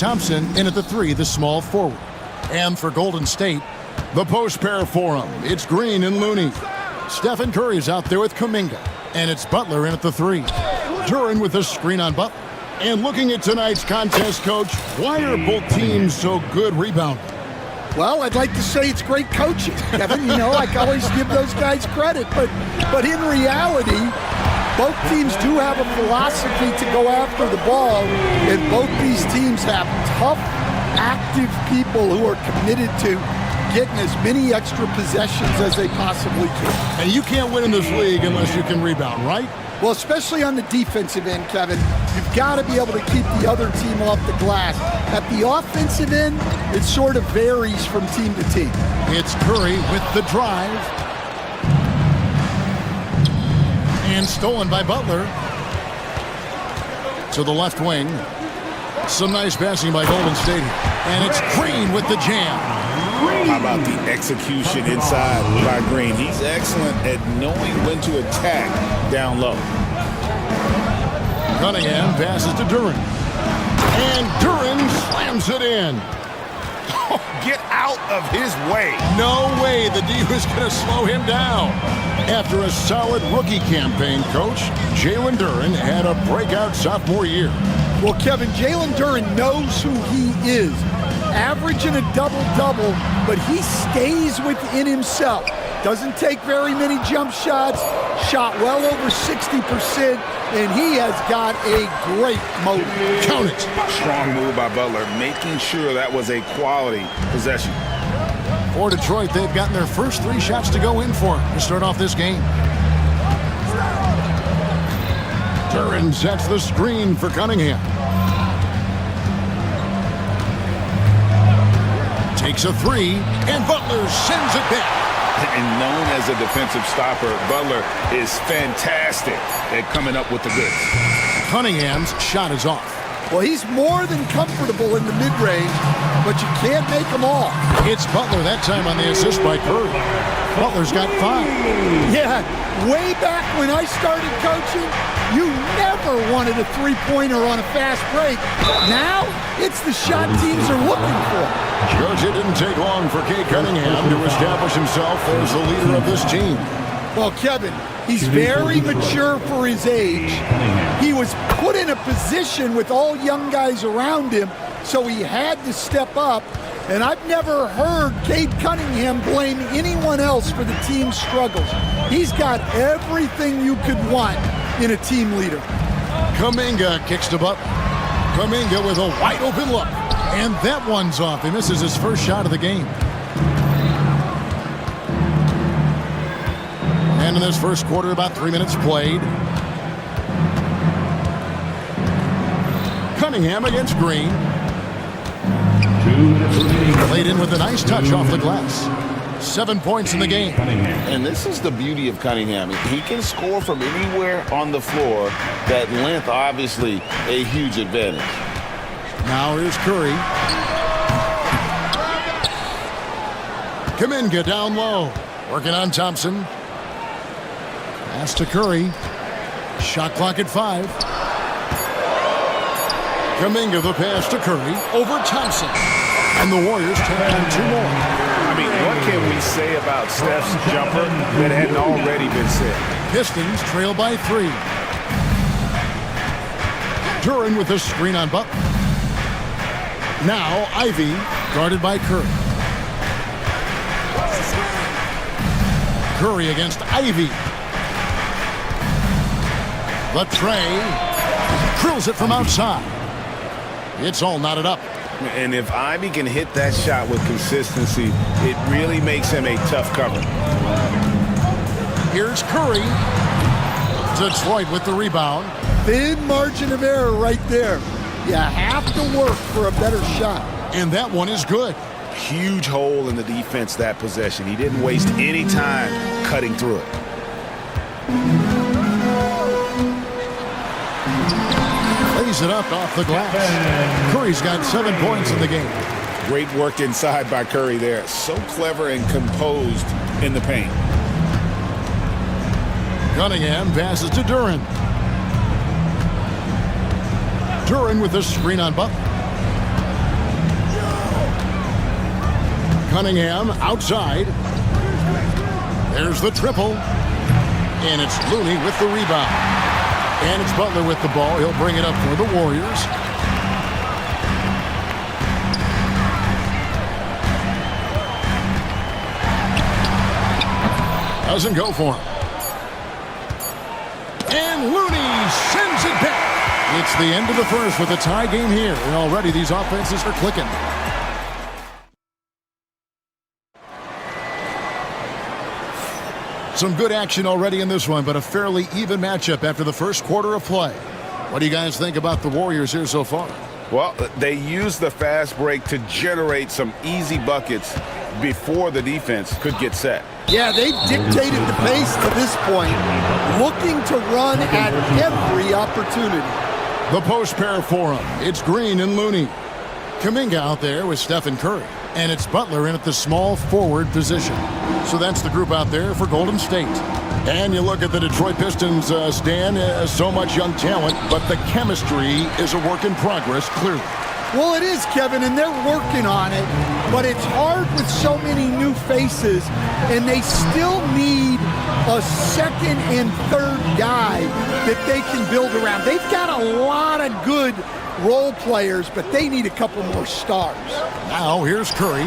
Thompson in at the 3, the small forward. And for Golden State, the post pair for him. It's Green and Looney. Stephen Curry's out there with Kuminga. And it's Butler in at the 3. Duren with a screen on Butler. And looking at tonight's contest, Coach, why are both teams so good rebounding? Well, I'd like to say it's great coaching, Kevin. You know, I always give those guys credit. But in reality, both teams do have a philosophy to go after the ball. And both these teams have tough, active people who are committed to getting as many extra possessions as they possibly can. And you can't win in this league unless you can rebound, right? Well, especially on the defensive end, Kevin, you've got to be able to keep the other team off the glass. At the offensive end, it sort of varies from team to team. It's Curry with the drive. And stolen by Butler. To the left wing. Some nice passing by Golden State. And it's Green with the jam. How about the execution inside by Green? He's excellent at knowing when to attack down low. Cunningham passes to Duren. And Duren slams it in. Get out of his way. No way the D was going to slow him down. After a solid rookie campaign, Coach, Jalen Duren had a breakout sophomore year. Well, Kevin, Jalen Duren knows who he is. Averaging a double-double, but he stays within himself. Doesn't take very many jump shots, shot well over 60%, and he has got a great motor. Count it. Strong move by Butler, making sure that was a quality possession. For Detroit, they've gotten their first 3 shots to go in for to start off this game. Duren sets the screen for Cunningham. Takes a 3, and Butler sends it back. And known as a defensive stopper, Butler is fantastic at coming up with the goods. Cunningham's shot is off. Well, he's more than comfortable in the mid-range, but you can't make them all. It's Butler that time on the assist by Curry. Butler's got 5. Yeah, way back when I started coaching, you never wanted a three-pointer on a fast break. Now, it's the shot teams are looking for. Judge, it didn't take long for Kate Cunningham to establish himself as the leader of this team. Well, Kevin, he's very mature for his age. He was put in a position with all young guys around him, so he had to step up. And I've never heard Cade Cunningham blame anyone else for the team's struggles. He's got everything you could want in a team leader. Kuminga kicks to Butler. Kuminga with a wide open look. And that one's off. He misses his first shot of the game. And in this first quarter, about 3 minutes played. Cunningham against Green. Played in with a nice touch off the glass. 7 points in the game. And this is the beauty of Cunningham. He can score from anywhere on the floor. That length, obviously, a huge advantage. Now here's Curry. Kuminga down low. Working on Thompson. Pass to Curry. Shot clock at 5. Kuminga the pass to Curry. Over Thompson. And the Warriors take on 2 more. I mean, what can we say about Steph's jumper that hadn't already been said? Pistons trail by 3. Duren with a screen on Butler. Now Ivy guarded by Curry. Curry against Ivy. The tray. Drills it from outside. It's all knotted up. And if Ivy can hit that shot with consistency, it really makes him a tough cover. Here's Curry. Detroit with the rebound. Thin margin of error right there. You have to work for a better shot. And that one is good. Huge hole in the defense that possession. He didn't waste any time cutting through it. Lays it up off the glass. Curry's got 7 points in the game. Great work inside by Curry there. So clever and composed in the paint. Cunningham passes to Duren. Duren with a screen on Butler. Cunningham outside. There's the triple. And it's Looney with the rebound. And it's Butler with the ball. He'll bring it up for the Warriors. Doesn't go for him. And Looney sends it back. It's the end of the first with a tie game here. And already these offenses are clicking. Some good action already in this one, but a fairly even matchup after the first quarter of play. What do you guys think about the Warriors here so far? Well, they used the fast break to generate some easy buckets before the defense could get set. Yeah, they've dictated the pace to this point, looking to run at every opportunity. The post pair for him. It's Green and Looney. Kuminga out there with Stephen Curry. And it's Butler in at the small forward position. So that's the group out there for Golden State. And you look at the Detroit Pistons, Stan, so much young talent, but the chemistry is a work in progress, clearly. Well, it is, Kevin, and they're working on it, but it's hard with so many new faces, and they still need a second and third guy that they can build around. They've got a lot of good role players, but they need a couple more stars. Now here's Curry,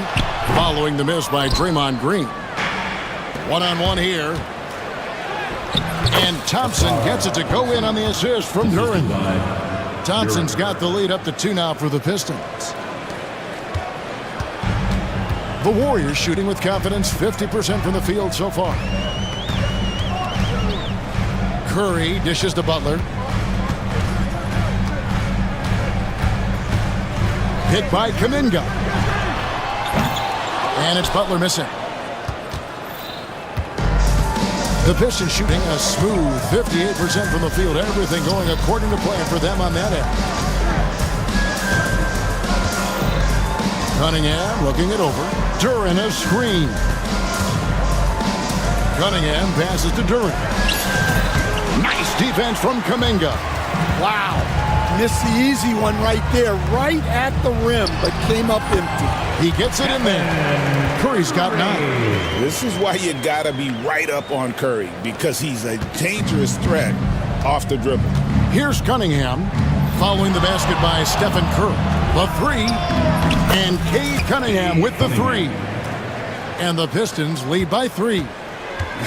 following the miss by Draymond Green. One-on-one here. And Thompson gets it to go in on the assist from Duran. Thompson's got the lead up to 2 now for the Pistons. The Warriors shooting with confidence, 50% from the field so far. Curry dishes to Butler. Hit by Kuminga. And it's Butler missing. The Pistons shooting a smooth 58% from the field. Everything going according to plan for them on that end. Cunningham looking it over. Duran a screen. Cunningham passes to Duran. Nice defense from Kuminga. Wow. Missed the easy one right there, right at the rim, but came up empty. He gets it in there. Curry's got 9. This is why you got to be right up on Curry, because he's a dangerous threat off the dribble. Here's Cunningham, following the basket by Stephen Curry. The 3, and Cade Cunningham with the 3. And the Pistons lead by 3.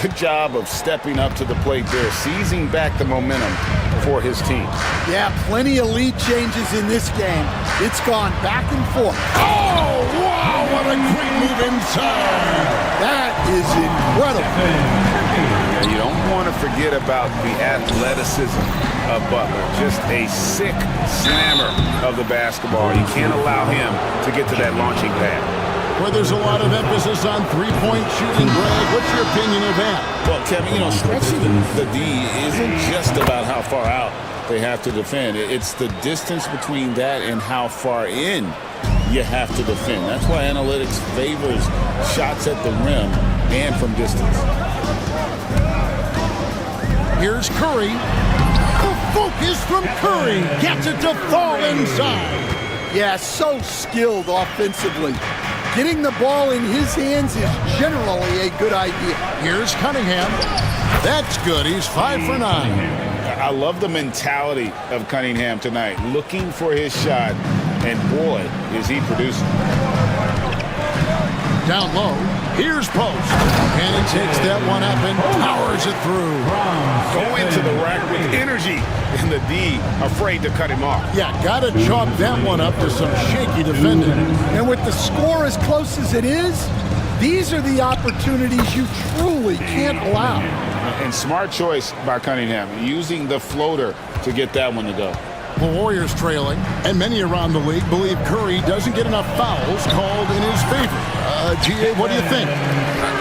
Good job of stepping up to the plate there, seizing back the momentum for his team. Yeah, plenty of lead changes in this game. It's gone back and forth. Oh, wow, what a great move inside. That is incredible. Yeah, you don't want to forget about the athleticism of Butler. Just a sick slammer of the basketball. You can't allow him to get to that launching pad. Where there's a lot of emphasis on three-point shooting, Greg. What's your opinion of that? Well, Kevin, stretching the D isn't just about how far out they have to defend. It's the distance between that and how far in you have to defend. That's why analytics favors shots at the rim and from distance. Here's Curry. The focus from Curry. Gets it to fall inside. Yeah, so skilled offensively. Getting the ball in his hands is generally a good idea. Here's Cunningham. That's good. He's 5 for 9. I love the mentality of Cunningham tonight, looking for his shot, and boy, is he producing. Down low, here's Post. And he takes that one up and powers it through. Going to the rack with energy, and the D afraid to cut him off. Yeah, got to chalk that one up to some shaky defending. And with the score as close as it is, these are the opportunities you truly can't allow. And smart choice by Cunningham, using the floater to get that one to go. The Warriors trailing, and many around the league believe Curry doesn't get enough fouls called in his favor. G.A., what do you think?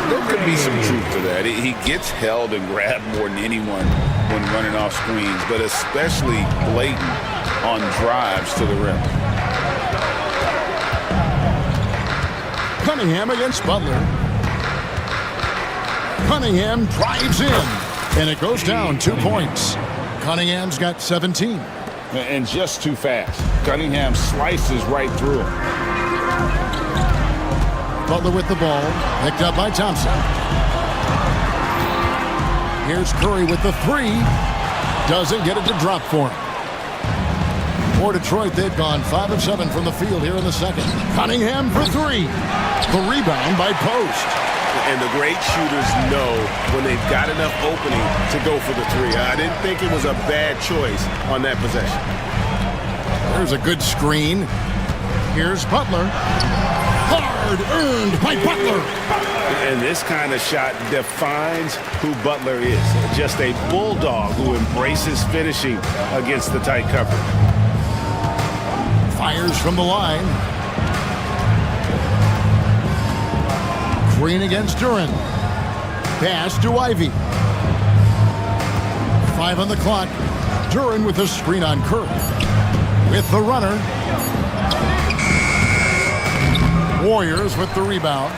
There could be some truth to that. He gets held and grabbed more than anyone when running off screens, but especially blatant on drives to the rim. Cunningham against Butler. Cunningham drives in, and it goes down 2 points. Cunningham's got 17. And just too fast. Cunningham slices right through him. Butler with the ball. Picked up by Thompson. Here's Curry with the three. Doesn't get it to drop for him. For Detroit, they've gone 5 of 7 from the field here in the second. Cunningham for three. The rebound by Post. And the great shooters know when they've got enough opening to go for the three. I didn't think it was a bad choice on that possession. There's a good screen. Here's Butler. Hard earned by Butler. And this kind of shot defines who Butler is. Just a bulldog who embraces finishing against the tight cover. Fires from the line. Green against Duran. Pass to Ivy. 5 on the clock. Duran with a screen on Curry. With the runner. Warriors with the rebound.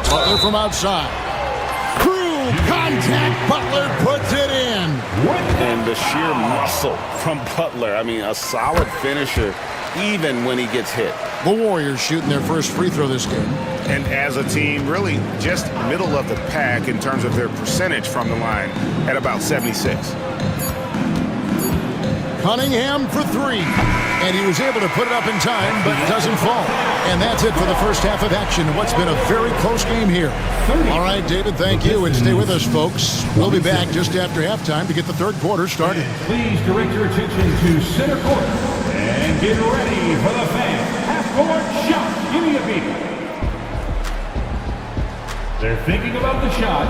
Butler from outside. Through contact, Butler puts it in. And the sheer muscle from Butler. I mean, a solid finisher even when he gets hit. The Warriors shooting their first free throw this game. And as a team, really just middle of the pack in terms of their percentage from the line at about 76. Cunningham for three. And he was able to put it up in time, but doesn't fall. And that's it for the first half of action. What's been a very close game here. All right, David, thank you. And stay with us, folks. We'll be back just after halftime to get the third quarter started. Please direct your attention to center court. And get ready for the fan. Half-court shot. Give me a beat. They're thinking about the shot.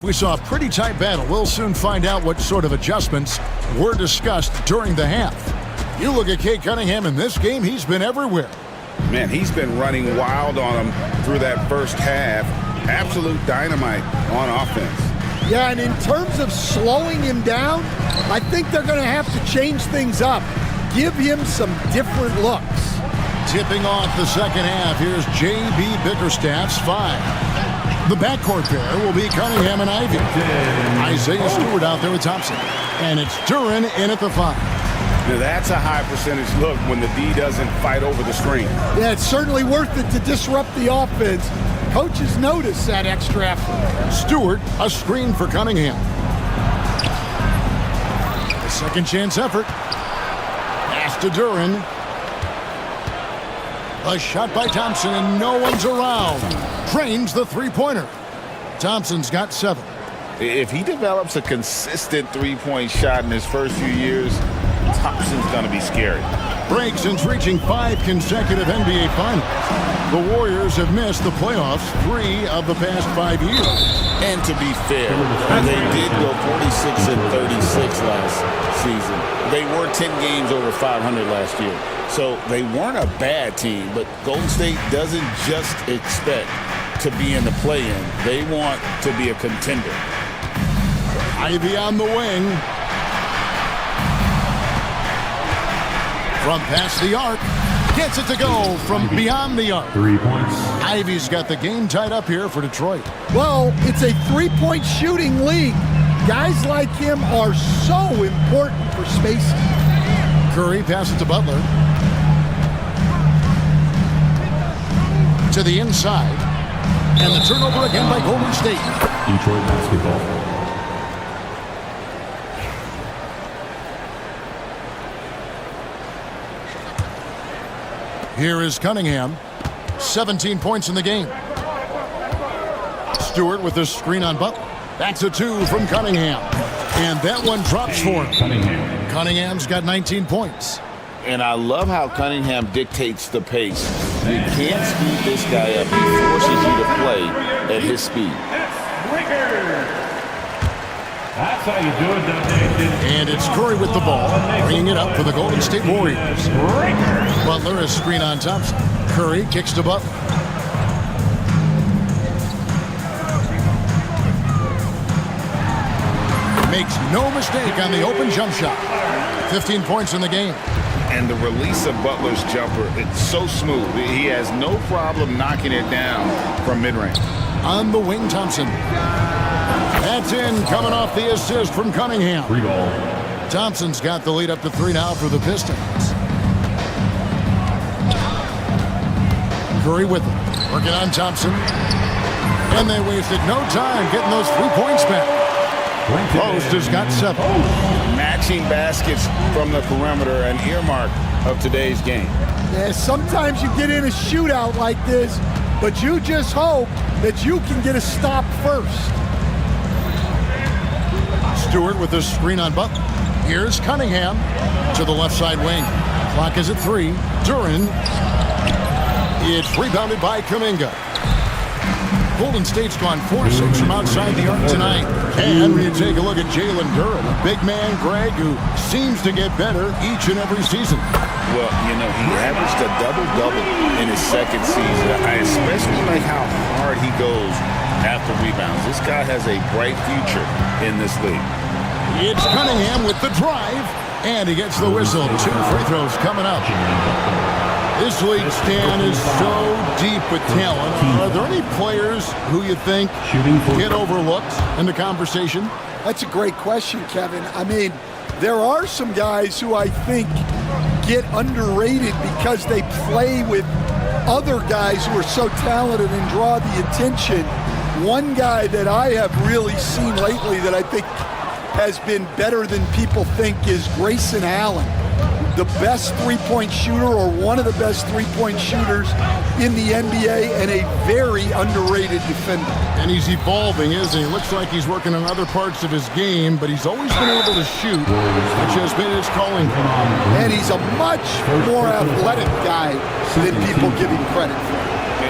We saw a pretty tight battle. We'll soon find out what sort of adjustments were discussed during the half. You look at Cade Cunningham in this game, he's been everywhere. Man, he's been running wild on him through that first half. Absolute dynamite on offense. Yeah, and in terms of slowing him down, I think they're going to have to change things up. Give him some different looks. Tipping off the second half, here's J.B. Bickerstaff's 5. The backcourt pair will be Cunningham and Ivy. Isaiah Stewart out there with Thompson. And it's Duran in at the 5. Now that's a high percentage look when the D doesn't fight over the screen. Yeah, it's certainly worth it to disrupt the offense. Coaches notice that extra effort. Stewart, a screen for Cunningham. A second chance effort. Pass to Duran. A shot by Thompson, and no one's around. Drains the three-pointer. Thompson's got 7. If he develops a consistent three-point shot in his first few years, Thompson's going to be scary. Break since reaching 5 consecutive NBA Finals. The Warriors have missed the playoffs 3 of the past 5 years. And to be fair, they did go 46 and 36 last season. They were 10 games over 500 last year. So they weren't a bad team, but Golden State doesn't just expect to be in the play-in. They want to be a contender. Ivy on the wing. From past the arc. Gets it to go from beyond the arc. 3 points. Ivy's got the game tied up here for Detroit. Well, it's a three-point shooting league. Guys like him are so important for spacing. Curry passes to Butler. To the inside. And the turnover again by Golden State. Detroit basketball. Here is Cunningham. 17 points in the game. Stewart with the screen on Butler. That's a 2 from Cunningham. And that one drops for him. Cunningham's got 19 points. And I love how Cunningham dictates the pace. You can't speed this guy up. He forces you to play at his speed. That's how you do it, Nation. And it's Curry with the ball, bringing it up for the Golden State Warriors. Butler is screen on Thompson. Curry kicks to Butler. Makes no mistake on the open jump shot. 15 points in the game. And the release of Butler's jumper, it's so smooth. He has no problem knocking it down from mid-range. On the wing, Thompson. That's in, coming off the assist from Cunningham. Free ball. Thompson's got the lead up to 3 now for the Pistons. Curry with it, working on Thompson. And they wasted no time getting those 3 points back. Post has got 7. Matching baskets from the perimeter, an earmark of today's game. Yeah, sometimes you get in a shootout like this, but you just hope that you can get a stop first. Stewart with the screen on Butler. Here's Cunningham to the left side wing. Clock is at 3. Duran. It's rebounded by Kuminga. Golden State's gone 4-6 from outside the arc tonight. And when you take a look at Jalen Duran, a big man, Greg, who seems to get better each and every season. Well, you know, he averaged a double-double in his second season. I especially like how hard he goes after rebounds. This guy has a bright future in this league. It's Cunningham with the drive, and he gets the whistle. 2 free throws coming up. This league, Stan, is so deep with talent. Are there any players who you think get overlooked in the conversation? That's a great question, Kevin. I mean, there are some guys who I think get underrated because they play with other guys who are so talented and draw the attention. One guy that I have really seen lately that I think has been better than people think is Grayson Allen. The best three-point shooter, or one of the best three-point shooters in the NBA, and a very underrated defender. And he's evolving, isn't he? Looks like he's working on other parts of his game, but he's always been able to shoot, which has been his calling. And he's a much more athletic guy than people give him credit for.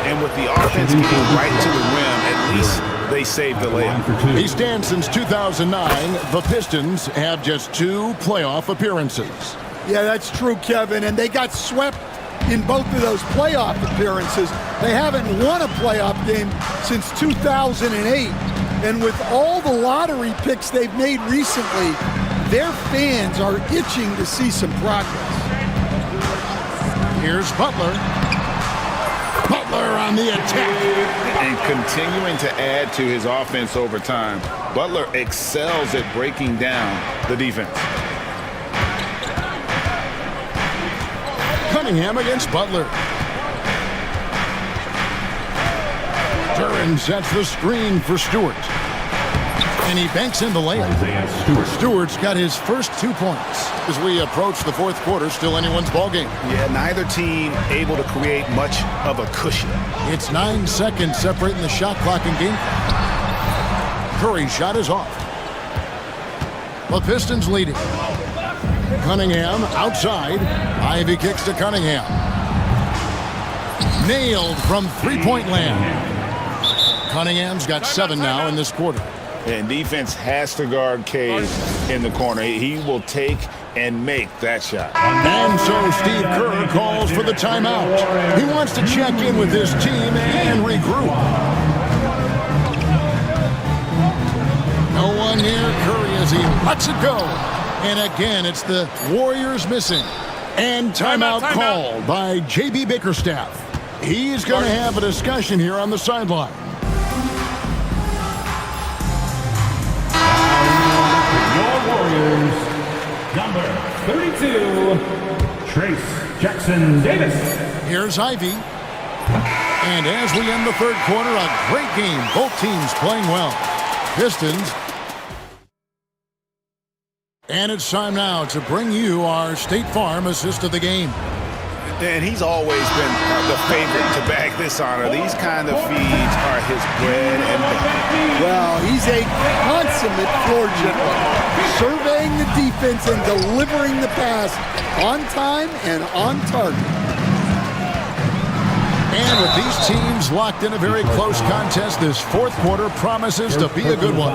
And with the offense getting right to the rim, at least they saved the layup. He's danced since 2009. The Pistons have just 2 playoff appearances. Yeah, that's true, Kevin, and they got swept in both of those playoff appearances. They haven't won a playoff game since 2008, and with all the lottery picks they've made recently, their fans are itching to see some progress. Here's Butler. Butler on the attack. And continuing to add to his offense over time, Butler excels at breaking down the defense. Cunningham against Butler. Duran sets the screen for Stewart. And he banks in the layup. Stewart's got his first 2 points. As we approach the 4th quarter, still anyone's ballgame. Yeah, neither team able to create much of a cushion. It's 9 seconds separating the shot clock and game clock. Curry's shot is off. The Pistons leading. Cunningham outside. Ivy kicks to Cunningham. Nailed from three-point land. Cunningham's got 7 now in this quarter. And defense has to guard Cade in the corner. He will take and make that shot. And so Steve Kerr calls for the timeout. He wants to check in with his team and regroup. No one near Curry as he lets it go. And again, it's the Warriors missing. And timeout called by J.B. Bickerstaff. He's going to have a discussion here on the sideline. Your Warriors, number 32, Trace Jackson Davis. Here's Ivy. And as we end the 3rd quarter, a great game. Both teams playing well. Pistons. And it's time now to bring you our State Farm assist of the game. And he's always been the favorite to bag this honor. These kind of feeds are his bread and butter. Well, he's a consummate floor general, surveying the defense and delivering the pass on time and on target. And with these teams locked in a very close contest, this fourth quarter promises to be a good one.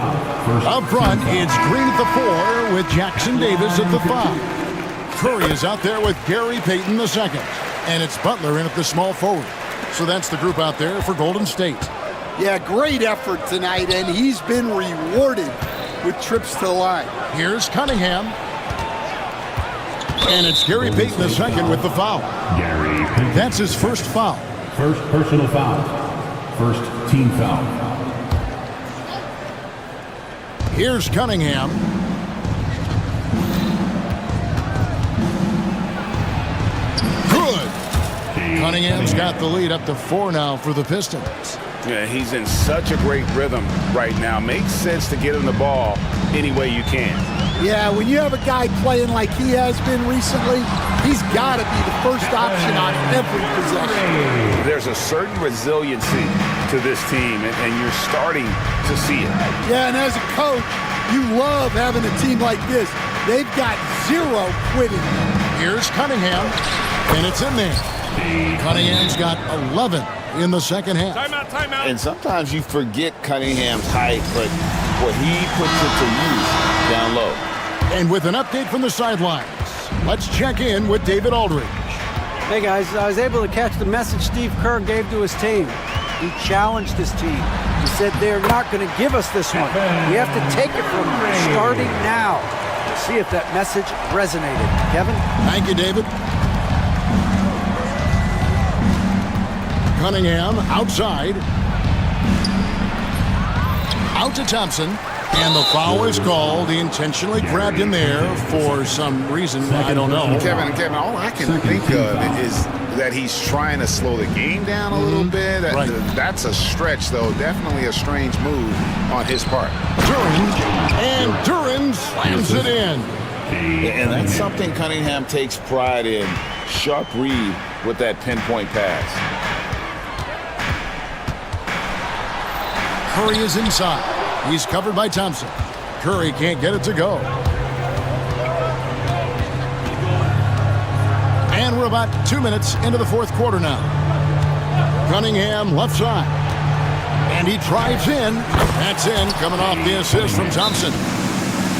Up front, it's Green at the 4 with Jackson Davis at the 5. Curry is out there with Gary Payton the second. And it's Butler in at the small forward. So that's the group out there for Golden State. Yeah, great effort tonight, and he's been rewarded with trips to the line. Here's Cunningham. And it's Gary Payton the second with the foul. Gary Payton. That's his first foul. First personal foul. First team foul. Here's Cunningham. Good. Cunningham's got the lead up to 4 now for the Pistons. Yeah, he's in such a great rhythm right now. Makes sense to get him the ball any way you can. Yeah, when you have a guy playing like he has been recently, he's got to be the first option on every possession. There's a certain resiliency to this team, and you're starting to see it. Yeah, and as a coach, you love having a team like this. They've got zero quitting. Here's Cunningham, and it's in there. Cunningham's got 11 in the second half. Timeout. And sometimes you forget Cunningham's height, but what he puts it to use down low. And with an update from the sidelines, let's check in with David Aldridge. Hey guys, I was able to catch the message Steve Kerr gave to his team. He challenged his team. He said they're not going to give us this one. We have to take it from them starting now. We'll see if that message resonated. Kevin? Thank you, David. Cunningham outside. Out to Thompson. And the foul is called. He intentionally grabbed him there for some reason. I don't know. Kevin, all I can think of is that he's trying to slow the game down a little bit. That's a stretch, though. Definitely a strange move on his part. Duran slams it in. And that's something Cunningham takes pride in. Sharp read with that pinpoint pass. Curry is inside. He's covered by Thompson. Curry can't get it to go. And we're about 2 minutes into the fourth quarter now. Cunningham left side. And he drives in. That's in, coming off the assist from Thompson.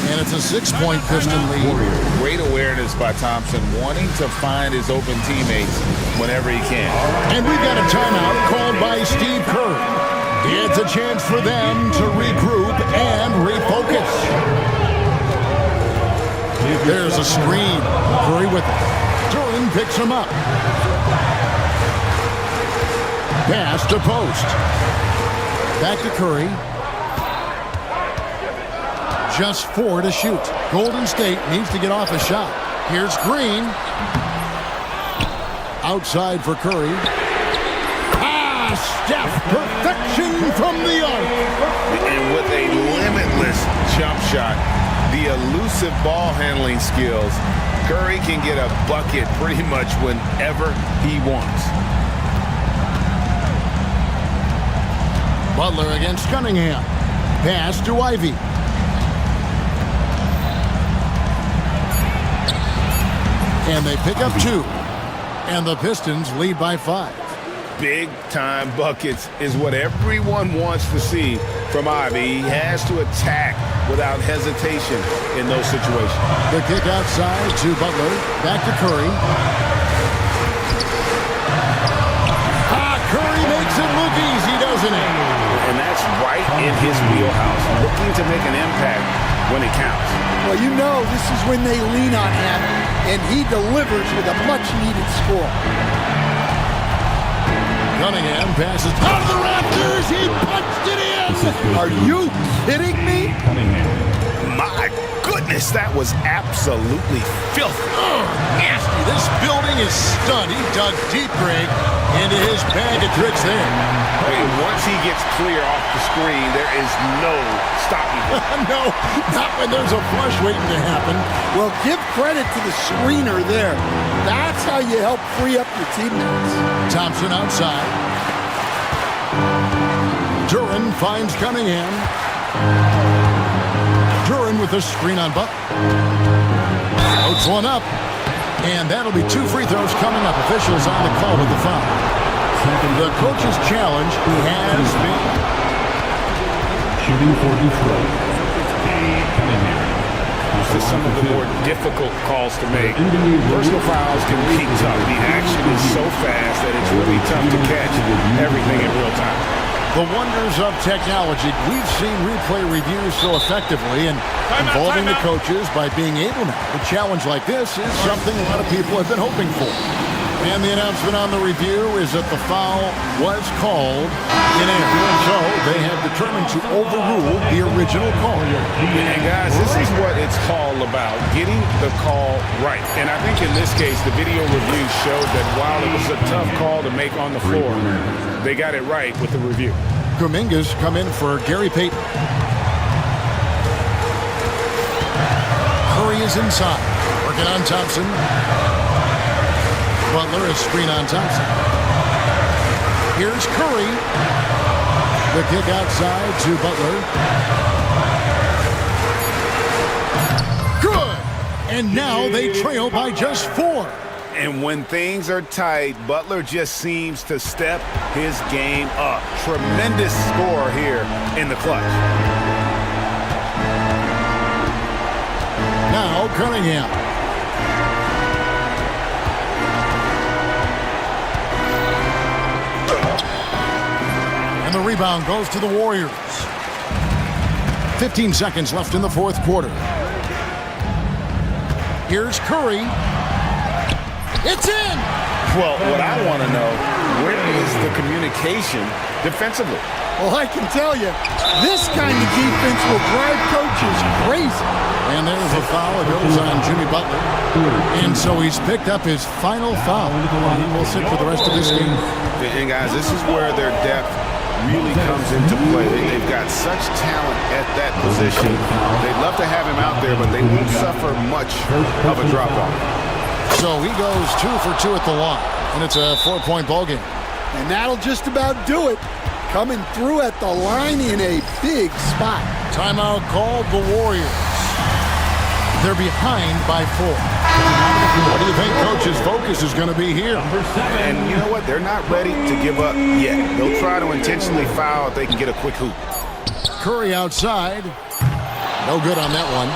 And it's a 6-point Piston lead. Great awareness by Thompson, wanting to find his open teammates whenever he can. And we've got a timeout called by Steve Kerr. It's a chance for them to regroup and refocus. There's a screen. Curry with it. Duran picks him up. Pass to post. Back to Curry. Just 4 to shoot. Golden State needs to get off a shot. Here's Green. Outside for Curry. Steph, perfection from the arc. And with a limitless jump shot, the elusive ball handling skills, Curry can get a bucket pretty much whenever he wants. Butler against Cunningham. Pass to Ivy. And they pick up 2. And the Pistons lead by 5. Big-time buckets is what everyone wants to see from Ivy. He has to attack without hesitation in those situations. The kick outside to Butler. Back to Curry. Curry makes it look easy, doesn't he? And that's right in his wheelhouse, looking to make an impact when it counts. Well, you know this is when they lean on him, and he delivers with a much-needed score. Cunningham passes out of the Raptors. He punched it in. Are you kidding me? My goodness, that was absolutely filthy. Nasty. This building is stunned. He dug deep, Greg. into his bag of tricks there. Hey, once he gets clear off the screen, there is no stopping him. No, not when there's a flush waiting to happen. Well, give credit to the screener there. That's how you help free up your teammates. Thompson outside. Duran finds Cunningham. Duran with a screen on Butler. Floats one up. And that'll be 2 free throws coming up. Officials on the call with the foul. The coach's challenge has been Shooting for Detroit. This is some of the more difficult calls to make. Personal fouls can be tough. The action is so fast that it's really tough to catch everything in real time. the wonders of technology. We've seen replay reviews so effectively and involving the coaches by being able now. A challenge like this is something a lot of people have been hoping for. And the announcement on the review is that the foul was called in air. So they have determined to overrule the original call. And guys, this is what it's all about, getting the call right. And I think in this case, the video review showed that while it was a tough call to make on the floor, they got it right with the review. Kuminga's come in for Gary Payton. Curry is inside, working on Thompson. Butler is screen on Thompson. Here's Curry. The kick outside to Butler. Good! And now they trail by just 4. And when things are tight, Butler just seems to step his game up. Tremendous score here in the clutch. Now Cunningham. And the rebound goes to the Warriors. 15 seconds left in the fourth quarter. Here's Curry. It's in! Well, what I want to know, where is the communication defensively? Well, I can tell you, this kind of defense will drive coaches crazy. And there's a foul. It goes on Jimmy Butler. And so he's picked up his final foul. He will sit for the rest of this game. And guys, this is where their depth really comes into play. They've got such talent at that position. They'd love to have him out there, but they won't suffer much of a drop-off. So he goes 2 for 2 at the line, and it's a 4-point ball game. And that'll just about do it. Coming through at the line in a big spot. Timeout called the Warriors. They're behind by 4. What do you think coach's focus is going to be here? And you know what? They're not ready to give up yet. They'll try to intentionally foul if they can get a quick hoop. Curry outside. No good on that one.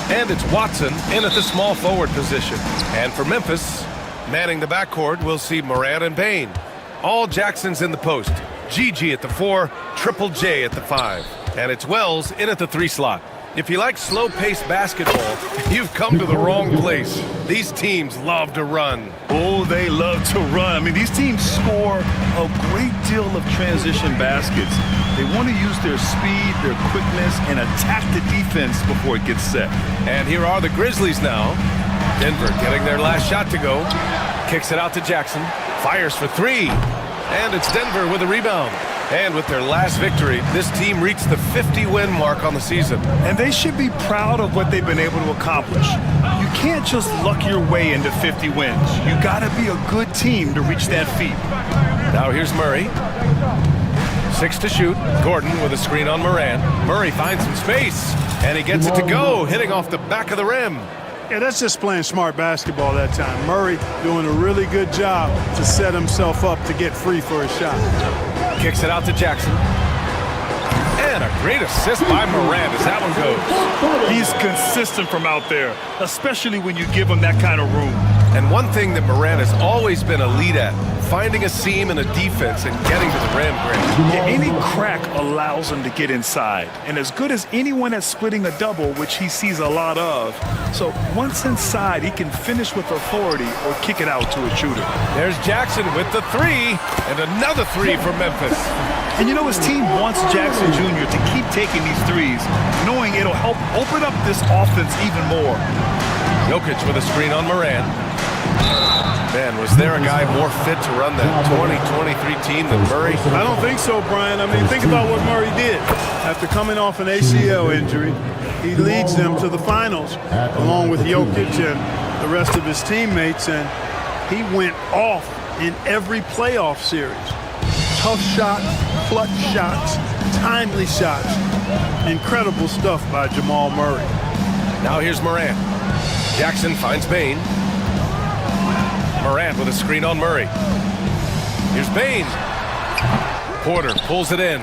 And it's Watson in at the small forward position. And for Memphis, manning the backcourt, we'll see Morant and Bane. All Jackson's in the post. Gigi at the 4, Triple J at the 5. And it's Wells in at the 3 slot. If you like slow-paced basketball, you've come to the wrong place. These teams love to run. Oh, they love to run. I mean, these teams score a great deal of transition baskets. They want to use their speed, their quickness, and attack the defense before it gets set. And here are the Grizzlies now. Denver getting their last shot to go. Kicks it out to Jackson. Fires for 3. And it's Denver with a rebound. And with their last victory, this team reached the 50-win mark on the season. And they should be proud of what they've been able to accomplish. You can't just luck your way into 50 wins. You gotta be a good team to reach that feat. Now here's Murray. 6 to shoot. Gordon with a screen on Moran. Murray finds some space, and he gets it to go, hitting off the back of the rim. Yeah, that's just playing smart basketball that time. Murray doing a really good job to set himself up to get free for a shot. Kicks it out to Jackson. And a great assist by Morant as that one goes. He's consistent from out there, especially when you give him that kind of room. And one thing that Morant has always been elite at, finding a seam in a defense and getting to the rim, Grant. Yeah, any crack allows him to get inside. And as good as anyone at splitting a double, which he sees a lot of. So once inside, he can finish with authority or kick it out to a shooter. There's Jackson with the 3, and another 3 for Memphis. And you know, his team wants Jackson Jr. to keep taking these threes, knowing it'll help open up this offense even more. Jokic with a screen on Moran. Man, was there a guy more fit to run that 2023 team than Murray? I don't think so, Brian. I mean, think about what Murray did. After coming off an ACL injury, he leads them to the finals, along with Jokic and the rest of his teammates, and he went off in every playoff series. Tough shots, clutch shots, timely shots. Incredible stuff by Jamal Murray. Now here's Morant. Jackson finds Bane. Morant with a screen on Murray. Here's Bane. Porter pulls it in.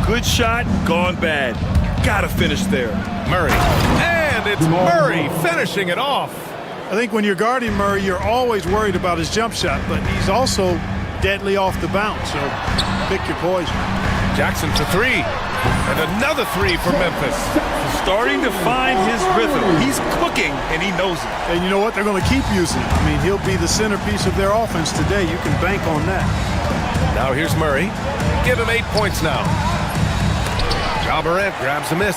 Good shot, gone bad. Gotta finish there. Murray. And it's Murray finishing it off. I think when you're guarding Murray, you're always worried about his jump shot, but he's also deadly off the bounce, so pick your poison. Jackson for 3. And another 3 for Memphis. Starting to find his rhythm. He's cooking, and he knows it. And you know what? They're going to keep using it. I mean, he'll be the centerpiece of their offense today. You can bank on that. Now here's Murray. Give him 8 points now. Ja Morant grabs a miss.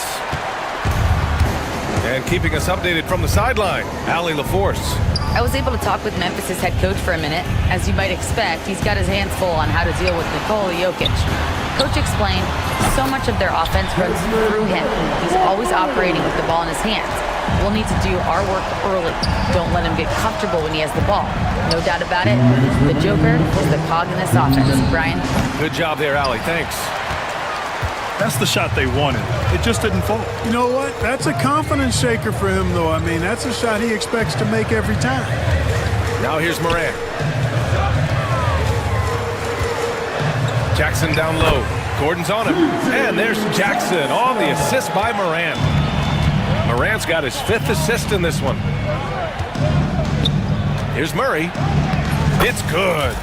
And keeping us updated from the sideline, Allie LaForce. I was able to talk with Memphis' head coach for a minute. As you might expect, he's got his hands full on how to deal with Nikola Jokic. Coach explained so much of their offense runs through him. He's always operating with the ball in his hands. We'll need to do our work early. Don't let him get comfortable when he has the ball. No doubt about it, the Joker is the cog in this offense. Brian? Good job there, Allie. Thanks. That's the shot they wanted. It just didn't fall. You know what? That's a confidence shaker for him, though. I mean, that's a shot he expects to make every time. Now here's Morant. Jackson down low. Gordon's on him. And there's Jackson on the assist by Morant. Morant's got his 5th assist in this one. Here's Murray. It's good.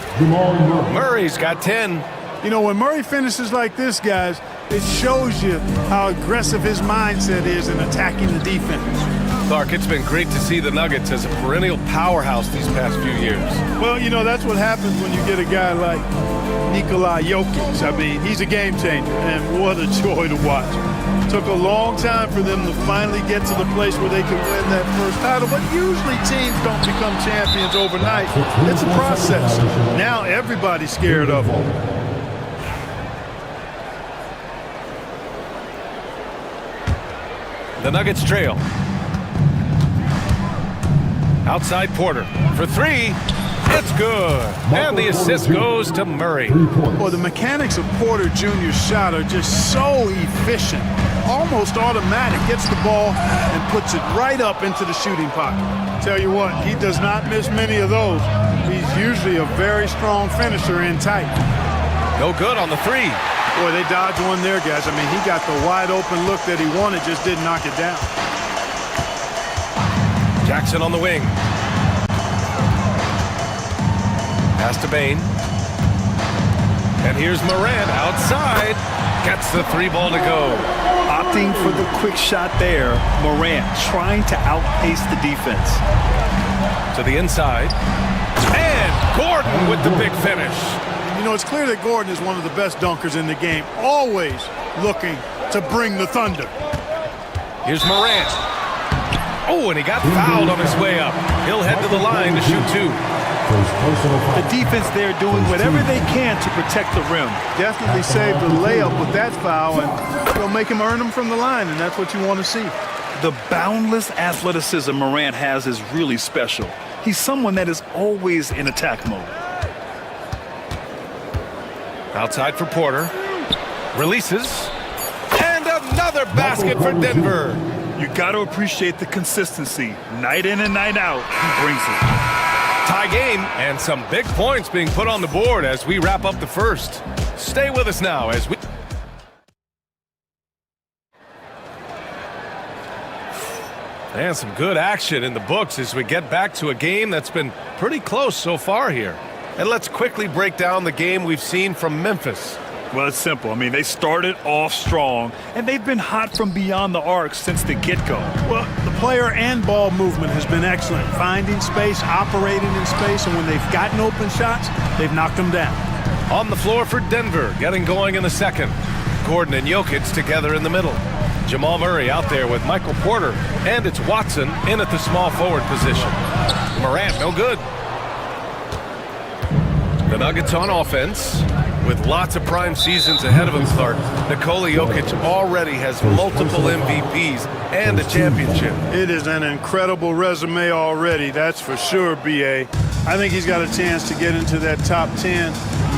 Murray's got 10. You know, when Murray finishes like this, guys, it shows you how aggressive his mindset is in attacking the defense. Clark, it's been great to see the Nuggets as a perennial powerhouse these past few years. Well, you know, that's what happens when you get a guy like Nikola Jokic. I mean, he's a game changer, and what a joy to watch. Took a long time for them to finally get to the place where they can win that first title, but usually teams don't become champions overnight. It's a process. Now everybody's scared of them. The Nuggets trail. Outside Porter for 3. It's good. And the assist goes to Murray. Well, the mechanics of Porter Jr.'s shot are just so efficient. Almost automatic. Gets the ball and puts it right up into the shooting pocket. Tell you what, he does not miss many of those. He's usually a very strong finisher in tight. No good on the 3. Boy, they dodged one there, guys. I mean, he got the wide open look that he wanted, just didn't knock it down. Jackson on the wing. Pass to Bain. And here's Morant outside. Gets the 3 ball to go. Opting for the quick shot there. Morant trying to outpace the defense. To the inside. And Gordon with the big finish. You know, it's clear that Gordon is one of the best dunkers in the game, always looking to bring the thunder. Here's Morant. Oh, and he got fouled on his way up. He'll head to the line to shoot 2. The defense there doing whatever they can to protect the rim. Definitely saved the layup with that foul, and it'll make him earn them from the line, and that's what you want to see. The boundless athleticism Morant has is really special. He's someone that is always in attack mode. Outside for Porter. Releases. And another basket for Denver. You got to appreciate the consistency. Night in and night out, he brings it. Tie game and some big points being put on the board as we wrap up the first. Stay with us now as we... And some good action in the books as we get back to a game that's been pretty close so far here. And let's quickly break down the game we've seen from Memphis. Well, it's simple. I mean, they started off strong, and they've been hot from beyond the arc since the get-go. Well, the player and ball movement has been excellent. Finding space, operating in space, and when they've gotten open shots, they've knocked them down. On the floor for Denver, getting going in the second. Gordon and Jokic together in the middle. Jamal Murray out there with Michael Porter, and it's Watson in at the small forward position. Morant, no good. The Nuggets on offense with lots of prime seasons ahead of him, Clark. Nikola Jokic already has multiple MVPs and a championship. It is an incredible resume already, that's for sure, B.A. I think he's got a chance to get into that top 10,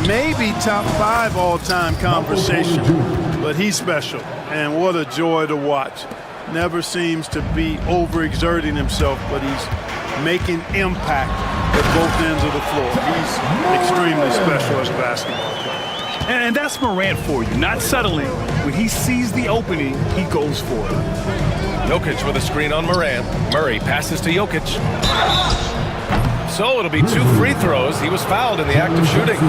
maybe top 5 all-time conversation. But he's special, and what a joy to watch. Never seems to be overexerting himself, but he's making impact at both ends of the floor. He's extremely special as a basketball player. And that's Morant for you, not settling. When he sees the opening, he goes for it. Jokic with a screen on Morant. Murray passes to Jokic. So it'll be 2 free throws. He was fouled in the act of shooting.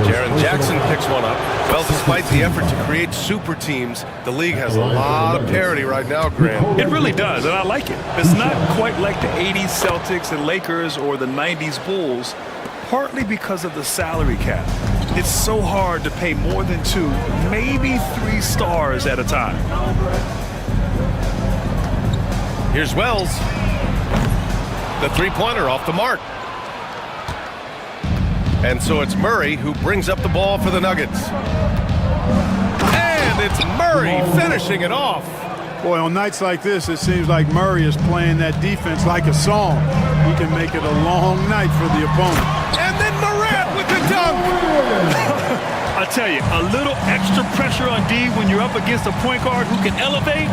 Jaren Jackson picks one up. Well, despite the effort to create super teams, the league has a lot of parity right now, Graham. It really does, and I like it. It's not quite like the 80s Celtics and Lakers or the 90s Bulls, partly because of the salary cap. It's so hard to pay more than 2, maybe 3 stars at a time. Here's Wells. The three-pointer off the mark. And so it's Murray who brings up the ball for the Nuggets. And it's Murray finishing it off. Boy, on nights like this, it seems like Murray is playing that defense like a song. He can make it a long night for the opponent. And then Morant with the dunk. I tell you, a little extra pressure on D when you're up against a point guard who can elevate.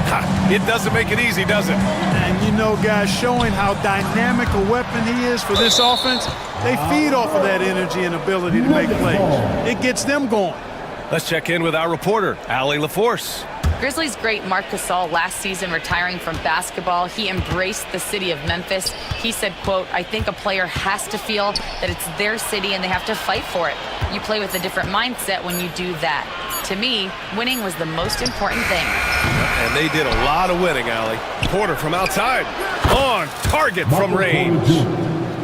It doesn't make it easy, does it? And you know, guys, showing how dynamic a weapon he is for this offense, they feed off of that energy and ability to make plays. It gets them going. Let's check in with our reporter, Allie LaForce. Grizzlies great Marc Gasol last season retiring from basketball, he embraced the city of Memphis. He said, quote, "I think a player has to feel that it's their city and they have to fight for it. You play with a different mindset when you do that. To me, winning was the most important thing." And they did a lot of winning, Allie. Porter from outside. On target from range.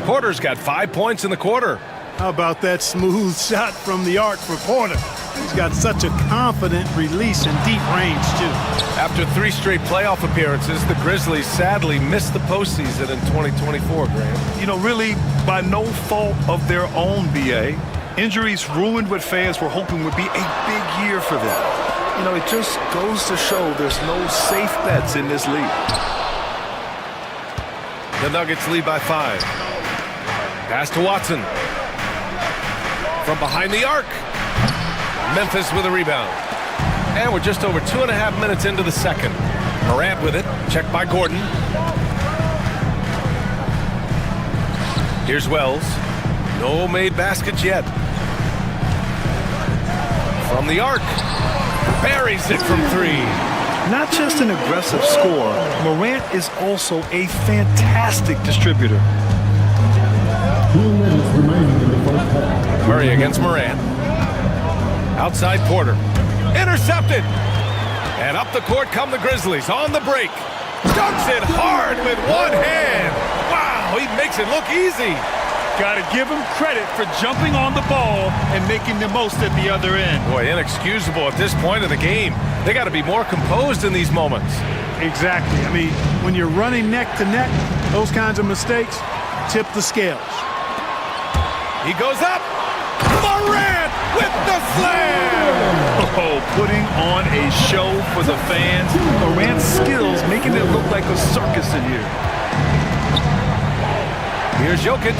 Porter's got 5 points in the quarter. How about that smooth shot from the arc for Porter? He's got such a confident release and deep range, too. After 3 straight playoff appearances, the Grizzlies sadly missed the postseason in 2024, Graham. You know, really, by no fault of their own, BA. Injuries ruined what fans were hoping would be a big year for them. You know, it just goes to show there's no safe bets in this league. The Nuggets lead by 5. Pass to Watson. From behind the arc. Memphis with a rebound. And we're just over 2.5 minutes into the second. Morant with it. Checked by Gordon. Here's Wells. No made baskets yet. From the arc. Buries it from 3. Not just an aggressive scorer, Morant is also a fantastic distributor. Murray against Morant. Outside Porter. Intercepted. And up the court come the Grizzlies on the break. Dunks it hard with one hand. Wow, he makes it look easy. Got to give him credit for jumping on the ball and making the most at the other end. Boy, inexcusable at this point of the game. They got to be more composed in these moments. Exactly. I mean, when you're running neck to neck, those kinds of mistakes tip the scales. He goes up. Morant with the slam. Oh, putting on a show for the fans. Morant's skills making it look like a circus in here. Here's Jokic.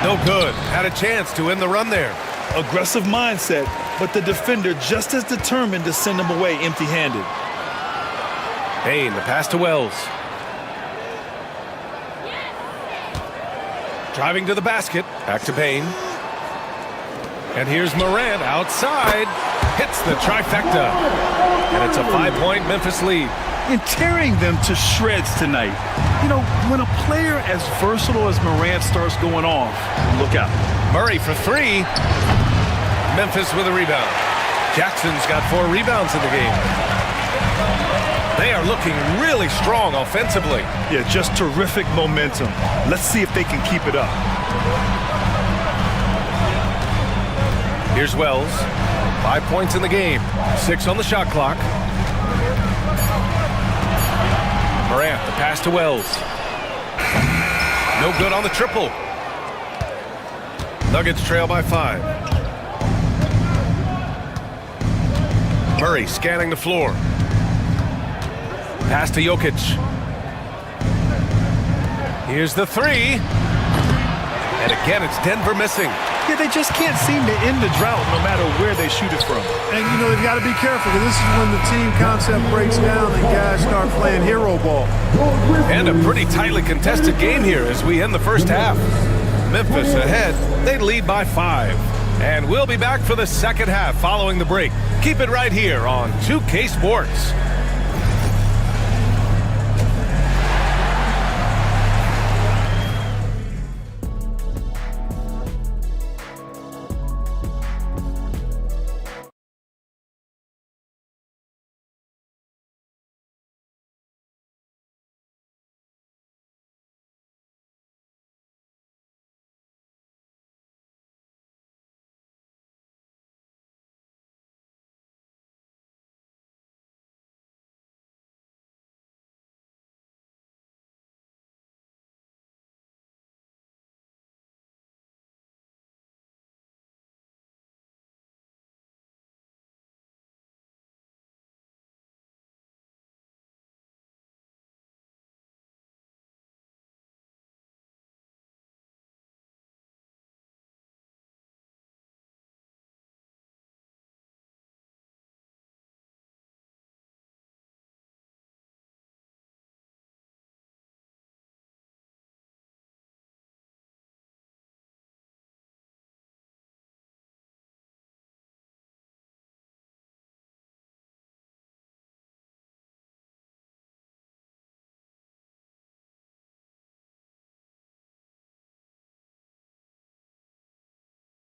No good. Had a chance to end the run there. Aggressive mindset, but the defender just as determined to send him away empty-handed. Payne, the pass to Wells. Driving to the basket. Back to Payne. And here's Morant outside. Hits the trifecta. And it's a 5-point Memphis lead. And tearing them to shreds tonight. You know, when a player as versatile as Morant starts going off, look out. Murray for three. Memphis with a rebound. Jackson's got 4 rebounds in the game. They are looking really strong offensively. Yeah, just terrific momentum. Let's see if they can keep it up. Here's Wells. 5 points in the game. 6 on the shot clock. Morant, the pass to Wells. No good on the triple. Nuggets trail by 5. Murray scanning the floor. Pass to Jokic. Here's the three. And again, it's Denver missing. Yeah, they just can't seem to end the drought no matter where they shoot it from. And, you know, they've got to be careful because this is when the team concept breaks down and guys start playing hero ball. And a pretty tightly contested game here as we end the first half. Memphis ahead. They lead by 5. And we'll be back for the second half following the break. Keep it right here on 2K Sports.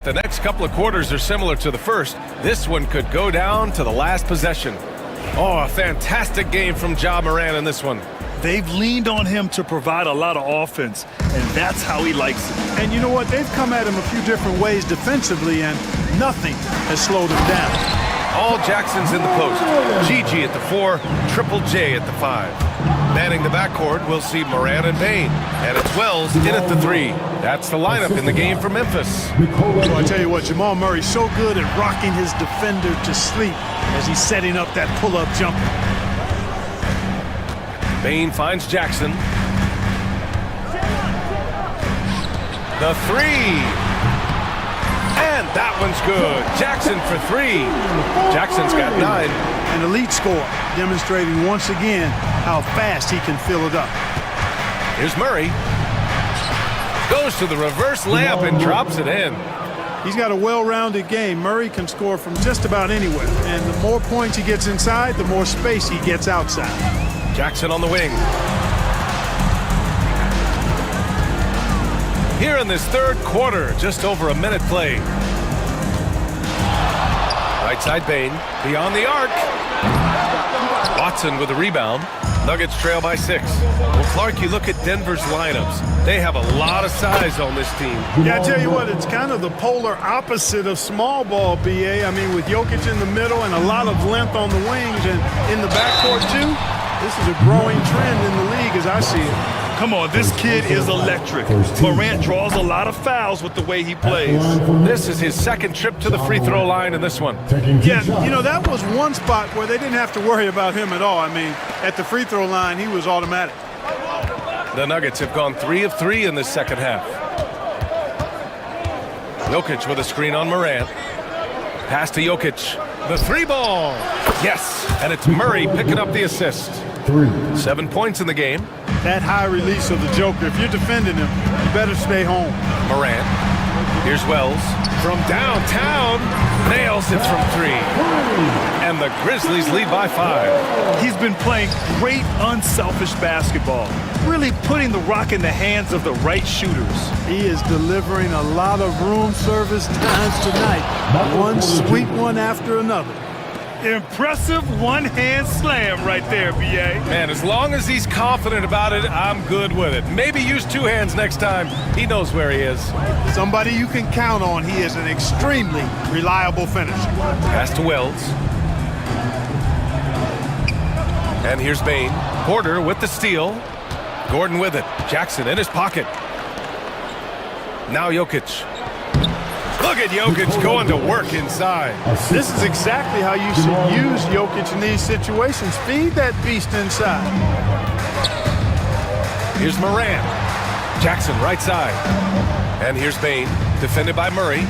The next couple of quarters are similar to the first. This one could go down to the last possession. Oh, a fantastic game from Ja Morant in this one. They've leaned on him to provide a lot of offense, and that's how he likes it. And you know what? They've come at him a few different ways defensively, and nothing has slowed him down. All Jackson's in the post. GG at the 4, Triple J at the 5. Manning the backcourt, we'll see Morant and Payne. And it's Wells in at the 3. That's the lineup in the game for Memphis. So I tell you what, Jamal Murray's so good at rocking his defender to sleep as he's setting up that pull-up jumper. Payne finds Jackson. The 3. And that one's good. Jackson for 3. Jackson's got 9. An elite score, demonstrating once again how fast he can fill it up. Here's Murray. Goes to the reverse layup and drops it in. He's got a well-rounded game. Murray can score from just about anywhere. And the more points he gets inside, the more space he gets outside. Jackson on the wing. Here in this third quarter, just over a minute played. Right side Bain, beyond the arc. Watson with the rebound. Nuggets trail by 6. Well, Clark, you look at Denver's lineups. They have a lot of size on this team. Yeah, I tell you what, it's kind of the polar opposite of small ball, BA. I mean, with Jokic in the middle and a lot of length on the wings and in the backcourt, too, this is a growing trend in the league as I see it. Come on, this kid is electric. Morant draws a lot of fouls with the way he plays. This is his second trip to the free throw line in this one. Yeah, you know, that was one spot where they didn't have to worry about him at all. I mean, at the free throw line, he was automatic. The Nuggets have gone 3 of 3 in this second half. Jokic with a screen on Morant. Pass to Jokic. The 3 ball. Yes, and it's Murray picking up the assist. 7 points in the game. That high release of the Joker, if you're defending him, you better stay home. Morant. Here's Wells. From downtown. Nails it from 3. And the Grizzlies lead by 5. He's been playing great, unselfish basketball. Really putting the rock in the hands of the right shooters. He is delivering a lot of room service times tonight. One sweet one after another. Impressive one-hand slam right there, B.A. Man, as long as he's confident about it, I'm good with it. Maybe use 2 hands next time. He knows where he is. Somebody you can count on. He is an extremely reliable finisher. Pass to Wells. And here's Bain. Porter with the steal. Gordon with it. Jackson in his pocket. Now Jokic. Look at Jokic going to work inside. This is exactly how you should use Jokic in these situations. Feed that beast inside. Here's Morant. Jackson right side. And here's Bain, defended by Murray.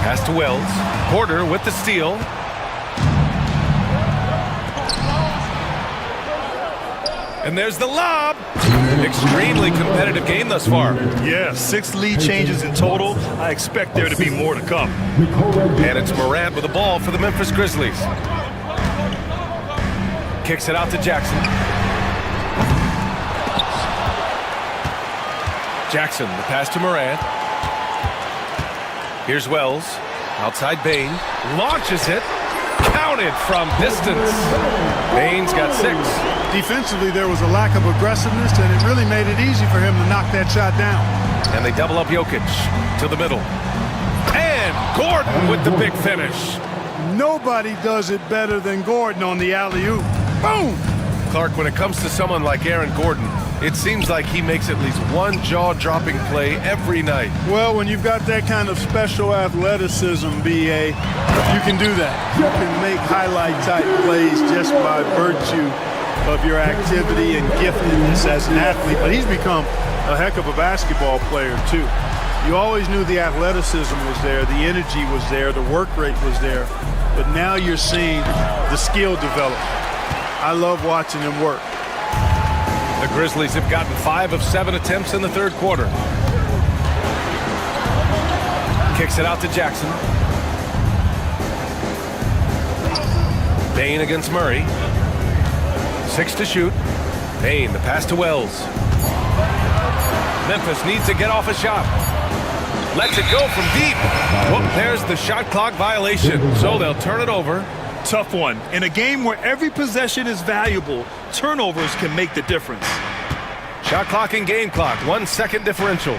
Pass to Wells. Porter with the steal. And there's the lob. Extremely competitive game thus far. Yeah, 6 lead changes in total. I expect there to be more to come. And it's Morant with the ball for the Memphis Grizzlies. Kicks it out to Jackson. Jackson, the pass to Morant. Here's Wells. Outside Bain. Launches it. Counted from distance. Bain's got 6. Defensively, there was a lack of aggressiveness, and it really made it easy for him to knock that shot down. And they double up Jokic to the middle. And Gordon with the big finish. Nobody does it better than Gordon on the alley-oop. Boom! Clark, when it comes to someone like Aaron Gordon, it seems like he makes at least one jaw-dropping play every night. Well, when you've got that kind of special athleticism, B.A., you can do that. You can make highlight-type plays just by virtue of your activity and giftedness as an athlete. But he's become a heck of a basketball player, too. You always knew the athleticism was there, the energy was there, the work rate was there. But now you're seeing the skill develop. I love watching him work. The Grizzlies have gotten 5 of 7 attempts in the third quarter. Kicks it out to Jackson. Bain against Murray. 6 to shoot. Bain, the pass to Wells. Memphis needs to get off a shot. Lets it go from deep. Well, there's the shot clock violation, so they'll turn it over. Tough one. In a game where every possession is valuable, turnovers can make the difference. Shot clock and game clock, 1 second differential.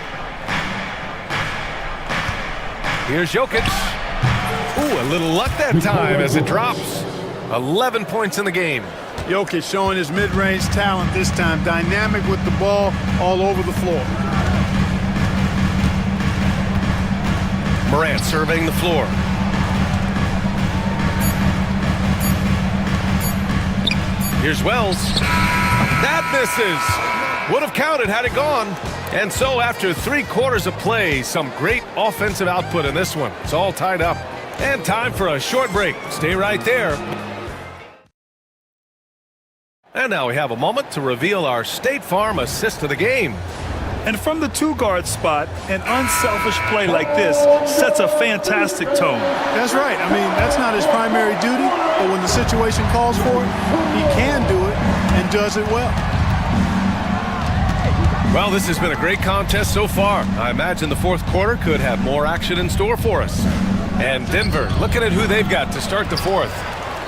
Here's Jokic. Ooh, a little luck that time as it drops. 11 points in the game. Jokic showing his mid-range talent this time. Dynamic with the ball all over the floor. Morant surveying the floor. Here's Wells. That misses. Would have counted had it gone. And so after 3 quarters of play, some great offensive output in this one. It's all tied up. And time for a short break. Stay right there. And now we have a moment to reveal our State Farm assist of the game. And from the two-guard spot, an unselfish play like this sets a fantastic tone. That's right. I mean, that's not his primary duty, but when the situation calls for it, he can do it and does it well. Well, this has been a great contest so far. I imagine the fourth quarter could have more action in store for us. And Denver, looking at who they've got to start the fourth.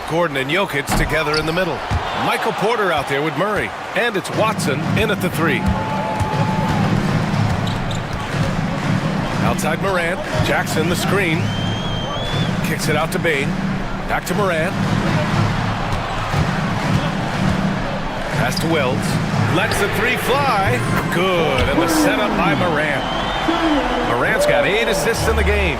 Gordon and Jokic together in the middle. Michael Porter out there with Murray. And it's Watson in at the three. Outside Morant. Jackson the screen. Kicks it out to Bain. Back to Morant. Pass to Wells. Lets the three fly. Good. And the setup by Morant. Morant's got 8 assists in the game.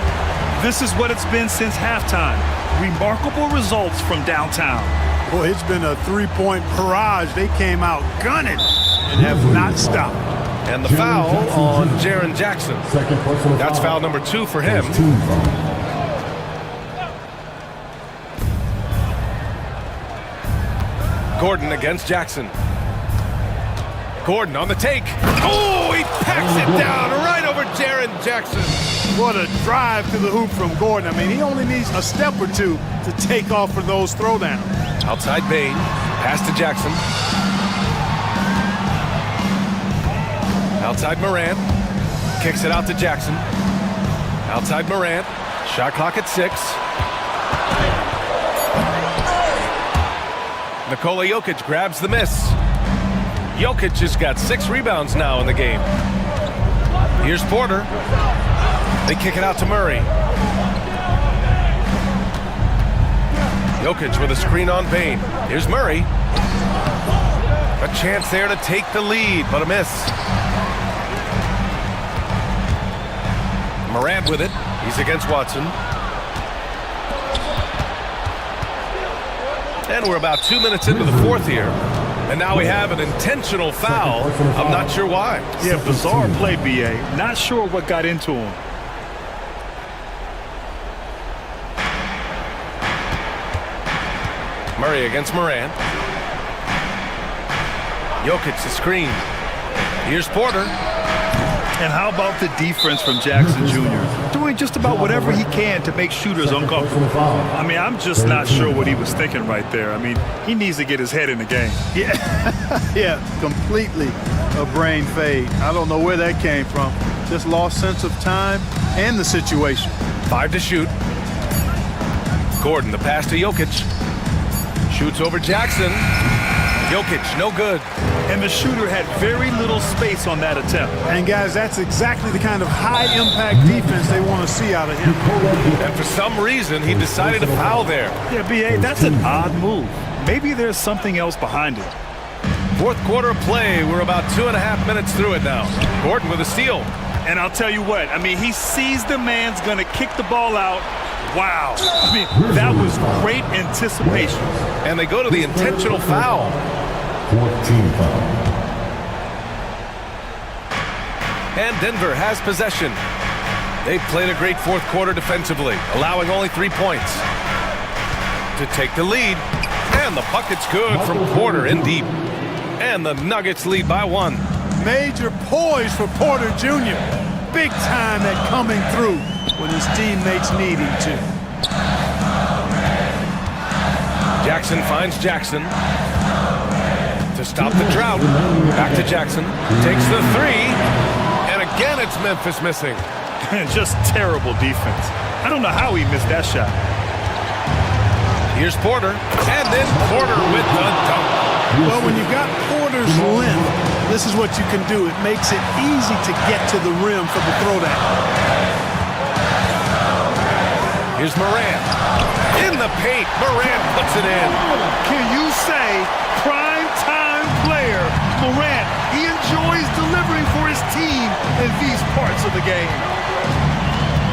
This is what it's been since halftime. Remarkable results from downtown. Boy, it's been a three-point barrage. They came out gunning and have not stopped. And the foul on Jaren Jackson. That's foul number 2 for him. Gordon against Jackson. Gordon on the take. Oh, he packs it down right over Jaren Jackson. What a drive to the hoop from Gordon. I mean, he only needs a step or two to take off for those throwdowns. Outside Bain. Pass to Jackson. Outside Morant. Kicks it out to Jackson. Outside Morant. Shot clock at 6. Nikola Jokic grabs the miss. Jokic has got 6 rebounds now in the game. Here's Porter. They kick it out to Murray. Jokic with a screen on Bain. Here's Murray. A chance there to take the lead, but a miss. Morant with it. He's against Watson. And we're about 2 minutes into the fourth here. And now we have an intentional foul. I'm not sure why. Yeah, bizarre play, B.A. Not sure what got into him. Murray against Morant. Jokic the screen. Here's Porter. And how about the defense from Jackson Jr.? Doing just about whatever he can to make shooters uncomfortable. I mean, I'm just not sure what he was thinking right there. I mean, he needs to get his head in the game. Yeah, yeah, completely a brain fade. I don't know where that came from. Just lost sense of time and the situation. 5 to shoot. Gordon, the pass to Jokic. Shoots over Jackson. Jokic, no good. And the shooter had very little space on that attempt. And guys, that's exactly the kind of high-impact defense they want to see out of him. And for some reason, he decided to foul there. Yeah, B.A., that's an odd move. Maybe there's something else behind it. Fourth quarter of play. We're about 2.5 minutes through it now. Gordon with a steal. And I'll tell you what, I mean, he sees the man's going to kick the ball out. Wow. I mean, that was great anticipation. And they go to the intentional foul. 14 foul. And Denver has possession. They've played a great fourth quarter defensively, allowing only 3 points to take the lead. And the bucket's good from Porter in deep. And the Nuggets lead by 1. Major poise for Porter Jr. Big time at coming through when his teammates need him to. Jackson finds Jackson to stop the drought. Back to Jackson. Takes the 3. And again, it's Memphis missing. Just terrible defense. I don't know how he missed that shot. Here's Porter. And then Porter with the dunk. Well, when you got Porter's length, this is what you can do. It makes it easy to get to the rim for the throwdown. Here's Morant. In the paint, Morant puts it in. Can you say prime-time player Morant? He enjoys delivering for his team in these parts of the game.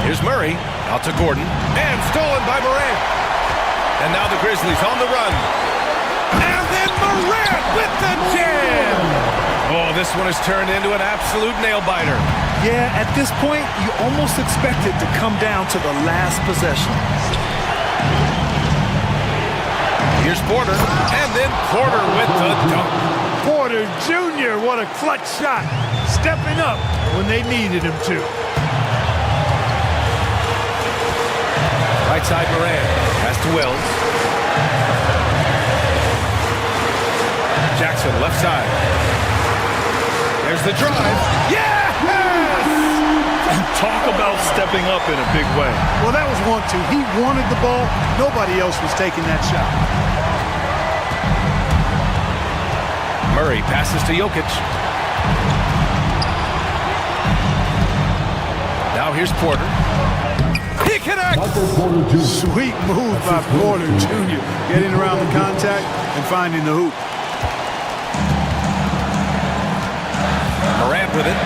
Here's Murray. Out to Gordon. And stolen by Morant. And now the Grizzlies on the run. And then Morant with the jam. Oh, this one has turned into an absolute nail-biter. Yeah, at this point, you almost expect it to come down to the last possession. Here's Porter. And then Porter with the dunk. Porter Jr., what a clutch shot. Stepping up when they needed him to. Right side Moran. Pass to Wells. Jackson, left side. There's the drive. Yes! Talk about stepping up in a big way. Well, that was 1-2. He wanted the ball. Nobody else was taking that shot. Murray passes to Jokic. Now here's Porter. He connects! Sweet move by Porter Jr. Getting around the contact and finding the hoop. Morant with it.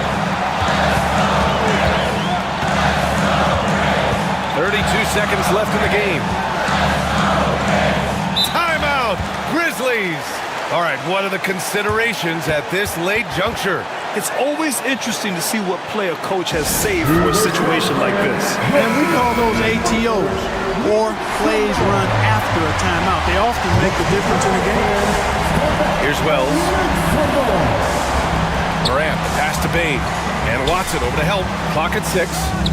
32 seconds left in the game. Timeout, Grizzlies. All right, what are the considerations at this late juncture? It's always interesting to see what play a coach has saved for a situation like this. And we call those ATOs, or plays run after a timeout. They often make the difference in a game. Here's Wells. Morant, pass to Bain. And Watson over to help. Clock at 6.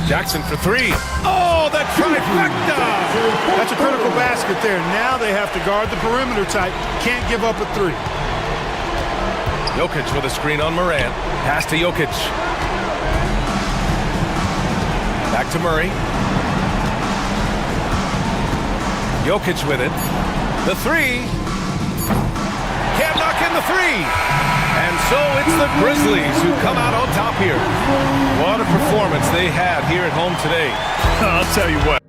Jackson for 3. Oh, the trifecta! That's a critical basket there. Now they have to guard the perimeter tight. Can't give up a 3. Jokic with a screen on Morant. Pass to Jokic. Back to Murray. Jokic with it. The 3. Can't knock in the 3. And so it's the Grizzlies who come out on top here. What a performance they had here at home today. I'll tell you what.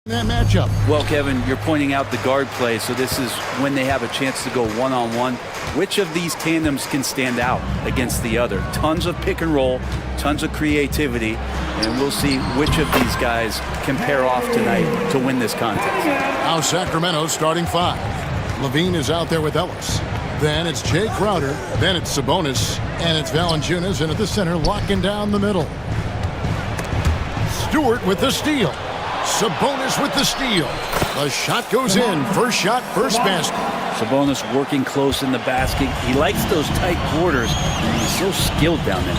that matchup. Well, Kevin, you're pointing out the guard play, so this is when they have a chance to go one-on-one. Which of these tandems can stand out against the other? Tons of pick and roll, tons of creativity, and we'll see which of these guys can pair off tonight to win this contest. Now Sacramento's starting five. Levine is out there with Ellis. Then it's Jay Crowder. Then it's Sabonis. And it's Valanciunas in at the center, locking down the middle. Stewart with the steal. Sabonis with the steal. The shot goes in. First shot, first basket. Sabonis working close in the basket. He likes those tight quarters, and he's so skilled down there.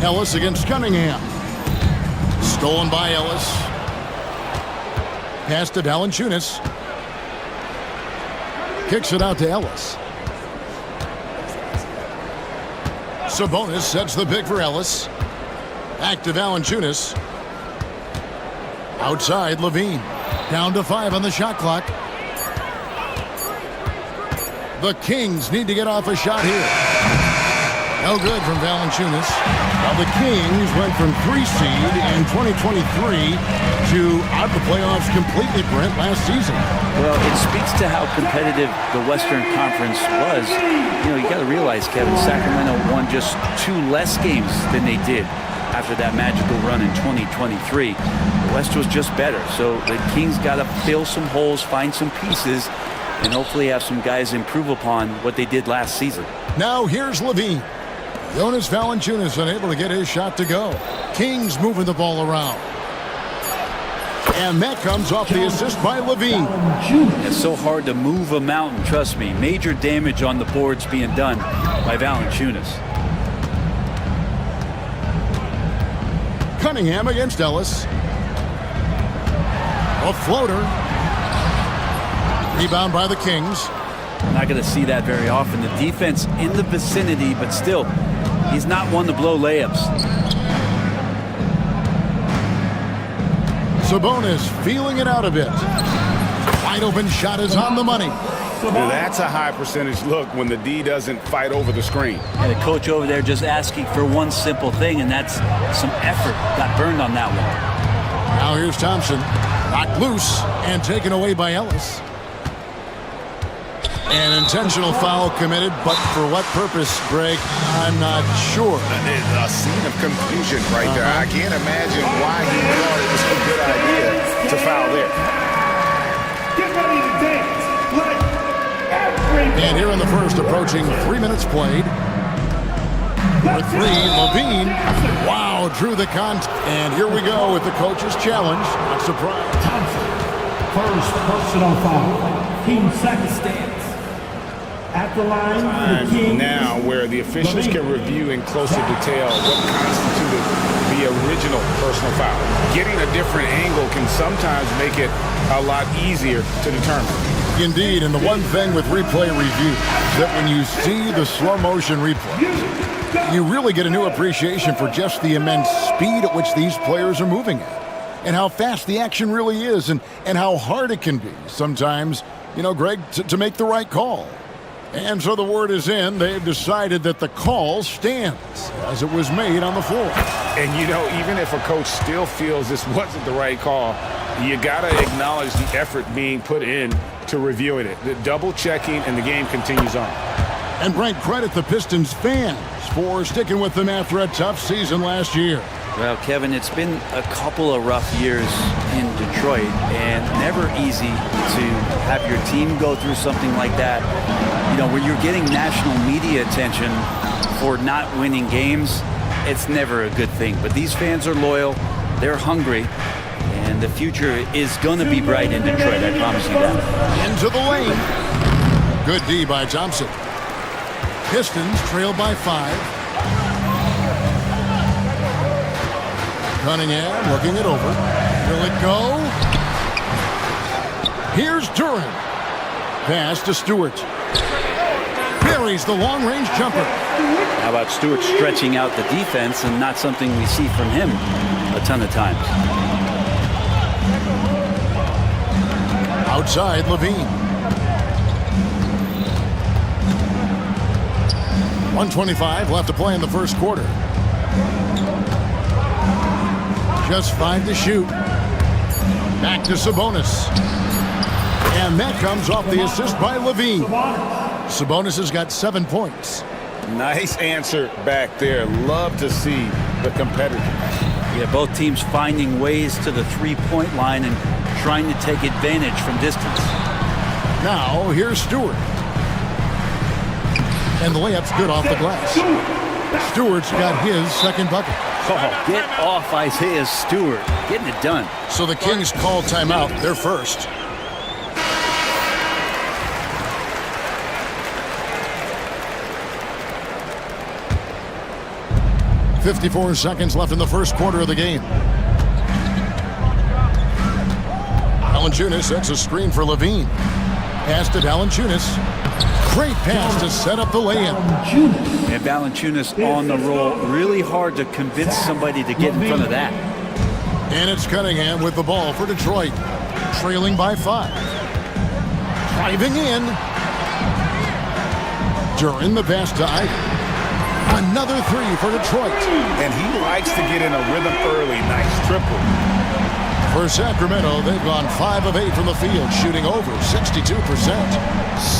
Ellis against Cunningham. Stolen by Ellis. Pass to Valanciunas. Kicks it out to Ellis. Sabonis sets the pick for Ellis. Back to Valanciunas. Outside, Levine. Down to 5 on the shot clock. The Kings need to get off a shot here. No good from Valanciunas. Now the Kings went from 3 seed in 2023 to out of the playoffs completely, Brent, last season. Well, it speaks to how competitive the Western Conference was. You know, you got to realize, Kevin, Sacramento won just 2 less games than they did after that magical run in 2023. The West was just better, so the Kings got to fill some holes, find some pieces, and hopefully have some guys improve upon what they did last season. Now here's Levine. Jonas Valanciunas unable to get his shot to go. Kings moving the ball around. And that comes off the assist by Levine. It's so hard to move a mountain, trust me. Major damage on the boards being done by Valanciunas. Cunningham against Ellis. A floater. Rebound by the Kings. Not going to see that very often. The defense in the vicinity, but still, he's not one to blow layups. Sabonis feeling it out a bit. Wide open shot is on the money. That's a high percentage look when the D doesn't fight over the screen. And the coach over there just asking for one simple thing, and that's some effort. Got burned on that one. Now here's Thompson. Knocked loose and taken away by Ellis. An intentional foul committed, but for what purpose, Greg? I'm not sure. A scene of confusion right there. I can't imagine why he thought it was a good idea to foul there. Get ready to dance. Let everybody. And here in the first, approaching 3 minutes played. For 3, Levine. Wow, drew the contact. And here we go with the coach's challenge. Not surprised. Thompson. First personal foul. Team second stands. At the line for the Kings. Now where the officials can review in closer detail what constituted the original personal foul. Getting a different angle can sometimes make it a lot easier to determine. Indeed, and the one thing with replay review, that when you see the slow motion replay, you really get a new appreciation for just the immense speed at which these players are moving at, and how fast the action really is, and how hard it can be sometimes, you know, Greg, to make the right call. And so the word is in. They've decided that the call stands as it was made on the floor. And, you know, even if a coach still feels this wasn't the right call, you got to acknowledge the effort being put in to reviewing it. The double checking, and the game continues on. And Brent, credit the Pistons fans for sticking with them after a tough season last year. Well, Kevin, it's been a couple of rough years in Detroit, and never easy to have your team go through something like that. You know, where you're getting national media attention for not winning games, it's never a good thing. But these fans are loyal, they're hungry, and the future is going to be bright in Detroit, I promise you that. Into the lane. Good D by Thompson. Pistons trail by 5. Cunningham looking it over. Will it go? Here's Duran. Pass to Stewart. Buries the long-range jumper. How about Stewart stretching out the defense, and not something we see from him a ton of times. Outside, Levine. 1:25 left to play in the first quarter. Just 5 to shoot. Back to Sabonis. And that comes off the assist by Levine. Sabonis has got 7 points. Nice answer back there. Love to see the competitor. Yeah, both teams finding ways to the three-point line and trying to take advantage from distance. Now, here's Stewart. And the layup's good off the glass. Stewart's got his second bucket. Oh, get off Isaiah Stewart. Getting it done. So the Kings call timeout. They're first. .54 seconds left in the first quarter of the game. Valanciunas sets a screen for Levine. Pass to Valanciunas. Great pass to set up the lay-in. And Valanciunas on the roll. Really hard to convince somebody to get in front of that. And it's Cunningham with the ball for Detroit. Trailing by 5. Driving in. During the pass to Ivy. Another 3 for Detroit. And he likes to get in a rhythm early. Nice triple. For Sacramento, they've gone 5 of 8 from the field, shooting over 62%.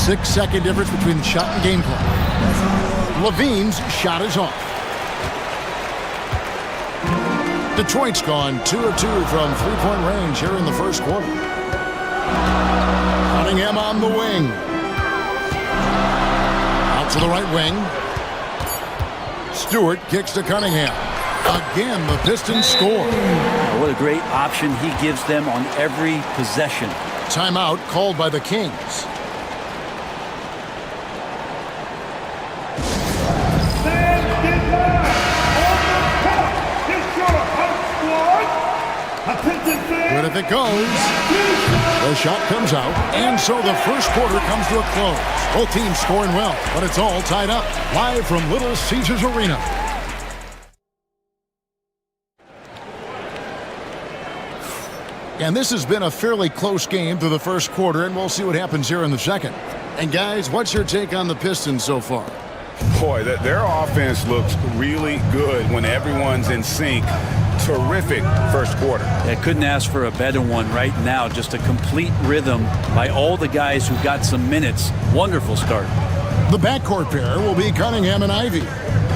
6-second difference between the shot and game clock. Levine's shot is off. Detroit's gone 2 of 2 from three-point range here in the first quarter. Cunningham on the wing. Out to the right wing. Stewart kicks to Cunningham. Again, the Pistons score. What a great option he gives them on every possession. Timeout called by the Kings. But if it goes, the shot comes out, and so the first quarter comes to a close. Both teams scoring well, but it's all tied up. Live from Little Caesars Arena. And this has been a fairly close game through the first quarter, and we'll see what happens here in the second. And guys, what's your take on the Pistons so far? Boy, their offense looks really good when everyone's in sync. Terrific first quarter. I couldn't ask for a better one right now. Just a complete rhythm by all the guys who got some minutes. Wonderful start. The backcourt pair will be Cunningham and Ivy.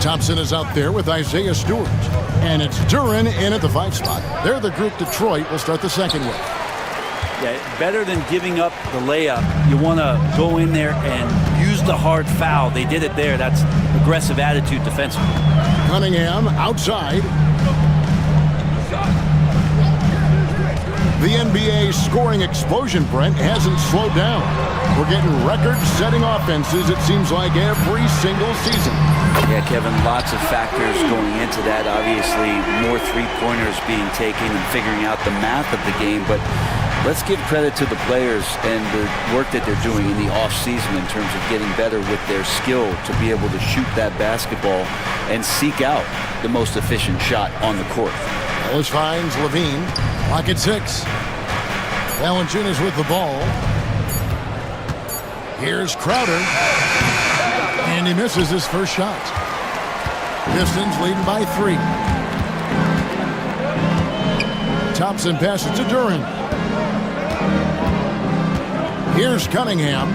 Thompson is out there with Isaiah Stewart. And it's Duren in at the 5 spot. They're the group Detroit will start the second with. Yeah, better than giving up the layup. You want to go in there and use the hard foul. They did it there. That's aggressive attitude defensively. Cunningham outside. The NBA scoring explosion, Brent, hasn't slowed down. We're getting record-setting offenses, it seems like, every single season. Yeah, Kevin, lots of factors going into that. Obviously, more three-pointers being taken and figuring out the math of the game. But let's give credit to the players and the work that they're doing in the off-season in terms of getting better with their skill to be able to shoot that basketball and seek out the most efficient shot on the court. Ellis finds Levine. Clock at 6. Valanciunas with the ball. Here's Crowder. And he misses his first shot. Pistons leading by 3. Thompson passes to Duren. Here's Cunningham.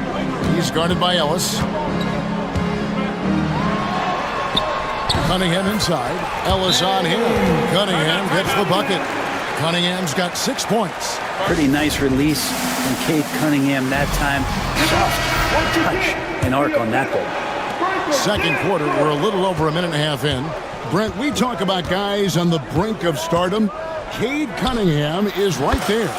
He's guarded by Ellis. Cunningham inside. Ellis on him. Cunningham gets the bucket. Cunningham's got 6 points. Pretty nice release from Cade Cunningham that time. Soft touch and arc on that goal. Second quarter, we're a little over a minute and a half in. Brent, we talk about guys on the brink of stardom. Cade Cunningham is right there.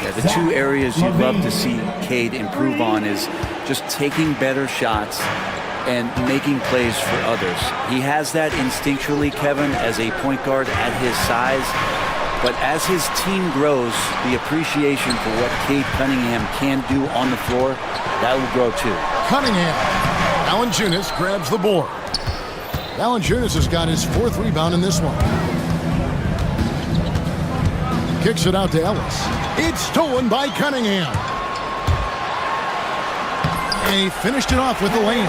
Yeah, the two areas you'd love to see Cade improve on is just taking better shots and making plays for others. He has that instinctually, Kevin, as a point guard at his size. But as his team grows, the appreciation for what Cade Cunningham can do on the floor, that will grow too. Cunningham. Valanciunas grabs the board. Valanciunas has got his 4th rebound in this one. Kicks it out to Ellis. It's stolen by Cunningham. And he finished it off with the lane.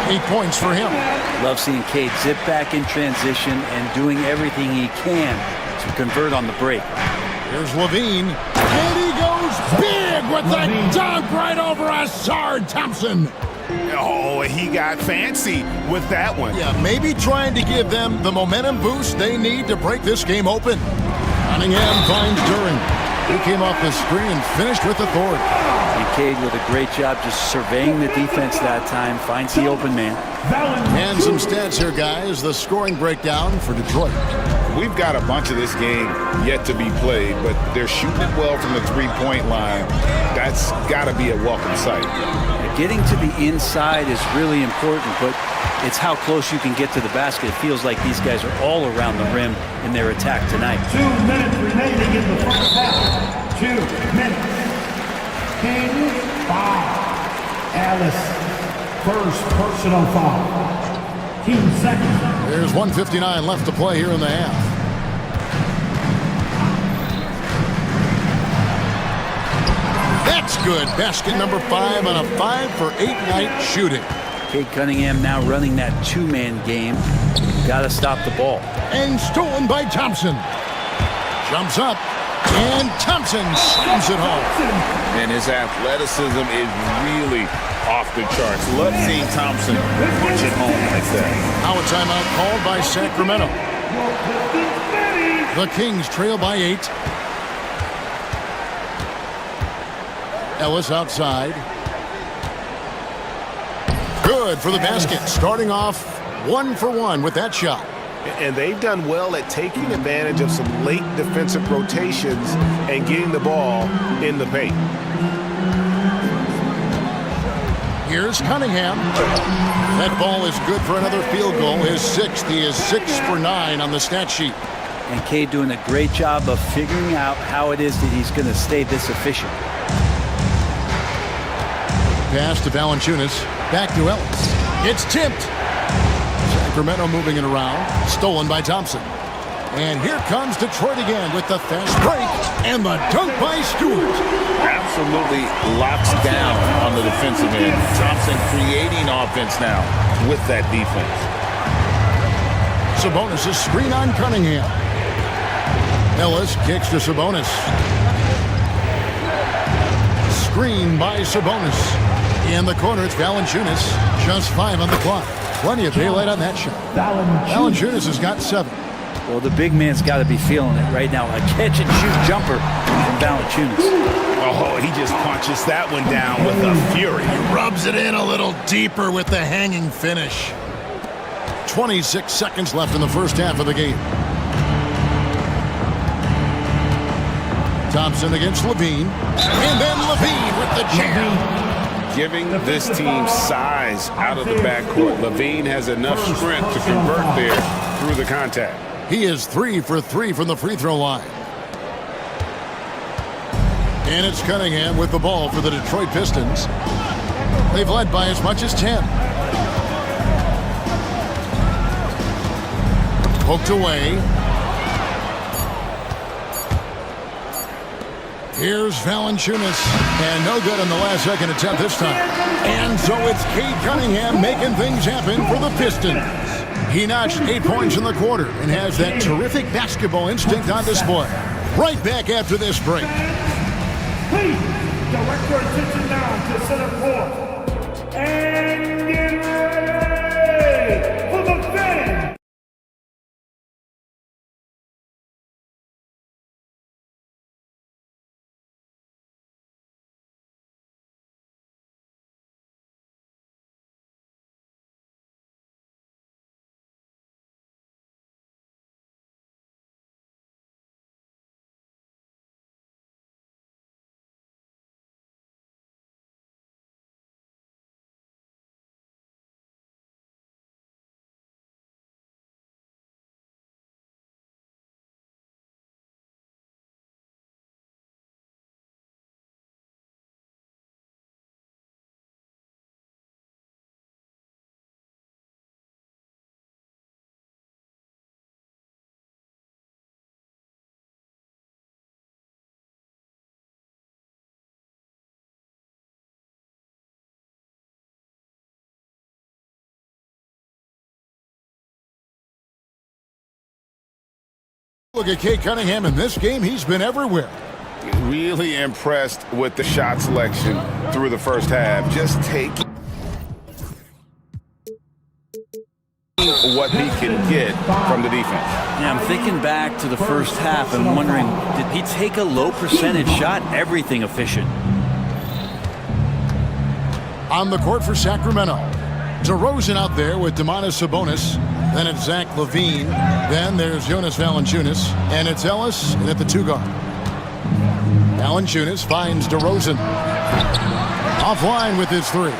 8 points for him. Love seeing Cade zip back in transition and doing everything he can to convert on the break. Here's Levine, and he goes big with the dunk right over Asard Thompson. Oh, he got fancy with that one. Yeah, maybe trying to give them the momentum boost they need to break this game open. Cunningham finds Duran. He came off the screen and finished with authority. And Cade with a great job just surveying the defense that time, finds the open man. And some stats here, guys. The scoring breakdown for Detroit. We've got a bunch of this game yet to be played, but they're shooting it well from the three-point line. That's got to be a welcome sight. Getting to the inside is really important, but it's how close you can get to the basket. It feels like these guys are all around the rim in their attack tonight. 2 minutes remaining in the first half. 2 minutes. King foul. Alice, first personal foul. Team second. There's 1:59 left to play here in the half. That's good. Basket number 5 on a 5-for-8 night shooting. Cade Cunningham now running that two-man game. Got to stop the ball. And stolen by Thompson. Jumps up. And Thompson slams it home. And his athleticism is really off the charts. Love seeing Thompson punch it home like that. Now a timeout called by Sacramento. The Kings trail by 8. Ellis outside. Good for the basket. Starting off 1 for 1 with that shot. And they've done well at taking advantage of some late defensive rotations and getting the ball in the paint. Here's Cunningham. That ball is good for another field goal. His 6th. He is 6 for 9 on the stat sheet. And Cade doing a great job of figuring out how it is that he's going to stay this efficient. Pass to Valanciunas. Back to Ellis. It's tipped. Sacramento moving it around. Stolen by Thompson. And here comes Detroit again with the fast break and the dunk by Stewart. Absolutely locks down on the defensive end. Thompson creating offense now with that defense. Sabonis' screen on Cunningham. Ellis kicks to Sabonis. Screen by Sabonis. In the corner, it's Valanciunas. Just 5 on the clock. Plenty of daylight on that shot. Valanciunas has got 7. Well, the big man's got to be feeling it right now. A catch-and-shoot jumper from Valanciunas. Oh, he just punches that one down with a fury. He rubs it in a little deeper with the hanging finish. 26 seconds left in the first half of the game. Thompson against Levine. And then Levine with the jam. Giving this team size out of the backcourt. Levine has enough strength to convert there through the contact. He is 3 for 3 from the free throw line. And it's Cunningham with the ball for the Detroit Pistons. They've led by as much as 10. Poked away. Here's Valanciunas, and no good on the last second attempt this time. And so it's Cade Cunningham making things happen for the Pistons. He notched 8 points in the quarter and has that terrific basketball instinct on display. Right back after this break. Please direct your attention now to center court and get ready for the finish. Look at Cade Cunningham in this game. He's been everywhere. Really impressed with the shot selection through the first half. Just take what he can get from the defense. Yeah, I'm thinking back to the first half and wondering, did he take a low percentage shot? Everything efficient. On the court for Sacramento, DeRozan out there with Domantas Sabonis. Then it's Zach LaVine. Then there's Jonas Valanciunas. And it's Ellis and at the 2 guard. Valanciunas finds DeRozan. Offline with his 3.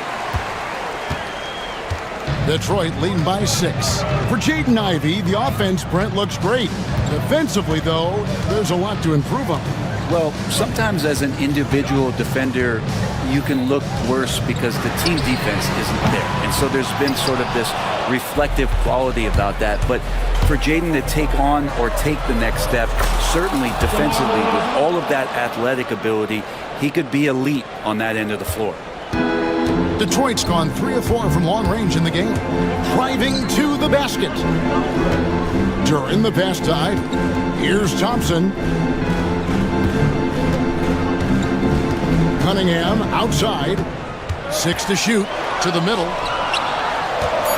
Detroit leading by 6. For Jaden Ivey, the offense, Brent, looks great. Defensively, though, there's a lot to improve on. Well, sometimes as an individual defender, you can look worse because the team defense isn't there. And so there's been sort of this reflective quality about that. But for Jaden to take on or take the next step, certainly defensively, with all of that athletic ability, he could be elite on that end of the floor. Detroit's gone 3 of 4 from long range in the game. Driving to the basket. During the pass to Ivey. Here's Thompson. Cunningham outside. 6 to shoot. To the middle.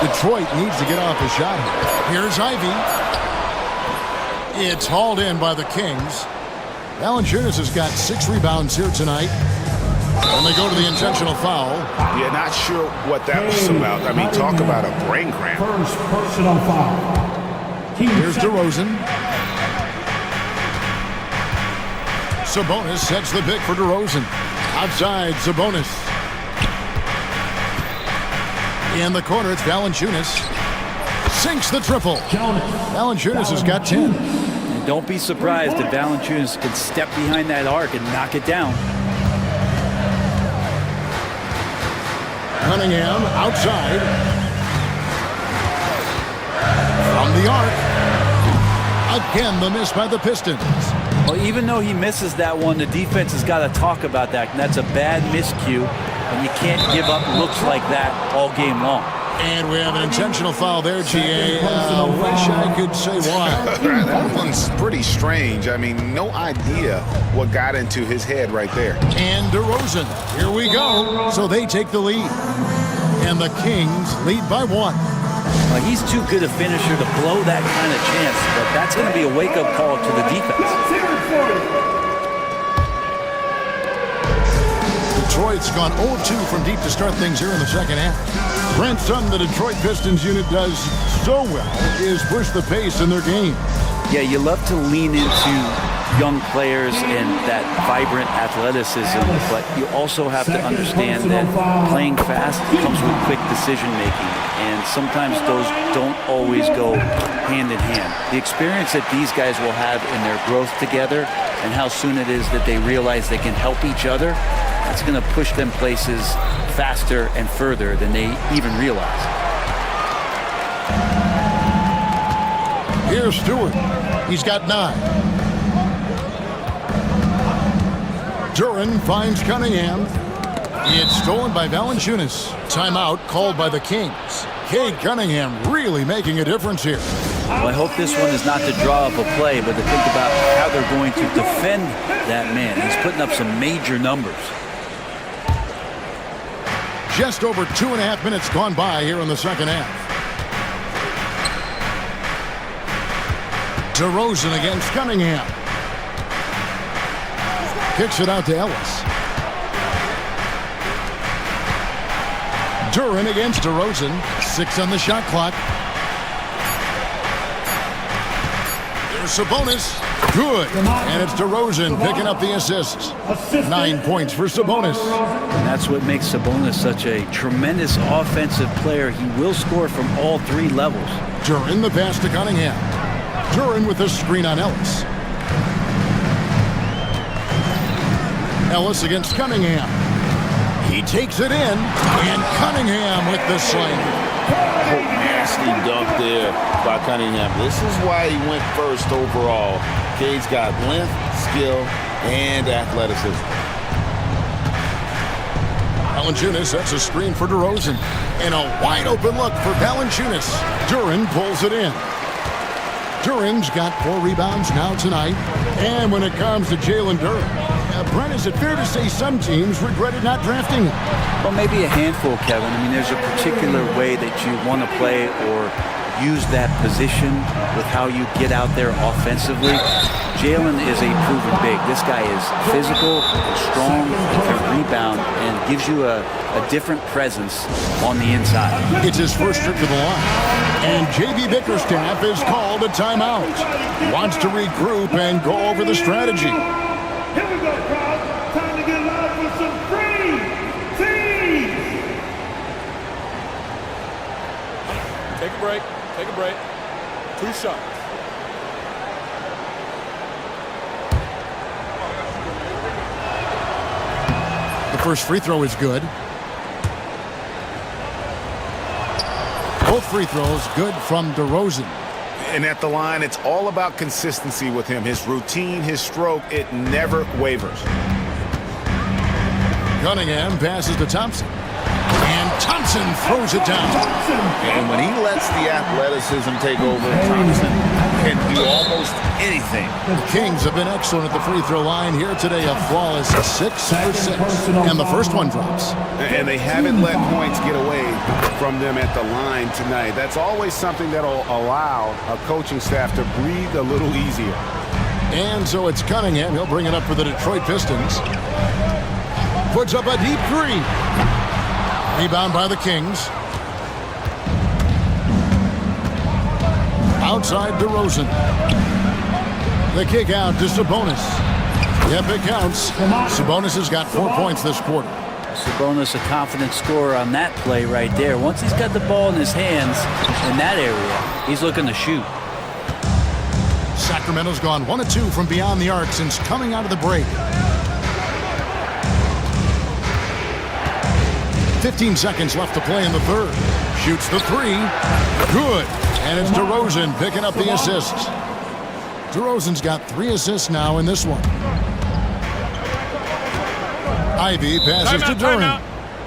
Detroit needs to get off a shot. Here's Ivey. It's hauled in by the Kings. Valanciunas has got 6 rebounds here tonight. And they go to the intentional foul. Yeah, not sure what that was about. I mean, talk about a brain cramp. First personal foul. Here's DeRozan. Sabonis sets the pick for DeRozan. Outside, Sabonis. In the corner, it's Valanciunas. Sinks the triple. Valanciunas has got 10. And don't be surprised if Valanciunas can step behind that arc and knock it down. Cunningham outside. From the arc. Again, the miss by the Pistons. Well, even though he misses that one, the defense has got to talk about that. And that's a bad miscue. And you can't give up looks like that all game long. And we have an intentional foul there, GA. Wish I could say why. That one's pretty strange. I mean, no idea what got into his head right there. And DeRozan, here we go. So they take the lead. And the Kings lead by 1. Well, he's too good a finisher to blow that kind of chance, but that's going to be a wake-up call to the defense. Detroit's gone 0-2 from deep to start things here in the second half. Brent, something the Detroit Pistons unit does so well is push the pace in their game. Yeah, you love to lean into young players and that vibrant athleticism, but you also have to understand that playing fast comes with quick decision-making, and sometimes those don't always go hand in hand. The experience that these guys will have in their growth together and how soon it is that they realize they can help each other, that's going to push them places faster and further than they even realize. Here's Stewart. He's got 9. Duran finds Cunningham. It's stolen by Valanciunas. Timeout called by the Kings. Cade Cunningham really making a difference here. Well, I hope this one is not to draw up a play, but to think about how they're going to defend that man. He's putting up some major numbers. Just over 2.5 minutes gone by here in the second half. DeRozan against Cunningham. Kicks it out to Ellis. Duran against DeRozan. 6 on the shot clock. There's Sabonis. Good. And it's DeRozan picking up the assist. 9 points for Sabonis. And that's what makes Sabonis such a tremendous offensive player. He will score from all 3 levels. Duran the pass to Cunningham. Duran with a screen on Ellis. Ellis against Cunningham. He takes it in, and Cunningham with the slam. Nasty dunk there by Cunningham. This is why he went first overall. Cade's got length, skill, and athleticism. Valanciunas sets a screen for DeRozan. And a wide open look for Valanciunas. Duran pulls it in. Duran's got 4 rebounds now tonight. And when it comes to Jalen Duran, Brent, is it fair to say some teams regretted not drafting him? Well, maybe a handful, Kevin. I mean, there's a particular way that you want to play or use that position with how you get out there offensively. Jalen is a proven big. This guy is physical, strong, can rebound, and gives you a different presence on the inside. It's his first trip to the line. And JB Bickerstaff is called a timeout. Wants to regroup and go over the strategy. Here we go, crowd. Time to get live with some free teams. Take a break. Take a break. 2 shots. The first free throw is good. Both free throws good from DeRozan. And at the line, it's all about consistency with him. His routine, his stroke, it never wavers. Cunningham passes to Thompson. And Thompson throws it down. And when he lets the athleticism take over, Thompson can do almost anything. The Kings have been excellent at the free throw line here today. A flawless 6 for 6. And the first one drops. And they haven't let points get away from them at the line tonight. That's always something that'll allow a coaching staff to breathe a little easier. And so it's Cunningham. He'll bring it up for the Detroit Pistons. Puts up a deep 3. Rebound by the Kings. Outside DeRozan. The kick out to Sabonis. Yep, it counts. Sabonis has got 4 points this quarter. Sabonis, a confident scorer on that play right there. Once he's got the ball in his hands in that area, he's looking to shoot. Sacramento's gone 1 of 2 from beyond the arc since coming out of the break. 15 seconds left to play in the third. Shoots the 3. Good. And it's DeRozan picking up the assist. DeRozan's got 3 assists now in this one. Ivy passes to Duran.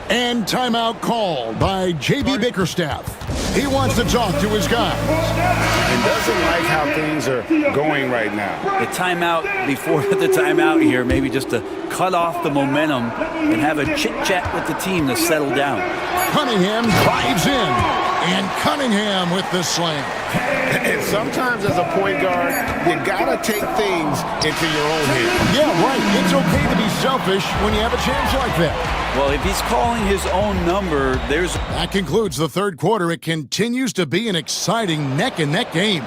And timeout called by JB Bickerstaff. He wants to talk to his guys. And doesn't like how things are going right now. The timeout before the timeout here, maybe just to cut off the momentum and have a chit-chat with the team to settle down. Cunningham drives in. And Cunningham with the slam. And sometimes as a point guard, you gotta take things into your own hands. Yeah, right. It's okay to be selfish when you have a chance like that. Well, if he's calling his own number, there's... That concludes the third quarter. It continues to be an exciting neck-and-neck game.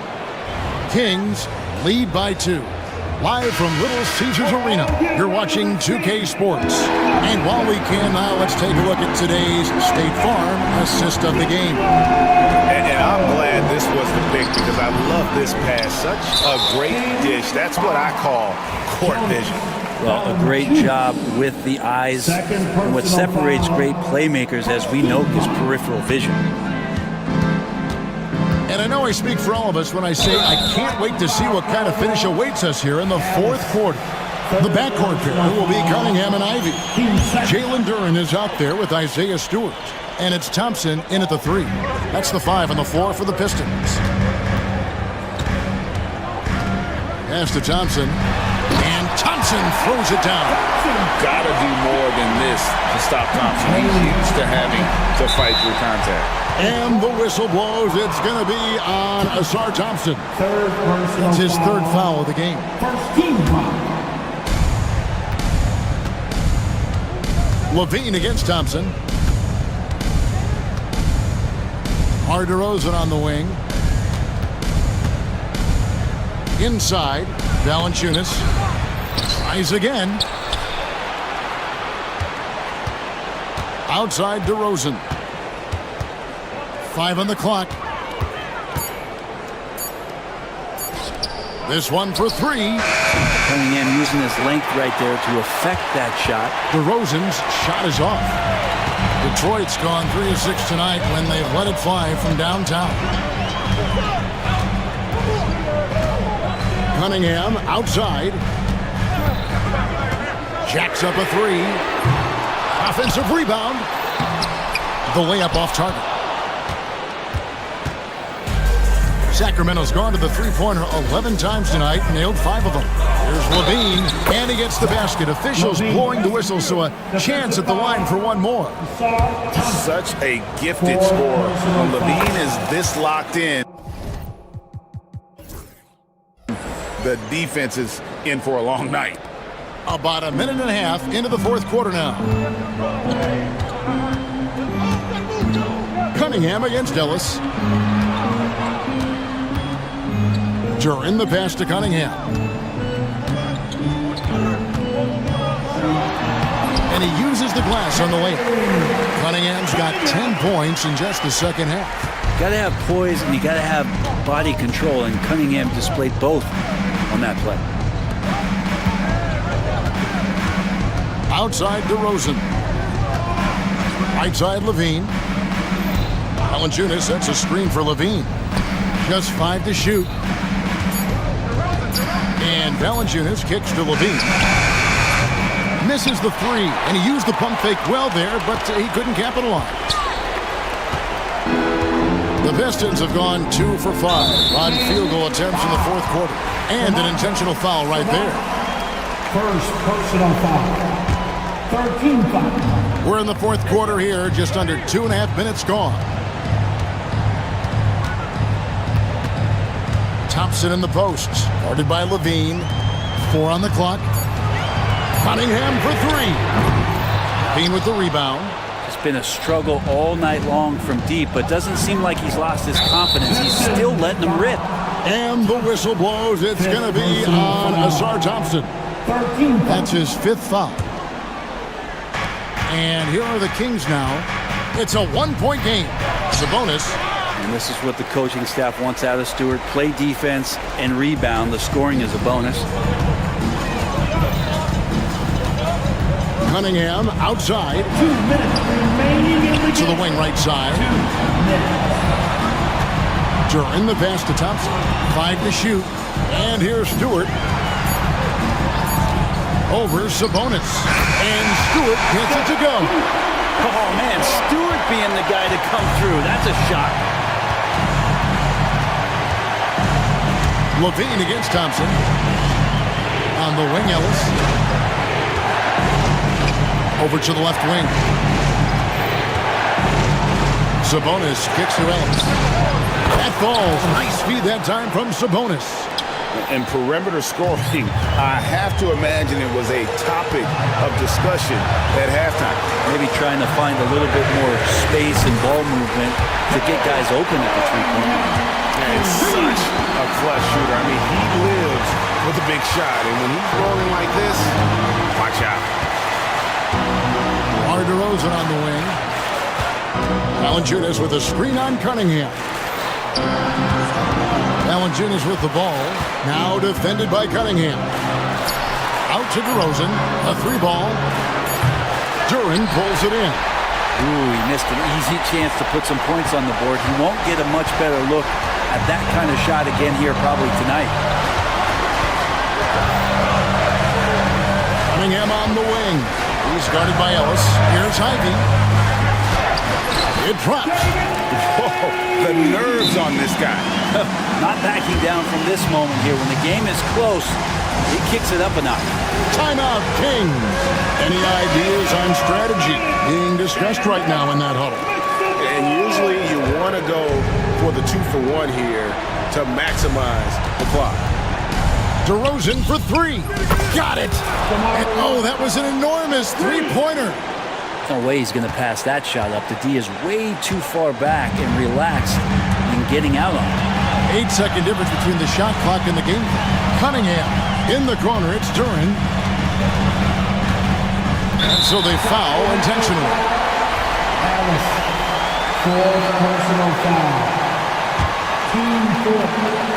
Kings lead by 2. Live from Little Caesars Arena, you're watching 2K Sports. And while we can now, let's take a look at today's State Farm assist of the game. And I'm glad this was the pick because I love this pass. Such a great dish. That's what I call court vision. Well, a great job with the eyes. And what separates great playmakers, as we note, is peripheral vision. And I know I speak for all of us when I say I can't wait to see what kind of finish awaits us here in the fourth quarter. The backcourt pair will be Cunningham and Ivy. Jalen Duran is out there with Isaiah Stewart. And it's Thompson in at the 3. That's the 5 on the floor for the Pistons. Pass to Thompson. And Thompson throws it down. Gotta do more than this to stop Thompson. He's used to having to fight through contact. And the whistle blows. It's going to be on Asar Thompson. It's his 3rd foul of the game. First team foul. Levine against Thompson. DeRozan on the wing. Inside, Valanciunas tries again. Outside DeRozan. 5 on the clock. This one for 3. Cunningham using his length right there to affect that shot. DeRozan's shot is off. Detroit's gone 3 of 6 tonight when they've let it fly from downtown. Cunningham outside. Jacks up a 3. Offensive rebound. The layup off target. Sacramento's gone to the three-pointer 11 times tonight, nailed 5 of them. Here's Levine, and he gets the basket. Officials blowing the whistle, so a chance at the line for one more. Such a gifted scorer. When Levine is this locked in, the defense is in for a long night. About a minute and a half into the fourth quarter now. Cunningham against Ellis. Durin the pass to Cunningham. And he uses the glass on the layup. Cunningham's got 10 points in just the second half. You got to have poise and you got to have body control, and Cunningham displayed both on that play. Outside DeRozan. Right side Levine. Valanciunas sets a screen for Levine. Just 5 to shoot. And Valanciunas kicks to Levine. Misses the 3, and he used the pump fake well there, but he couldn't capitalize. The Pistons have gone 2 for 5 on field goal attempts in the fourth quarter. And an intentional foul right there. First personal foul. 13 foul. We're in the fourth quarter here, just under 2.5 minutes gone. Thompson in the post, guarded by Levine. 4 on the clock. Cunningham for 3. Levine with the rebound. It's been a struggle all night long from deep, but doesn't seem like he's lost his confidence. He's still letting them rip. And the whistle blows. It's going to be on Asar Thompson. That's his 5th foul. And here are the Kings now. It's a 1-point game. Sabonis. And this is what the coaching staff wants out of Stewart. Play defense and rebound. The scoring is a bonus. Cunningham outside. 2 minutes remaining in the to the wing right side. Durin the pass to Thompson. 5 to shoot. And here's Stewart. Over Sabonis. And Stewart gets it to go. Oh, man, Stewart being the guy to come through. That's a shot. Levine against Thompson. On the wing, Ellis. Over to the left wing. Sabonis kicks to Ellis. That falls. Nice feed that time from Sabonis. And perimeter scoring, I have to imagine it was a topic of discussion at halftime. Maybe trying to find a little bit more space and ball movement to get guys open at the three-point line. And such a clutch shooter. I mean, he lives with a big shot. And when he's rolling like this, watch out. DeRozan on the wing. Valanciunas with a screen on Cunningham. Valanciunas with the ball. Now defended by Cunningham. Out to DeRozan. A 3-ball. Durin pulls it in. Ooh, he missed an easy chance to put some points on the board. He won't get a much better look at that kind of shot again here probably tonight. Cunningham on the wing. He's guarded by Ellis. Here's Ivy. It drops. Whoa, the nerves on this guy. Not backing down from this moment here. When the game is close, he kicks it up a notch. Timeout, Kings. Any ideas on strategy being discussed right now in that huddle? And usually you want to go for the 2-for-1 here to maximize the clock. DeRozan for 3. Got it. And oh, that was an enormous 3-pointer. No way he's going to pass that shot up. The D is way too far back and relaxed in getting out on it. 8-second difference between the shot clock and the game. Cunningham in the corner. It's Durin. And so they foul intentionally. Alice, 4 personal foul. Team 4.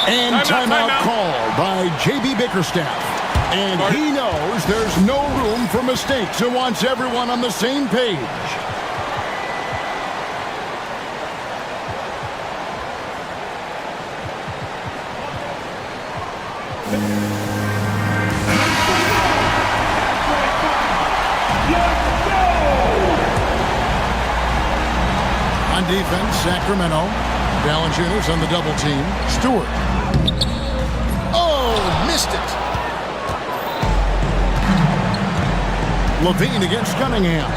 And timeout called by J.B. Bickerstaff. And he knows there's no room for mistakes and wants everyone on the same page. On defense, Sacramento. Valanciunas on the double team. Stewart. Oh, missed it. Levine against Cunningham.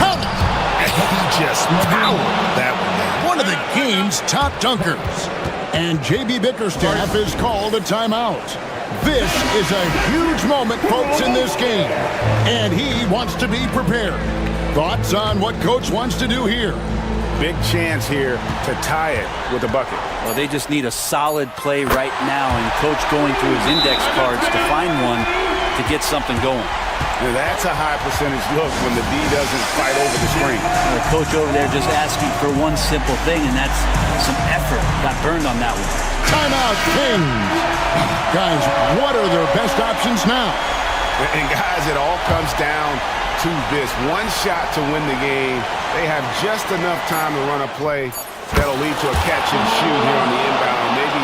Count it. And he just powered that one. One of the game's top dunkers. And J.B. Bickerstaff is called a timeout. This is a huge moment, folks, in this game. And he wants to be prepared. Thoughts on what Coach wants to do here? Big chance here to tie it with a bucket. Well, they just need a solid play right now, and Coach going through his index cards to find one to get something going. Now that's a high percentage look when the D doesn't fight over the screen. The coach over there just asking for one simple thing, and that's some effort. Got burned on that one. Timeout, Kings. Guys, what are their best options now? And guys, it all comes down to this. One shot to win the game. They have just enough time to run a play that'll lead to a catch and shoot here on the inbound. Maybe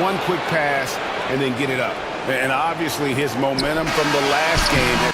one quick pass and then get it up. And obviously his momentum from the last game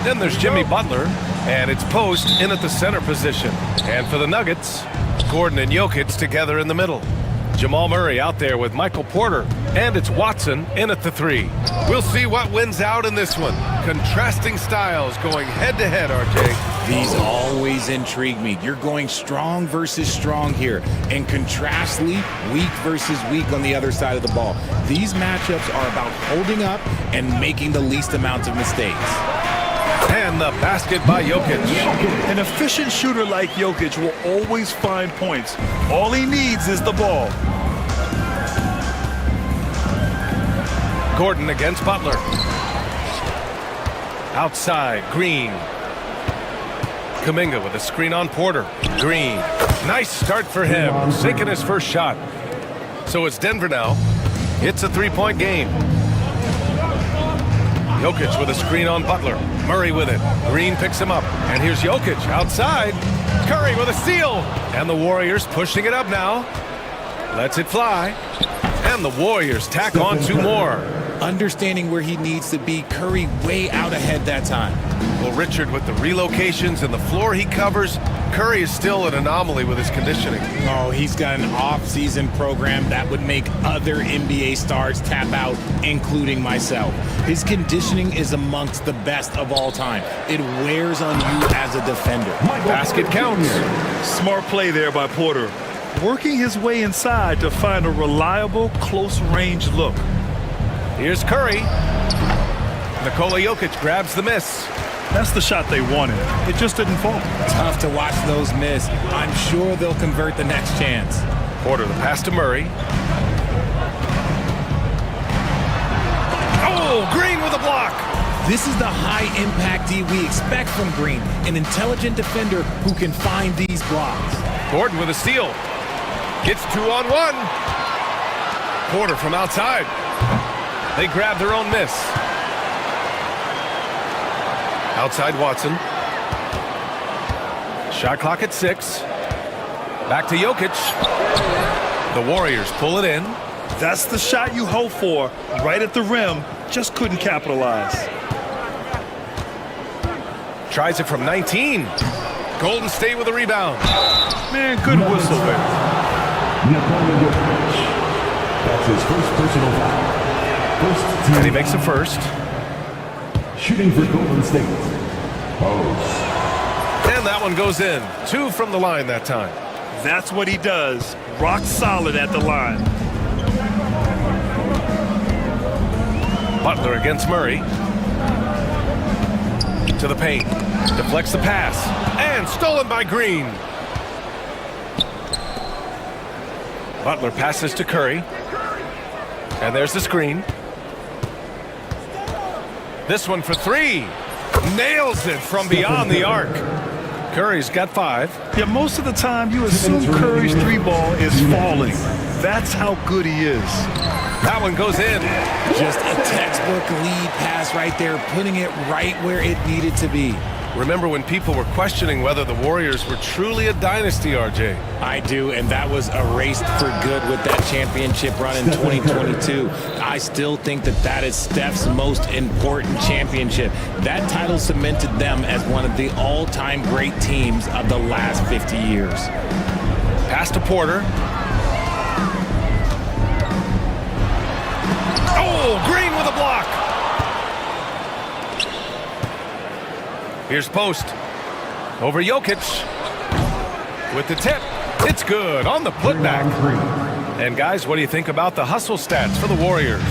Then there's Jimmy Butler, and it's Post in at the center position. And for the Nuggets, Gordon and Jokic together in the middle. Jamal Murray out there with Michael Porter, and it's Watson in at the 3. We'll see what wins out in this one. Contrasting styles going head-to-head, RJ. These always intrigue me. You're going strong versus strong here, and contrastly, weak versus weak on the other side of the ball. These matchups are about holding up and making the least amount of mistakes. And the basket by Jokic. An efficient shooter like Jokic will always find points. All he needs is the ball. Gordon against Butler. Outside, Green. Kuminga with a screen on Porter. Green. Nice start for him, sinking his first shot. So it's Denver now. It's a three-point game. Jokic with a screen on Butler. Murray with it. Green picks him up. And here's Jokic outside. Curry with a steal. And the Warriors pushing it up now. Lets it fly. And the Warriors tack on 2 more. Understanding where he needs to be, Curry way out ahead that time. Well, Richard, with the relocations and the floor he covers, Curry is still an anomaly with his conditioning. Oh, he's got an off-season program that would make other NBA stars tap out, including myself. His conditioning is amongst the best of all time. It wears on you as a defender. Basket counts. Smart play there by Porter. Working his way inside to find a reliable, close-range look. Here's Curry. Nikola Jokic grabs the miss. That's the shot they wanted. It just didn't fall. Tough to watch those miss. I'm sure they'll convert the next chance. Porter the pass to Murray. Oh, Green with a block. This is the high-impact D we expect from Green, an intelligent defender who can find these blocks. Gordon with a steal. Gets 2-on-1. Porter from outside. They grab their own miss. Outside Watson. Shot clock at 6. Back to Jokic. The Warriors pull it in. That's the shot you hope for. Right at the rim. Just couldn't capitalize. Tries it from 19. Golden State with a rebound. Man, good whistle there. That's his first personal foul. And he makes the first. Shooting for Golden State. Post. And that one goes in. 2 from the line that time. That's what he does. Rock solid at the line. Butler against Murray. To the paint. Deflects the pass. And stolen by Green. Butler passes to Curry. And there's the screen. This one for 3. Nails it from beyond the arc. Curry's got 5. Yeah, most of the time you assume Curry's 3-ball is falling. That's how good he is. That one goes in. Just a textbook lead pass right there, putting it right where it needed to be. Remember when people were questioning whether the Warriors were truly a dynasty, RJ? I do, and that was erased for good with that championship run in 2022. I still think that that is Steph's most important championship. That title cemented them as one of the all-time great teams of the last 50 years. Pass to Porter. Oh, Green with a block. Here's Post. Over Jokic. With the tip. It's good on the putback. And guys, what do you think about the hustle stats for the Warriors?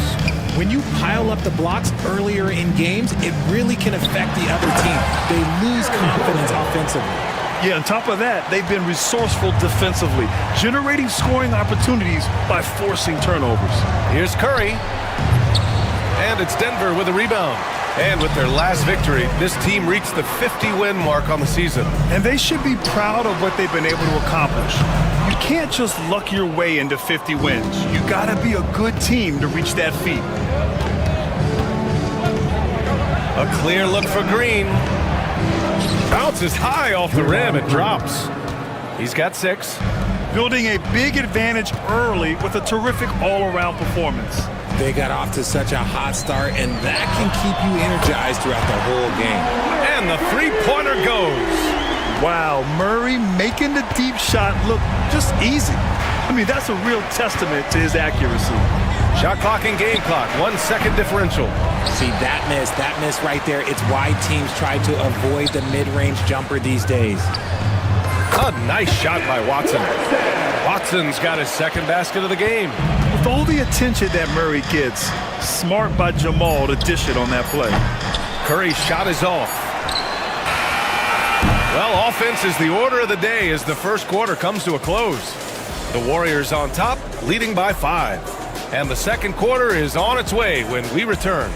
When you pile up the blocks earlier in games, it really can affect the other team. They lose confidence offensively. Yeah, on top of that, they've been resourceful defensively, generating scoring opportunities by forcing turnovers. Here's Curry. And it's Denver with a rebound. And with their last victory, this team reached the 50-win mark on the season. And they should be proud of what they've been able to accomplish. You can't just luck your way into 50 wins. You gotta be a good team to reach that feat. A clear look for Green. Bounces high off the rim and drops. He's got 6. Building a big advantage early with a terrific all-around performance. They got off to such a hot start, and that can keep you energized throughout the whole game. And the three-pointer goes. Wow, Murray making the deep shot look just easy. I mean, that's a real testament to his accuracy. Shot clock and game clock, 1 second differential. See, that miss right there, it's why teams try to avoid the mid-range jumper these days. A nice shot by Watson. Watson's got his second basket of the game. With all the attention that Murray gets, smart by Jamal to dish it on that play. Curry's shot is off. Well, offense is the order of the day as the first quarter comes to a close. The Warriors on top, leading by 5. And the second quarter is on its way when we return.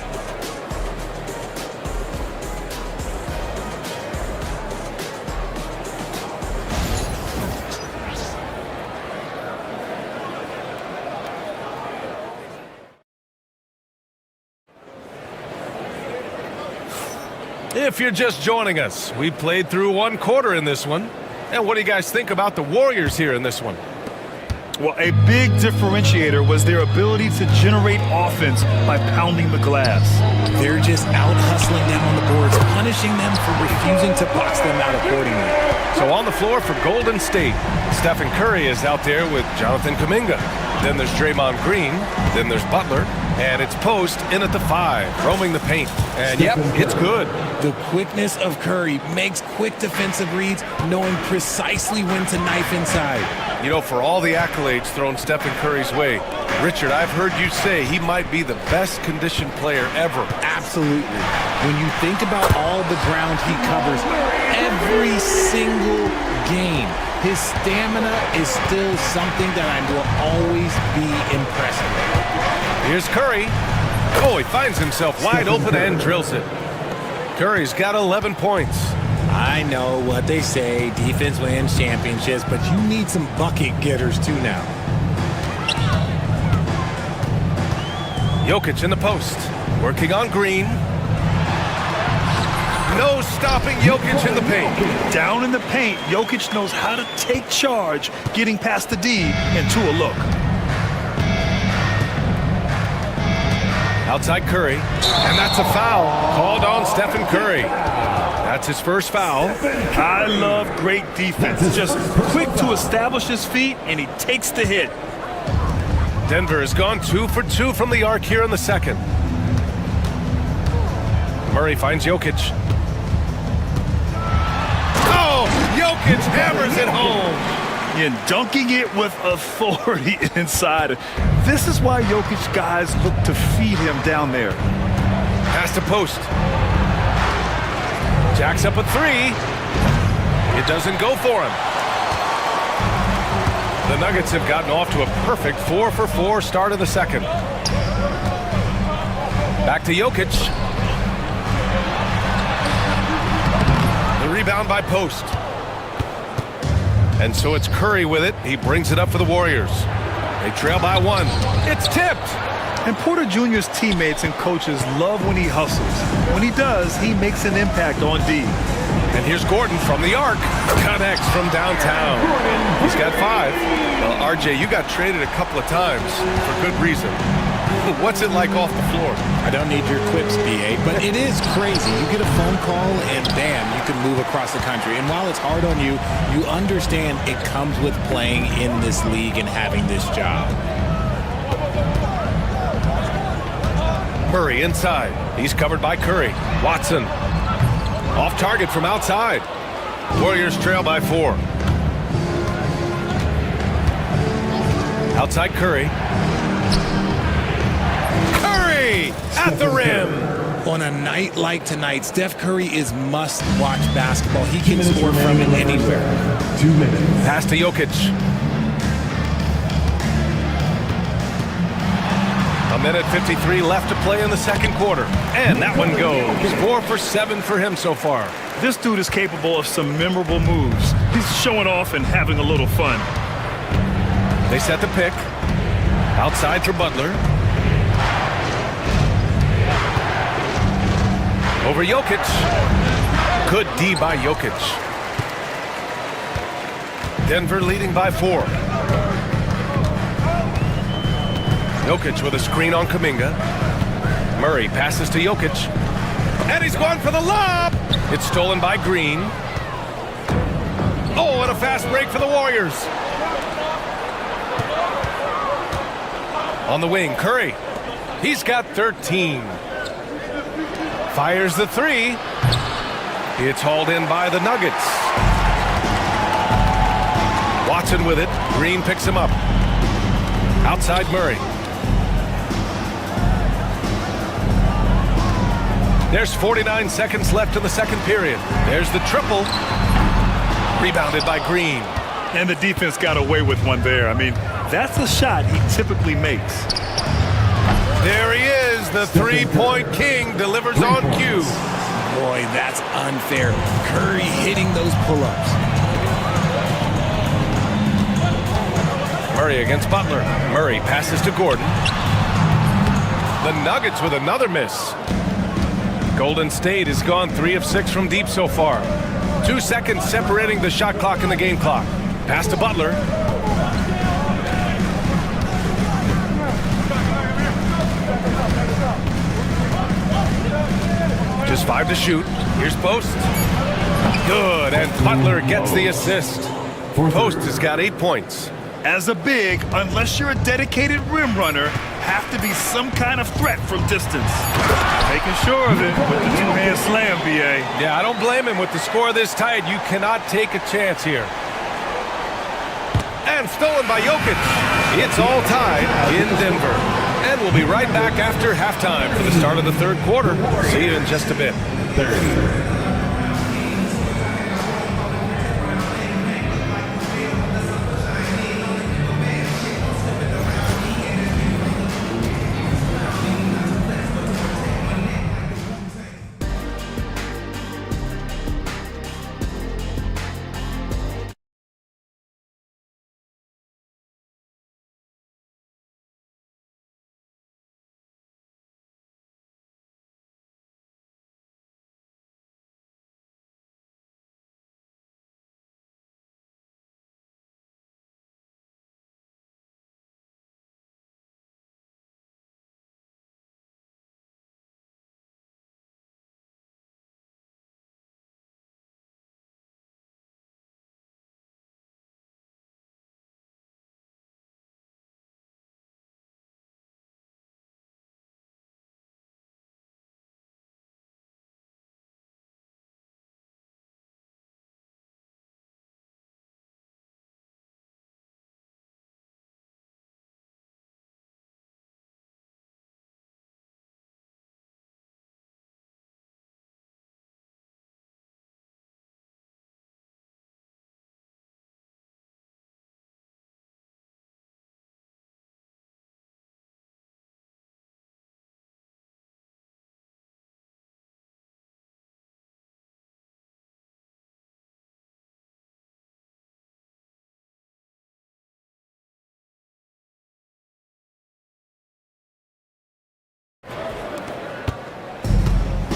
If you're just joining us, we played through one quarter in this one. And what do you guys think about the Warriors here in this one? Well, a big differentiator was their ability to generate offense by pounding the glass. They're just out hustling them on the boards, punishing them for refusing to box them out accordingly. So on the floor for Golden State, Stephen Curry is out there with Jonathan Kuminga. Then there's Draymond Green. Then there's Butler. And it's Post in at the 5, roaming the paint. And yep, it's good. The quickness of Curry makes quick defensive reads, knowing precisely when to knife inside. You know, for all the accolades thrown Stephen Curry's way, Richard, I've heard you say he might be the best conditioned player ever. Absolutely. When you think about all the ground he covers every single game, his stamina is still something that I will always be impressed with. Here's Curry. Oh, he finds himself wide open and drills it. Curry's got 11 points. I know what they say, defense wins championships, but you need some bucket getters too now. Jokic in the post, working on Green. No stopping Jokic in the paint. Down in the paint, Jokic knows how to take charge, getting past the D and to a look. Outside Curry, and that's a foul called on Stephen Curry. That's his first foul. I love great defense. Just quick to establish his feet, and he takes the hit. Denver has gone 2 for 2 from the arc here in the second. Murray finds Jokic. Oh, Jokic hammers it home. And dunking it with authority inside. This is why Jokic guys look to feed him down there. Pass to Post. Jacks up a 3. It doesn't go for him. The Nuggets have gotten off to a perfect 4 for 4 start of the second. Back to Jokic. The rebound by Post. And so it's Curry with it. He brings it up for the Warriors. They trail by 1. It's tipped. And Porter Jr.'s teammates and coaches love when he hustles. When he does, he makes an impact on D. And here's Gordon from the arc. Connects from downtown. He's got 5. Well, RJ, you got traded a couple of times for good reason. What's it like off the floor? I don't need your quips, BA, but it is crazy. You get a phone call and bam, you can move across the country. And while it's hard on you, you understand it comes with playing in this league and having this job. Murray inside. He's covered by Curry. Watson. Off target from outside. Warriors trail by 4. Outside Curry. Curry at the rim. On a night like tonight, Steph Curry is must-watch basketball. He can score from it anywhere. 2 minutes. Pass to Jokic. A minute 53 left to play in the second quarter. And that one goes. 4 for 7 for him so far. This dude is capable of some memorable moves. He's showing off and having a little fun. They set the pick. Outside for Butler. Over Jokic. Good D by Jokic. Denver leading by 4. Jokic with a screen on Kuminga. Murray passes to Jokic. And he's gone for the lob. It's stolen by Green. Oh, and a fast break for the Warriors. On the wing, Curry. He's got 13. Fires the three. It's hauled in by the Nuggets. Watson with it. Green picks him up. Outside Murray. There's 49 seconds left in the second period. There's the triple. Rebounded by Green. And the defense got away with one there. I mean, that's a shot he typically makes. There he is. The three-point king delivers on cue. Boy, that's unfair. Curry hitting those pull-ups. Murray against Butler. Murray passes to Gordon. The Nuggets with another miss. Golden State has gone 3 of 6 from deep so far. 2 seconds separating the shot clock and the game clock. Pass to Butler. Just 5 to shoot. Here's Post. Good, and Butler gets the assist. Post has got 8 points. As a big, unless you're a dedicated rim runner, have to be some kind of threat from distance. Making sure of it with the two-hand slam, BA. Yeah, I don't blame him. With the score this tight, you cannot take a chance here. And stolen by Jokic. It's all tied in Denver. And we'll be right back after halftime for the start of the third quarter. See you in just a bit.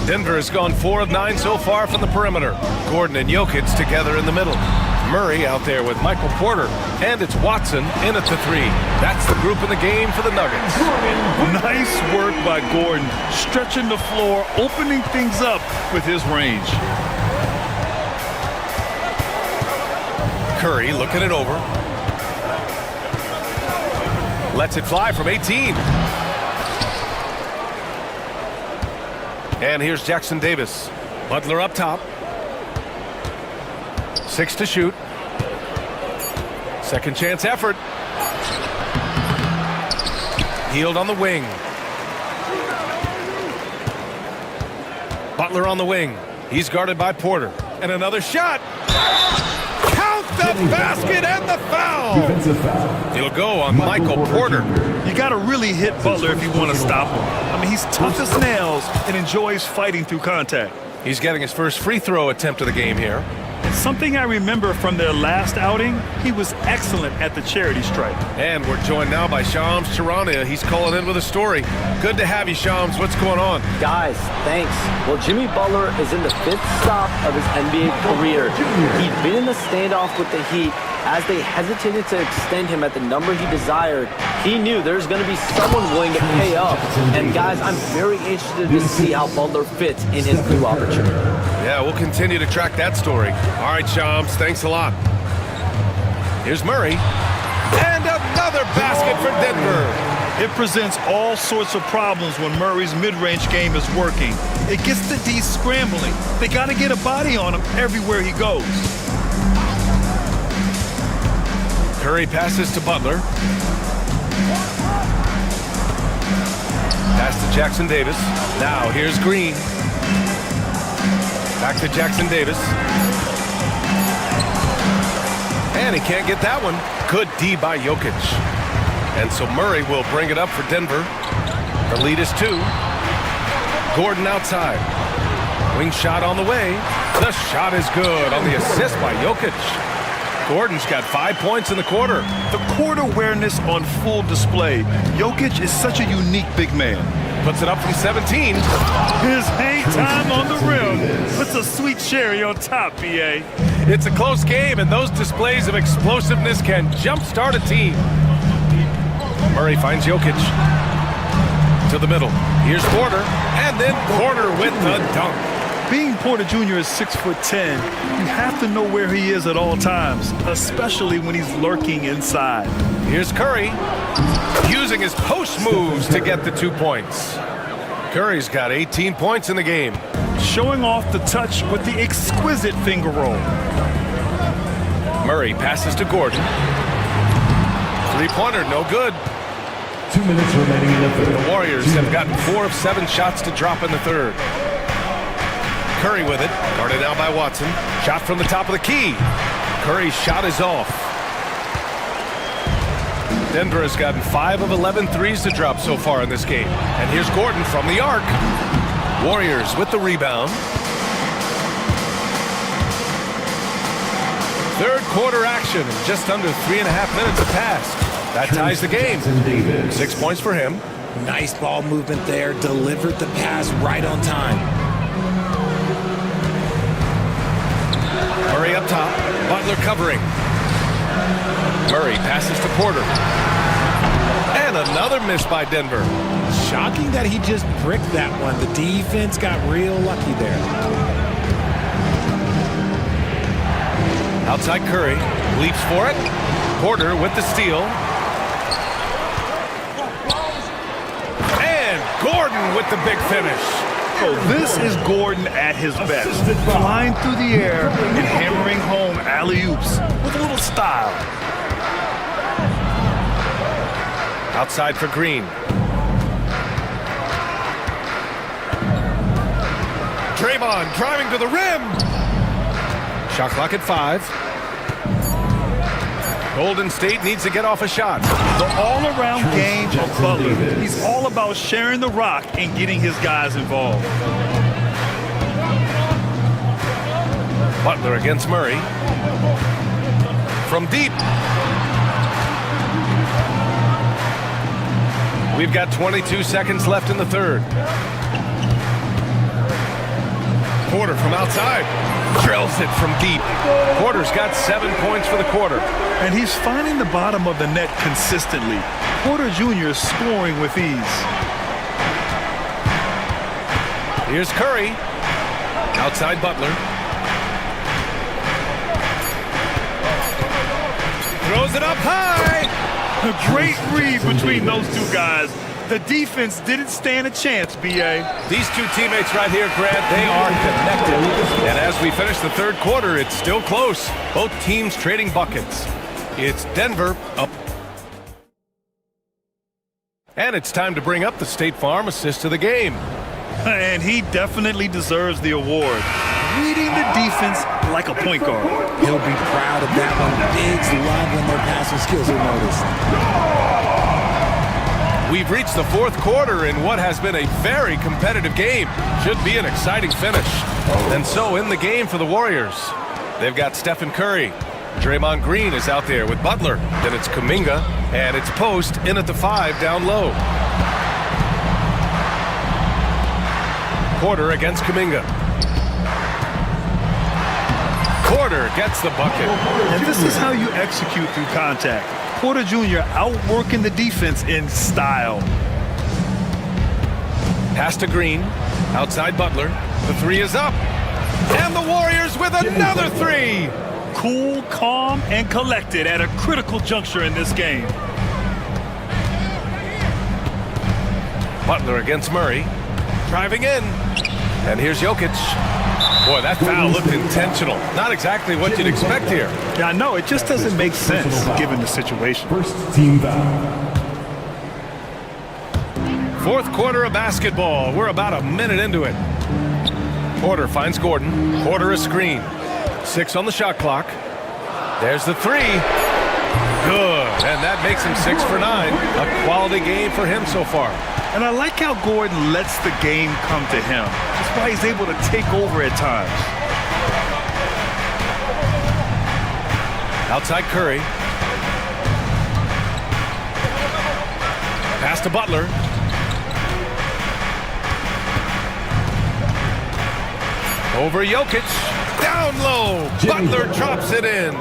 Denver has gone 4 of 9 so far from the perimeter. Gordon and Jokic together in the middle. Murray out there with Michael Porter. And it's Watson in at the 3. That's the group in the game for the Nuggets. Nice work by Gordon, stretching the floor, opening things up with his range. Curry looking it over. Lets it fly from 18. And here's Jackson Davis. Butler up top. 6 to shoot. Second chance effort. Healed on the wing. Butler on the wing. He's guarded by Porter. And another shot. Count the basket and the foul. It'll go on Michael Porter. You got to really hit Butler if you want to stop him. I mean, he's tough as nails and enjoys fighting through contact. He's getting his first free throw attempt of the game here. Something I remember from their last outing, he was excellent at the charity stripe. And we're joined now by Shams Charania. He's calling in with a story. Good to have you, Shams. What's going on? Guys, thanks. Well, Jimmy Butler is in the 5th stop of his NBA career. He'd been in the standoff with the Heat, As they hesitated to extend him at the number he desired, he knew there's going to be someone willing to pay up. And guys, I'm very interested to see how Butler fits in his new opportunity. Yeah, we'll continue to track that story. All right, Shams, thanks a lot. Here's Murray. And another basket for Denver. It presents all sorts of problems when Murray's mid-range game is working. It gets the D scrambling. They got to get a body on him everywhere he goes. Curry passes to Butler. Pass to Jackson Davis. Now here's Green. Back to Jackson Davis. And he can't get that one. Good D by Jokic. And so Murray will bring it up for Denver. The lead is 2. Gordon outside. Wing shot on the way. The shot is good on the assist by Jokic. Gordon's got 5 points in the quarter. The court awareness on full display. Jokic is such a unique big man. Puts it up from 17. His hang time on the rim puts a sweet cherry on top, BA. It's a close game, and those displays of explosiveness can jumpstart a team. Murray finds Jokic to the middle. Here's Porter, and then Porter with the dunk. Being Porter Jr. is 6'10", you have to know where he is at all times, especially when he's lurking inside. Here's Curry, using his post moves to get the 2 points. Curry's got 18 points in the game. Showing off the touch with the exquisite finger roll. Murray passes to Gordon. Three-pointer, no good. 2 minutes remaining in the third. The Warriors have gotten 4 of 7 shots to drop in the third. Curry with it, guarded now by Watson. Shot from the top of the key. Curry's shot is off. Denver has gotten 5 of 11 threes to drop so far in this game. And here's Gordon from the arc. Warriors with the rebound. Third quarter action, just under 3.5 minutes have passed. That ties the game. 6 points for him. Nice ball movement there. Delivered the pass right on time. Murray up top. Butler covering. Murray passes to Porter. And another miss by Denver. Shocking that he just bricked that one. The defense got real lucky there. Outside Curry. Leaps for it. Porter with the steal. Gordon with the big finish. Oh, this is Gordon at his best. Flying through the air and hammering home alley-oops with a little style. Outside for Green. Draymond driving to the rim. Shot clock at 5. Golden State needs to get off a shot. The all-around game of Butler. He's all about sharing the rock and getting his guys involved. Butler against Murray. From deep. We've got 22 seconds left in the third. Porter from outside. Drills it from deep. Porter's got 7 points for the quarter. And he's finding the bottom of the net consistently. Porter Jr. is scoring with ease. Here's Curry. Outside Butler. Throws it up high. A great read between those two guys. The defense didn't stand a chance, B.A. These two teammates right here, Grant, they are connected. And as we finish the third quarter, it's still close. Both teams trading buckets. It's Denver up. And it's time to bring up the State Farm assist of the game. And he definitely deserves the award. Reading the defense like a point guard. He'll be proud of that one. Bigs love when their passing skills are noticed. We've reached the fourth quarter in what has been a very competitive game. Should be an exciting finish. And so in the game for the Warriors, they've got Stephen Curry. Draymond Green is out there with Butler. Then it's Kuminga, and it's Post in at the 5 down low. Porter against Kuminga. Porter gets the bucket. And this is how you execute through contact. Porter Jr. outworking the defense in style. Pass to Green. Outside Butler. The three is up. And the Warriors with another three. Cool, calm, and collected at a critical juncture in this game. Butler against Murray. Driving in. And here's Jokic. Boy, that foul looked intentional. Not exactly what you'd expect here. Yeah, I know. It just doesn't make sense given the situation. First team foul. Fourth quarter of basketball. We're about a minute into it. Porter finds Gordon. Porter a screen. 6 on the shot clock. There's the three. Good. And that makes him 6 for 9. A quality game for him so far. And I like how Gordon lets the game come to him. That's why he's able to take over at times. Outside Curry. Pass to Butler. Over Jokic. Down low. Butler drops it in.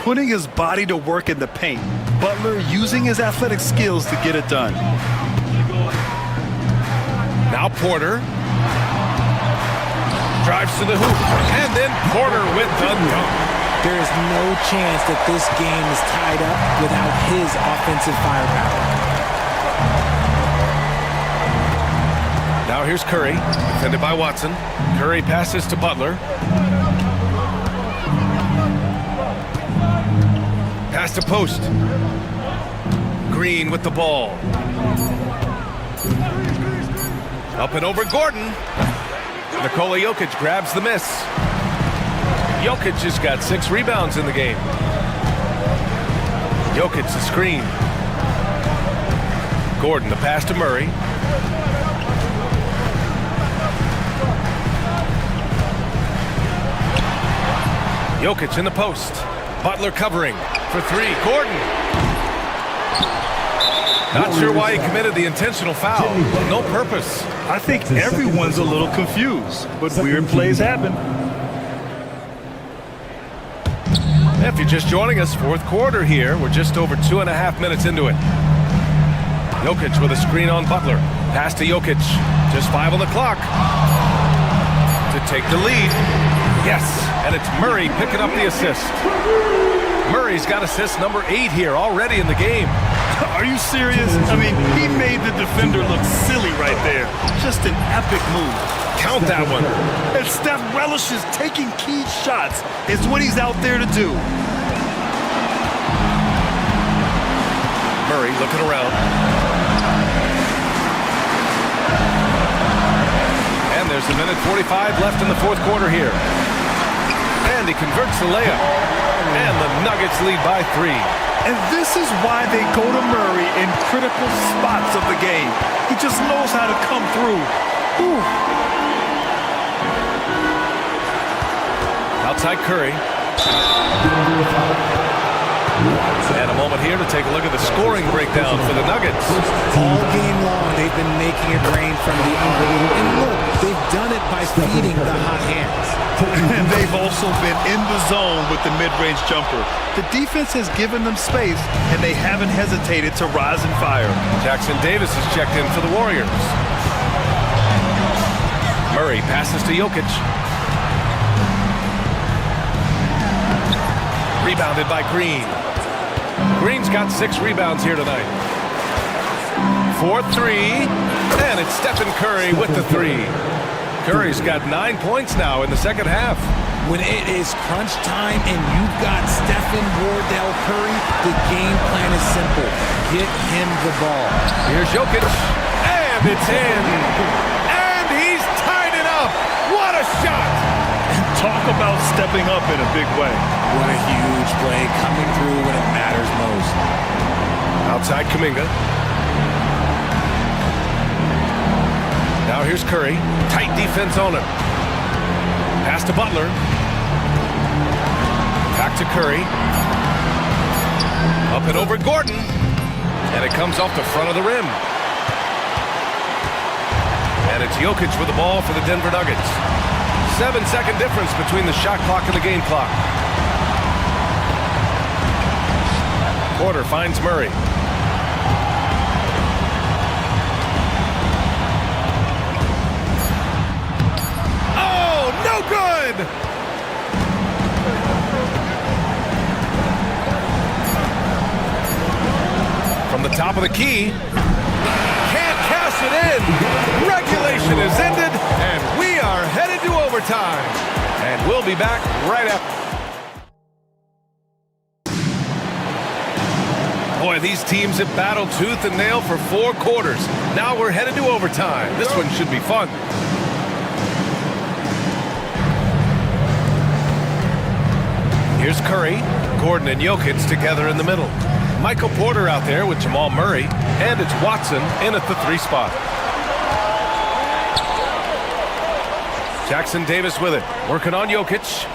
Putting his body to work in the paint. Butler using his athletic skills to get it done. Now Porter. Drives to the hoop. And then Porter with the dunk. There is no chance that this game is tied up without his offensive firepower. Now here's Curry, defended by Watson. Curry passes to Butler. Pass to post. Green with the ball. Up and over Gordon. Nikola Jokic grabs the miss. Jokic has got 6 rebounds in the game. Jokic the screen. Gordon the pass to Murray. Jokic in the post. Butler covering for 3. Gordon. Not sure why he committed the intentional foul. No purpose. I think everyone's a little confused, but weird plays happen. If you're just joining us, fourth quarter here. We're just over 2.5 minutes into it. Jokic with a screen on Butler. Pass to Jokic. Just 5 on the clock. To take the lead. Yes, and it's Murray picking up the assist. Murray's got assist number 8 here already in the game. Are you serious? I mean, he made the defender look silly right there. Just an epic move. Count that one. And Steph relishes taking key shots. It's what he's out there to do. Murray looking around. And there's a minute 45 left in the fourth quarter here. And he converts the layup. And the Nuggets lead by 3. And this is why they go to Murray in critical spots of the game. He just knows how to come through. Whew. Outside Curry. And a moment here to take a look at the scoring breakdown for the Nuggets. All game long, they've been making it rain from the under. And look, they've done it by feeding the hot hands. And they've also been in the zone with the mid-range jumper. The defense has given them space, and they haven't hesitated to rise and fire. Jackson Davis has checked in for the Warriors. Murray passes to Jokic. Rebounded by Green. Green's got 6 rebounds here tonight. 4-3, and it's Stephen Curry with the 3. Curry's got 9 points now in the second half. When it is crunch time and you've got Stephen Wardell Curry, the game plan is simple. Get him the ball. Here's Jokic, and it's in. And he's tied it up. What a shot. And talk about stepping up in a big way. What a huge play, coming through when it matters most. Outside Kuminga. Now here's Curry. Tight defense on him. Pass to Butler. Back to Curry. Up and over Gordon. And it comes off the front of the rim. And it's Jokic with the ball for the Denver Nuggets. 7-second difference between the shot clock and the game clock. Porter finds Murray. Oh, no good! From the top of the key. Can't cash it in. Regulation is ended, and we are headed to overtime. And we'll be back right after. Boy, these teams have battled tooth and nail for 4 quarters. Now we're headed to overtime. This one should be fun. Here's Curry, Gordon, and Jokic together in the middle. Michael Porter out there with Jamal Murray, and it's Watson in at the 3 spot. Jackson Davis with it, working on Jokic.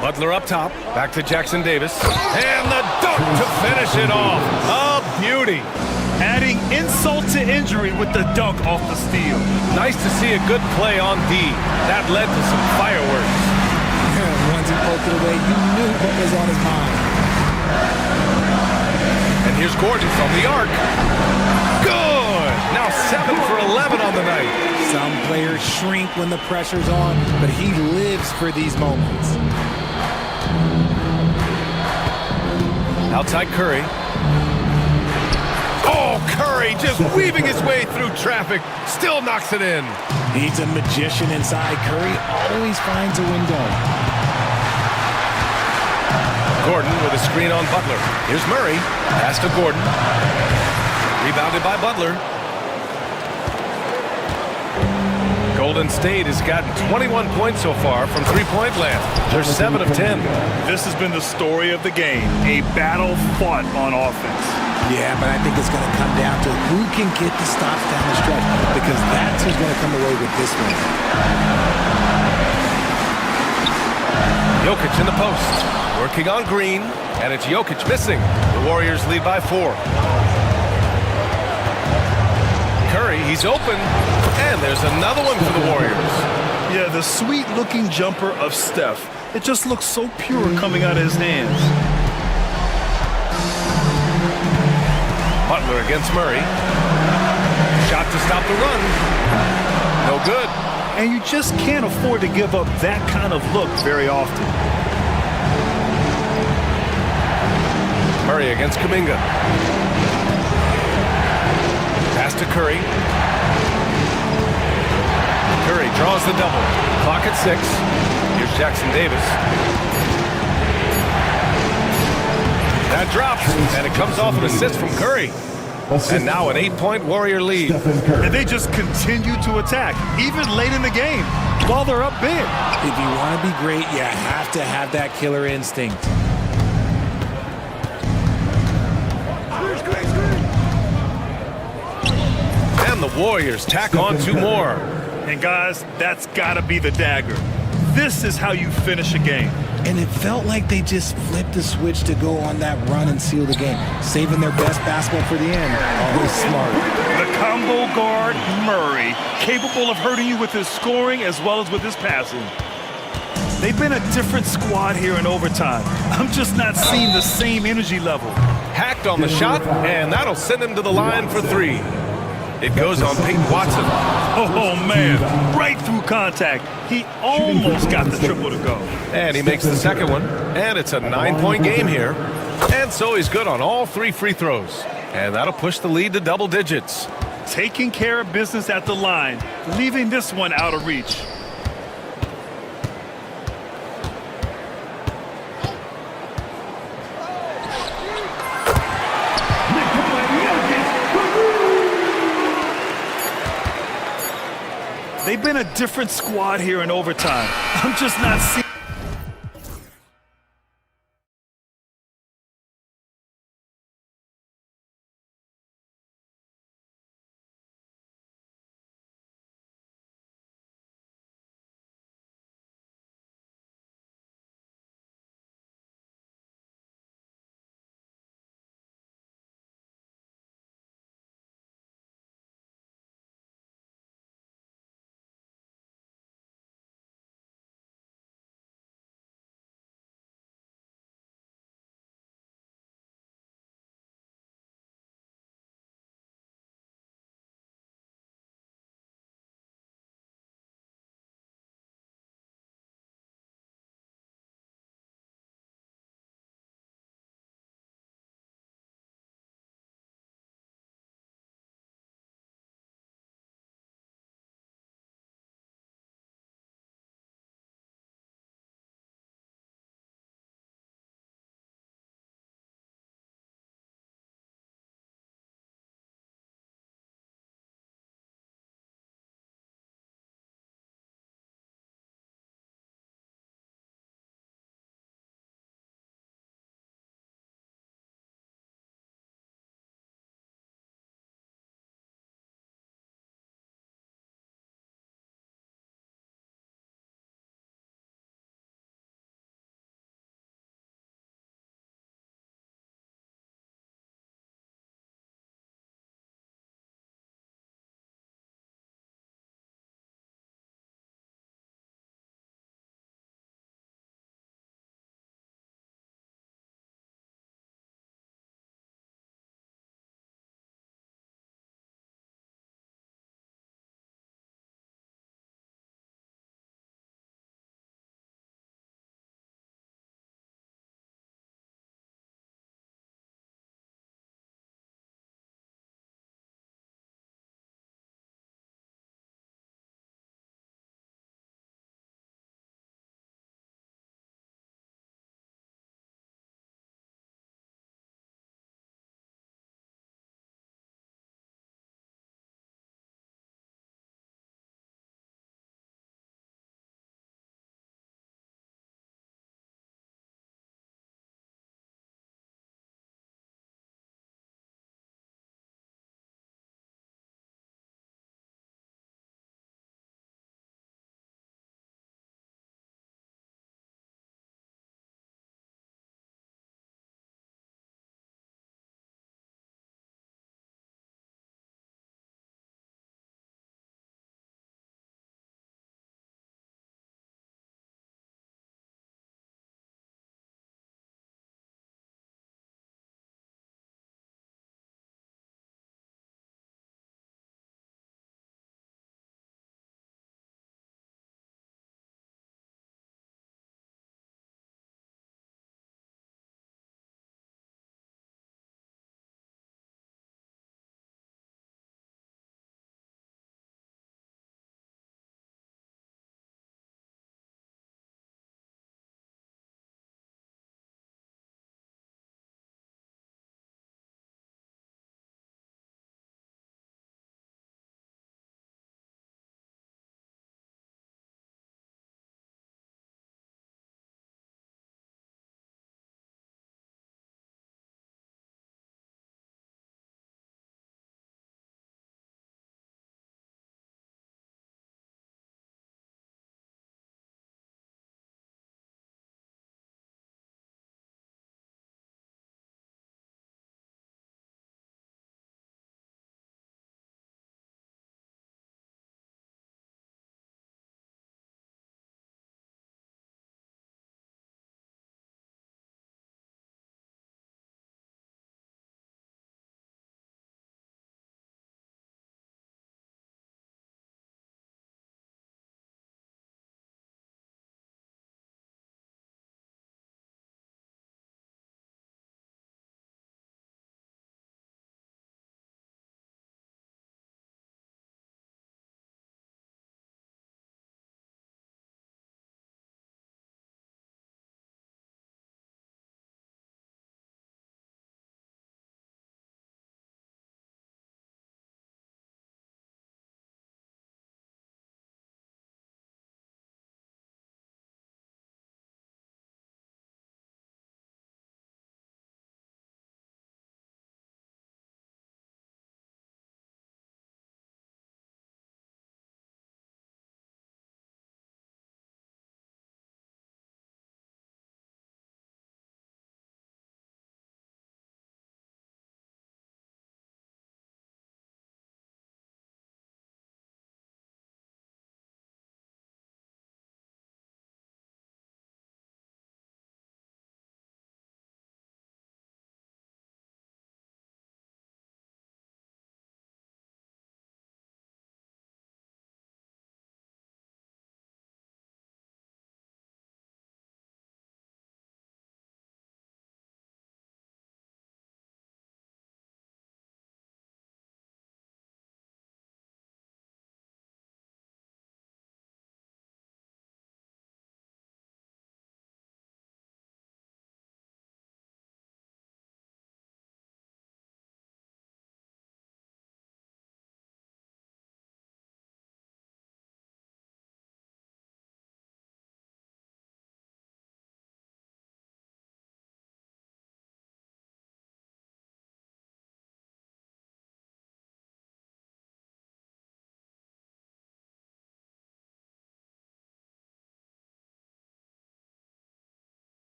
Butler up top, back to Jackson Davis. And the dunk to finish it off. A beauty. Adding insult to injury with the dunk off the steal. Nice to see a good play on D. That led to some fireworks. Once he poked it away, you knew what was on his mind. And here's Gordon from the arc. Good! Now 7 for 11 on the night. Some players shrink when the pressure's on, but he lives for these moments. Outside Curry. Oh, Curry just weaving his way through traffic. Still knocks it in. He's a magician inside. Curry always finds a window. Gordon with a screen on Butler. Here's Murray. Pass to Gordon. Rebounded by Butler. Golden State has gotten 21 points so far from three-point land. They're 7 of 10. This has been the story of the game. A battle fought on offense. Yeah, but I think it's going to come down to who can get the stops down the stretch, because that's who's going to come away with this one. Jokic in the post. Working on Green, and it's Jokic missing. The Warriors lead by 4. Curry, he's open, and there's another one for the Warriors. Yeah, the sweet-looking jumper of Steph. It just looks so pure coming out of his hands. Butler against Murray. Shot to stop the run. No good. And you just can't afford to give up that kind of look very often. Murray against Kuminga. Pass to Curry. Curry draws the double. Clock at 6. Here's Jackson Davis. That drops, and it comes off an assist from Curry. And now an 8-point Warrior lead. And they just continue to attack, even late in the game, while they're up big. If you want to be great, you have to have that killer instinct. And the Warriors tack on 2 more. And guys, that's got to be the dagger. This is how you finish a game. And it felt like they just flipped the switch to go on that run and seal the game, saving their best basketball for the end. Always smart. The combo guard, Murray, capable of hurting you with his scoring as well as with his passing. They've been a different squad here in overtime. I'm just not seeing the same energy level. Hacked on the shot, and that'll send him to the line for 3. It goes on Peyton Watson. Oh, man, right through contact. He almost got the triple to go. And he makes the second one, and it's a 9-point game here. And so he's good on all 3 free throws. And that'll push the lead to double digits. Taking care of business at the line, leaving this one out of reach. They've been a different squad here in overtime. I'm just not seeing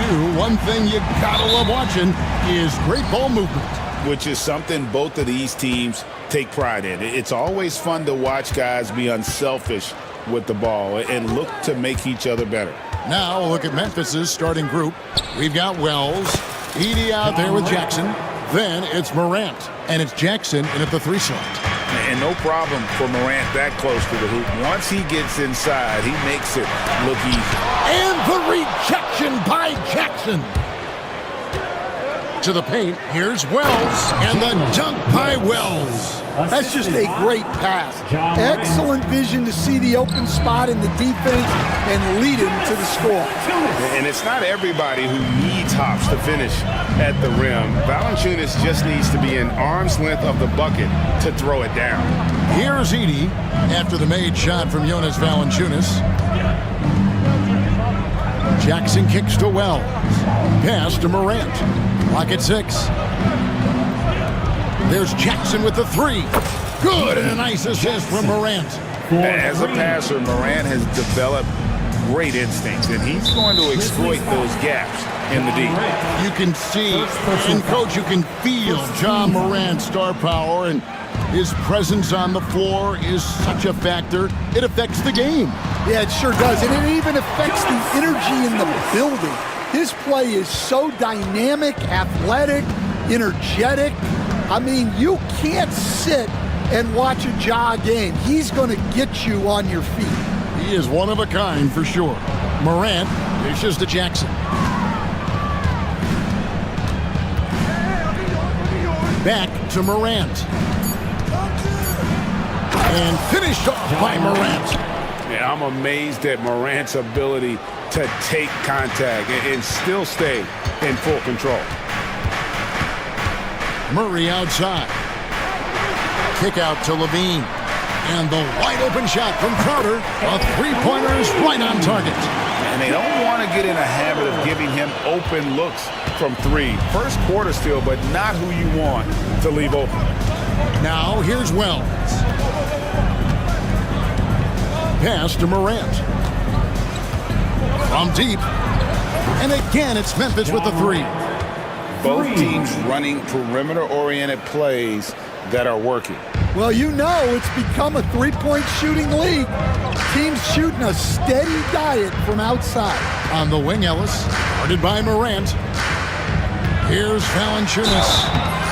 two, one thing you gotta love watching is great ball movement. Which is something both of these teams take pride in. It's always fun to watch guys be unselfish with the ball and look to make each other better. Now look at Memphis's starting group. We've got Wells, Edie out there with Jackson. Then it's Morant, and it's Jackson in at the 3 slot. And no problem for Morant that close to the hoop. Once he gets inside, he makes it look easy. And the rejection by Jackson. To the paint, here's Wells, and the dunk by Wells. That's just a great pass. Excellent vision to see the open spot in the defense and lead him to the score. And it's not everybody who needs hops to finish at the rim. Valanciunas just needs to be an arm's length of the bucket to throw it down. Here's Edie after the made shot from Jonas Valanciunas. Jackson kicks to Wells. Pass to Morant. Lock at 6. There's Jackson with the 3. Good, and a nice assist from Morant. As a passer, Morant has developed great instincts, and he's going to exploit those gaps in the deep. You can see, and Coach, you can feel John Morant's star power, and his presence on the floor is such a factor. It affects the game. Yeah, it sure does, and it even affects the energy in the building. His play is so dynamic, athletic, energetic. I mean, you can't sit and watch a Ja game. He's going to get you on your feet. He is one of a kind for sure. Morant dishes to Jackson. Back to Morant. And finished off by Morant. Yeah, I'm amazed at Morant's ability to take contact and still stay in full control. Murray outside. Kick out to Levine. And the wide open shot from Crowder. A 3-pointer is right on target. And they don't want to get in a habit of giving him open looks from 3. First quarter still, but not who you want to leave open. Now here's Wells. Pass to Morant. From deep. And again, it's Memphis with the 3. Both teams running perimeter-oriented plays that are working. Well, you know it's become a 3-point shooting league. Teams shooting a steady diet from outside. On the wing, Ellis, guarded by Morant. Here's Valanciunas.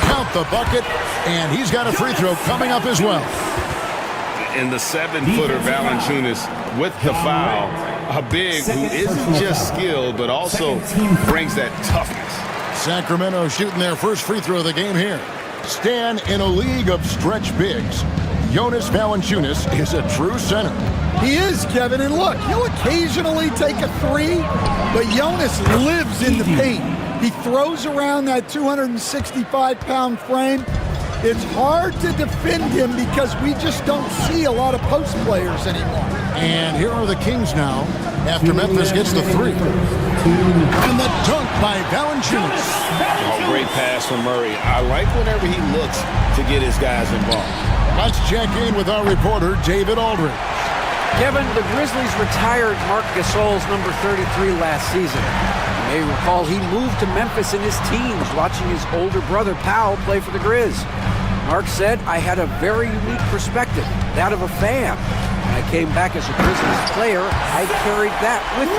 Count the bucket, and he's got a free throw coming up as well. In the 7-footer, Valanciunas with the foul. A big who isn't just skilled, but also brings that toughness. Sacramento shooting their first free throw of the game here. Stan, in a league of stretch bigs, Jonas Valanciunas is a true center. He is, Kevin, and look, he'll occasionally take a 3, but Jonas lives in the paint. He throws around that 265-pound frame. It's hard to defend him because we just don't see a lot of post players anymore. And here are the Kings now after Memphis gets the 3. And the dunk by Valanciunas. Oh, great pass from Murray. I like whenever he looks to get his guys involved. Let's check in with our reporter, David Aldridge. Kevin, the Grizzlies retired Marc Gasol's number 33 last season. You may recall he moved to Memphis in his teens, watching his older brother Powell play for the Grizz. Marc said, "I had a very unique perspective, that of a fan. When I came back as a Grizzlies player, I carried that with me."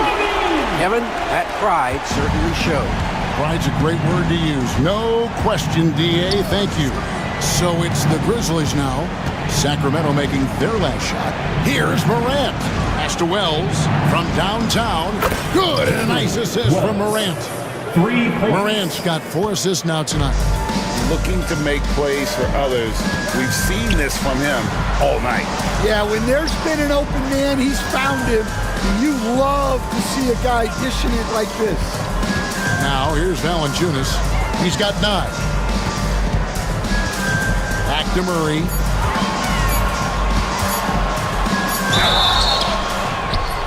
Kevin, that pride certainly showed. Pride's a great word to use. No question, D.A. Thank you. So it's the Grizzlies now. Sacramento making their last shot. Here's Morant. Pass to Wells from downtown. Good, and a nice assist from Morant. Morant's got 4 assists now tonight. Looking to make plays for others. We've seen this from him all night. Yeah, when there's been an open man, he's found him. And you love to see a guy dishing it like this. Now, here's Valanciunas. He's got 9. Back to Murray.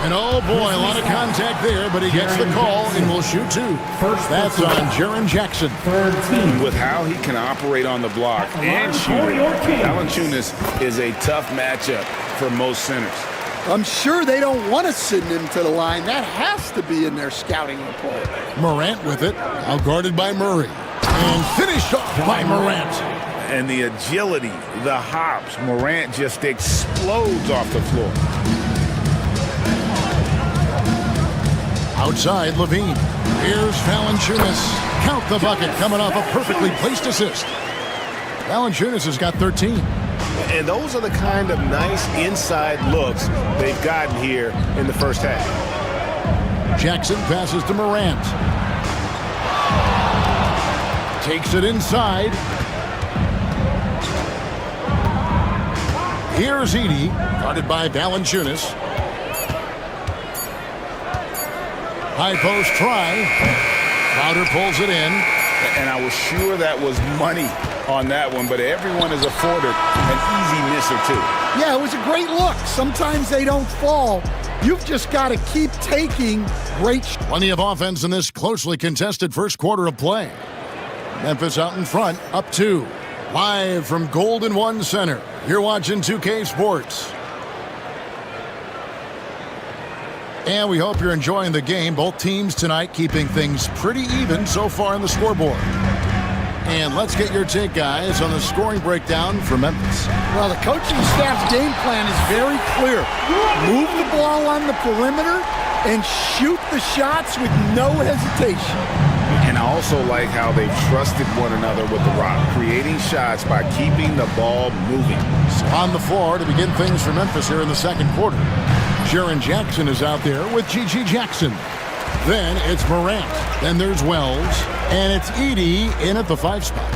And oh boy, a lot of contact there, but he gets the call and will shoot 2. That's on Jaren Jackson. With how he can operate on the block and shoot, Valanciunas is a tough matchup for most centers. I'm sure they don't want to send him to the line. That has to be in their scouting report. Morant with it, outguarded by Murray. And finished off by Morant. And the agility, the hops, Morant just explodes off the floor. Outside, Levine. Here's Valanciunas. Count the bucket, coming off a perfectly placed assist. Valanciunas has got 13. And those are the kind of nice inside looks they've gotten here in the first half. Jackson passes to Morant. Takes it inside. Here's Edey, guarded by Valanciunas. High post try. Crowder pulls it in. And I was sure that was money on that one, but everyone is afforded an easy misser too. Yeah, it was a great look. Sometimes they don't fall. You've just got to keep taking great. Plenty of offense in this closely contested first quarter of play. Memphis out in front, up 2. Live from Golden One Center. You're watching 2K Sports. And we hope you're enjoying the game. Both teams tonight keeping things pretty even so far on the scoreboard. And let's get your take, guys, on the scoring breakdown for Memphis. Well, the coaching staff's game plan is very clear. Move the ball on the perimeter and shoot the shots with no hesitation. And I also like how they've trusted one another with the rock, creating shots by keeping the ball moving. So on the floor to begin things for Memphis here in the second quarter. Jaren Jackson is out there with G.G. Jackson. Then it's Morant. Then there's Wells. And it's Edey in at the 5 spot.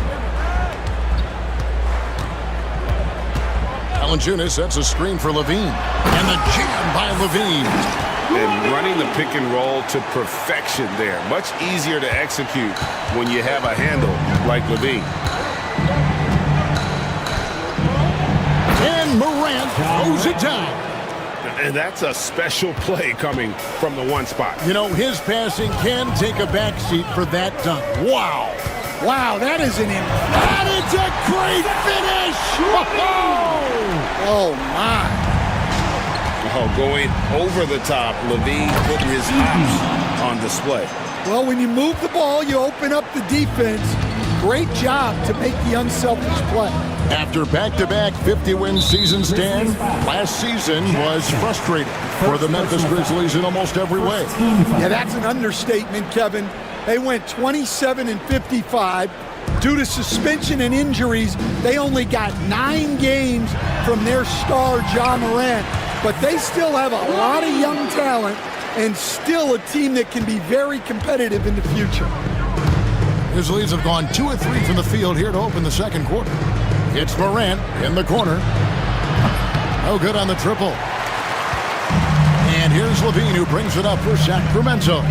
Valanciunas sets a screen for Levine. And the jam by Levine. And running the pick and roll to perfection there. Much easier to execute when you have a handle like Levine. And Morant throws it down. And that's a special play coming from the 1 spot. You know, his passing can take a backseat for that dunk. Wow. Wow, that is an That is a great finish. Oh, my. Oh, going over the top, Levine putting his hops on display. Well, when you move the ball, you open up the defense. Great job to make the unselfish play. After back-to-back 50-win seasons, Stan, last season was frustrating for the Memphis Grizzlies in almost every way. Yeah, that's an understatement, Kevin. They went 27-55. Due to suspension and injuries, they only got 9 games from their star, Ja Morant. But they still have a lot of young talent and still a team that can be very competitive in the future. Grizzlies have gone 2 of 3 from the field here to open the second quarter. It's Morant in the corner. No good on the triple. And here's Levine who brings it up for Sacramento.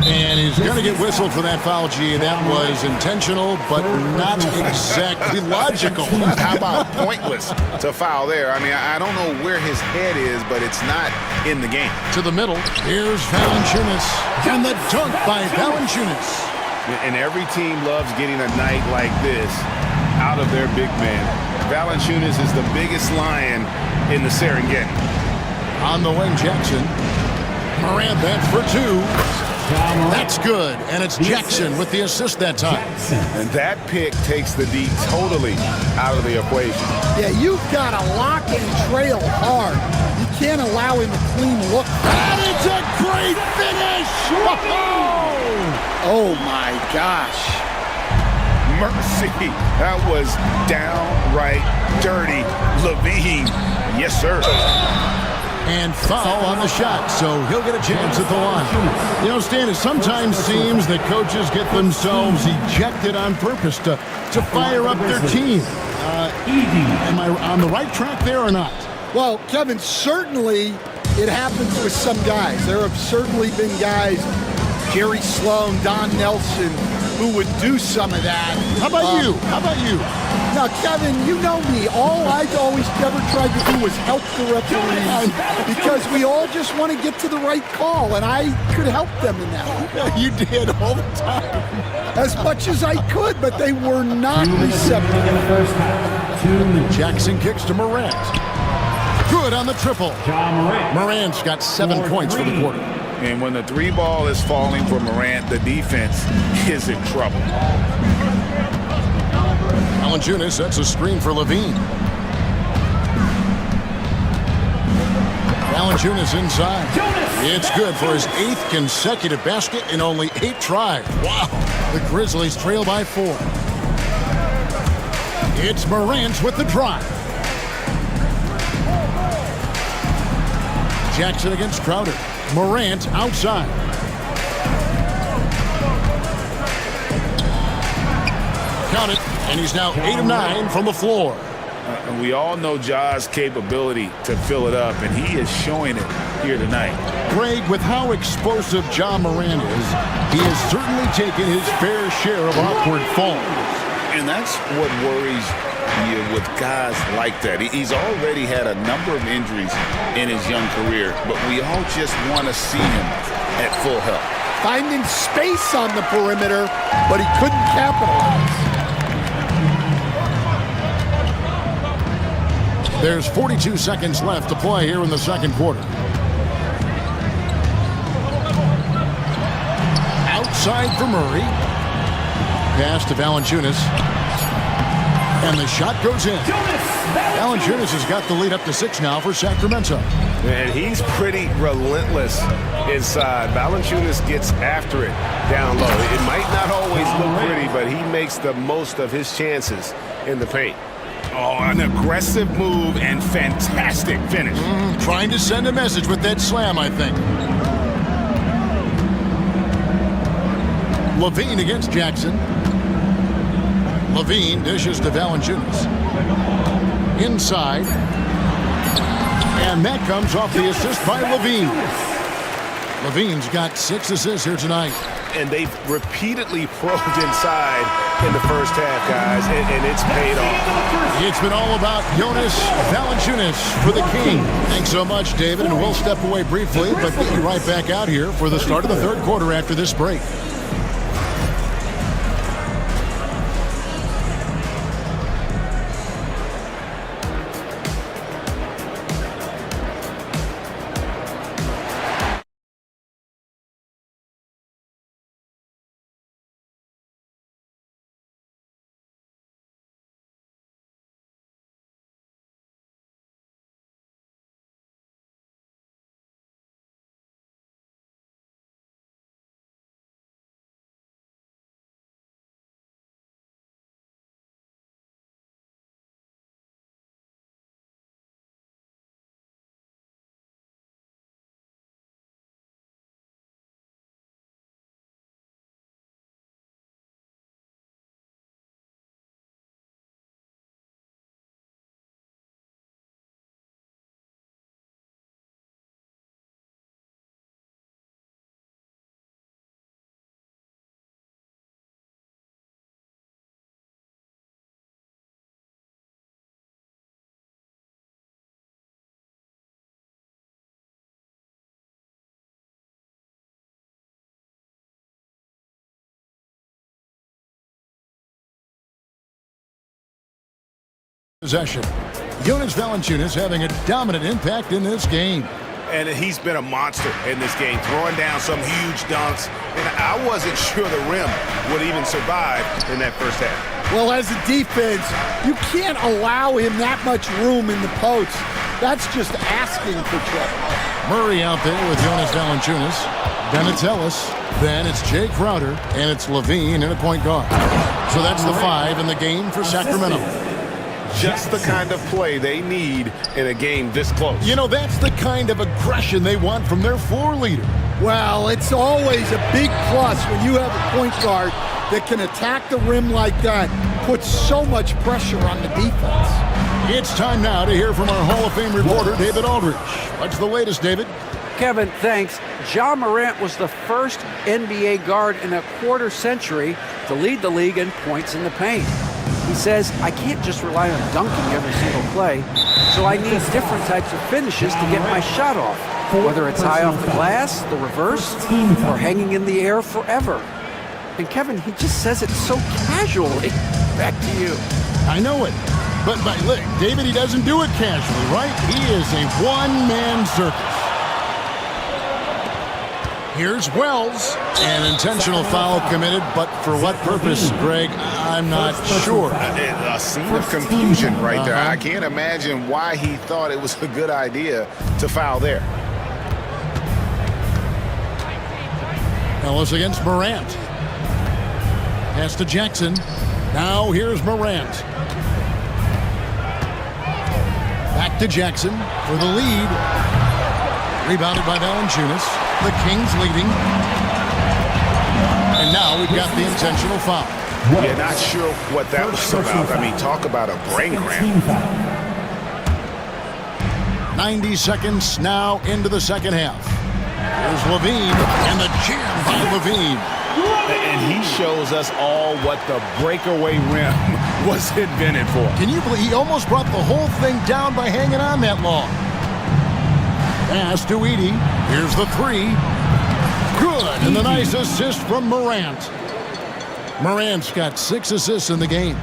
And he's going to get whistled for that foul, G. That was intentional, but not exactly logical. How about pointless to foul there? I mean, I don't know where his head is, but it's not in the game. To the middle, here's Valanciunas. And the dunk by Valanciunas. And every team loves getting a night like this out of their big man. Valanciunas is the biggest lion in the Serengeti. On the wing, Jackson. Morant back for 2. That's good, and it's Jackson with the assist that time. And that pick takes the D totally out of the equation. Yeah, you've got to lock and trail hard. You can't allow him a clean look. That is a great finish! Oh, my gosh. Mercy. That was downright dirty. Levine. Yes, sir. And foul on the shot, so he'll get a chance at the line. You know, Stan, it sometimes seems that coaches get themselves ejected on purpose to fire up their team. Am I on the right track there or not? Well, Kevin, certainly it happens with some guys. There have certainly been guys, Jerry Sloan, Don Nelson, who would do some of that. How about you? How about you? Now, Kevin, you know me. All I've always ever tried to do was help the referees because we all just want to get to the right call, and I could help them in that. You did all the time. As much as I could, but they were not receptive. Jackson kicks to Morant. Good on the triple. Morant's got 7 points for the quarter. And when the three ball is falling for Morant, the defense is in trouble. Valanciunas sets a screen for Levine. Valanciunas inside. It's good for his 8th consecutive basket in only 8 tries. Wow. The Grizzlies trail by 4. It's Morant with the drive. Jackson against Crowder. Morant outside. Count it, and he's now 8 of 9 from the floor. And we all know Ja's capability to fill it up, and he is showing it here tonight. Greg, with how explosive Ja Morant is, he has certainly taken his fair share of awkward falls. And that's what worries you with guys like that. He's already had a number of injuries in his young career, but we all just want to see him at full health. Finding space on the perimeter, but he couldn't capitalize. There's 42 seconds left to play here in the second quarter. Outside for Murray. Pass to Valanciunas. And the shot goes in. Valanciunas has got the lead up to 6 now for Sacramento. And he's pretty relentless inside. Valanciunas gets after it down low. It might not always look pretty, but he makes the most of his chances in the paint. Oh, an aggressive move and fantastic finish. Trying to send a message with that slam, I think. Levine against Jackson. Levine dishes to Valanciunas. Inside. And that comes off the assist by Levine. Levine's got 6 assists here tonight. And they've repeatedly probed inside in the first half, guys, and it's paid off. It's been all about Jonas Valanciunas for the King. Thanks so much, David, and we'll step away briefly, but get you right back out here for the start of the third quarter after this break. Possession. Jonas Valanciunas having a dominant impact in this game. And he's been a monster in this game, throwing down some huge dunks. And I wasn't sure the rim would even survive in that first half. Well, as a defense, you can't allow him that much room in the post. That's just asking for trouble. Murray out there with Jonas Valanciunas. Then it's Ellis. Then it's Jay Crowder. And it's Levine in a point guard. So that's the 5 in the game for Sacramento. Just the kind of play they need in a game this close. You know, that's the kind of aggression they want from their floor leader. Well, it's always a big plus when you have a point guard that can attack the rim like that, put so much pressure on the defense. It's time now to hear from our Hall of Fame reporter, David Aldridge. What's the latest, David? Kevin, thanks. Ja Morant was the first NBA guard in a quarter century to lead the league in points in the paint. He says, I can't just rely on dunking every single play, so I need different types of finishes to get my shot off, whether it's high off the glass, the reverse, or hanging in the air forever. And Kevin, he just says it so casually. Back to you. I know it. But look, David, he doesn't do it casually, right? He is a one-man circus. Here's Wells. An intentional foul committed, but for what purpose, Greg? I'm not sure. A scene of confusion right there. I can't imagine why he thought it was a good idea to foul there. Ellis against Morant. Pass to Jackson. Now here's Morant. Back to Jackson for the lead. Rebounded by Valanciunas. The Kings leading. And now we've got the intentional foul. Yeah, not sure what that was about. I mean, talk about a brain cramp. 90 seconds now into the second half. Here's Levine, and the jam by Levine. And he shows us all what the breakaway rim was invented for. Can you believe he almost brought the whole thing down by hanging on that long? Pass to Edey. Here's the three. Good, and the nice assist from Morant. Morant's got 6 assists in the game.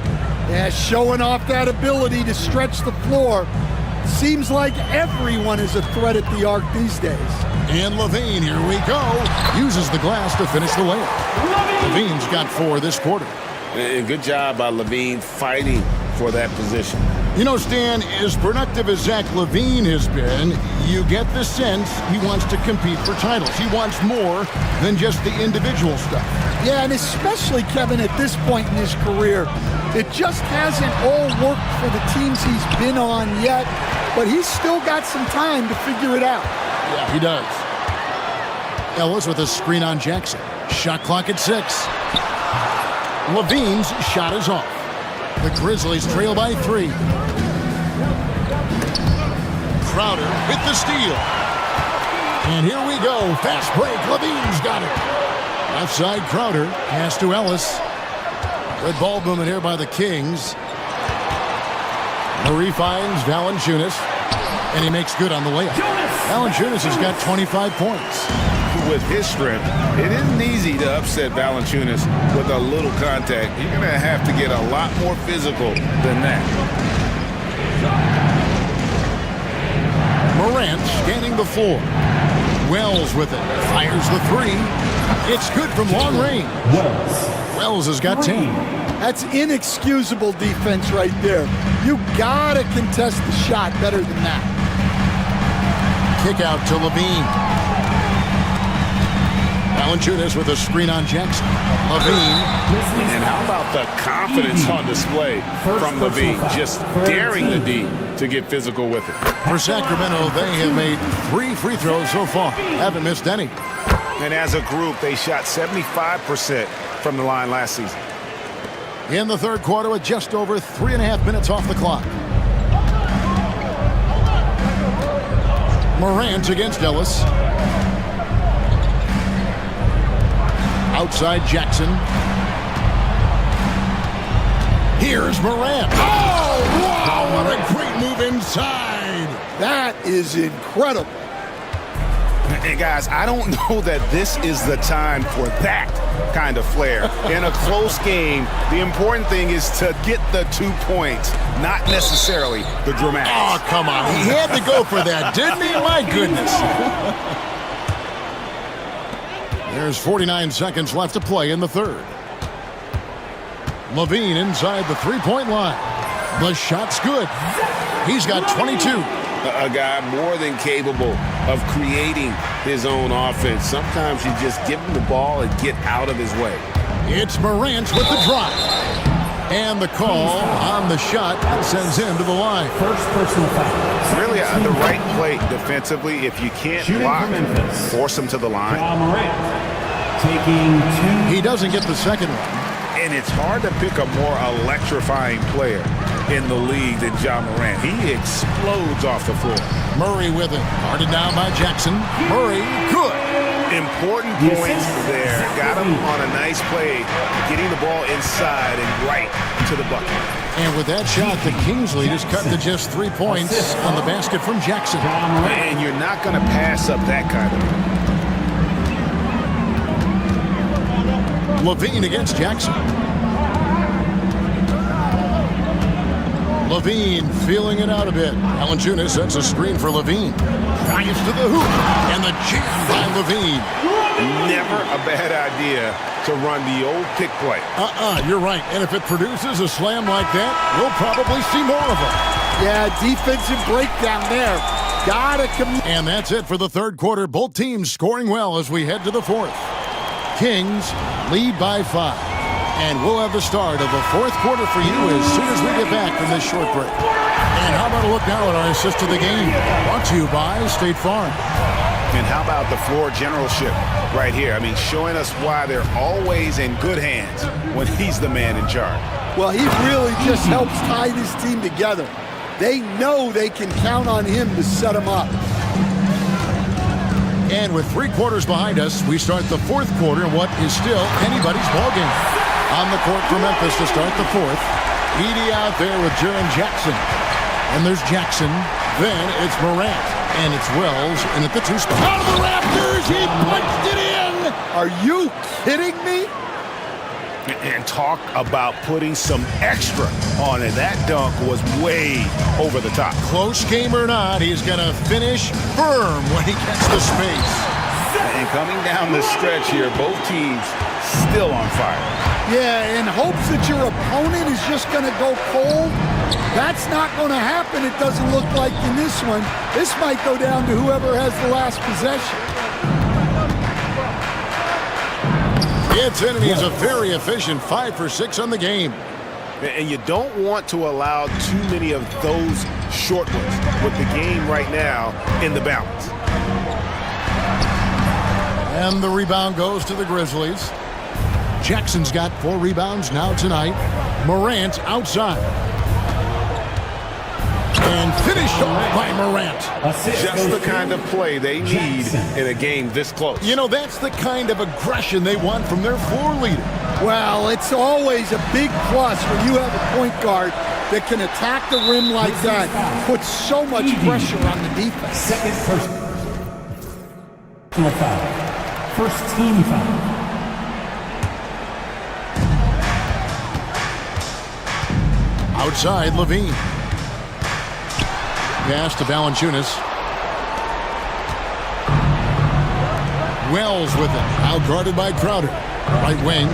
Yeah, showing off that ability to stretch the floor. Seems like everyone is a threat at the arc these days. And Levine, here we go, uses the glass to finish the layup. Levine's got 4 this quarter. Good job by Levine fighting for that position. You know, Stan, as productive as Zach Levine has been, you get the sense he wants to compete for titles. He wants more than just the individual stuff. Yeah, and especially, Kevin, at this point in his career, it just hasn't all worked for the teams he's been on yet, but he's still got some time to figure it out. Yeah, he does. Ellis with a screen on Jackson. Shot clock at 6. Levine's shot is off. The Grizzlies trail by 3. Crowder with the steal. And here we go. Fast break. Levine's got it. Outside Crowder. Pass to Ellis. Good ball movement here by the Kings. Murray finds Valanciunas. And he makes good on the layup. Valanciunas has got 25 points. With his strength, it isn't easy to upset Valanciunas with a little contact. You're going to have to get a lot more physical than that. Morant scanning the floor. Wells with it. Fires the 3. It's good from long range. Wells has got 10. That's inexcusable defense right there. You gotta contest the shot better than that. Kick out to Levine. Valanciunas with a screen on Jackson. Levine. And how about the confidence on display from Levine? Just daring the D to get physical with it. For Sacramento, they have made 3 free throws so far. Haven't missed any. And as a group, they shot 75% from the line last season. In the third quarter with just over 3.5 minutes off the clock. Morant against Ellis. Outside Jackson. Here's Morant. Oh, wow, what a great move inside. That is incredible. And guys, I don't know that this is the time for that kind of flair. In a close game, the important thing is to get the 2 points, not necessarily the dramatics. Oh, come on. He had to go for that, didn't he? My goodness. There's 49 seconds left to play in the third. Levine inside the three-point line. The shot's good. He's got 22. A guy more than capable of creating his own offense. Sometimes you just give him the ball and get out of his way. It's Morant with the drive. And the call on the shot sends him to the line. First personal foul. Really on the right play defensively. If you can't block, force him to the line. Taking 2. He doesn't get the second one. And it's hard to pick a more electrifying player in the league than Ja Morant. He explodes off the floor. Murray with it. Guarded down by Jackson. Murray, good. Important points there. Got him on a nice play, getting the ball inside and right to the bucket. And with that shot, the Kings lead is cut to just 3 points on the basket from Jackson. And you're not going to pass up that kind of. Levine against Jackson. Levine feeling it out a bit. Valanciunas sets a screen for Levine. Drives to the hoop. And the jam by Levine. Never a bad idea to run the old pick play. You're right. And if it produces a slam like that, we'll probably see more of them. Yeah, defensive breakdown there. Gotta commit. And that's it for the third quarter. Both teams scoring well as we head to the fourth. Kings lead by 5. And we'll have the start of the fourth quarter for you as soon as we get back from this short break. And how about a look now at our assist of the game? Brought to you by State Farm. And how about the floor generalship right here? I mean, showing us why they're always in good hands when he's the man in charge. Well, he really just helps tie this team together. They know they can count on him to set them up. And with 3 quarters behind us, we start the fourth quarter in what is still anybody's ballgame. On the court for Memphis to start the fourth. Edey out there with Jaren Jackson. And there's Jackson. Then it's Morant. And it's Wells. And at the 2 spot. Out of the Raptors! He punched it in! Are you kidding me? And talk about putting some extra on it. That dunk was way over the top. Close game or not, he's going to finish firm when he gets the space. And coming down the stretch here, both teams still on fire. Yeah, in hopes that your opponent is just going to go cold. That's not going to happen, it doesn't look like in this one. This might go down to whoever has the last possession. It's in, and he's a very efficient 5 for 6 on the game. And you don't want to allow too many of those short ones with the game right now in the balance. And the rebound goes to the Grizzlies. Jackson's got 4 rebounds now tonight. Morant outside. And finished off by Morant. Just the kind of play they need in a game this close. You know, that's the kind of aggression they want from their floor leader. Well, it's always a big plus when you have a point guard that can attack the rim like that, put so much pressure on the defense. Second foul. First team foul. Outside, Levine. Pass to Valanciunas. Wells with it. Out guarded by Crowder. Right wing.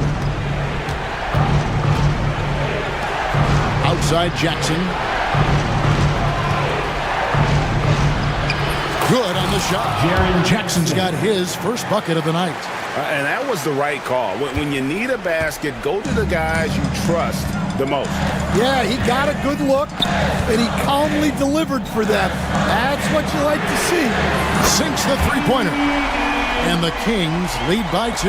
Outside Jackson. Good on the shot. Jaren Jackson's got his first bucket of the night. And that was the right call. When you need a basket, go to the guys you trust the most. Yeah, he got a good look, and he calmly delivered for them. That's what you like to see. Sinks the three-pointer. And the Kings lead by 2.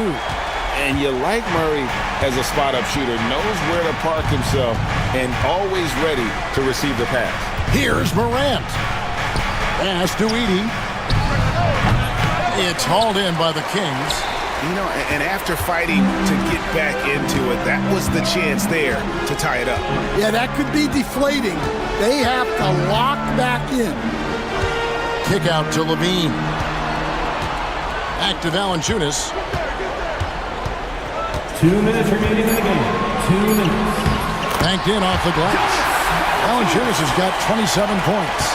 And you like Murray as a spot-up shooter, knows where to park himself, and always ready to receive the pass. Here's Morant. Pass to Edey. It's hauled in by the Kings. You know, and after fighting to get back into it, that was the chance there to tie it up. Yeah, that could be deflating. They have to lock back in. Kick out to Levine. Back to Valanciunas. 2 minutes remaining in the game. 2 minutes. Banked in off the glass. Valanciunas has got 27 points.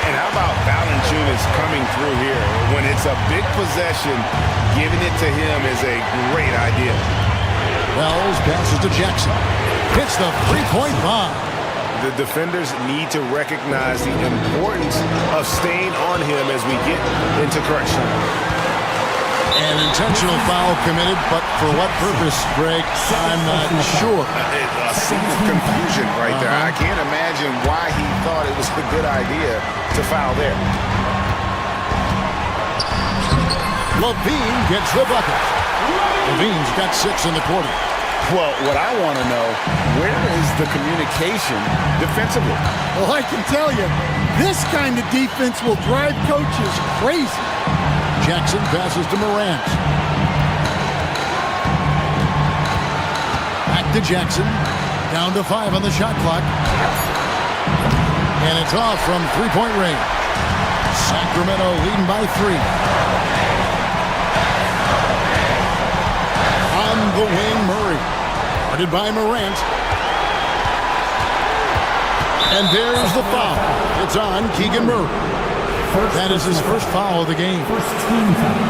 And how about Valanciunas coming through here? When it's a big possession, giving it to him is a great idea. Wells passes to Jackson. Hits the three-point bomb. The defenders need to recognize the importance of staying on him as we get into correction. An intentional foul committed, but for what purpose, Greg? I'm not sure. A scene of confusion right there. I can't imagine why he thought it was a good idea to foul there. Levine gets the bucket. Levine's got 6 in the quarter. Well, what I want to know, where is the communication defensively? Well, I can tell you, this kind of defense will drive coaches crazy. Jackson passes to Morant. Back to Jackson. Down to 5 on the shot clock. And it's off from three-point range. Sacramento leading by 3. On the wing, Murray. Guarded by Morant. And there's the foul. It's on Keegan Murray. That is his first foul of the game. First team foul.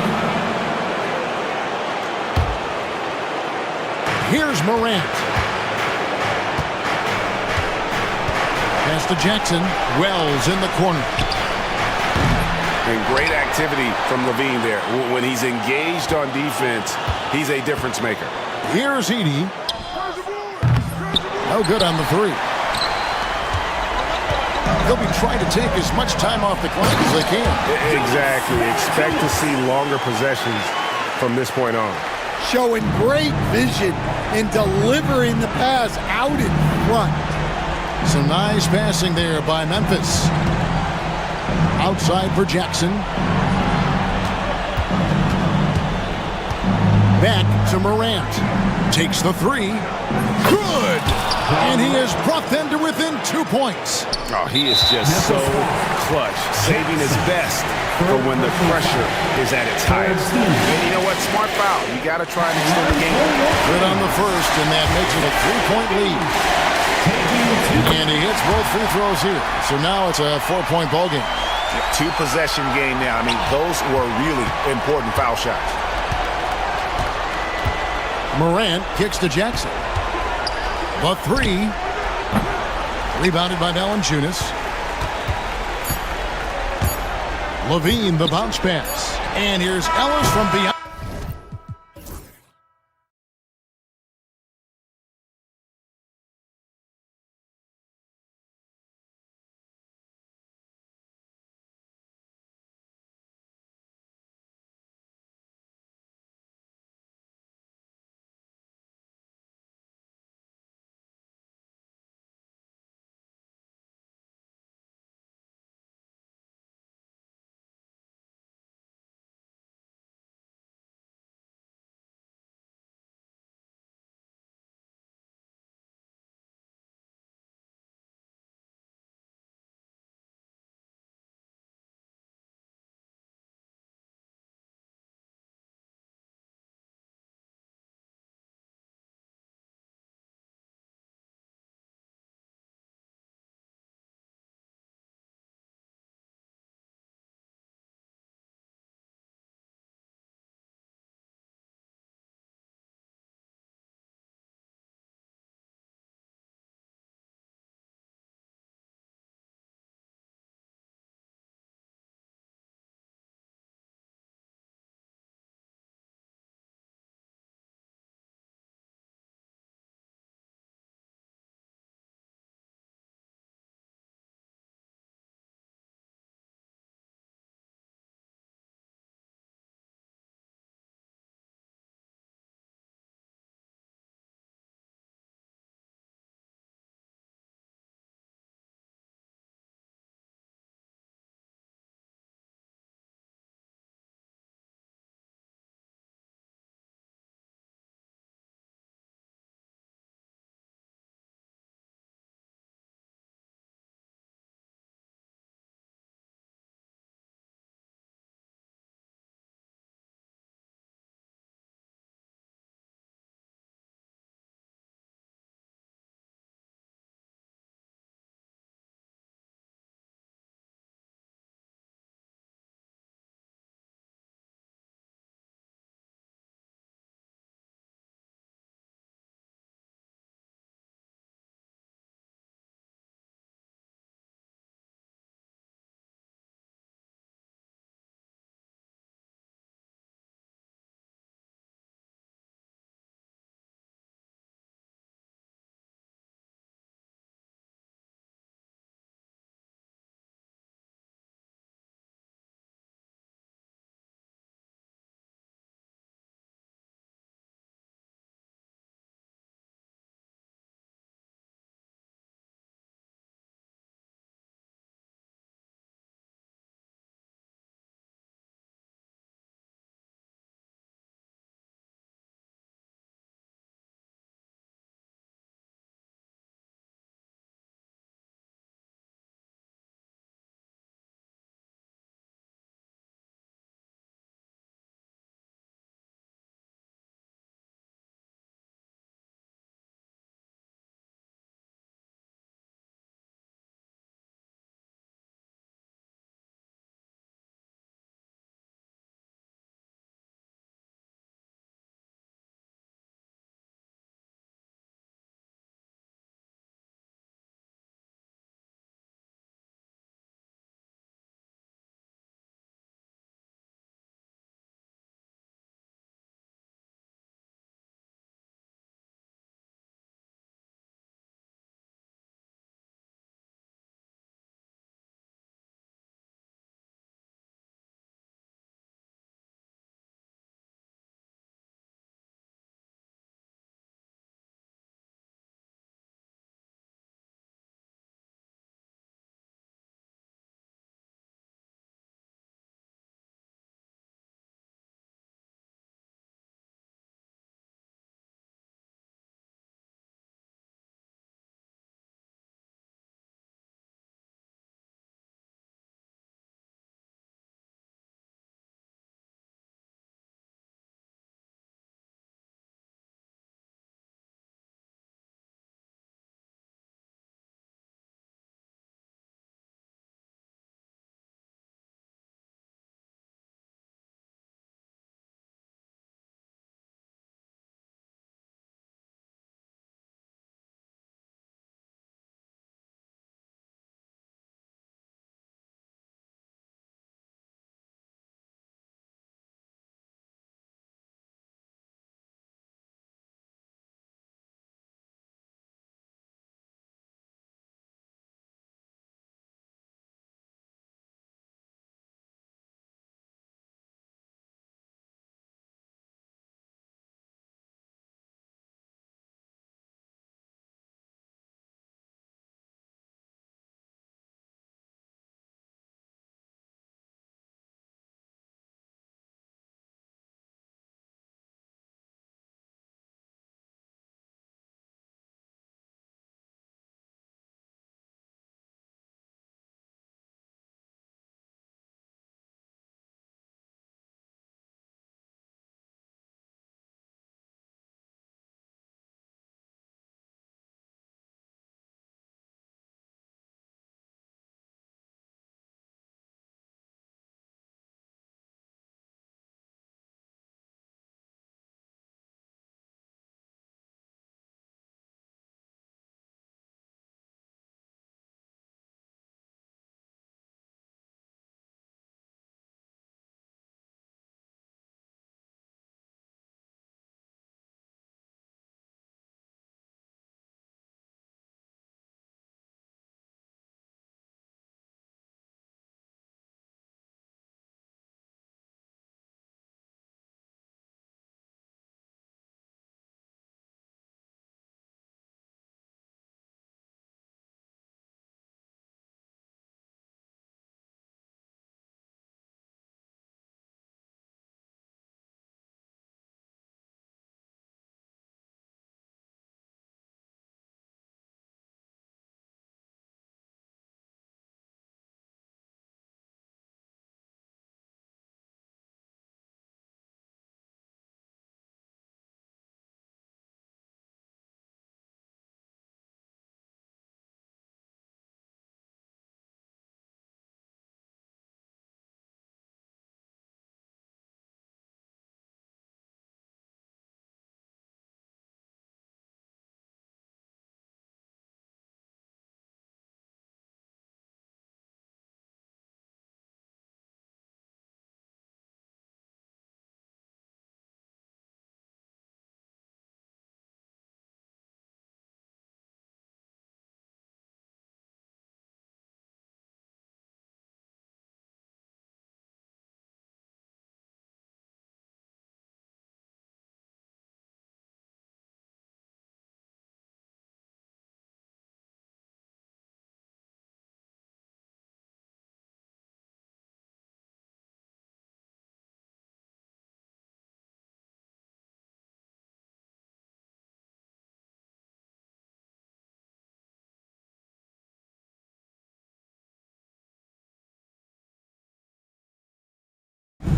Here's Morant. Pass to Jackson. Wells in the corner. And great activity from Levine there. When he's engaged on defense, he's a difference maker. Here's Edey. No good on the three. They'll be trying to take as much time off the clock as they can. Exactly. Expect to see longer possessions from this point on. Showing great vision in delivering the pass out in front. Some nice passing there by Memphis. Outside for Jackson. Back to Morant. Takes the three. Good! And he has brought them to within 2 points. Oh, he is just so clutch, saving his best for when the pressure is at its highest. And you know what? Smart foul. You got to try and extend the game. Good on the first, and that makes it a 3-point lead. And he hits both free throws here. So now it's a 4-point ball game. Two-possession game now. I mean, those were really important foul shots. Morant kicks to Jackson. The three. Rebounded by Valanciunas. Levine, the bounce pass. And here's Ellis from beyond.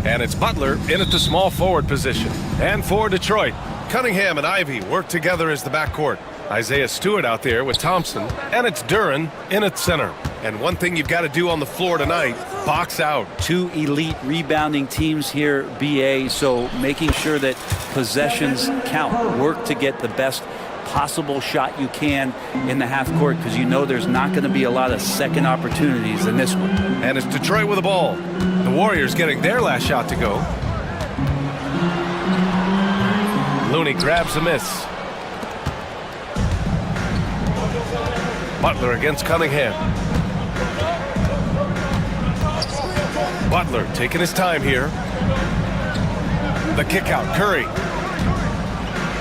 And it's Butler in at the small forward position. And for Detroit, Cunningham and Ivy work together as the backcourt. Isaiah Stewart out there with Thompson. And it's Duran in at center. And one thing you've got to do on the floor tonight, box out. Two elite rebounding teams here, BA, so making sure that possessions count. Work to get the best possible shot you can in the half court, because you know there's not going to be a lot of second opportunities in this one. And it's Detroit with the ball. The Warriors getting their last shot to go. Looney grabs a miss. Butler against Cunningham. Butler taking his time here. The kick out, Curry.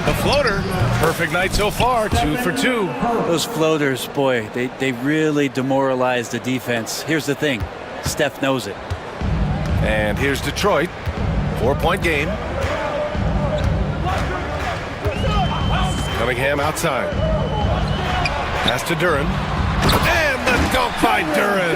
The floater, perfect night so far, 2 for 2. Those floaters, boy, they really demoralize the defense. Here's the thing, Steph knows it. And here's Detroit, 4-point game. Cunningham outside. Pass to Duran. And the dunk by Duran.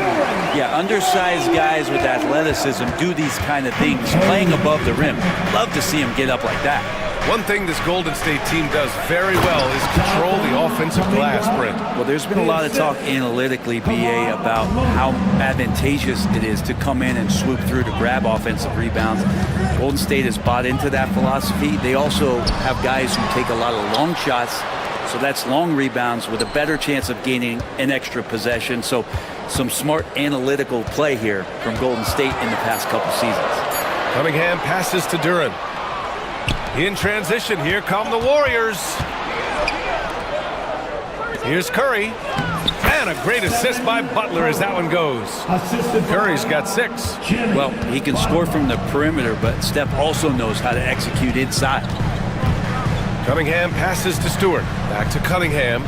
Yeah, undersized guys with athleticism do these kind of things, playing above the rim. Love to see him get up like that. One thing this Golden State team does very well is control the offensive glass, Brent. Well, there's been a lot of talk analytically, BA, about how advantageous it is to come in and swoop through to grab offensive rebounds. Golden State has bought into that philosophy. They also have guys who take a lot of long shots, so that's long rebounds with a better chance of gaining an extra possession. So some smart analytical play here from Golden State in the past couple seasons. Cunningham passes to Duran. In transition, here come the Warriors. Here's Curry. And a great assist by Butler as that one goes. Curry's got 6. Well, he can score from the perimeter, but Steph also knows how to execute inside. Cunningham passes to Stewart. Back to Cunningham.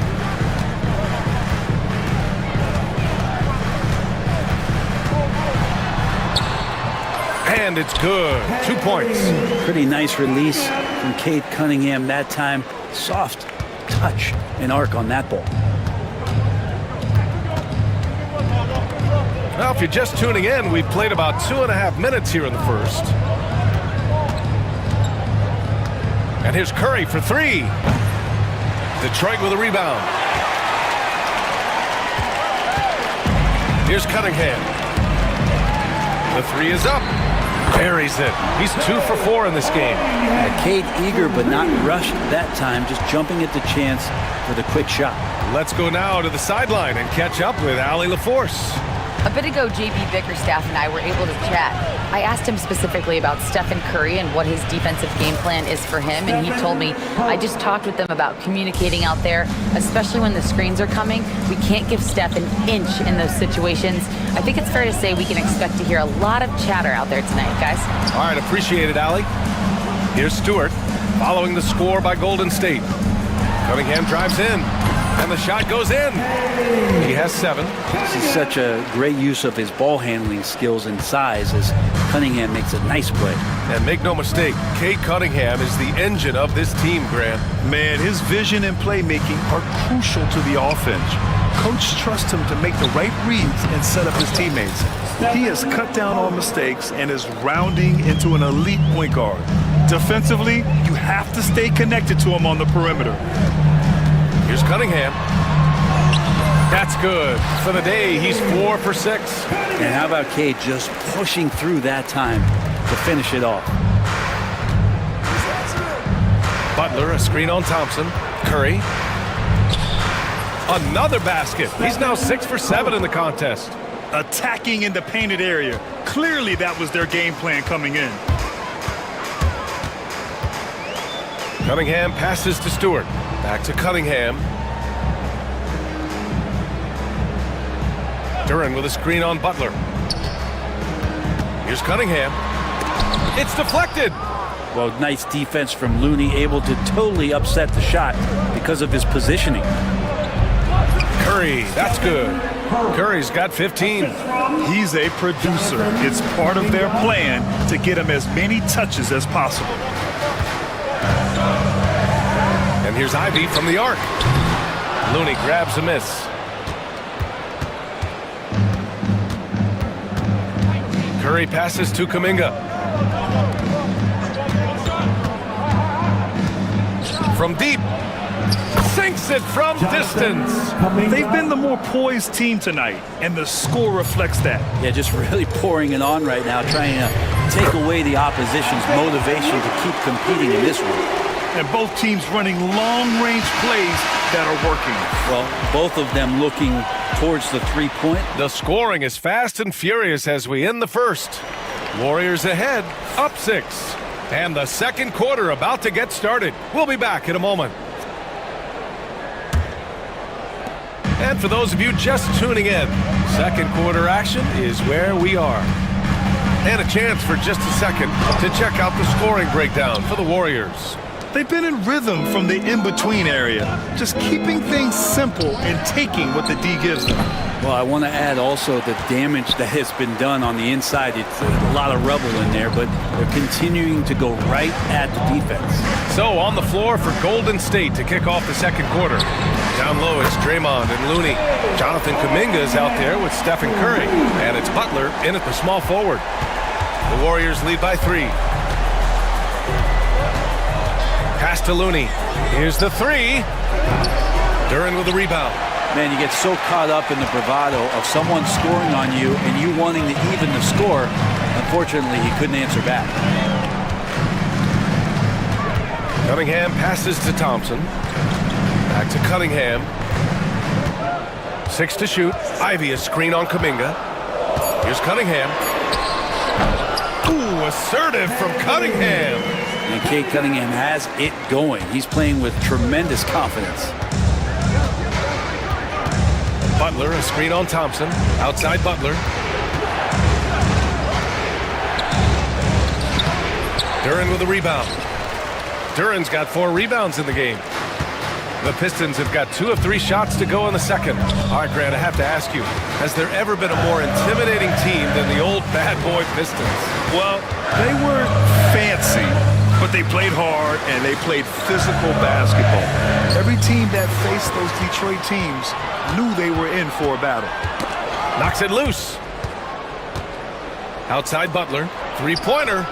And it's good. 2 points. Pretty nice release from Cade Cunningham that time. Soft touch and arc on that ball. Now, if you're just tuning in, we've played about 2.5 minutes here in the first. And here's Curry for 3. Detroit with a rebound. Here's Cunningham. The 3 is up. Buries it. He's 2 for 4 in this game. Cade eager but not rushed that time, just jumping at the chance for the quick shot. Let's go now to the sideline and catch up with Allie LaForce. A bit ago, JB Bickerstaff and I were able to chat. I asked him specifically about Stephen Curry and what his defensive game plan is for him, and he told me, I just talked with them about communicating out there, especially when the screens are coming. We can't give Steph an inch in those situations. I think it's fair to say we can expect to hear a lot of chatter out there tonight, guys. All right, appreciate it, Allie. Here's Stewart, following the score by Golden State. Cunningham drives in. And the shot goes in. He has 7. This is such a great use of his ball handling skills and size as Cunningham makes a nice play. And make no mistake, Cade Cunningham is the engine of this team, Grant. Man, his vision and playmaking are crucial to the offense. Coach trusts him to make the right reads and set up his teammates. He has cut down on mistakes and is rounding into an elite point guard. Defensively, you have to stay connected to him on the perimeter. Here's Cunningham. That's good. For the day, he's 4 for 6. And how about Cade just pushing through that time to finish it off? Butler, a screen on Thompson. Curry. Another basket. He's now 6 for 7 in the contest. Attacking in the painted area. Clearly that was their game plan coming in. Cunningham passes to Stewart. Back to Cunningham. Duran with a screen on Butler. Here's Cunningham. It's deflected. Well, nice defense from Looney, able to totally upset the shot because of his positioning. Curry, that's good. Curry's got 15. He's a producer. It's part of their plan to get him as many touches as possible. And here's Ivy from the arc. Looney grabs a miss. Curry passes to Kuminga. From deep. Sinks it from distance. They've been the more poised team tonight, and the score reflects that. Yeah, just really pouring it on right now, trying to take away the opposition's motivation to keep competing in this one. And both teams running long-range plays that are working. Well, both of them looking towards the three-point. The scoring is fast and furious as we end the first. Warriors ahead, up 6. And the second quarter about to get started. We'll be back in a moment. And for those of you just tuning in, second quarter action is where we are. And a chance for just a second to check out the scoring breakdown for the Warriors. They've been in rhythm from the in-between area, just keeping things simple and taking what the D gives them. Well, I want to add also the damage that has been done on the inside. It's a lot of rubble in there, but they're continuing to go right at the defense. So on the floor for Golden State to kick off the second quarter. Down low, it's Draymond and Looney. Jonathan Kuminga is out there with Stephen Curry. And it's Butler in at the small forward. The Warriors lead by 3. Pass to Looney. Here's the 3. Duren with the rebound. Man, you get so caught up in the bravado of someone scoring on you and you wanting to even the score. Unfortunately, he couldn't answer back. Cunningham passes to Thompson. Back to Cunningham. 6 to shoot. Ivy a screen on Kuminga. Here's Cunningham. Ooh, assertive from Cunningham. And Cade Cunningham has it going. He's playing with tremendous confidence. Butler, a screen on Thompson. Outside Butler. Duren with a rebound. Duren's got 4 rebounds in the game. The Pistons have got 2 of 3 shots to go in the second. All right, Grant, I have to ask you, has there ever been a more intimidating team than the old bad boy Pistons? Well, they were fancy, but they played hard and they played physical basketball. Every team that faced those Detroit teams knew they were in for a battle. Knocks it loose. Outside Butler. 3-pointer.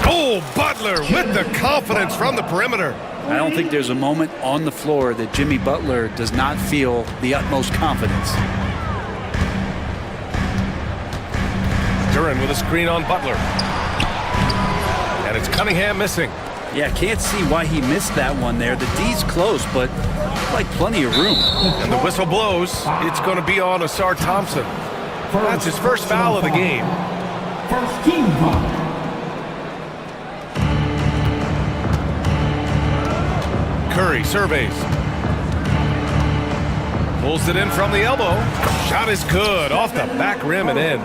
Oh, Butler with the confidence from the perimeter. I don't think there's a moment on the floor that Jimmy Butler does not feel the utmost confidence. Duren with a screen on Butler. And it's Cunningham missing. Yeah, can't see why he missed that one there. The D's close, but like plenty of room. And the whistle blows. It's going to be on Asar Thompson. That's his first foul of the game. First team foul. Curry surveys. Pulls it in from the elbow. Shot is good. Off the back rim and in.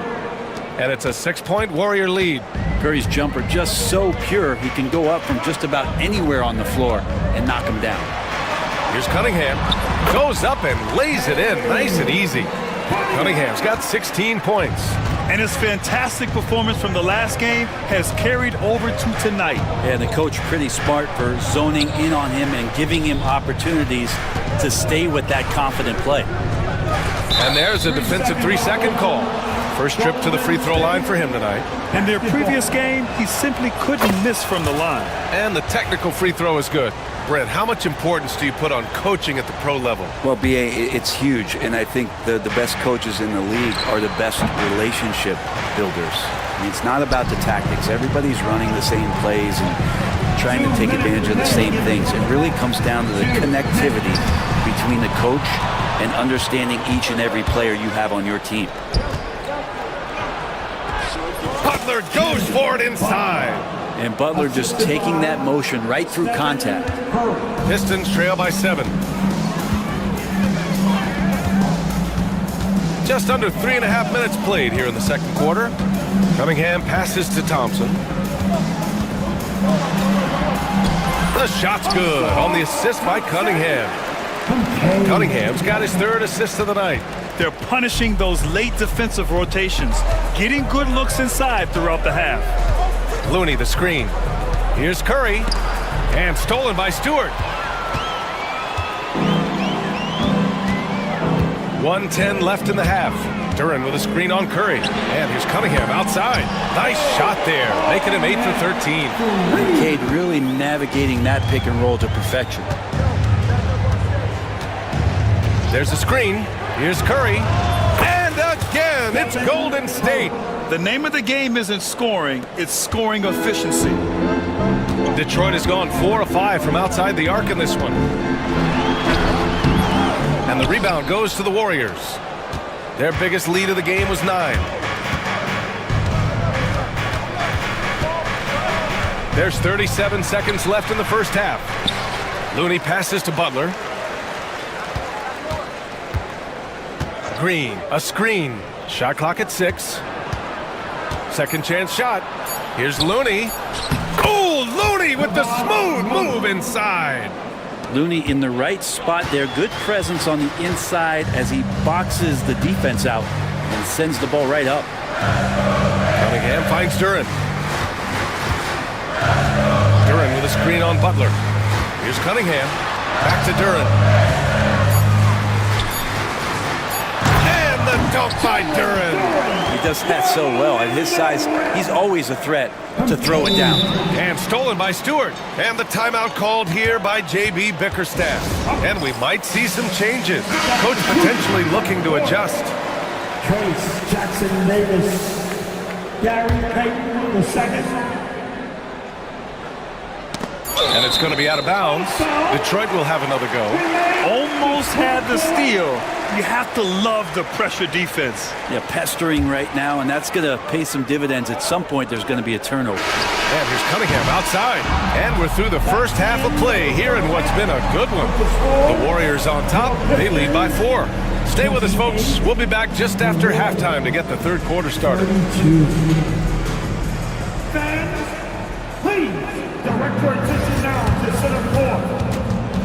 And it's a 6-point Warrior lead. Curry's jumper just so pure, he can go up from just about anywhere on the floor and knock him down. Here's Cunningham. Goes up and lays it in. Nice and easy. Cunningham's got 16 points. And his fantastic performance from the last game has carried over to tonight. Yeah, the coach pretty smart for zoning in on him and giving him opportunities to stay with that confident play. And there's a defensive 3-second call. First trip to the free throw line for him tonight. In their previous game, he simply couldn't miss from the line. And the technical free throw is good. Brent, how much importance do you put on coaching at the pro level? Well, B.A., it's huge, and I think the best coaches in the league are the best relationship builders. I mean, it's not about the tactics. Everybody's running the same plays and trying to take advantage of the same things. It really comes down to the connectivity between the coach and understanding each and every player you have on your team. Butler goes for it inside. And Butler just taking that motion right through contact. Pistons trail by 7. Just under 3.5 minutes played here in the second quarter. Cunningham passes to Thompson. The shot's good on the assist by Cunningham. Cunningham's got his 3rd assist of the night. They're punishing those late defensive rotations, getting good looks inside throughout the half. Looney, the screen. Here's Curry. And stolen by Stewart. 1:10 left in the half. Duran with a screen on Curry. And here's Cunningham outside. Nice shot there, making him 8 for 13. Cade really navigating that pick and roll to perfection. There's a screen. Here's Curry. And again, it's Golden State. The name of the game isn't scoring, it's scoring efficiency. Detroit has gone 4 of 5 from outside the arc in this one. And the rebound goes to the Warriors. Their biggest lead of the game was 9. There's 37 seconds left in the first half. Looney passes to Butler. Green, a screen. Shot clock at 6. Second chance shot. Here's Looney. Oh, Looney with the smooth move inside. Looney in the right spot there. Good presence on the inside as he boxes the defense out and sends the ball right up. Cunningham finds Duran. Duran with a screen on Butler. Here's Cunningham. Back to Duran. And the dunk by Duran. He does that so well. At his size, he's always a threat to throw it down. And stolen by Stewart. And the timeout called here by J.B. Bickerstaff. And we might see some changes. Coach potentially looking to adjust. Trace Jackson Davis, Gary Payton the second. And it's going to be out of bounds. Detroit will have another go. Almost had the steal. You have to love the pressure defense. Yeah, pestering right now, and that's going to pay some dividends. At some point, there's going to be a turnover. And here's Cunningham outside. And we're through the first half of play here in what's been a good one. The Warriors on top. They lead by 4. Stay with us, folks. We'll be back just after halftime to get the third quarter started. Fans, please direct your attention now to center court.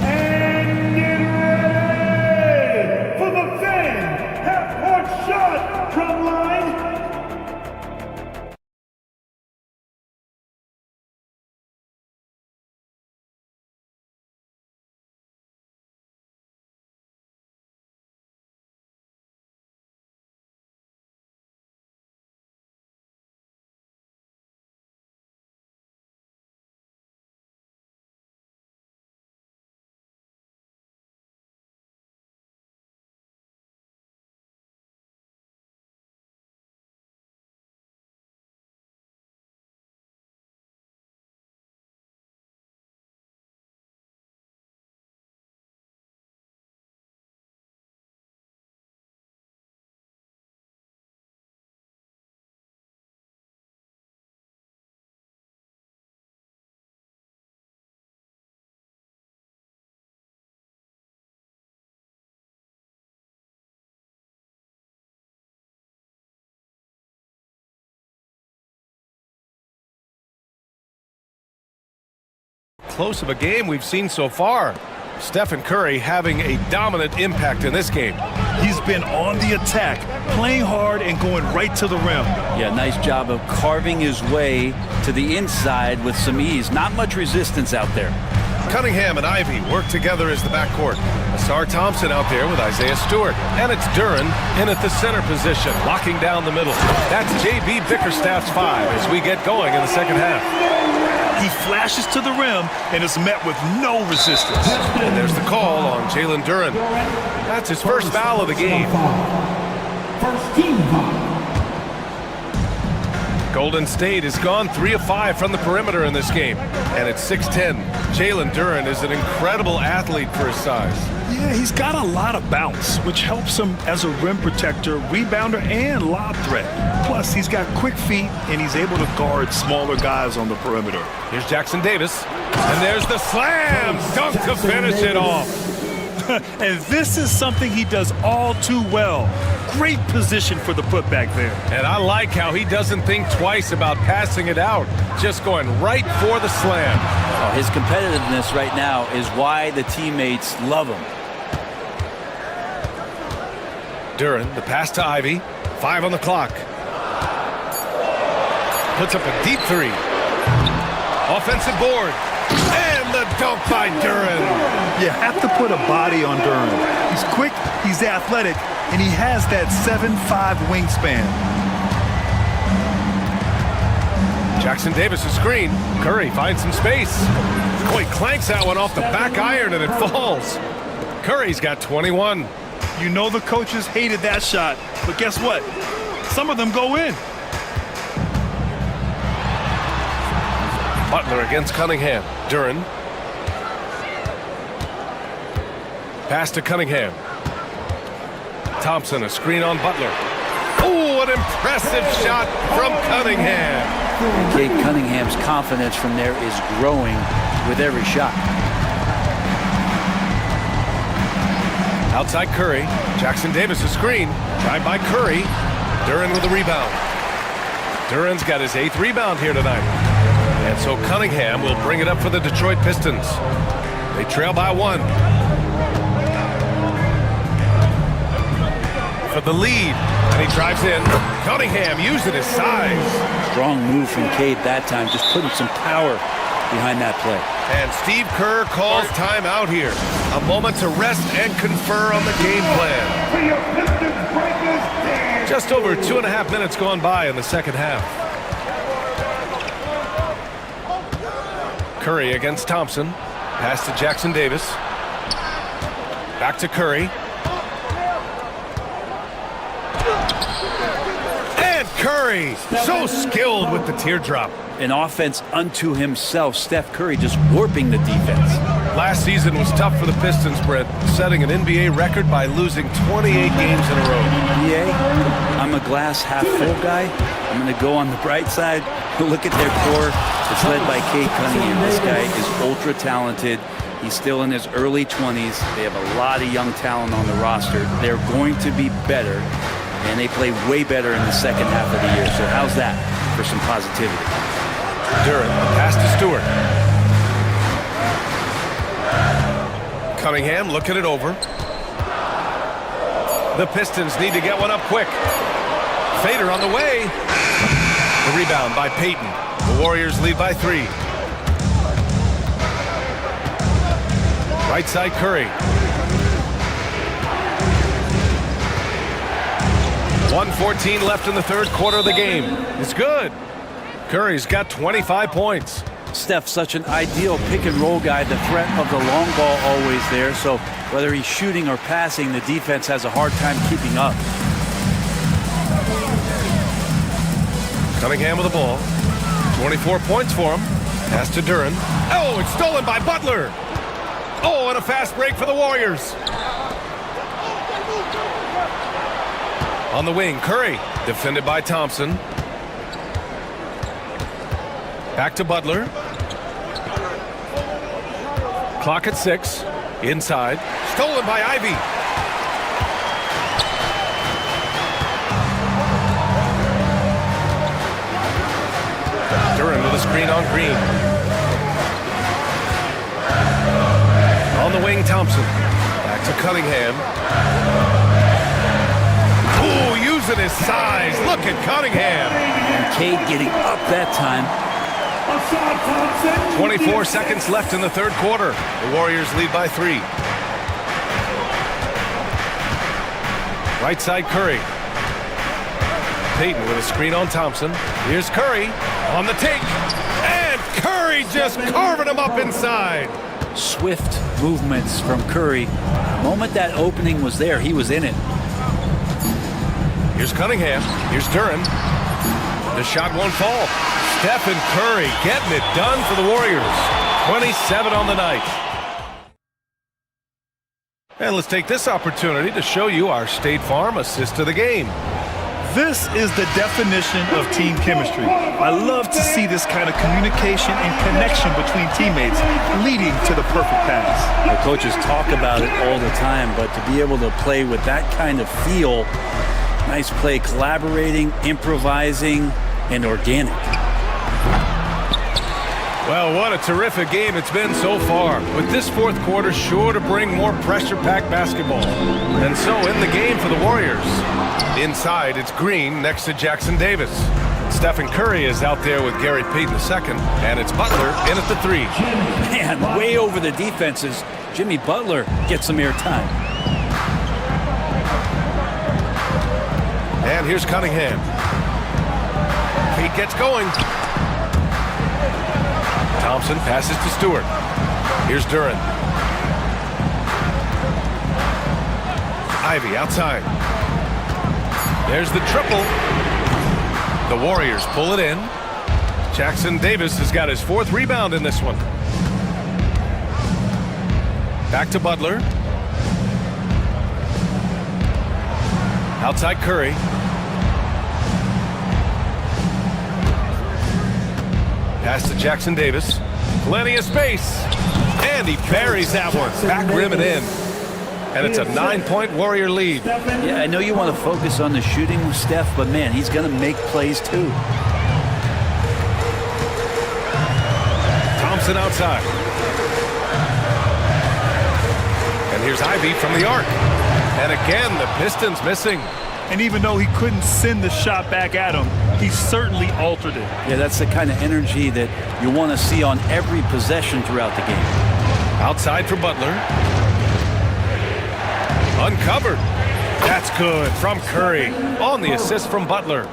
And get ready for the fan half-court shot from line. Close of a game we've seen so far. Stephen Curry having a dominant impact in this game. He's been on the attack, playing hard and going right to the rim. Yeah, nice job of carving his way to the inside with some ease. Not much resistance out there. Cunningham and Ivy work together as the backcourt. Asar Thompson out there with Isaiah Stewart. And it's Duran in at the center position, locking down the middle. That's J.B. Bickerstaff's 5 as we get going in the second half. He flashes to the rim and is met with no resistance. And there's the call on Jalen Duran. That's his first foul of the game. First team foul. Golden State has gone 3 of 5 from the perimeter in this game. And it's 6-10. Jalen Duran is an incredible athlete for his size. Yeah, he's got a lot of bounce, which helps him as a rim protector, rebounder, and lob threat. Plus, he's got quick feet, and he's able to guard smaller guys on the perimeter. Here's Jackson Davis. And there's the slam dunk to finish it off. And this is something he does all too well. Great position for the putback there. And I like how he doesn't think twice about passing it out, just going right for the slam. Oh, his competitiveness right now is why the teammates love him. Duran, the pass to Ivy. 5 on the clock. Puts up a deep 3. Offensive board. And the dunk by Duran. You have to put a body on Duran. He's quick, he's athletic, and he has that 7'5" wingspan. Jackson Davis' screen. Curry finds some space. Oh, he clanks that one off the back iron and it falls. Curry's got 21. You know the coaches hated that shot, but guess what? Some of them go in. Butler against Cunningham. Duren. Pass to Cunningham. Thompson, a screen on Butler. Oh, an impressive shot from Cunningham. Cade Cunningham's confidence from there is growing with every shot. Outside Curry. Jackson Davis a screen. Drive by Curry. Duren with a rebound. Duren's got his 8th rebound here tonight. And so Cunningham will bring it up for the Detroit Pistons. They trail by 1. For the lead. And he drives in. Cunningham using his size. Strong move from Cade that time, just putting some power behind that play. And Steve Kerr calls timeout here. A moment to rest and confer on the game plan. Just over 2.5 minutes gone by in the second half. Curry against Thompson. Pass to Jackson Davis. Back to Curry. And Curry, so skilled with the teardrop. An offense unto himself. Steph Curry just warping the defense. Last season was tough for the Pistons, Brett, setting an NBA record by losing 28 games in a row. NBA, I'm a glass half full guy. I'm going to go on the bright side. Look at their core. It's led by Cade Cunningham. This guy is ultra talented. He's still in his early 20s. They have a lot of young talent on the roster. They're going to be better, and they play way better in the second half of the year. So how's that for some positivity? Duren, pass to Stewart. Cunningham looking it over. The Pistons need to get one up quick. Fader on the way. The rebound by Payton. The Warriors lead by 3. Right side Curry. 1:14 left in the third quarter of the game. It's good. Curry's got 25 points. Steph, such an ideal pick-and-roll guy. The threat of the long ball always there. So whether he's shooting or passing, the defense has a hard time keeping up. Cunningham with the ball. 24 points for him. Pass to Duren. Oh, it's stolen by Butler. Oh, and a fast break for the Warriors. On the wing, Curry. Defended by Thompson. Back to Butler. Clock at 6. Inside. Stolen by Ivy. Duren with a screen on Green. On the wing, Thompson. Back to Cunningham. Ooh, using his size. Look at Cunningham. And Cade getting up that time. 24 seconds left in the third quarter. The Warriors lead by 3. Right side Curry. Payton with a screen on Thompson. Here's Curry on the take. And Curry just carving him up inside. Swift movements from Curry. The moment that opening was there, he was in it. Here's Cunningham. Here's Duren. The shot won't fall. Stephen Curry getting it done for the Warriors. 27 on the night. And let's take this opportunity to show you our State Farm assist of the game. This is the definition of team chemistry. I love to see this kind of communication and connection between teammates leading to the perfect pass. The coaches talk about it all the time, but to be able to play with that kind of feel, nice play, collaborating, improvising, and organic. Well, what a terrific game it's been so far, with this fourth quarter sure to bring more pressure-packed basketball. And so in the game for the Warriors. Inside, it's Green next to Jackson Davis. Stephen Curry is out there with Gary Payton II, and it's Butler in at the 3. Man, way over the defenses. Jimmy Butler gets some airtime. And here's Cunningham. Feet gets going. Thompson passes to Stewart. Here's Duran. Ivy outside. There's the triple. The Warriors pull it in. Jackson Davis has got his 4th rebound in this one. Back to Butler. Outside Curry. Pass to Jackson Davis. Plenty of space. And he buries that one. Back rim and in. And it's a 9-point Warrior lead. Yeah, I know you want to focus on the shooting with Steph, but man, he's going to make plays too. Thompson outside. And here's Ivy from the arc. And again, the Pistons missing. And even though he couldn't send the shot back at him, he certainly altered it. Yeah, that's the kind of energy that you want to see on every possession throughout the game. Outside for Butler. Uncovered. That's good from Curry on the assist from Butler.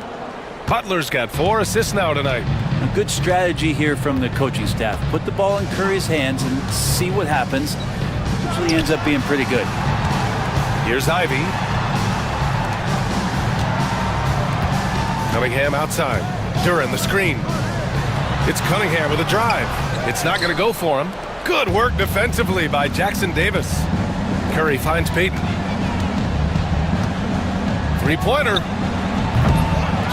Butler's got 4 assists now tonight. A good strategy here from the coaching staff. Put the ball in Curry's hands and see what happens. Usually ends up being pretty good. Here's Ivy. Cunningham outside. Duran the screen. It's Cunningham with a drive. It's not going to go for him. Good work defensively by Jackson Davis. Curry finds Payton. 3-pointer.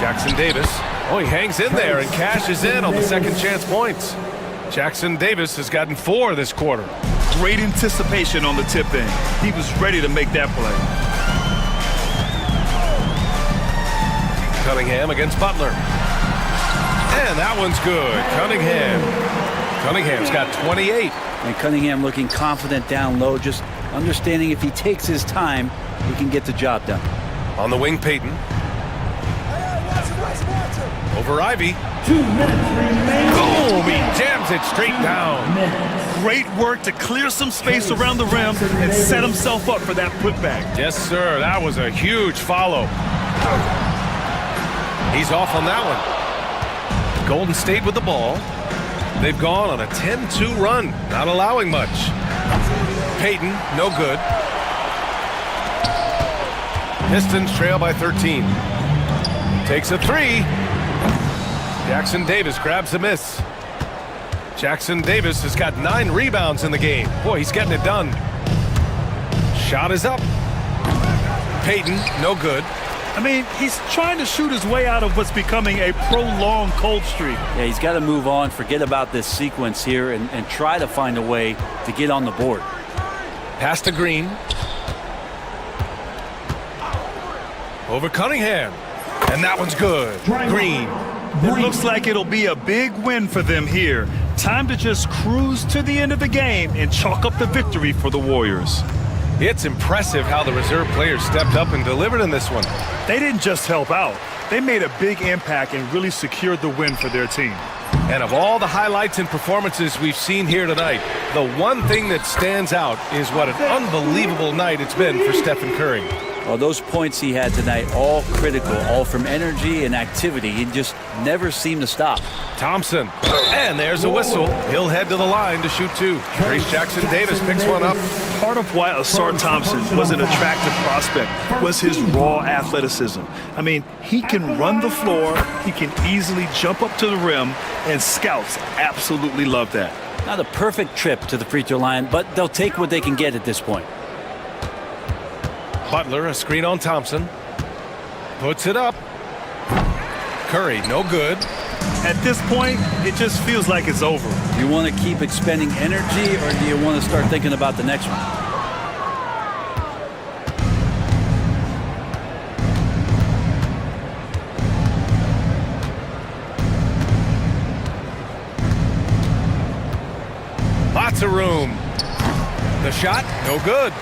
Jackson Davis. Oh, he hangs in there and cashes in on the second chance points. Jackson Davis has gotten 4 this quarter. Great anticipation on the tip in. He was ready to make that play. Cunningham against Butler. And that one's good. Cunningham's got 28. And Cunningham looking confident down low, just understanding if he takes his time, he can get the job done. On the wing, Payton. Over Ivy. 2 minutes remaining. Boom! He jams it straight down. Great work to clear some space around the rim and set himself up for that putback. Yes, sir. That was a huge follow. He's off on that one. Golden State with the ball. They've gone on a 10-2 run, not allowing much. Payton, no good. Pistons trail by 13. Takes a 3. Jackson Davis grabs the miss. Jackson Davis has got 9 rebounds in the game. Boy, he's getting it done. Shot is up. Payton, no good. I mean, he's trying to shoot his way out of what's becoming a prolonged cold streak. Yeah, he's got to move on, forget about this sequence here, and try to find a way to get on the board. Pass to Green. Over Cunningham. And that one's good. Green. It looks like it'll be a big win for them here. Time to just cruise to the end of the game and chalk up the victory for the Warriors. It's impressive how the reserve players stepped up and delivered in this one. They didn't just help out. They made a big impact and really secured the win for their team. And of all the highlights and performances we've seen here tonight, the one thing that stands out is what an unbelievable night it's been for Stephen Curry. Well, those points he had tonight, all critical, all from energy and activity. He just never seemed to stop. Thompson. And there's a whistle. He'll head to the line to shoot 2. Trace Jackson Davis picks one up. Part of why Asar Thompson was an attractive prospect was his raw athleticism. I mean, he can run the floor, he can easily jump up to the rim, and scouts absolutely love that. Not a perfect trip to the free throw line, but they'll take what they can get at this point. Butler, a screen on Thompson. Puts it up. Curry, no good. At this point, it just feels like it's over. Do you want to keep expending energy, or do you want to start thinking about the next one? Lots of room. The shot, no good.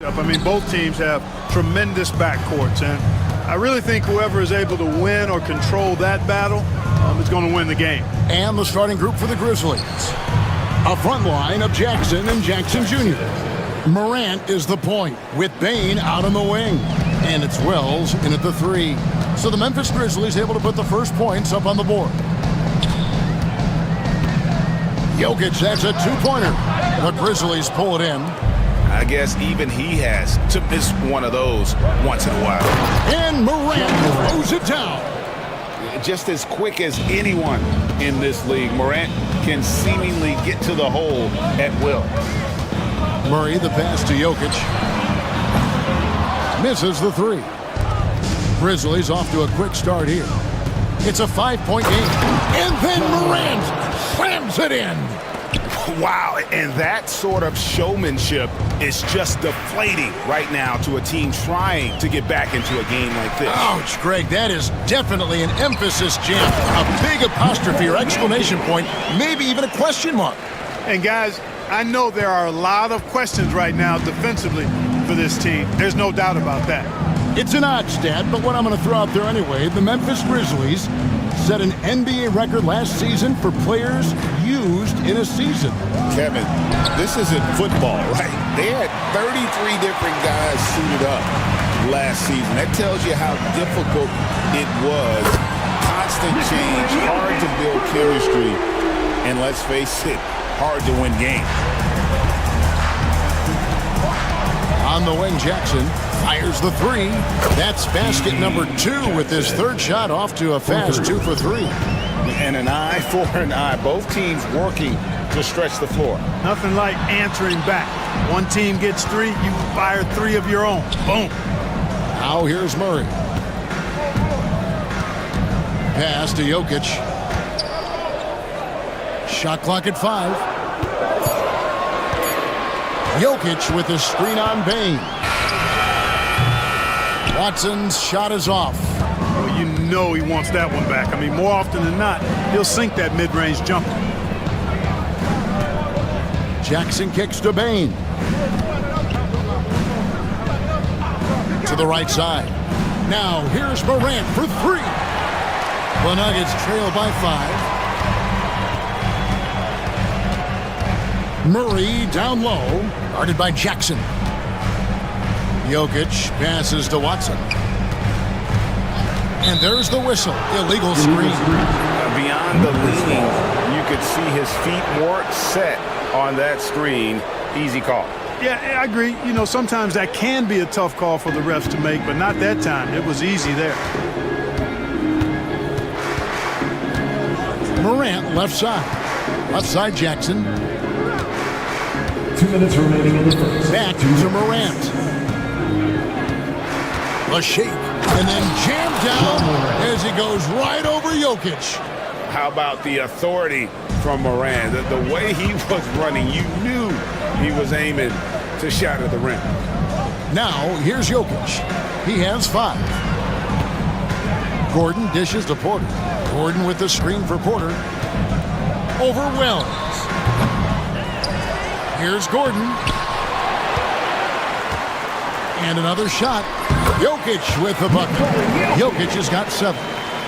I mean, both teams have tremendous backcourts, and I really think whoever is able to win or control that battle is going to win the game. And the starting group for the Grizzlies. A front line of Jackson and Jackson Jr. Morant is the point, with Bane out on the wing. And it's Wells in at the 3. So the Memphis Grizzlies able to put the first points up on the board. Jokic, that's a two-pointer. The Grizzlies pull it in. I guess even he has to miss one of those once in a while. And Morant throws it down. Just as quick as anyone in this league, Morant can seemingly get to the hole at will. Murray, the pass to Jokic. Misses the 3. Grizzlies off to a quick start here. It's a 5-point game. And then Morant slams it in. Wow, and that sort of showmanship is just deflating right now to a team trying to get back into a game like this. Ouch, Greg, that is definitely an emphasis jam. A big apostrophe or exclamation point, maybe even a question mark. And guys, I know there are a lot of questions right now defensively for this team. There's no doubt about that. It's an odd stat, but what I'm going to throw out there anyway, the Memphis Grizzlies set an NBA record last season for players used in a season. Kevin, this isn't football, right? They had 33 different guys suited up last season. That tells you how difficult it was. Constant change, hard to build chemistry, and let's face it, hard to win games. On the wing, Jackson fires the 3. That's basket number 2 with his third shot off to a fast 2 for 3. And an eye for an eye. Both teams working to stretch the floor. Nothing like answering back. One team gets 3, you fire 3 of your own. Boom. Now here's Murray. Pass to Jokic. Shot clock at 5. Jokic with a screen on Bane. Watson's shot is off. Well, you know he wants that one back. I mean, more often than not, he'll sink that mid-range jumper. Jackson kicks to Bane. To the right side. Now here's Morant for 3. The Nuggets trail by 5. Murray down low, guarded by Jackson. Jokic passes to Watson. And there's the whistle. Illegal screen. Beyond the leaning, you could see his feet more set on that screen. Easy call. Yeah, I agree. You know, sometimes that can be a tough call for the refs to make, but not that time. It was easy there. Morant left side. Left side Jackson. 2 minutes remaining in the first. Back to Morant. A shake, and then jammed down as he goes right over Jokic. How about the authority from Morant? The way he was running, you knew he was aiming to shatter the rim. Now, here's Jokic. He has 5. Gordon dishes to Porter. Gordon with the screen for Porter. Over Wells. Here's Gordon. And another shot. Jokic with the bucket. Jokic has got 7.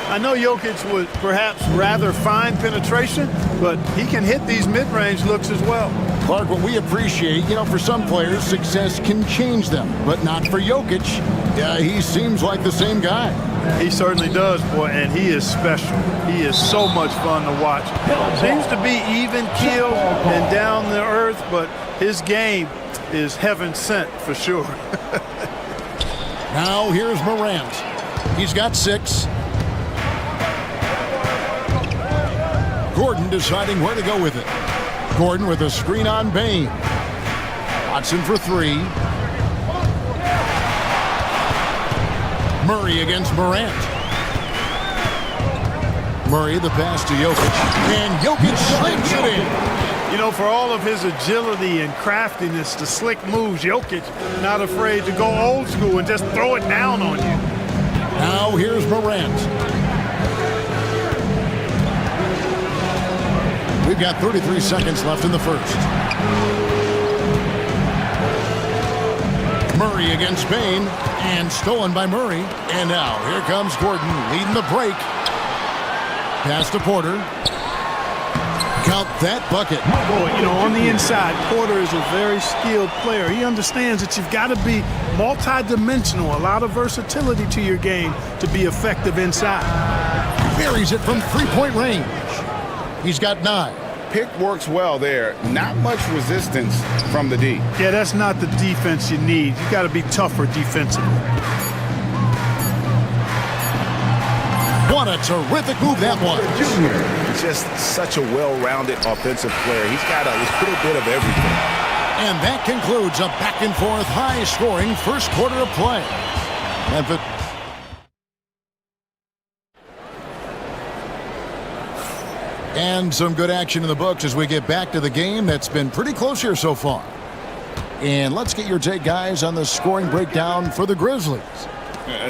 I know Jokic would perhaps rather find penetration, but he can hit these mid-range looks as well. Clark, what we appreciate, you know, for some players, success can change them, but not for Jokic. He seems like the same guy. He certainly does, boy, and he is special. He is so much fun to watch. Seems to be even-keeled and down to earth, but his game is heaven sent for sure. Now here's Morant. He's got 6. Gordon deciding where to go with it. Gordon with a screen on Bane. Watson for 3. Murray against Morant. Murray the pass to Jokic. And Jokic slings it in. You know, for all of his agility and craftiness, the slick moves, Jokic not afraid to go old school and just throw it down on you. Now here's Morant. We've got 33 seconds left in the first. Murray against Bain, and stolen by Murray. And now, here comes Gordon leading the break. Pass to Porter. Count that bucket. Boy, you know, on the inside, Porter is a very skilled player. He understands that you've got to be multi-dimensional, a lot of versatility to your game to be effective inside. Buries it from three-point range. He's got 9. Pick works well there. Not much resistance from the D. Yeah, that's not the defense you need. You got to be tougher defensively. What a terrific move that was. Just such a well-rounded offensive player. He's got a little bit of everything. And that concludes a back-and-forth, high-scoring first quarter of play. And some good action in the books as we get back to the game that's been pretty close here so far. And let's get your take, guys, on the scoring breakdown for the Grizzlies.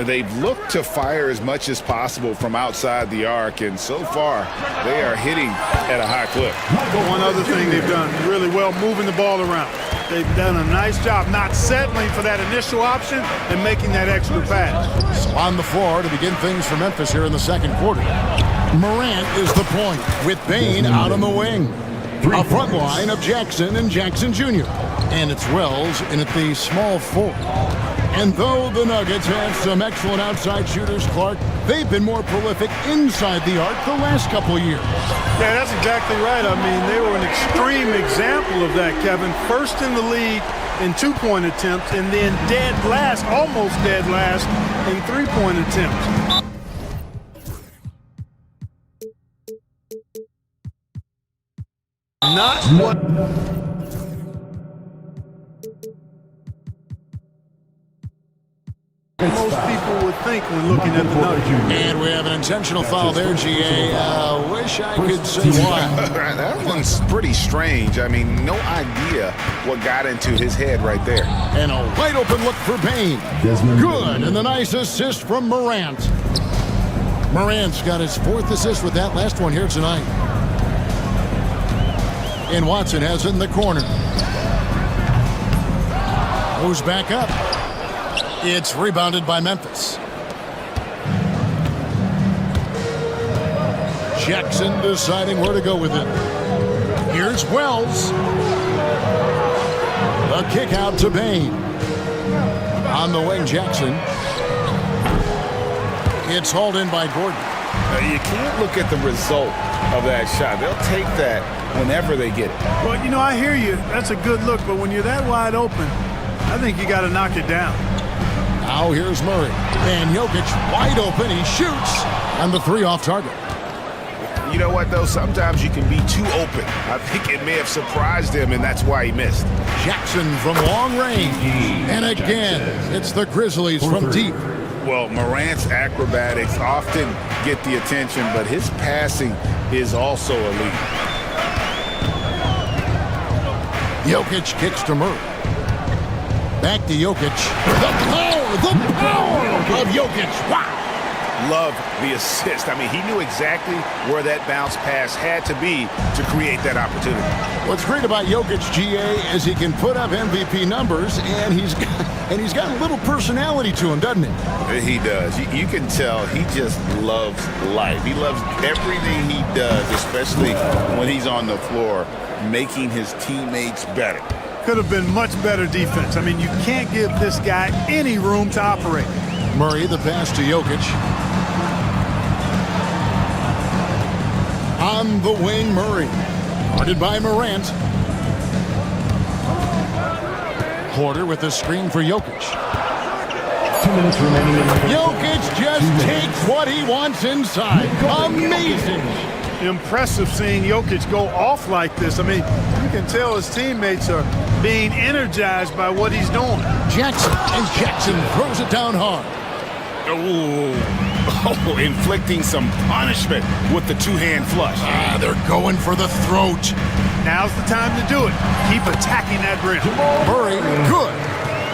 They've looked to fire as much as possible from outside the arc, and so far they are hitting at a high clip. But one other thing they've done really well, moving the ball around. They've done a nice job not settling for that initial option and making that extra pass. So on the floor to begin things for Memphis here in the second quarter. Morant is the point with Bain out on the wing. A front line of Jackson and Jackson Jr. And it's Wells in at the small forward. And though the Nuggets have some excellent outside shooters, Clark, they've been more prolific inside the arc the last couple years. Yeah, that's exactly right. I mean, they were an extreme example of that, Kevin. First in the league in two-point attempts, and then dead last, almost dead last, in three-point attempts. Not what most people would think when looking at the Nuggets. And we have an intentional foul there, GA. Wish I could say why. That one's pretty strange. I mean, no idea what got into his head right there. And a wide open look for Bain. Good, and the nice assist from Morant. Morant's got his 4th assist with that last one here tonight. And Watson has it in the corner. Goes back up. It's rebounded by Memphis. Jackson deciding where to go with it. Here's Wells. A kick out to Bain. On the wing, Jackson. It's hauled in by Gordon. You can't look at the result of that shot. They'll take that whenever they get it. Well, you know, I hear you. That's a good look, but when you're that wide open, I think you got to knock it down. Now here's Murray. And Jokic wide open. He shoots. And the 3 off target. You know what, though? Sometimes you can be too open. I think it may have surprised him, and that's why he missed. Jackson from long range. And again, it's the Grizzlies from deep. Well, Morant's acrobatics often get the attention, but his passing is also elite. Jokic kicks to Murray. Back to Jokic. The power of Jokic. Wow. Love the assist. I mean, he knew exactly where that bounce pass had to be to create that opportunity. What's great about Jokic, GA, is he can put up MVP numbers, and he's got a little personality to him, doesn't he? He does. You can tell he just loves life. He loves everything he does, especially when he's on the floor, making his teammates better. Could have been much better defense. I mean, you can't give this guy any room to operate. Murray, the pass to Jokic. On the wing, Murray. Guarded by Morant. Porter with the screen for Jokic. 2 minutes remaining. Jokic just takes what he wants inside. Amazing. Impressive seeing Jokic go off like this. I mean, you can tell his teammates are being energized by what he's doing. Jackson throws it down hard. Oh, inflicting some punishment with the two-hand flush. They're going for the throat. Now's the time to do it. Keep attacking that rim. Murray, good.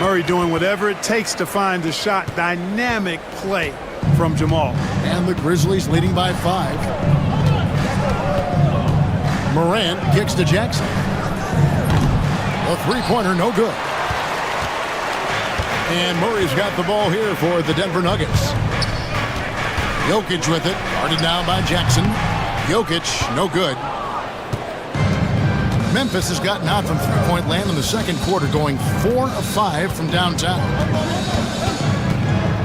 Murray doing whatever it takes to find the shot. Dynamic play from Jamal. And the Grizzlies leading by 5. Morant kicks to Jackson. A three-pointer, no good. And Murray's got the ball here for the Denver Nuggets. Jokic with it, guarded down by Jackson. Jokic, no good. Memphis has gotten out from three-point land in the second quarter, going 4 of 5 from downtown.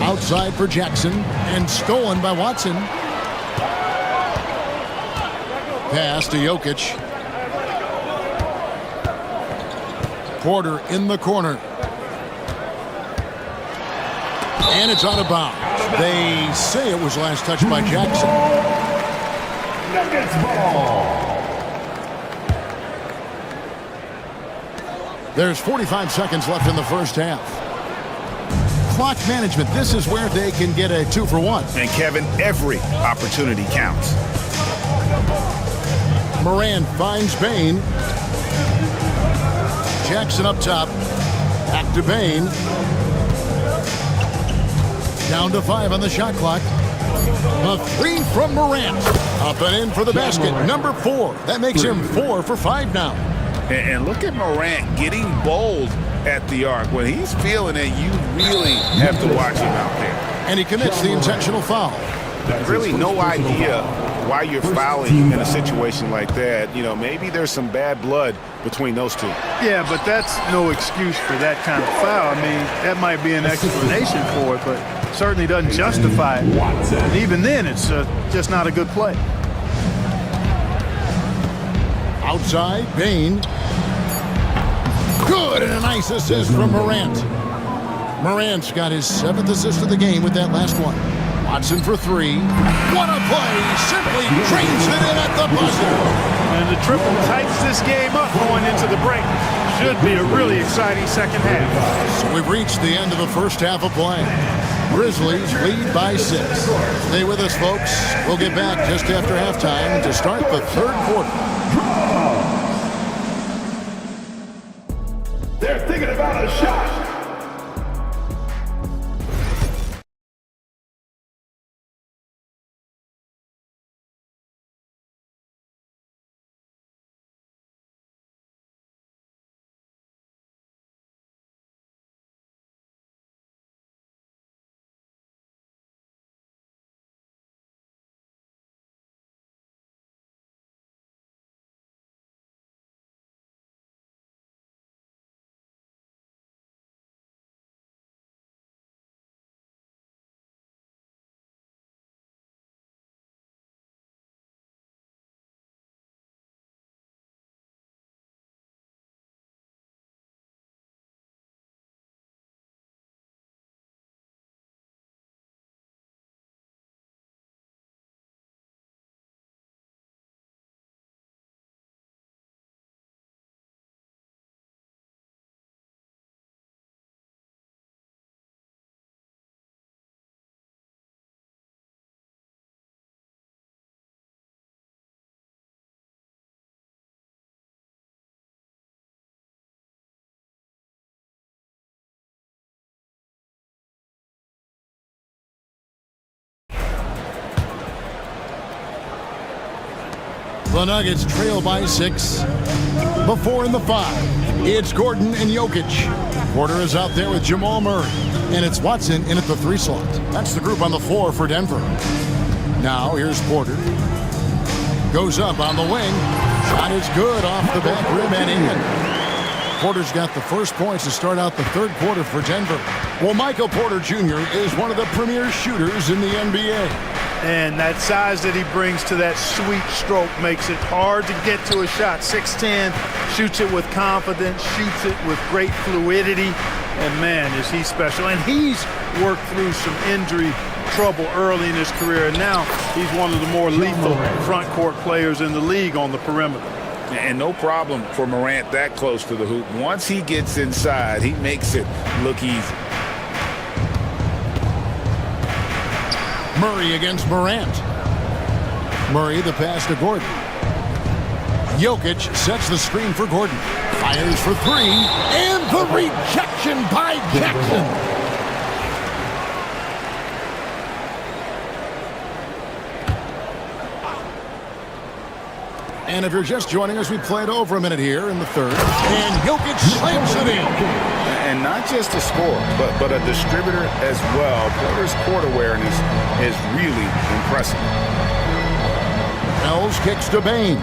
Outside for Jackson, and stolen by Watson. Pass to Jokic. Porter in the corner. And it's out of bounds. They say it was last touched by Jackson. Nuggets ball. There's 45 seconds left in the first half. Clock management, this is where they can get a 2-for-1. And Kevin, every opportunity counts. Moran finds Bain. Jackson up top. Back to Bain. Down to 5 on the shot clock. A 3 from Morant. Up and in for the basket. Number 4. That makes him 4 for 5 now. And look at Morant getting bold at the arc. When he's feeling it, you really have to watch him out there. And he commits the intentional foul. Really no idea why you're fouling in a situation like that. You know, maybe there's some bad blood between those two. Yeah, but that's no excuse for that kind of foul. I mean, that might be an explanation for it, but certainly doesn't justify it. And even then, it's just not a good play. Outside, Bain. Good, and a nice assist from Morant. Morant's got his 7th assist of the game with that last one. Watson for 3. What a play! Simply drains it in at the buzzer. And the triple tightens this game up going into the break. Should be a really exciting second half. So we've reached the end of the first half of play. Grizzlies lead by 6. Stay with us, folks. We'll get back just after halftime to start the third quarter. They're thinking about a shot. The Nuggets trail by 6. Before in the 5. It's Gordon and Jokic. Porter is out there with Jamal Murray. And it's Watson in at the 3 slot. That's the group on the floor for Denver. Now here's Porter. Goes up on the wing. Shot is good off the back rim and in. Porter's got the first points to start out the third quarter for Denver. Well, Michael Porter Jr. is one of the premier shooters in the NBA. And that size that he brings to that sweet stroke makes it hard to get to a shot. 6'10", shoots it with confidence, shoots it with great fluidity. And man, is he special. And he's worked through some injury trouble early in his career. And now he's one of the more lethal front court players in the league on the perimeter. And no problem for Morant that close to the hoop. Once he gets inside, he makes it look easy. Murray against Morant. Murray the pass to Gordon. Jokic sets the screen for Gordon. Fires for 3. And the rejection by Jackson. And if you're just joining us, we played over a minute here in the third. And Jokic slams it in. And not just a scorer, but a distributor as well. Porter's court awareness is really impressive. Wells kicks to Bain.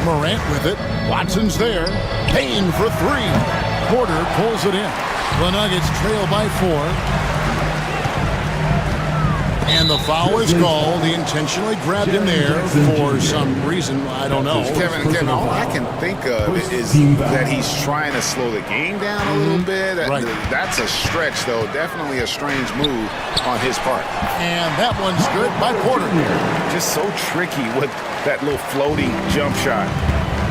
Morant with it. Watson's there. Bain for three. Porter pulls it in. The Nuggets trail by 4. And the foul is called. He intentionally grabbed him there for some reason. I don't know. Kevin, all I can think of is that he's trying to slow the game down a little bit. Right. That's a stretch, though. Definitely a strange move on his part. And that one's good by Porter. Just so tricky with that little floating jump shot.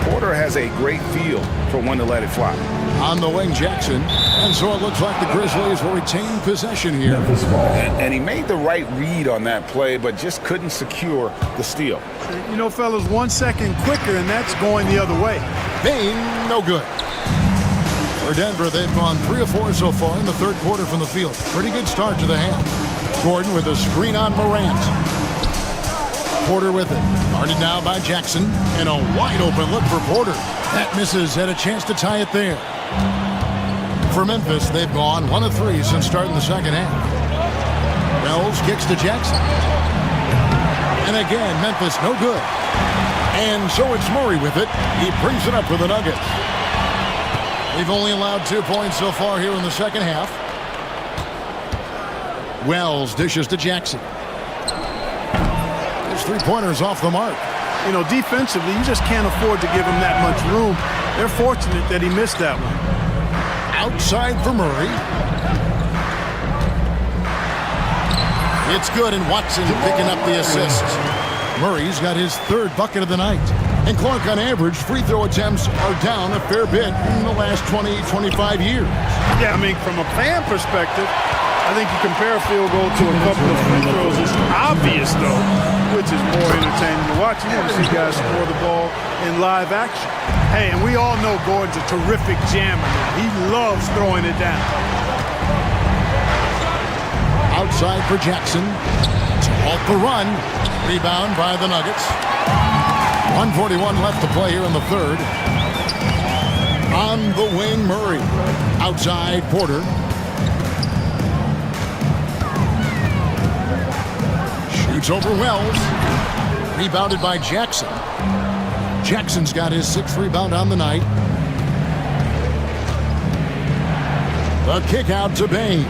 Porter has a great feel for when to let it fly. On the wing, Jackson. And so it looks like the Grizzlies will retain possession here. And he made the right read on that play, but just couldn't secure the steal. You know, fellas, 1 second quicker, and that's going the other way. Bain, no good. For Denver, they've gone 3 of 4 so far in the third quarter from the field. Pretty good start to the half. Gordon with a screen on Morant. Porter with it. Guarded now by Jackson. And a wide open look for Porter. That misses. Had a chance to tie it there. For Memphis, they've gone 1 of 3 since starting the second half. Wells kicks to Jackson. And again, Memphis no good. And so it's Murray with it. He brings it up for the Nuggets. They've only allowed 2 points so far here in the second half. Wells dishes to Jackson. His 3-pointers off the mark. You know, defensively, you just can't afford to give him that much room. They're fortunate that he missed that one. Outside for Murray. It's good, and Watson picking up the assist. Murray's got his 3rd bucket of the night. And Clark, on average, free throw attempts are down a fair bit in the last 20, 25 years. Yeah, I mean, from a fan perspective, I think you compare a field goal to a couple of free throws. It's obvious, though, which is more entertaining to watch. You want to see guys score the ball in live action. Hey, and we all know Gordon's a terrific jammer. He loves throwing it down. Outside for Jackson to halt the run. Rebound by the Nuggets. 1:41 left to play here in the third. On the wing, Murray. Outside, Porter. Shoots over Wells. Rebounded by Jackson. Jackson's got his 6th rebound on the night. The kick out to Bain.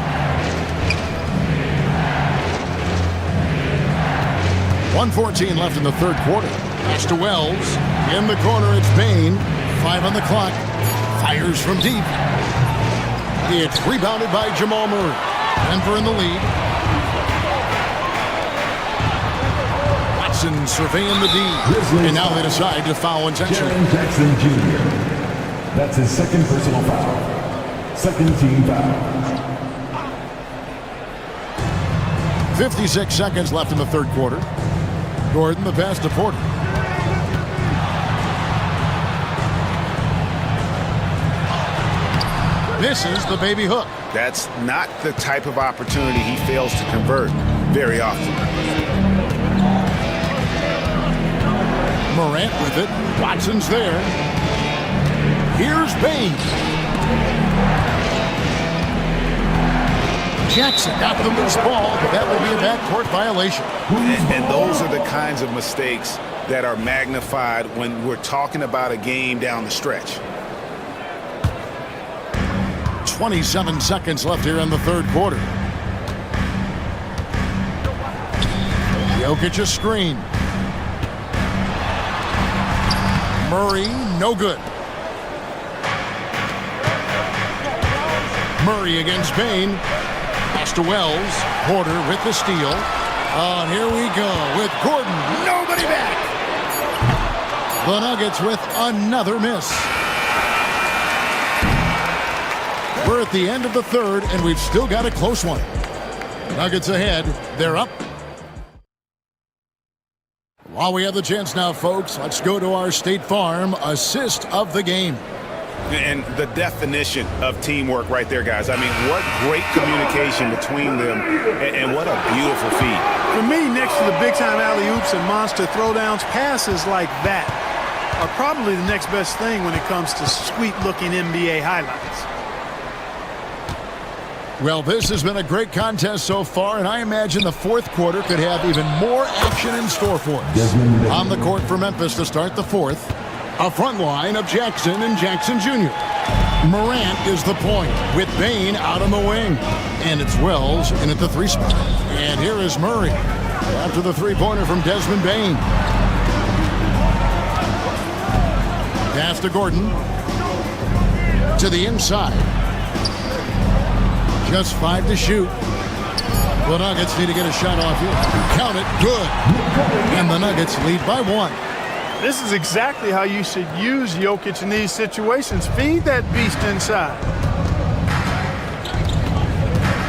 1:14 left in the third quarter. Pass to Wells. In the corner, it's Bain. 5 on the clock. Fires from deep. It's rebounded by Jamal Murray. Denver in the lead. Watson surveying the D. And now they decide to foul intentionally. Jackson Jr. That's his 2nd personal foul. 2nd team foul. 56 seconds left in the third quarter. Gordon, the pass to Porter. Misses the baby hook. That's not the type of opportunity he fails to convert very often. Morant with it. Watson's there. Here's Bain. Jackson got the loose ball, but that will be a backcourt violation. And those are the kinds of mistakes that are magnified when we're talking about a game down the stretch. 27 seconds left here in the third quarter. Jokic a screen. Murray, no good. Murray against Bain. Pass to Wells. Porter with the steal. And here we go with Gordon. Nobody back. The Nuggets with another miss. We're at the end of the third, and we've still got a close one. Nuggets ahead. They're up. While we have the chance now, folks, let's go to our State Farm assist of the game. And the definition of teamwork right there, guys. I mean, what great communication between them, and what a beautiful feed. For me, next to the big-time alley-oops and monster throwdowns, passes like that are probably the next best thing when it comes to sweet-looking NBA highlights. Well, this has been a great contest so far, and I imagine the fourth quarter could have even more action in store for us. On the court for Memphis to start the fourth, a front line of Jackson and Jackson Jr. Morant is the point with Bain out on the wing. And it's Wells in at the three spot. And here is Murray after the three-pointer from Desmond Bain. Pass to Gordon. To the inside. Just 5 to shoot. The Nuggets need to get a shot off here. Count it. Good. And the Nuggets lead by 1. This is exactly how you should use Jokic in these situations. Feed that beast inside.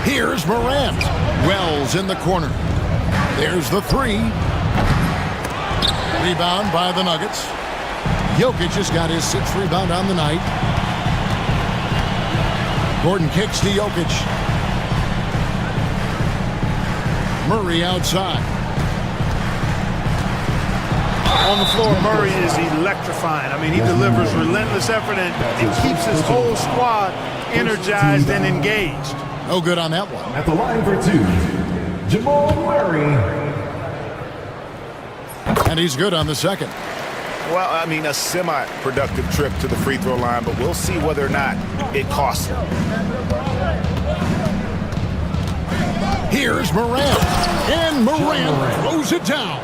Here's Morant. Wells in the corner. There's the three. Rebound by the Nuggets. Jokic just got his 6th rebound on the night. Gordon kicks to Jokic. Murray outside. On the floor, Murray is electrifying. I mean, he delivers relentless effort and keeps his whole squad energized and engaged. No good on that one. At the line for 2, Jamal Murray. And he's good on the second. Well, I mean, a semi-productive trip to the free throw line, but we'll see whether or not it costs him. Here's Morant. And Morant throws it down.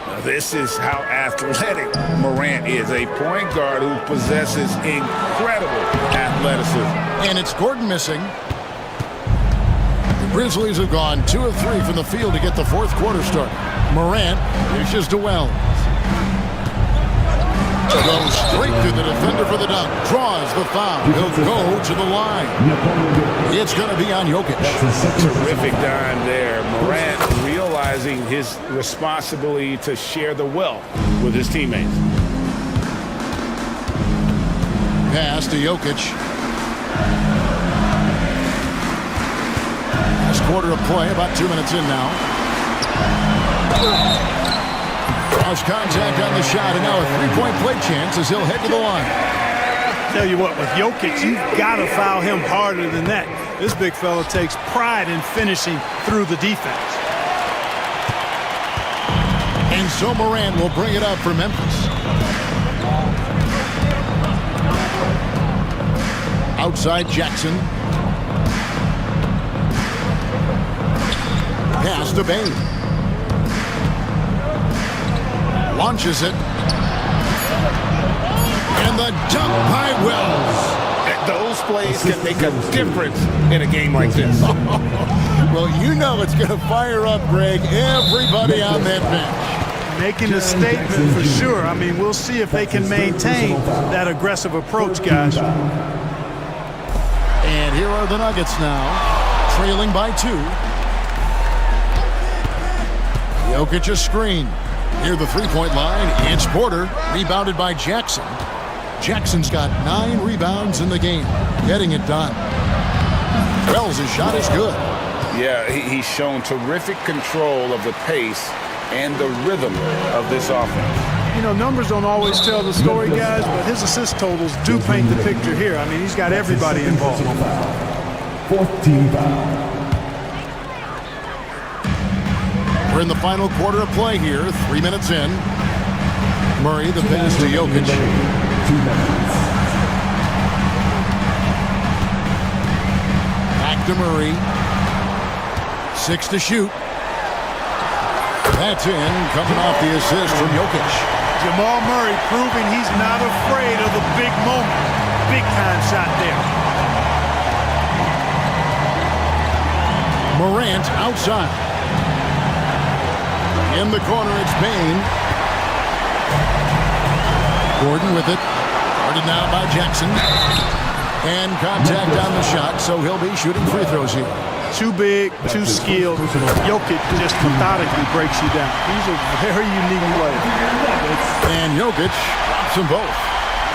Now, this is how athletic Morant is, a point guard who possesses incredible athleticism. And it's Gordon missing. The Grizzlies have gone 2 of 3 from the field to get the fourth quarter started. Morant dishes to Wells. Goes straight to the defender for the dunk. Draws the foul. He'll go to the line. It's going to be on Jokic. Terrific dime there. Morant realizing his responsibility to share the wealth with his teammates. Pass to Jokic. Last quarter of play, about 2 minutes in now. Draws contact on the shot, and now a three-point play chance as he'll head to the line. Tell you what, with Jokic, you've got to foul him harder than that. This big fella takes pride in finishing through the defense. And so Morant will bring it up for Memphis. Outside Jackson. Pass to Bain. Launches it. And the dunk by Wells. Those plays can make a difference in a game like this. Well, you know it's going to fire up, Greg, everybody on that bench. Making a statement for sure. I mean, we'll see if they can maintain that aggressive approach, guys. And here are the Nuggets now, trailing by 2. Jokic a screen. Near the three-point line, it's Porter, rebounded by Jackson. Jackson's got 9 rebounds in the game, getting it done. Wells' shot is good. Yeah, he's shown terrific control of the pace and the rhythm of this offense. You know, numbers don't always tell the story, guys, but his assist totals do paint the picture here. I mean, he's got everybody involved. 4th team foul. We're in the final quarter of play here, 3 minutes in. Murray, the pass to Jokic. 2 minutes. Back to Murray. 6 to shoot. That's in, coming off the assist from Jokic. Jamal Murray proving he's not afraid of the big moment. Big time shot there. Morant outside. In the corner, it's Bain. Gordon with it. Guarded now by Jackson. And contact on the shot, so he'll be shooting free throws here. Too big, too skilled. Jokic just methodically breaks you down. He's a very unique player. And Jokic drops them both.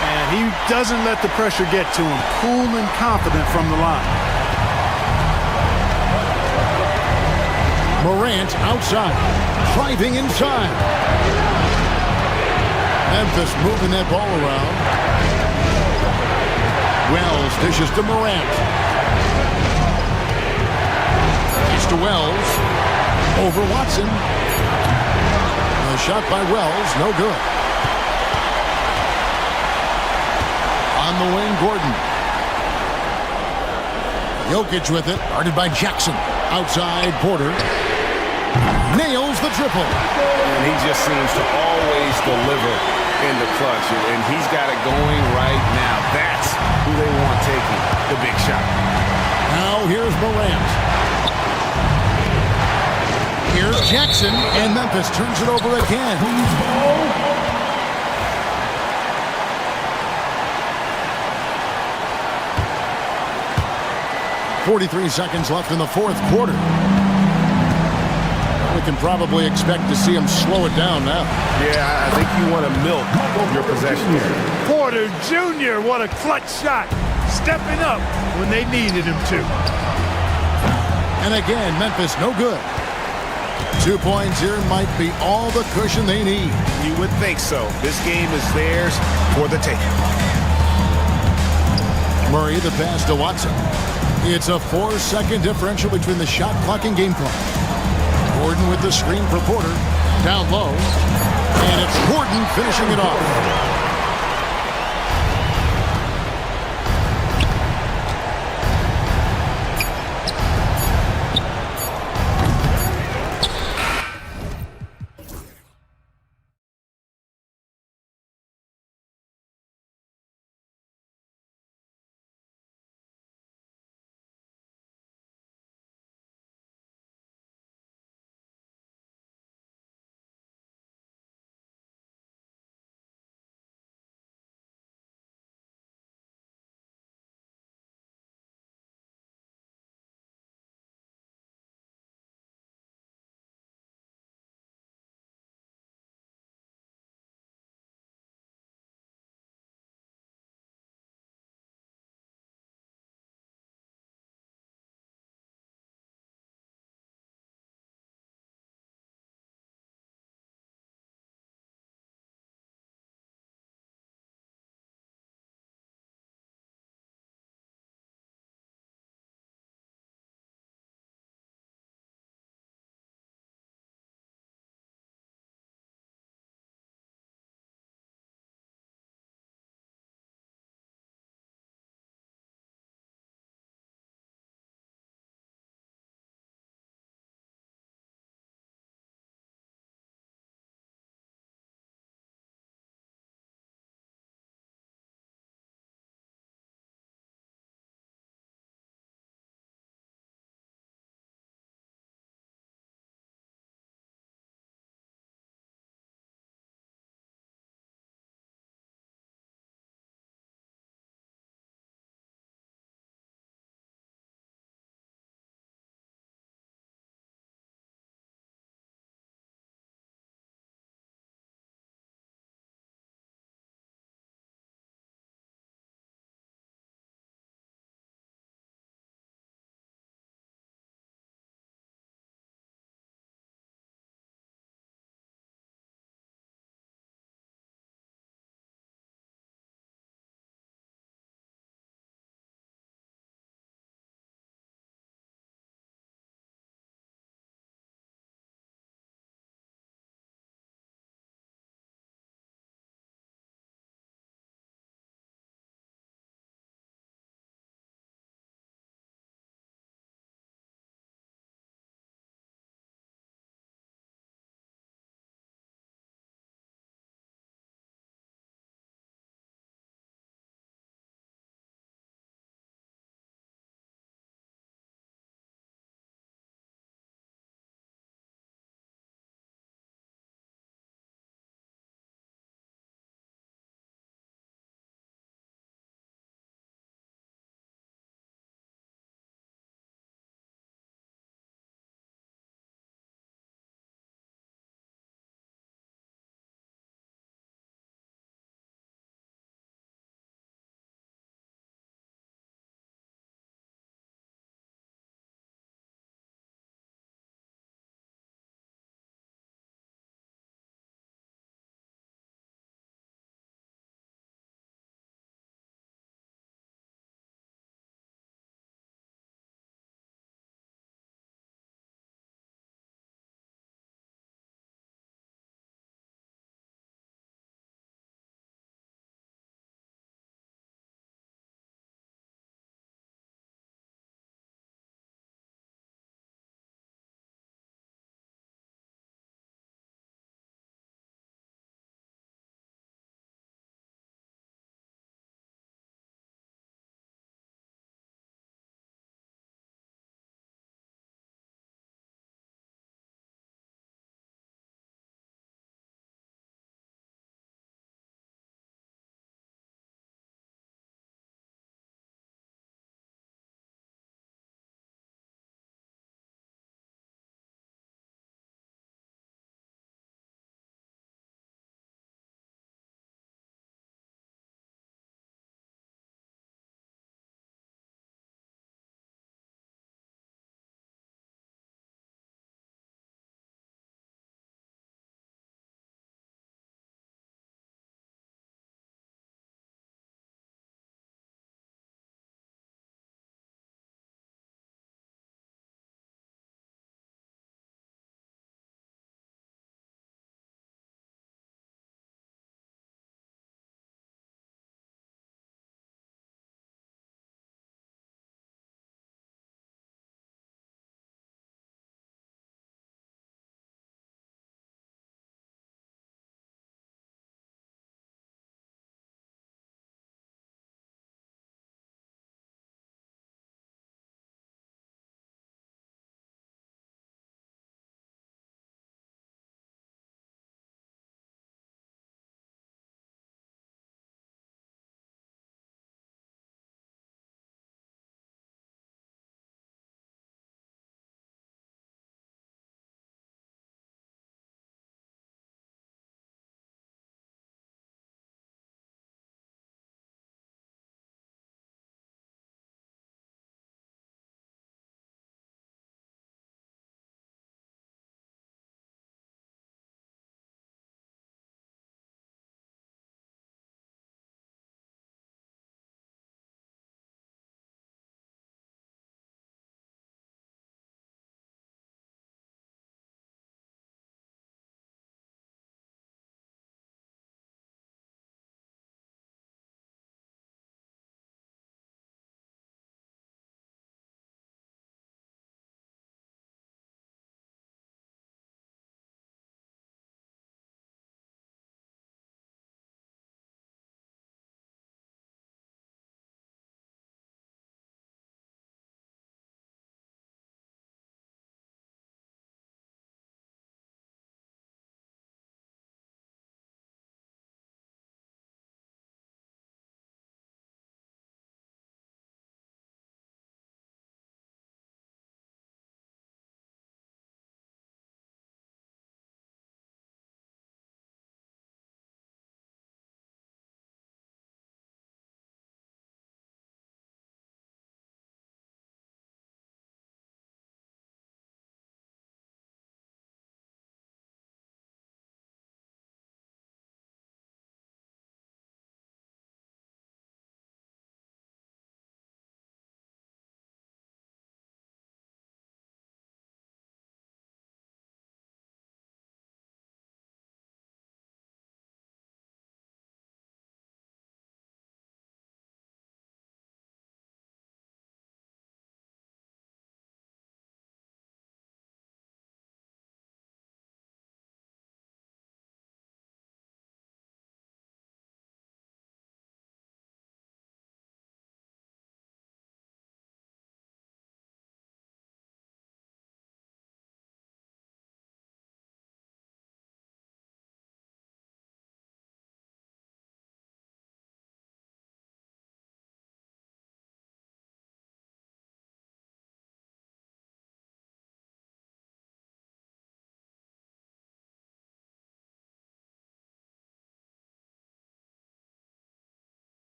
And he doesn't let the pressure get to him. Cool and confident from the line. Morant outside. Driving inside. Memphis moving that ball around. Wells dishes to Morant. It's to Wells. Over Watson. A shot by Wells, no good. On the wing, Gordon. Jokic with it, guarded by Jackson. Outside, Porter. Nails the triple. And he just seems to always deliver in the clutch, and he's got it going right now. That's who they want taking the big shot. Now here's Morant. Here's Jackson, and Memphis turns it over again. 43 seconds left in the fourth quarter. We can probably expect to see him slow it down now. Yeah, I think you want to milk your possession here. Porter Jr., what a clutch shot. Stepping up when they needed him to. And again, Memphis no good. 2 points here might be all the cushion they need. You would think so. This game is theirs for the taking. Murray the pass to Watson. It's a 4-second differential between the shot clock and game clock. Gordon with the screen for Porter. Down low. And it's Gordon finishing it off.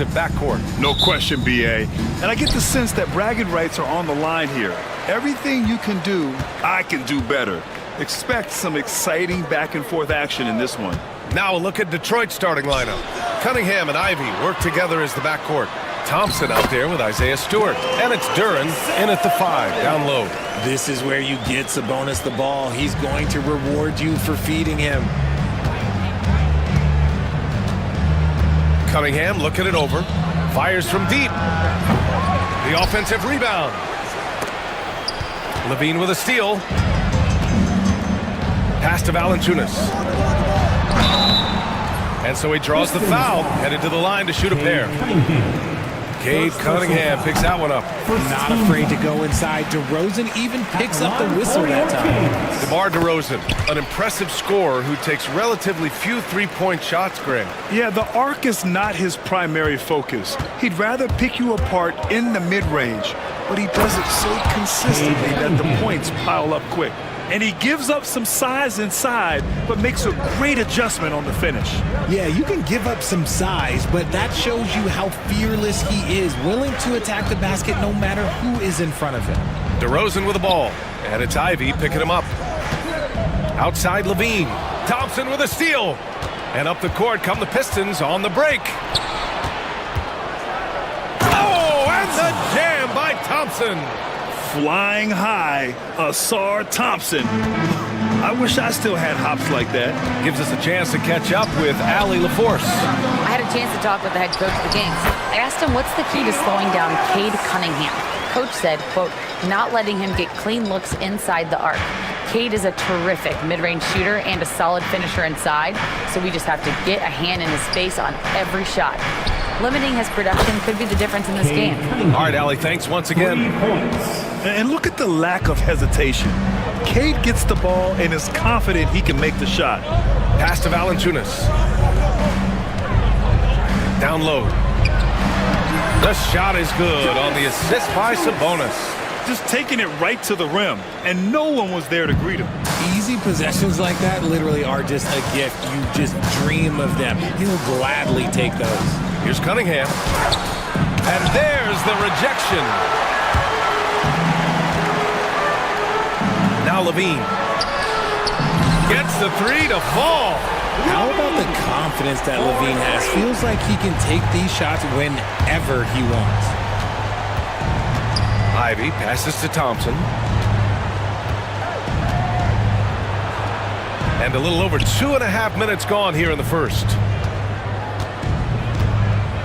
backcourt. No question, BA. And I get the sense that bragging rights are on the line here. Everything you can do, I can do better. Expect some exciting back-and-forth action in this one. Now a look at Detroit's starting lineup. Cunningham and Ivy work together as the backcourt. Thompson out there with Isaiah Stewart. And it's Duran in at the 5, down low. This is where you get Sabonis the ball. He's going to reward you for feeding him. Cunningham looking it over. Fires from deep. The offensive rebound. Levine with a steal. Pass to Valanciunas. And so he draws the foul, headed to the line to shoot a pair. Cade Cunningham picks that one up. Not afraid to go inside. DeRozan even picks up the whistle that time. DeMar DeRozan, an impressive scorer who takes relatively few three-point shots, Graham. Yeah, the arc is not his primary focus. He'd rather pick you apart in the mid-range, but he does it so consistently that the points pile up quick. And he gives up some size inside, but makes a great adjustment on the finish. Yeah, you can give up some size, but that shows you how fearless he is, willing to attack the basket no matter who is in front of him. DeRozan with the ball, and it's Ivy picking him up. Outside Levine. Thompson with a steal. And up the court come the Pistons on the break. Oh, and the jam by Thompson. Flying high, Asar Thompson. I wish I still had hops like that. Gives us a chance to catch up with Allie LaForce. I had a chance to talk with the head coach of the Kings. I asked him what's the key to slowing down Cade Cunningham. Coach said, quote, not letting him get clean looks inside the arc. Cade is a terrific mid-range shooter and a solid finisher inside, so we just have to get a hand in his face on every shot. Limiting his production could be the difference in this game. All right, Allie, thanks once again. And look at the lack of hesitation. Cade gets the ball and is confident he can make the shot. Pass to Valanciunas. Down low. The shot is good on the assist by Sabonis. Just taking it right to the rim, and no one was there to greet him. Easy possessions like that literally are just a gift. You just dream of them. He'll gladly take those. Here's Cunningham. And there's the rejection. Now Levine. Gets the three to fall. How about the confidence that Levine has? Feels like he can take these shots whenever he wants. Ivy passes to Thompson. And a little over 2.5 minutes gone here in the first.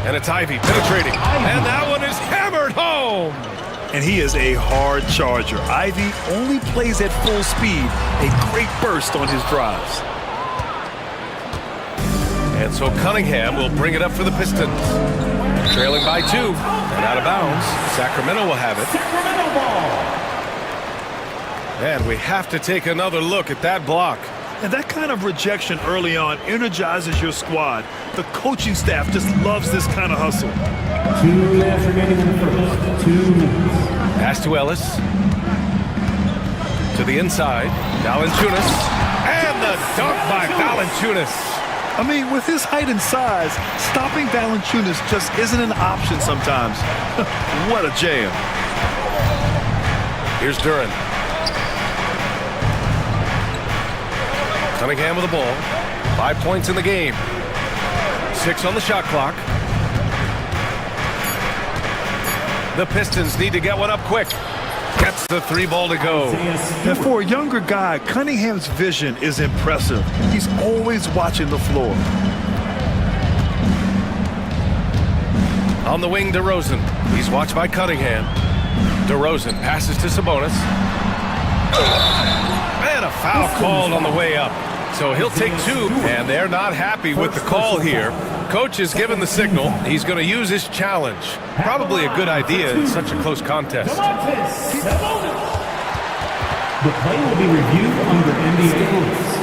And it's Ivy penetrating. And that one is hammered home. And he is a hard charger. Ivy only plays at full speed. A great burst on his drives. And so Cunningham will bring it up for the Pistons. Trailing by 2 and out of bounds. Sacramento will have it. And we have to take another look at that block. And that kind of rejection early on energizes your squad. The coaching staff just loves this kind of hustle. 2 minutes remaining in the first. 2 minutes. Pass to Ellis. To the inside. Valanciunas. And the dunk by Valanciunas. I mean, with his height and size, stopping Valanciunas just isn't an option sometimes. What a jam. Here's Duran. Cunningham with the ball. 5 points in the game. 6 on the shot clock. The Pistons need to get one up quick. Gets the 3 ball to go. And for a younger guy, Cunningham's vision is impressive. He's always watching the floor. On the wing, DeRozan. He's watched by Cunningham. DeRozan passes to Sabonis. And a foul called on the way up. So he'll take 2, and they're not happy with the call here. Coach has given the signal. He's going to use his challenge. Probably a good idea in such a close contest. The play will be reviewed under NBA rules.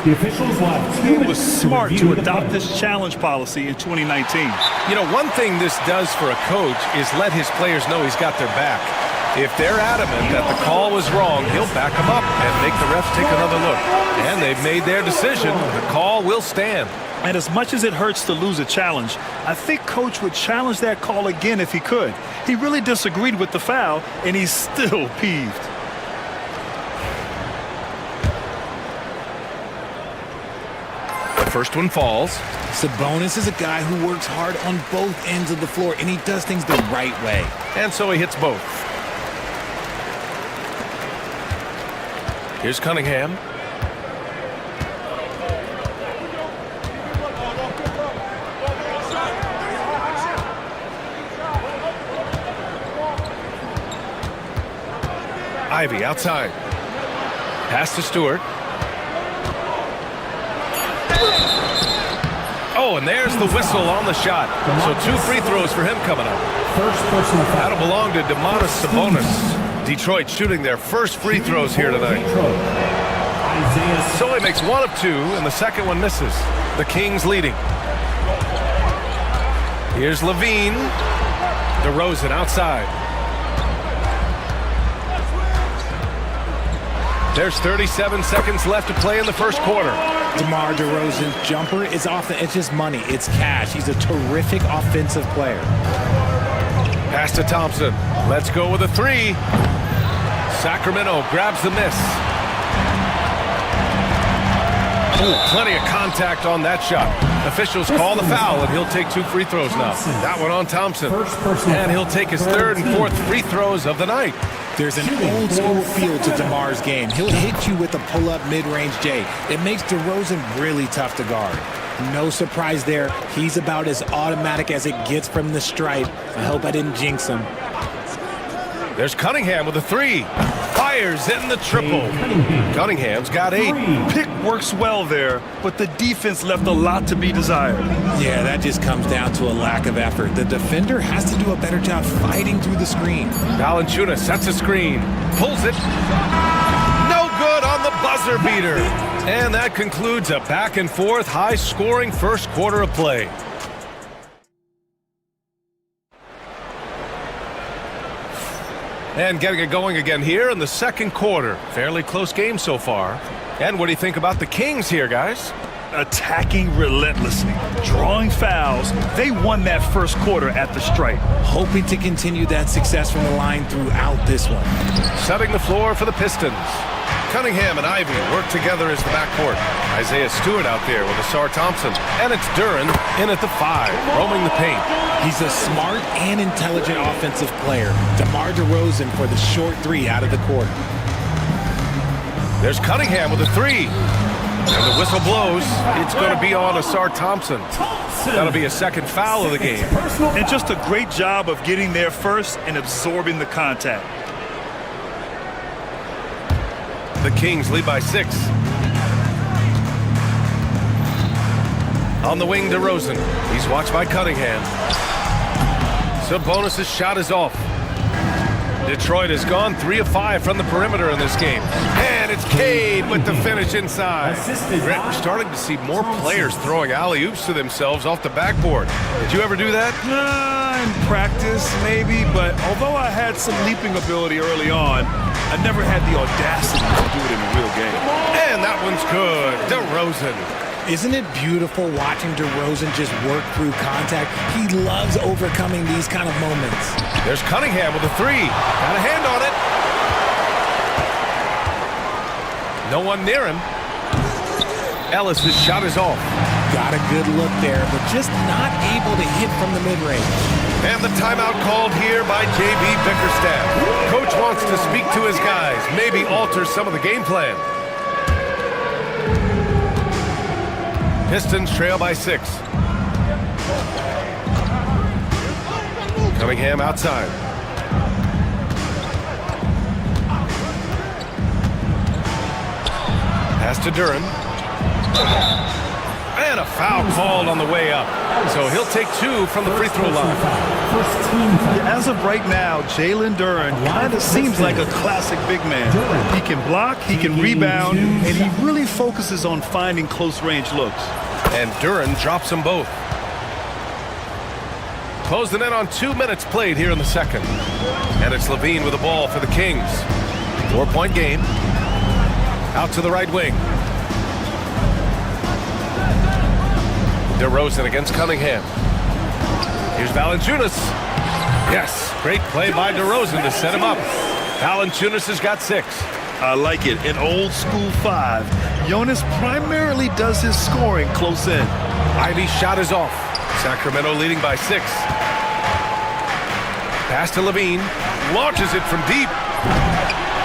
The officials will have 2 minutes. It was smart to adopt this challenge policy in 2019. You know, one thing this does for a coach is let his players know he's got their back. If they're adamant that the call was wrong, he'll back them up and make the refs take another look. And they've made their decision. The call will stand. And as much as it hurts to lose a challenge, I think Coach would challenge that call again if he could. He really disagreed with the foul, and he's still peeved. The first one falls. Sabonis is a guy who works hard on both ends of the floor, and he does things the right way. And so he hits both. Here's Cunningham. Ivy outside. Pass to Stewart. Oh, and there's the whistle on the shot. So 2 free throws for him coming up. That'll belong to Domantas Sabonis. Detroit shooting their first free throws here tonight. So he makes 1 of 2, and the second one misses. The Kings leading. Here's Levine. DeRozan outside. There's 37 seconds left to play in the first quarter. DeMar DeRozan's jumper is off it's just money. It's cash. He's a terrific offensive player. Pass to Thompson. Let's go with a 3. Sacramento grabs the miss. Ooh, plenty of contact on that shot. Officials call the foul, and he'll take 2 free throws now. That one on Thompson. And he'll take his 3rd and 4th free throws of the night. There's an old school feel to DeMar's game. He'll hit you with a pull-up mid-range J. It makes DeRozan really tough to guard. No surprise there. He's about as automatic as it gets from the stripe. I hope I didn't jinx him. There's Cunningham with a 3. Fires in the triple. Cunningham's got 8. Pick works well there, but the defense left a lot to be desired. Yeah, that just comes down to a lack of effort. The defender has to do a better job fighting through the screen. Valanciunas sets a screen. Pulls it. No good on the buzzer beater. And that concludes a back-and-forth, high-scoring first quarter of play. And getting it going again here in the second quarter. Fairly close game so far. And what do you think about the Kings here, guys? Attacking relentlessly, drawing fouls. They won that first quarter at the stripe. Hoping to continue that success from the line throughout this one. Setting the floor for the Pistons. Cunningham and Ivy work together as the backcourt. Isaiah Stewart out there with Asar Thompson. And it's Duren in at the 5, roaming the paint. He's a smart and intelligent offensive player. DeMar DeRozan for the short 3 out of the quarter. There's Cunningham with a 3. And the whistle blows. It's going to be on Asar Thompson. That'll be a second foul of the game. And just a great job of getting there first and absorbing the contact. The Kings lead by 6. On the wing, DeRozan. He's watched by Cunningham. Sabonis' shot is off. Detroit has gone 3 of 5 from the perimeter in this game. And it's Cade with the finish inside. Brett, we're starting to see more players throwing alley-oops to themselves off the backboard. Did you ever do that? In practice, maybe, but although I had some leaping ability early on, I never had the audacity to do it in a real game. And that one's good. DeRozan. Isn't it beautiful watching DeRozan just work through contact? He loves overcoming these kind of moments. There's Cunningham with a 3. Got a hand on it. No one near him. Ellis' shot is off. Got a good look there, but just not able to hit from the mid-range. And the timeout called here by J.B. Bickerstaff. Coach wants to speak to his guys, maybe alter some of the game plan. Pistons trail by 6. Cunningham outside. Pass to Duren. And a foul called on the way up. So he'll take 2 from the free throw line. As of right now, Jalen Duren kind of seems like a classic big man. He can block, he can rebound, and he really focuses on finding close range looks. And Duren drops them both. Closing in on 2 minutes played here in the second. And it's Levine with the ball for the Kings. 4-point game. Out to the right wing. DeRozan against Cunningham. Here's Valanciunas. Yes, great play by DeRozan to set him up. Valanciunas has got 6. I like it. In old school 5, Jonas primarily does his scoring close in. Ivy's shot is off. Sacramento leading by 6. Pass to Levine. Launches it from deep.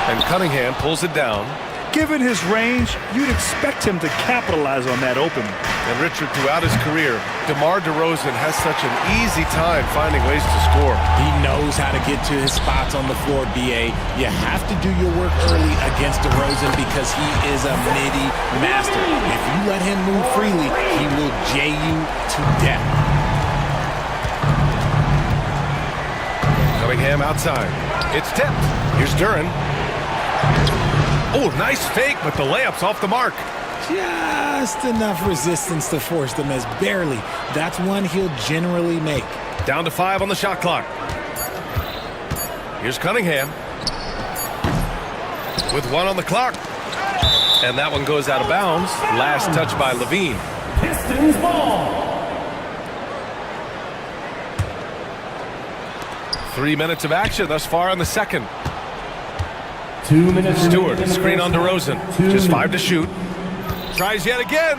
And Cunningham pulls it down. Given his range, you'd expect him to capitalize on that opening. And Richard, throughout his career, DeMar DeRozan has such an easy time finding ways to score. He knows how to get to his spots on the floor, BA. You have to do your work early against DeRozan because he is a midi master. If you let him move freely, he will J you to death. Cunningham outside. It's tipped. Here's Duren. Oh, nice fake, but the layup's off the mark. Just enough resistance to force the miss. Barely. That's one he'll generally make. Down to 5 on the shot clock. Here's Cunningham. With 1 on the clock. And that one goes out of bounds. Last touch by Levine. Pistons ball. 3 minutes of action thus far in the second. 2 minutes. Stewart, screen on DeRozan. Just 5 to shoot. Tries yet again.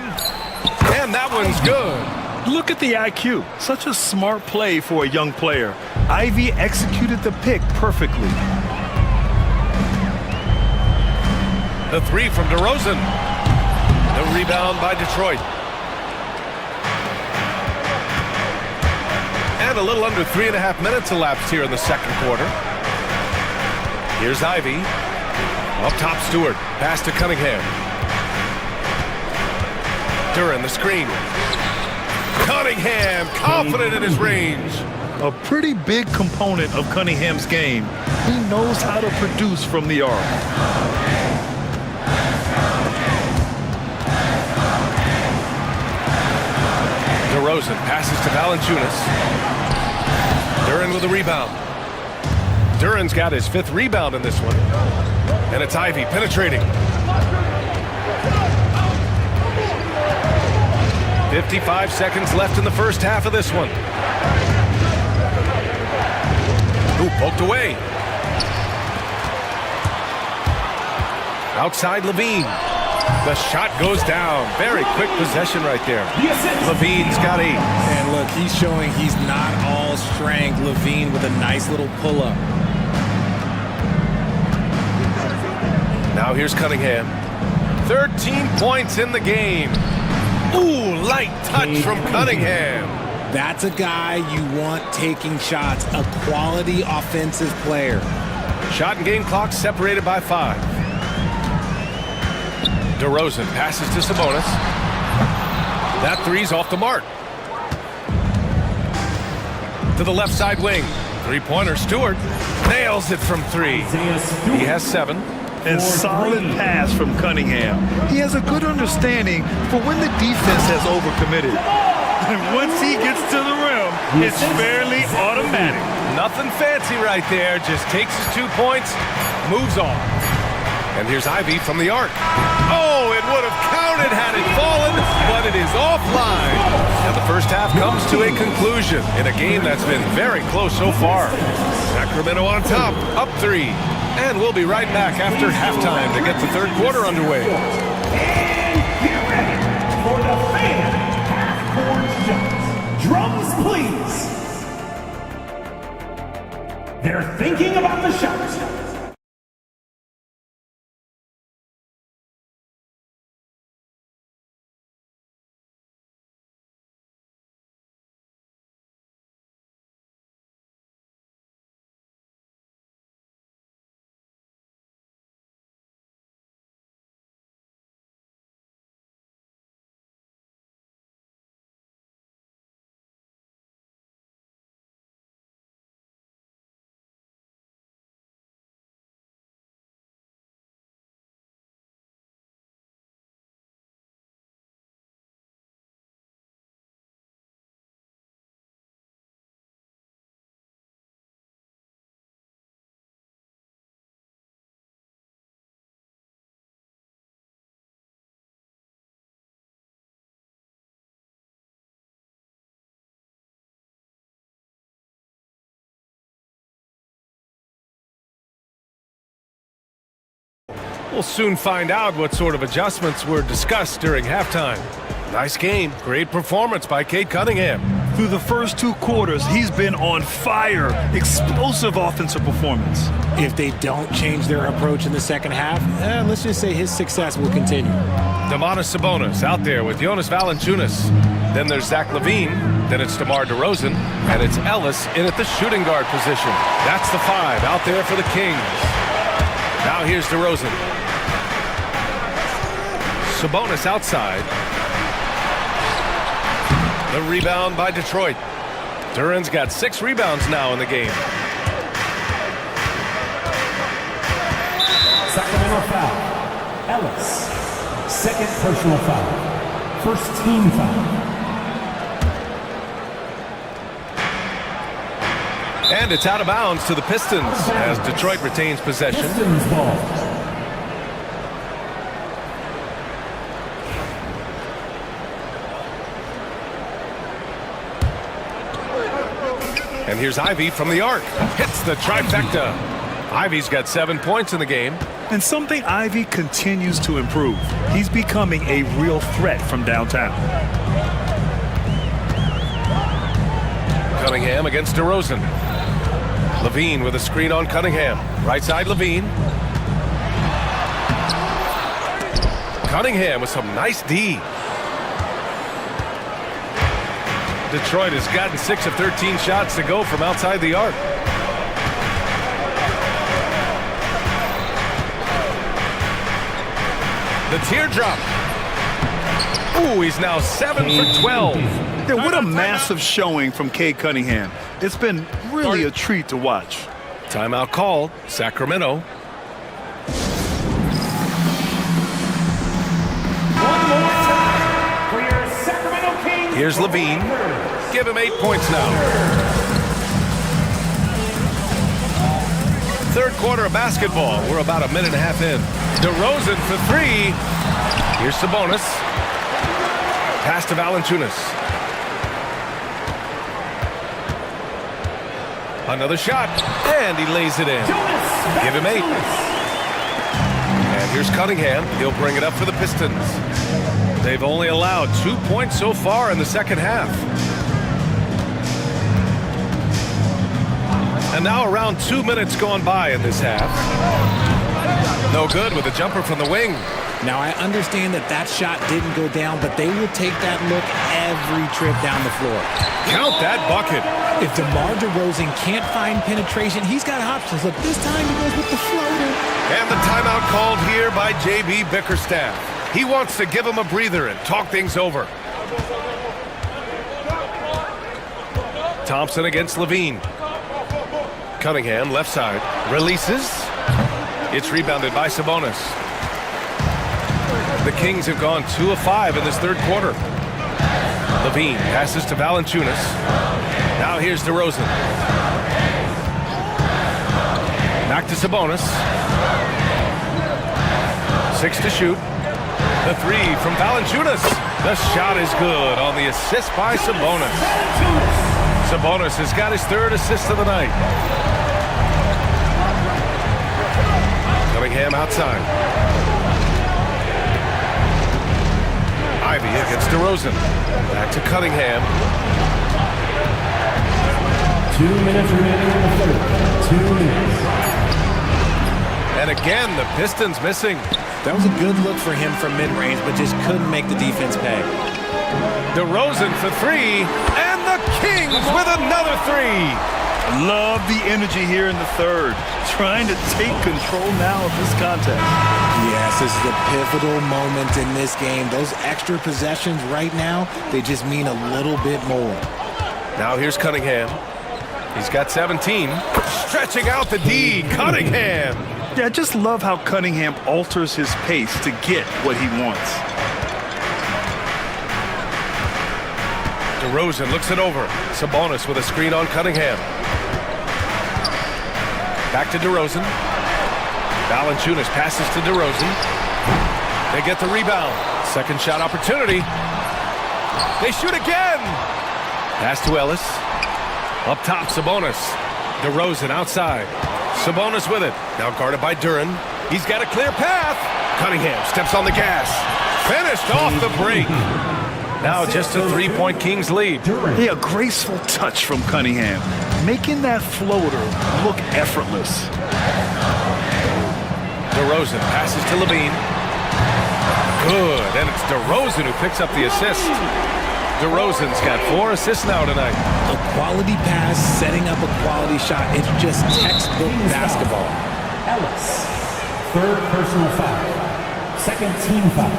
And that one's good. Look at the IQ. Such a smart play for a young player. Ivy executed the pick perfectly. The 3 from DeRozan. No rebound by Detroit. And a little under 3.5 minutes elapsed here in the second quarter. Here's Ivy. Up top, Stewart. Pass to Cunningham. Duren, the screen. Cunningham, confident in his range. A pretty big component of Cunningham's game. He knows how to produce from the arc. DeRozan passes to Valanciunas. Duren with the rebound. Duren's got his 5th rebound in this one. And it's Ivy penetrating. 55 seconds left in the first half of this one. Ooh, poked away. Outside Levine. The shot goes down. Very quick possession right there. Levine's got 8. And look, he's showing he's not all strength. Levine with a nice little pull-up. Now here's Cunningham. 13 points in the game. Ooh, light touch from Cunningham. That's a guy you want taking shots, a quality offensive player. Shot and game clock separated by 5. DeRozan passes to Sabonis. That 3's off the mark. To the left side wing. 3-pointer Stewart nails it from 3. He has 7. And solid pass from Cunningham. He has a good understanding for when the defense has overcommitted. And once he gets to the rim, it's fairly automatic. Nothing fancy right there. Just takes his 2 points, moves on. And here's Ivy from the arc. Oh, it would have counted had it fallen, but it is offline. And the first half comes to a conclusion in a game that's been very close so far. Sacramento on top, up 3. And we'll be right back after halftime to get the third quarter underway. And get ready for the fan half-court shots. Drums, please. They're thinking about the shot. We'll soon find out what sort of adjustments were discussed during halftime. Nice game. Great performance by Cade Cunningham. Through the first 2 quarters, he's been on fire. Explosive offensive performance. If they don't change their approach in the second half, let's just say his success will continue. Domantas Sabonis out there with Jonas Valanciunas. Then there's Zach LaVine. Then it's DeMar DeRozan. And it's Ellis in at the shooting guard position. That's the 5 out there for the Kings. Now here's DeRozan. Sabonis outside. The rebound by Detroit. Duran's got 6 rebounds now in the game. Sacramento foul. Ellis. Second personal foul. First team foul. And it's out of bounds to the Pistons as Detroit retains possession. Pistons ball. And here's Ivy from the arc. Hits the trifecta. Ivy's got 7 points in the game. And something Ivy continues to improve. He's becoming a real threat from downtown. Cunningham against DeRozan. LaVine with a screen on Cunningham. Right side LaVine. Cunningham with some nice D. Detroit has gotten 6 of 13 shots to go from outside the arc. The teardrop. Ooh, he's now 7 for 12. Yeah, what a massive showing from Cade Cunningham. It's been really a treat to watch. Timeout called. Sacramento. One more time for your Sacramento Kings. Here's LaVine. Give him 8 points now. Third quarter of basketball. We're about a minute and a half in. DeRozan for 3. Here's Sabonis. Pass to Valanciunas. Another shot. And he lays it in. Give him 8. And here's Cunningham. He'll bring it up for the Pistons. They've only allowed 2 points so far in the second half. And now around 2 minutes gone by in this half. No good with a jumper from the wing. Now, I understand that shot didn't go down, but they will take that look every trip down the floor. Count that bucket. If DeMar DeRozan can't find penetration, he's got options. Look, this time he goes with the floater. And the timeout called here by J.B. Bickerstaff. He wants to give him a breather and talk things over. Thompson against LaVine. Cunningham, left side, releases. It's rebounded by Sabonis. The Kings have gone 2 of 5 in this third quarter. LaVine passes to Valanciunas. Now here's DeRozan. Back to Sabonis. 6 to shoot. The 3 from Valanciunas. The shot is good on the assist by Sabonis. Sabonis has got his 3rd assist of the night. Cunningham outside. Ivy against DeRozan. Back to Cunningham. 2 minutes remaining in the third. 2 minutes. And again, the Pistons missing. That was a good look for him from mid-range, but just couldn't make the defense pay. DeRozan for 3, and the Kings with another 3. Love the energy here in the third. Trying to take control now of this contest. Yes, this is a pivotal moment in this game. Those extra possessions right now, they just mean a little bit more. Now here's Cunningham. He's got 17. Stretching out the D. Cunningham. Yeah, I just love how Cunningham alters his pace to get what he wants. DeRozan looks it over. Sabonis with a screen on Cunningham. Back to DeRozan. Valanciunas passes to DeRozan. They get the rebound. Second shot opportunity. They shoot again. Pass to Ellis. Up top, Sabonis. DeRozan outside. Sabonis with it. Now guarded by Duran. He's got a clear path. Cunningham steps on the gas. Finished off the break. Now just a 3-point Kings lead. Yeah, a graceful touch from Cunningham, making that floater look effortless. DeRozan passes to Levine. Good, and it's DeRozan who picks up the assist. DeRozan's got 4 assists now tonight. A quality pass, setting up a quality shot. It's just textbook basketball. Ellis, third personal foul. Second team foul.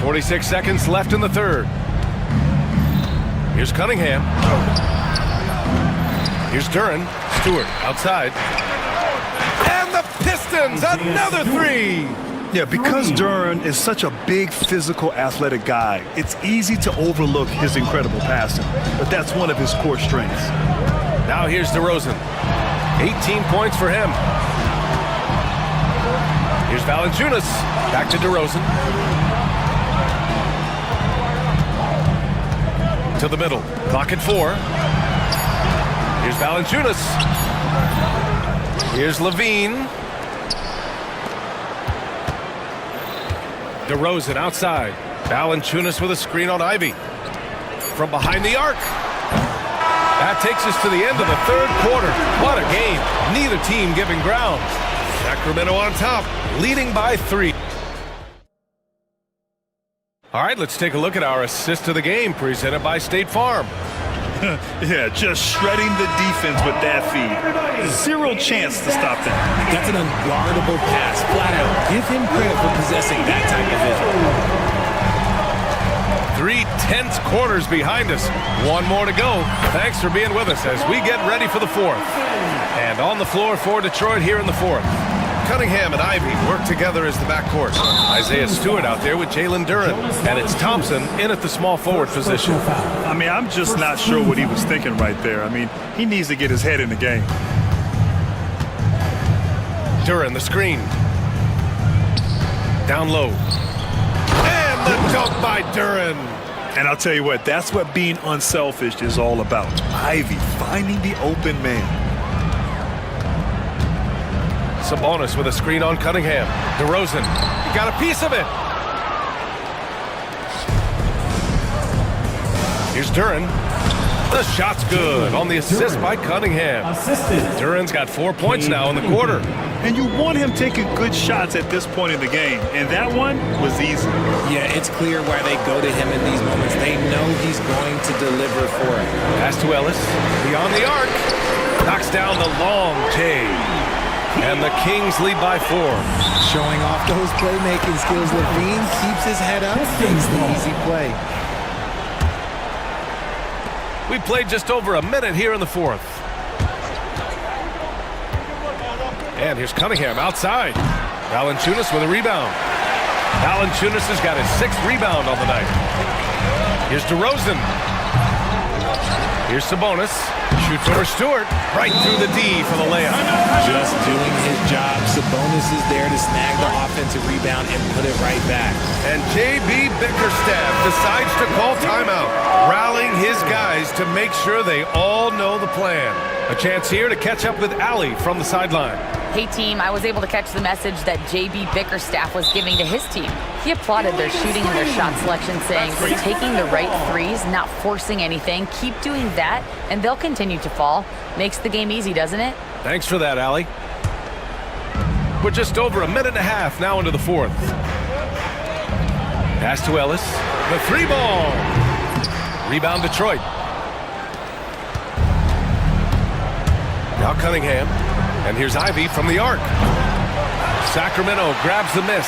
46 seconds left in the third. Here's Cunningham. Here's Duren. Stewart outside. And the Pistons, another 3! Yeah, because Duren is such a big, physical, athletic guy, it's easy to overlook his incredible passing, but that's one of his core strengths. Now here's DeRozan. 18 points for him. Here's Valanciunas. Back to DeRozan. To the middle. Clock at 4. Here's Valanciunas. Here's Levine. DeRozan outside. Valanciunas with a screen on Ivy. From behind the arc. That takes us to the end of the third quarter. What a game. Neither team giving ground. Sacramento on top, leading by 3. All right, let's take a look at our assist of the game presented by State Farm. Yeah, just shredding the defense with that feed. Zero chance to stop that. That's an unguardable pass, flat out. Give him credit for possessing that type of vision. 3 tense quarters behind us. 1 more to go. Thanks for being with us as we get ready for the 4th. And on the floor for Detroit here in the 4th. Cunningham and Ivy work together as the backcourt. Isaiah Stewart out there with Jalen Duren. And it's Thompson in at the small forward position. I mean, I'm just not sure what he was thinking right there. I mean, he needs to get his head in the game. Duren, the screen. Down low. And the dunk by Duren. And I'll tell you what, that's what being unselfish is all about. Ivy finding the open man. Sabonis with a screen on Cunningham. DeRozan, he got a piece of it. Here's Duren. The shot's good on the assist by Cunningham. Duren's got 4 points now in the quarter. And you want him taking good shots at this point in the game. And that one was easy. Yeah, it's clear why they go to him in these moments. They know he's going to deliver for it. Pass to Ellis. Beyond the arc. Knocks down the long J. And the Kings lead by 4. Showing off those playmaking skills. Levine keeps his head up. Takes the easy play. We played just over a minute here in the 4th. And here's Cunningham outside. Valanciunas with a rebound. Valanciunas has got his 6th rebound on the night. Here's DeRozan. Here's Sabonis. Shoots over Stewart. Right through the D for the layup. Just doing his job. Sabonis is there to snag the offensive rebound and put it right back. And J.B. Bickerstaff decides to call timeout, rallying his guys to make sure they all know the plan. A chance here to catch up with Allie from the sideline. Hey team, I was able to catch the message that J.B. Bickerstaff was giving to his team. He applauded their shooting and their shot selection, saying they're taking the right threes, not forcing anything. Keep doing that, and they'll continue to fall. Makes the game easy, doesn't it? Thanks for that, Allie. We're just over a minute and a half now into the 4th. Pass to Ellis. The 3 ball. Rebound Detroit. Now Cunningham. And here's Ivy from the arc. Sacramento grabs the miss.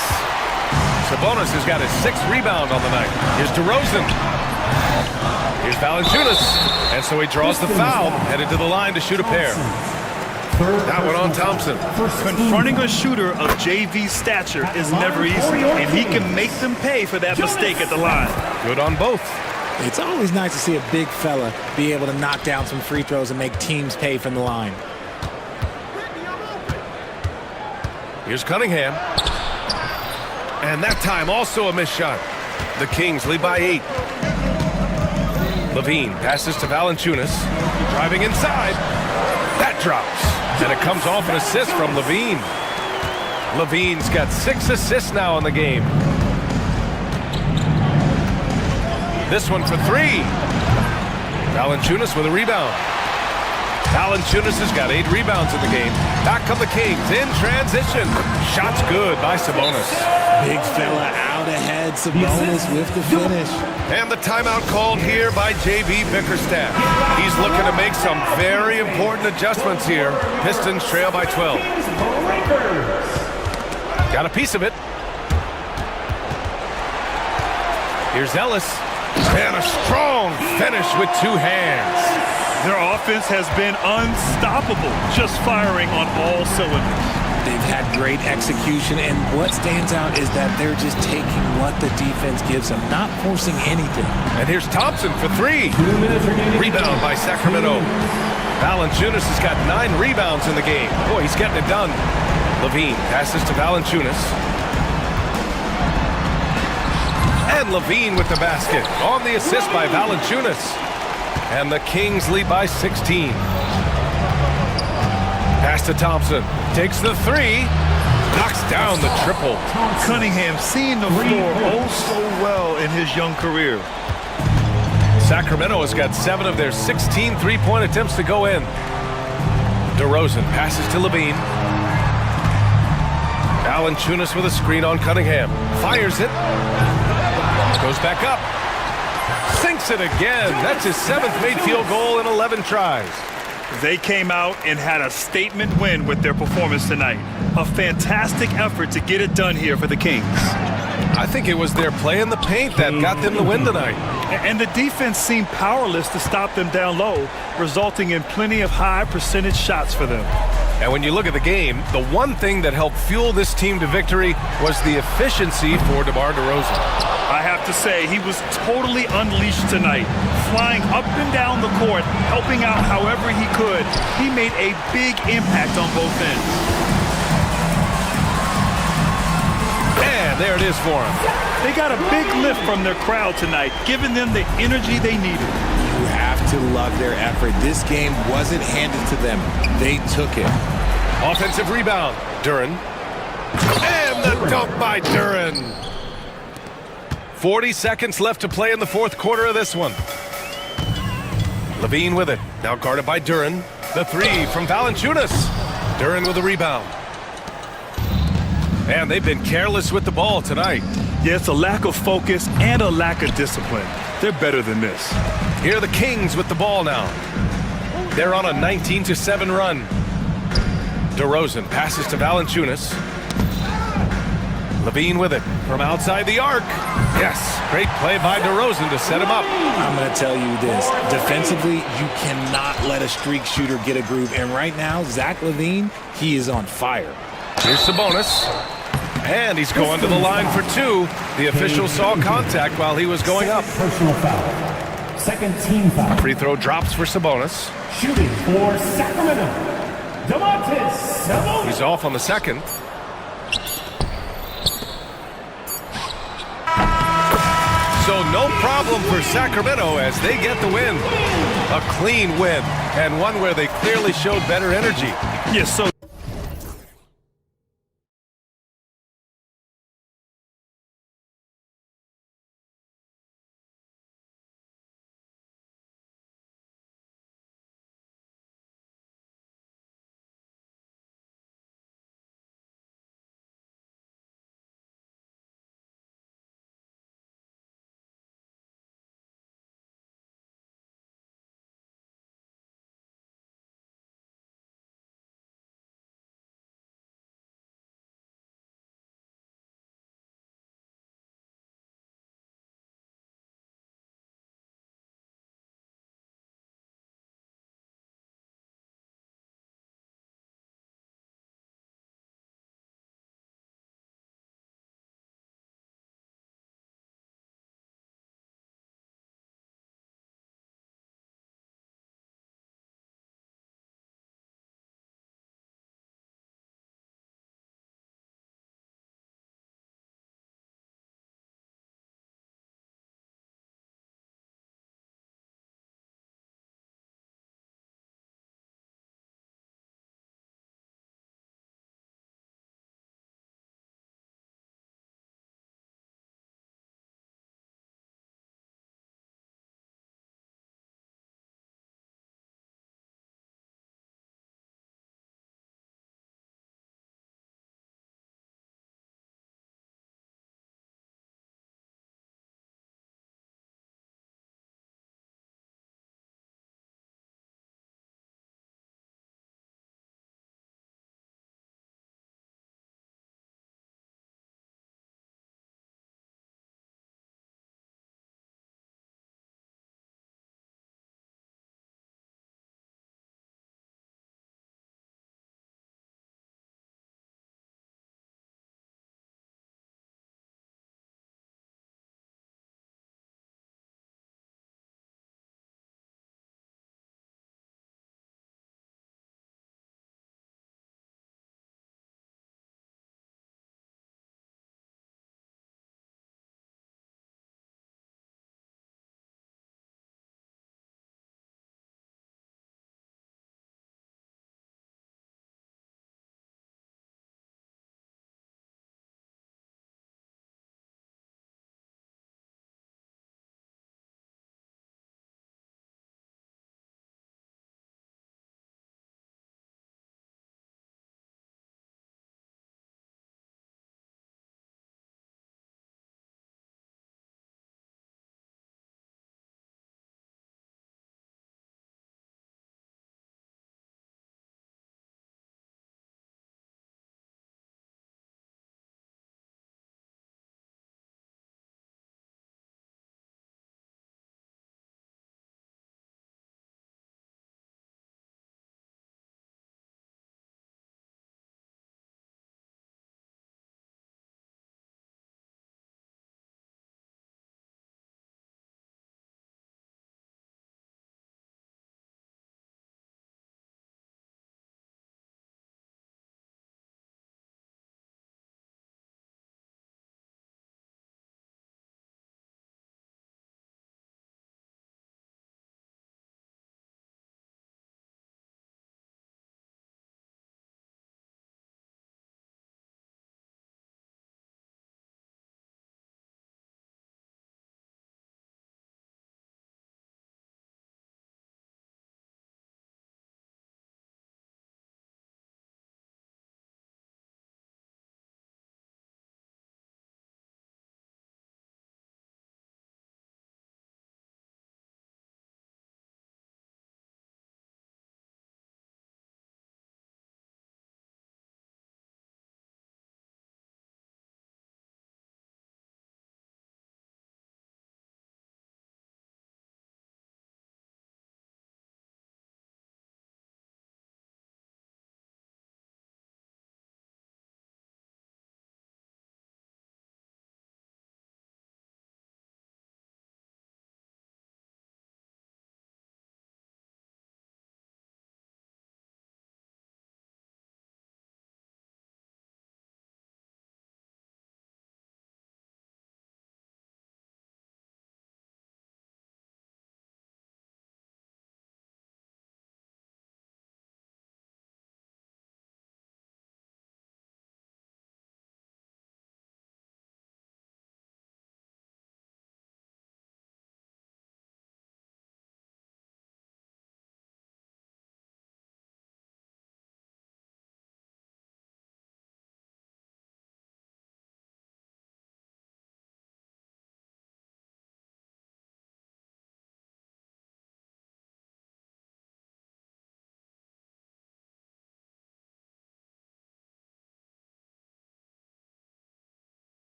Sabonis has got his 6th rebound on the night. Here's DeRozan. Here's Valanciunas. And so he draws the foul, headed to the line to shoot a pair. That one on Thompson. Confronting a shooter of JV's stature is never easy, and he can make them pay for that mistake at the line. Good on both. It's always nice to see a big fella be able to knock down some free throws and make teams pay from the line. Here's Cunningham. And that time also a missed shot. The Kings lead by 8. Levine passes to Valanciunas. Driving inside. That drops. And it comes off an assist from Levine. Levine's got 6 assists now in the game. This one for 3. Valanciunas with a rebound. Valanciunas has got 8 rebounds in the game. Back come the Kings in transition. Shots good by Sabonis. Big fella out ahead. Sabonis with the finish. And the timeout called here by J.B. Bickerstaff. He's looking to make some very important adjustments here. Pistons trail by 12. Got a piece of it. Here's Ellis. And a strong finish with 2 hands. Their offense has been unstoppable, just firing on all cylinders. They've had great execution, and what stands out is that they're just taking what the defense gives them, not forcing anything. And here's Thompson for 3. Rebound by Sacramento. Valanciunas has got 9 rebounds in the game. Boy, he's getting it done. Levine passes to Valanciunas. And Levine with the basket. On the assist by Valanciunas. And the Kings lead by 16. Pass to Thompson. Takes the 3. Knocks down the triple. Cunningham seeing the floor oh so well in his young career. Sacramento has got 7 of their 16 three-point attempts to go in. DeRozan passes to Levine. Valanciunas with a screen on Cunningham. Fires it. Goes back up. Sinks it again. That's his 7th made field goal in 11 tries. They came out and had a statement win with their performance tonight. A fantastic effort to get it done here for the Kings. I think it was their play in the paint that got them the win tonight. And the defense seemed powerless to stop them down low, resulting in plenty of high percentage shots for them. And when you look at the game, the one thing that helped fuel this team to victory was the efficiency for DeMar DeRozan. I have to say, he was totally unleashed tonight, flying up and down the court, helping out however he could. He made a big impact on both ends. And there it is for him. They got a big lift from their crowd tonight, giving them the energy they needed. You have to love their effort. This game wasn't handed to them. They took it. Offensive rebound. Duren. And the dunk by Duren. 40 seconds left to play in the 4th quarter of this one. Levine with it. Now guarded by Duren. The 3 from Valanciunas. Duren with a rebound. And they've been careless with the ball tonight. Yeah, it's a lack of focus and a lack of discipline. They're better than this. Here are the Kings with the ball now. They're on a 19-7 run. DeRozan passes to Valanciunas. Levine with it from outside the arc. Yes, great play by DeRozan to set him up. I'm going to tell you this. Defensively, you cannot let a streak shooter get a groove. And right now, Zach LaVine, he is on fire. Here's Sabonis. And he's going to the line for 2. The official saw contact while he was going up. Personal foul. Second team foul. Free throw drops for Sabonis. Shooting for Sacramento. Sabonis. He's off on the second. So no problem for Sacramento as they get the win. A clean win, and one where they clearly showed better energy. Yes, so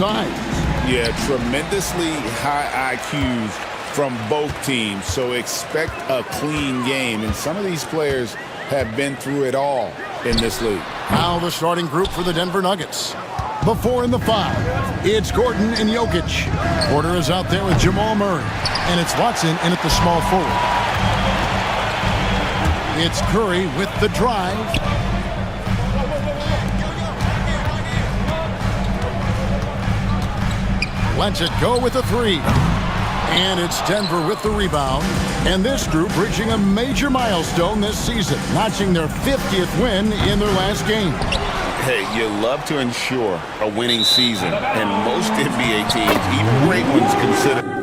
sides. Yeah, tremendously high IQs from both teams, so expect a clean game. And some of these players have been through it all in this league. Now the starting group for the Denver Nuggets. The 4 and the 5. It's Gordon and Jokic. Porter is out there with Jamal Murray. And it's Watson in at the small forward. It's Curry with the drive. Lets it go with a 3. And it's Denver with the rebound. And this group reaching a major milestone this season, notching their 50th win in their last game. Hey, you love to ensure a winning season, and most NBA teams, even great ones, consider.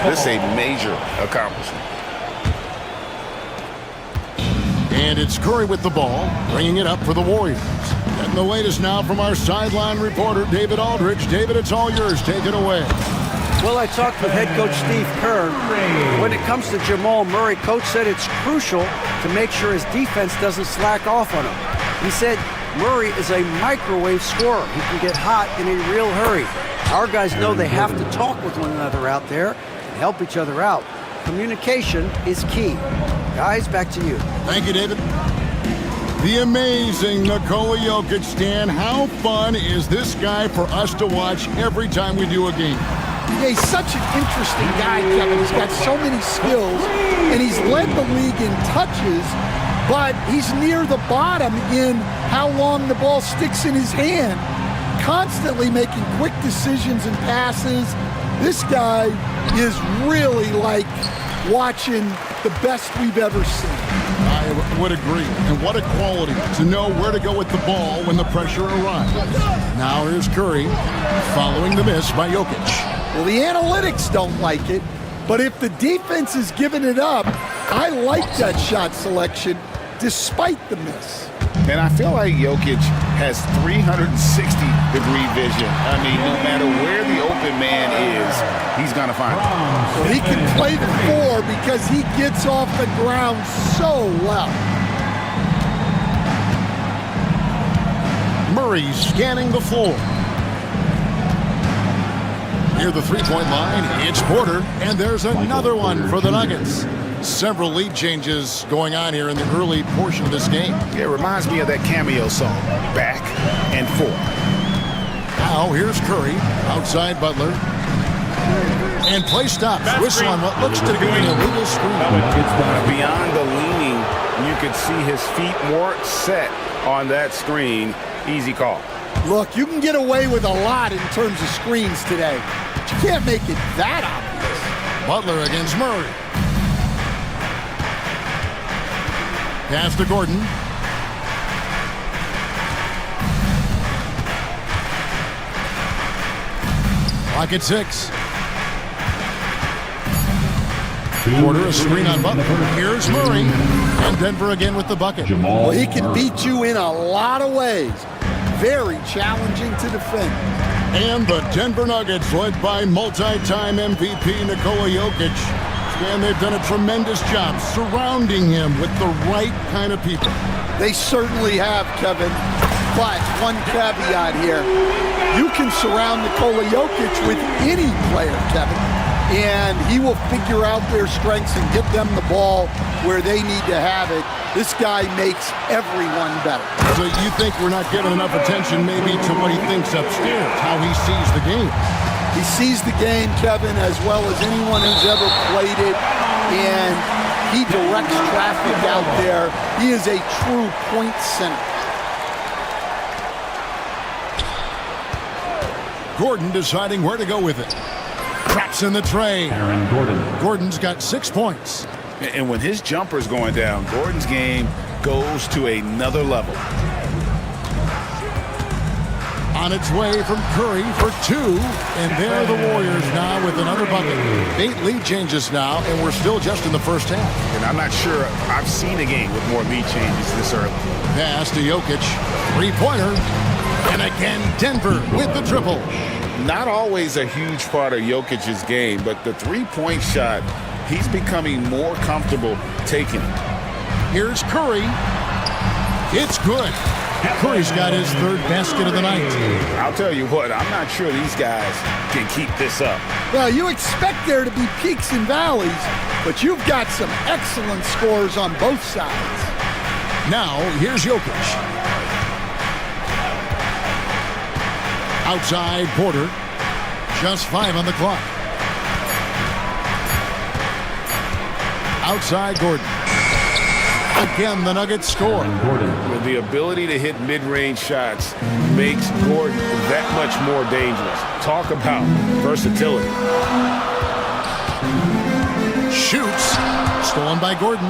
This is a major accomplishment. And it's Curry with the ball, bringing it up for the Warriors. And the latest now from our sideline reporter, David Aldridge. David, it's all yours. Take it away. Well, I talked with head coach Steve Kerr. When it comes to Jamal Murray, coach said it's crucial to make sure his defense doesn't slack off on him. He said Murray is a microwave scorer. He can get hot in a real hurry. Our guys know they have to talk with one another out there and help each other out. Communication is key. Guys, back to you. Thank you, David. The amazing Nikola Jokic, Stan. How fun is this guy for us to watch every time we do a game? Yeah, he's such an interesting guy, Kevin. He's got so many skills, and he's led the league in touches, but he's near the bottom in how long the ball sticks in his hand. Constantly making quick decisions and passes. This guy is really like watching the best we've ever seen. I would agree. And what a quality to know where to go with the ball when the pressure arrives. Now here's Curry following the miss by Jokic. Well, the analytics don't like it, but if the defense is giving it up, I like that shot selection despite the miss. And I feel like Jokic has 360-degree vision. I mean, no matter where the open man is, he's going to find it. Well, he can play the 4 because he gets off the ground so well. Murray scanning the floor. Near the three-point line, it's Porter, and there's another one for the Nuggets. Several lead changes going on here in the early portion of this game. It reminds me of that cameo song, Back and Forth. Now here's Curry, outside Butler. And play stops. Whistle on what looks to be an illegal screen. Beyond the leaning, you could see his feet more set on that screen. Easy call. Look, you can get away with a lot in terms of screens today, but you can't make it that obvious. Butler against Murray. Pass to Gordon. Clock at 6. Porter, a screen on Butler. Here's Murray. And Denver again with the bucket. Well, he can beat you in a lot of ways. Very challenging to defend. And the Denver Nuggets, led by multi-time MVP Nikola Jokic. And they've done a tremendous job surrounding him with the right kind of people. They certainly have, Kevin. But one caveat here. You can surround Nikola Jokic with any player, Kevin, and he will figure out their strengths and get them the ball where they need to have it. This guy makes everyone better. So you think we're not giving enough attention maybe to what he thinks upstairs, how he sees the game? He sees the game, Kevin, as well as anyone who's ever played it, and he directs traffic out there. He is a true point center. Gordon deciding where to go with it. Traps in the tray. Gordon's got 6 points. And when his jumper's going down, Gordon's game goes to another level. On its way from Curry for 2, and there the Warriors now with another bucket. 8 lead changes now, and we're still just in the first half. And I'm not sure I've seen a game with more lead changes this early. Pass to Jokic, three-pointer, and again Denver with the triple. Not always a huge part of Jokic's game, but the three-point shot, he's becoming more comfortable taking it. Here's Curry. It's good. Curry's got his third basket of the night. I'll tell you what, I'm not sure these guys can keep this up. Well, you expect there to be peaks and valleys, but you've got some excellent scores on both sides. Now, here's Jokic. Outside Porter. Just 5 on the clock. Outside Gordon. Again, the Nuggets score. With the ability to hit mid-range shots makes Gordon that much more dangerous. Talk about versatility. Shoots. Stolen by Gordon.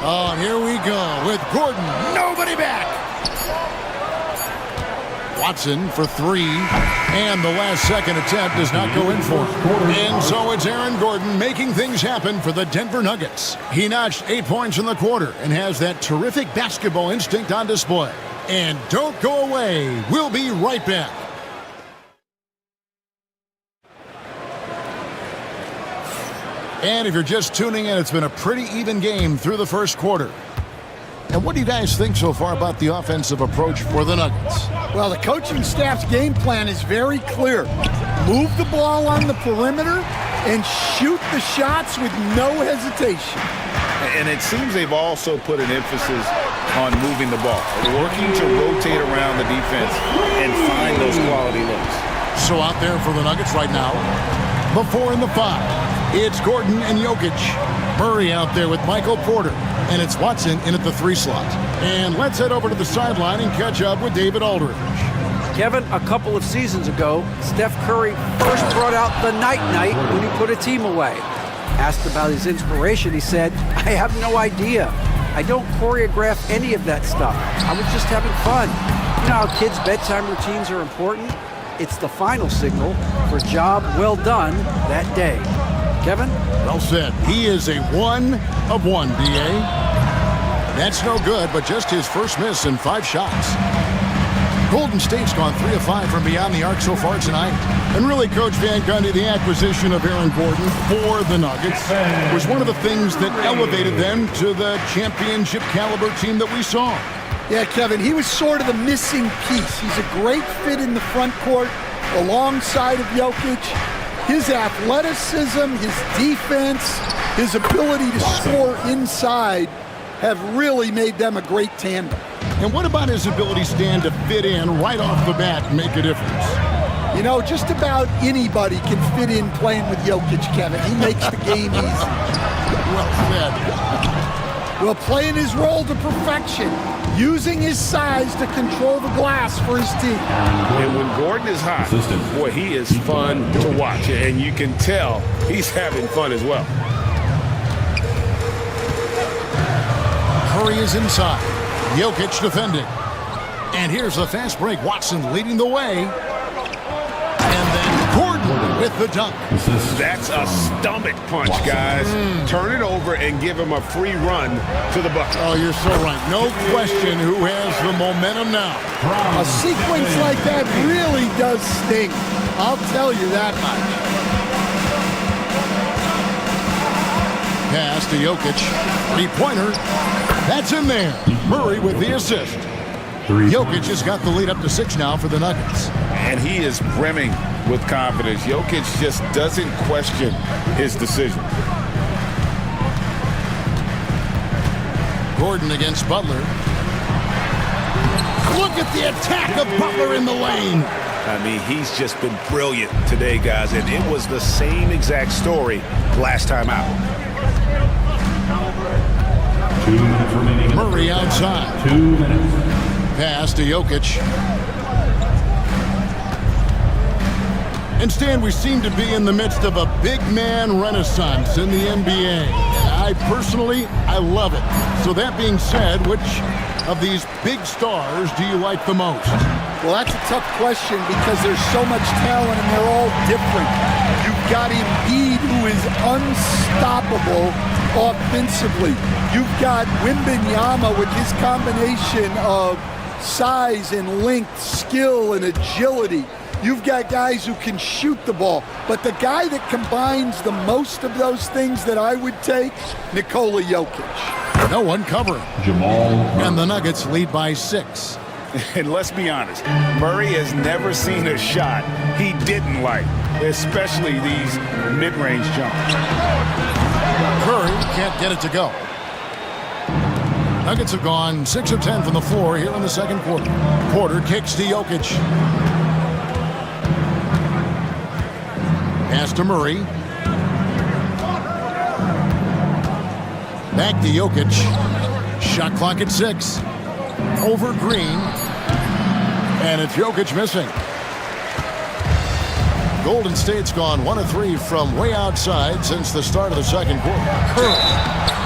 Oh, here we go with Gordon. Nobody back. Watson for 3. And the last second attempt does not go in for him. And so it's Aaron Gordon making things happen for the Denver Nuggets. He notched 8 points in the quarter and has that terrific basketball instinct on display. And don't go away. We'll be right back. And if you're just tuning in, it's been a pretty even game through the first quarter. And what do you guys think so far about the offensive approach for the Nuggets? Well, the coaching staff's game plan is very clear. Move the ball on the perimeter and shoot the shots with no hesitation. And it seems they've also put an emphasis on moving the ball, working to rotate around the defense and find those quality looks. So out there for the Nuggets right now, the 4 and the 5. It's Gordon and Jokic. Murray out there with Michael Porter. And it's Watson in at the 3 slot. And let's head over to the sideline and catch up with David Aldridge. Kevin, a couple of seasons ago, Steph Curry first brought out the night-night when he put a team away. Asked about his inspiration, he said, "I have no idea. I don't choreograph any of that stuff. I was just having fun." You know how kids' bedtime routines are important? It's the final signal for a job well done that day. Kevin? Well said. He is a 1 of 1, B.A. That's no good, but just his first miss in 5 shots. Golden State's gone 3 of 5 from beyond the arc so far tonight. And really, Coach Van Gundy, the acquisition of Aaron Gordon for the Nuggets was one of the things that elevated them to the championship caliber team that we saw. Yeah, Kevin, he was sort of the missing piece. He's a great fit in the front court alongside of Jokic. His athleticism, his defense, his ability to score inside have really made them a great tandem. And what about his ability, Stan, to fit in right off the bat and make a difference? You know, just about anybody can fit in playing with Jokic, Kevin. He makes the game easy. Well said. Well, playing his role to perfection, using his size to control the glass for his team. And when Gordon is hot, boy, he is fun to watch. And you can tell he's having fun as well. Curry is inside. Jokic defending. And here's the fast break. Watson leading the way. And then Gordon with the dunk. That's a stomach punch, guys. Turn it over and give him a free run to the bucket. Oh, you're so right. No question who has the momentum now. A sequence like that really does sting. I'll tell you that much. Pass to Jokic. 3-pointer. That's in there. Murray with the assist. Jokic has got the lead up to 6 now for the Nuggets. And he is brimming with confidence. Jokic just doesn't question his decision. Gordon against Butler. Look at the attack of Butler in the lane. I mean, he's just been brilliant today, guys, and it was the same exact story last time out. 2 minutes remaining. Murray outside. 2 minutes. Pass to Jokic. And Stan, we seem to be in the midst of a big man renaissance in the NBA. I love it. So that being said, which of these big stars do you like the most? Well, that's a tough question because there's so much talent and they're all different. You've got Embiid, who is unstoppable offensively. You've got Wembanyama with his combination of size and length, skill and agility. You've got guys who can shoot the ball. But the guy that combines the most of those things that I would take, Nikola Jokic. No one covering. And the Nuggets lead by 6. And let's be honest, Murray has never seen a shot he didn't like, especially these mid-range jumpers. Curry can't get it to go. Nuggets have gone 6 of 10 from the floor here in the second quarter. Porter kicks to Jokic. Pass to Murray. Back to Jokic. Shot clock at 6. Over Green. And it's Jokic missing. Golden State's gone 1 of 3 from way outside since the start of the second quarter. Curry.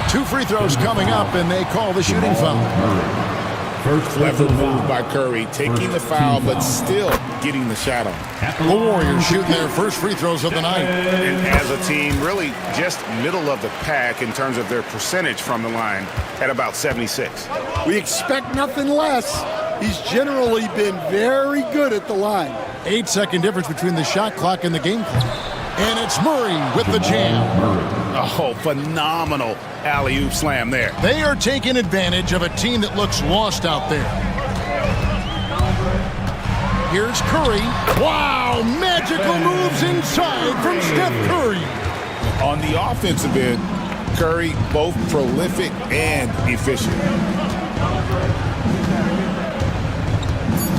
2 free throws coming up, and they call the shooting foul. Clever move by Curry, taking the foul, but still getting the shot on. The Warriors shooting their first free throws of the night. And as a team, really just middle of the pack in terms of their percentage from the line at about 76. We expect nothing less. He's generally been very good at the line. 8-second difference between the shot clock and the game clock. And it's Murray with the jam. Oh, phenomenal alley-oop slam there. They are taking advantage of a team that looks lost out there. Here's Curry. Wow, magical moves inside from Steph Curry. On the offensive end, Curry both prolific and efficient.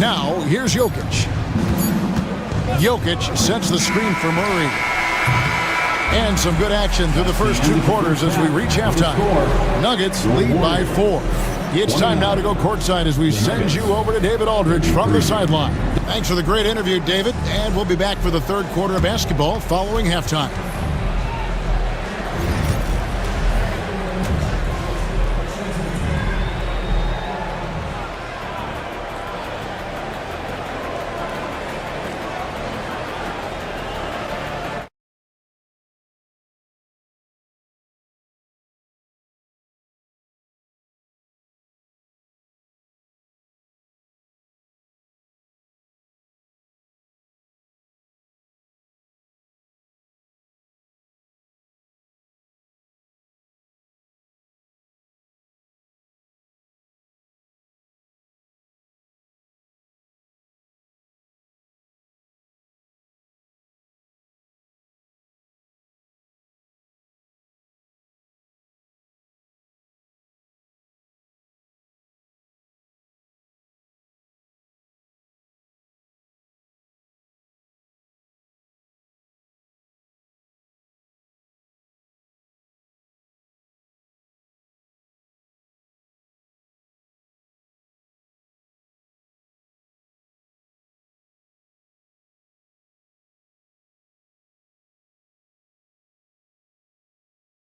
Now, here's Jokic. Jokic sets the screen for Murray. And some good action through the first 2 quarters as we reach halftime. Nuggets lead by 4. It's time now to go courtside as we send you over to David Aldridge from the sideline. Thanks for the great interview, David, and we'll be back for the third quarter of basketball following halftime.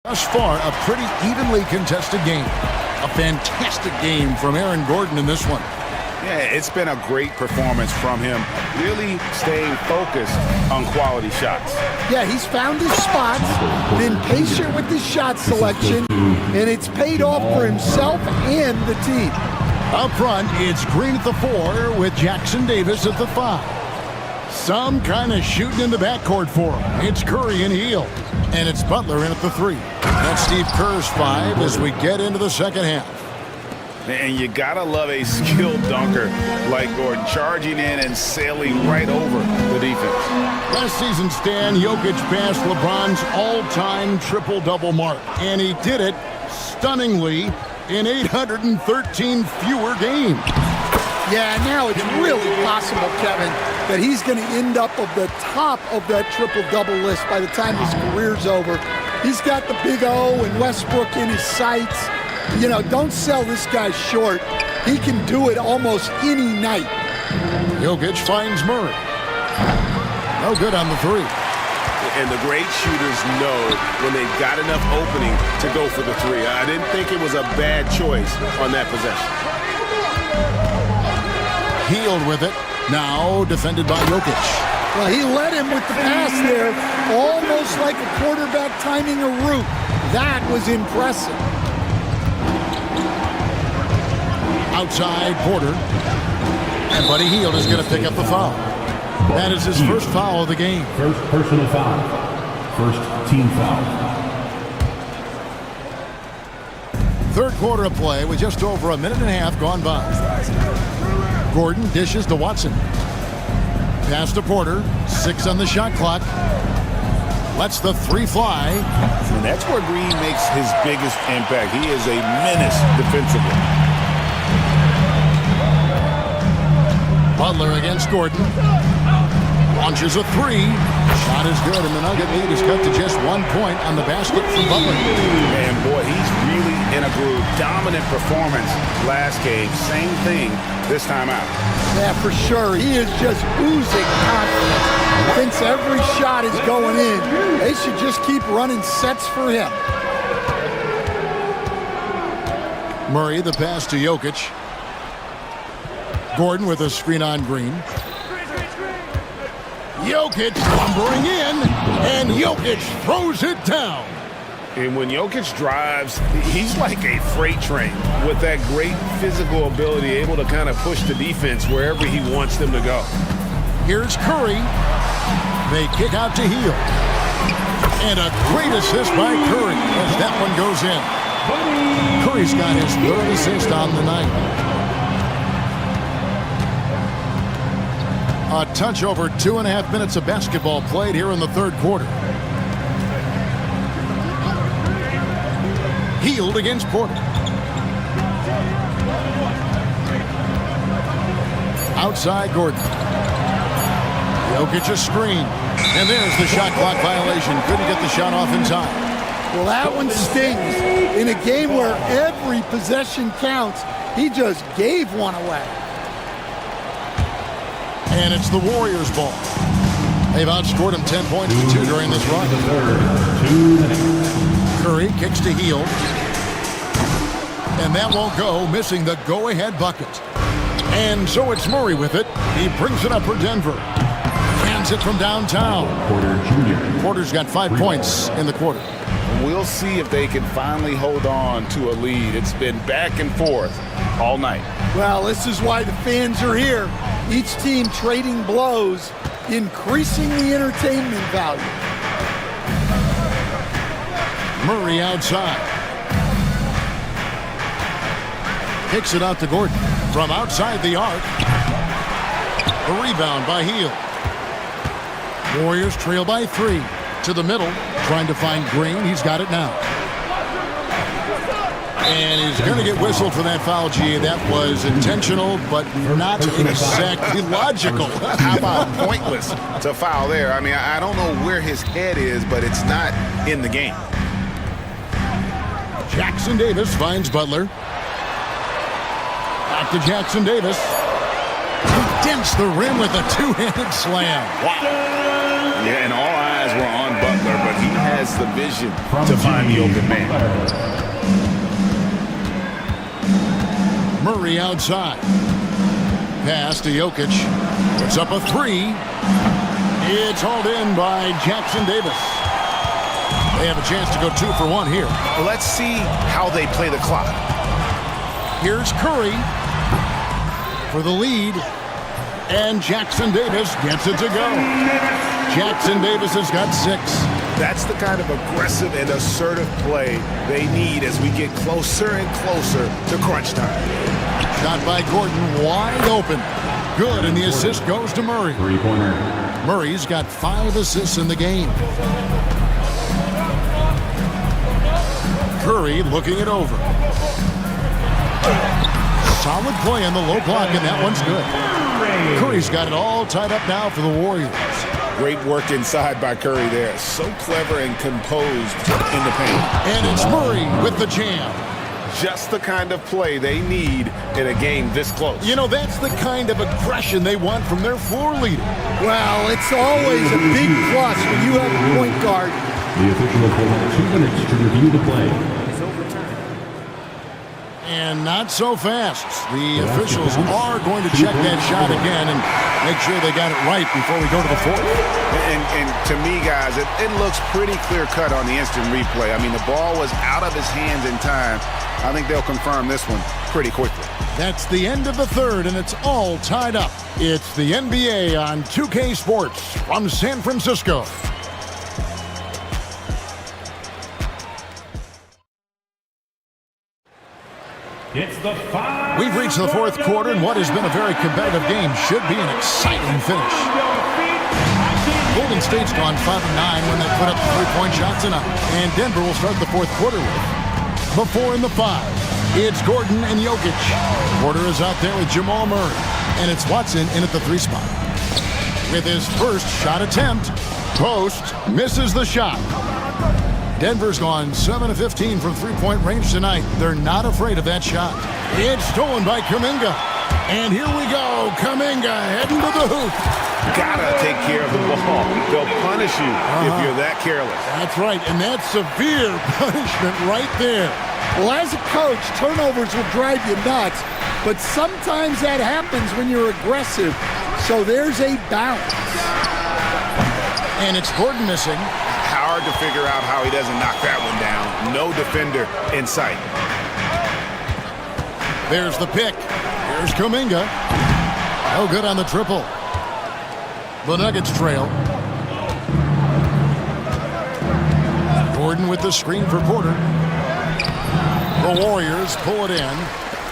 Thus far, a pretty evenly contested game. A fantastic game from Aaron Gordon in this one. Yeah, it's been a great performance from him, really staying focused on quality shots. Yeah, he's found his spots, been patient with his shot selection, and it's paid off for himself and the team. Up front, it's Green at the 4 with Jackson Davis at the 5. Some kind of shooting in the backcourt for him. It's Curry and Hield. And it's Butler in at the 3. That's Steve Kerr's 5 as we get into the second half. And you gotta love a skilled dunker like Gordon, charging in and sailing right over the defense. Last season, Stan, Jokic passed LeBron's all-time triple-double mark. And he did it stunningly in 813 fewer games. Yeah, now it's really possible, Kevin, that he's going to end up at the top of that triple-double list by the time his career's over. He's got the big O and Westbrook in his sights. You know, don't sell this guy short. He can do it almost any night. Jokic finds Murray. No good on the 3. And the great shooters know when they've got enough opening to go for the 3. I didn't think it was a bad choice on that possession. Hield with it. Now defended by Jokic. Well, he led him with the pass there, almost like a quarterback timing a route. That was impressive. Outside Porter. And Buddy Hield is going to pick up the foul. That is his first foul of the game. First personal foul. First team foul. Third quarter of play with just over a minute and a half gone by. Gordon dishes to Watson. Pass to Porter. 6 on the shot clock. Lets the 3 fly. And that's where Green makes his biggest impact. He is a menace defensively. Butler against Gordon. Launches a 3. Shot is good, and the Nugget lead is cut to just 1 point on the basket from Butler. Man, boy, he's really in a groove. Dominant performance last game. Same thing this time out. Yeah, for sure. He is just oozing confidence. Thinks every shot is going in. They should just keep running sets for him. Murray, the pass to Jokic. Gordon with a screen on Green. Jokic lumbering in, and Jokic throws it down. And when Jokic drives, he's like a freight train with that great physical ability, able to kind of push the defense wherever he wants them to go. Here's Curry. They kick out to Hield. And a great assist by Curry as that one goes in. Curry's got his 3rd assist on the night. A touch over 2.5 minutes of basketball played here in the third quarter. Hield against Porter. Outside Gordon. Jokic a screen. And there's the shot clock violation. Couldn't get the shot off in time. Well, that one stings. In a game where every possession counts, he just gave one away. And it's the Warriors' ball. They've outscored him 10 points to 2 during this run. Curry kicks to Hield. And that won't go, missing the go-ahead bucket. And so it's Murray with it. He brings it up for Denver. Hands it from downtown. Porter's got 5 points in the quarter. We'll see if they can finally hold on to a lead. It's been back and forth all night. Well, this is why the fans are here. Each team trading blows, increasing the entertainment value. Murray outside. Kicks it out to Gordon. From outside the arc. A rebound by Hield. Warriors trail by 3. To the middle, trying to find Green. He's got it now. And he's going to get whistled for that foul, G. That was intentional, but not exactly logical. How about pointless to foul there? I mean, I don't know where his head is, but it's not in the game. Jackson Davis finds Butler. Back to Jackson Davis. He dents the rim with a 2-handed slam. Wow. Yeah, and all eyes were on Butler, but he has the vision to find the open man. Murray outside. Pass to Jokic. Puts up a 3. It's hauled in by Jackson Davis. They have a chance to go 2 for 1 here. Well, let's see how they play the clock. Here's Curry for the lead. And Jackson Davis gets it to go. Jackson Davis has got 6. That's the kind of aggressive and assertive play they need as we get closer and closer to crunch time. Shot by Gordon, wide open. Good, and the assist goes to Murray. 3-pointer. Murray's got 5 assists in the game. Curry looking it over. Solid play on the low block, and that one's good. Curry's got it all tied up now for the Warriors. Great work inside by Curry there. So clever and composed in the paint. And it's Murray with the jam. Just the kind of play they need in a game this close. You know, that's the kind of aggression they want from their floor leader. Well, it's always a big plus when you have a point guard. The official will hold 2 minutes to review the play. And not so fast. The officials are going to check that shot again and make sure they got it right before we go to the fourth. And to me, guys, it looks pretty clear-cut on the instant replay. I mean, the ball was out of his hands in time. I think they'll confirm this one pretty quickly. That's the end of the third, and it's all tied up. It's the NBA on 2K Sports from San Francisco. We've reached the fourth quarter, and what has been a very competitive game should be an exciting finish. Golden State's gone 5-9 when they put up the three-point shot tonight. And Denver will start the fourth quarter with the 4 and the 5. It's Gordon and Jokic. Porter is out there with Jamal Murray. And it's Watson in at the 3 spot. With his first shot attempt, Post misses the shot. Denver's gone 7 of 15 from three-point range tonight. They're not afraid of that shot. It's stolen by Kuminga. And here we go. Kuminga heading to the hoop. Gotta take care of the ball. They'll punish you if you're that careless. That's right, and that's severe punishment right there. Well, as a coach, turnovers will drive you nuts, but sometimes that happens when you're aggressive. So there's a balance. And it's Gordon missing. Hard to figure out how he doesn't knock that one down. No defender in sight. There's the pick. Here's Kuminga. No good on the triple. The Nuggets trail. Gordon with the screen for Porter. The Warriors pull it in.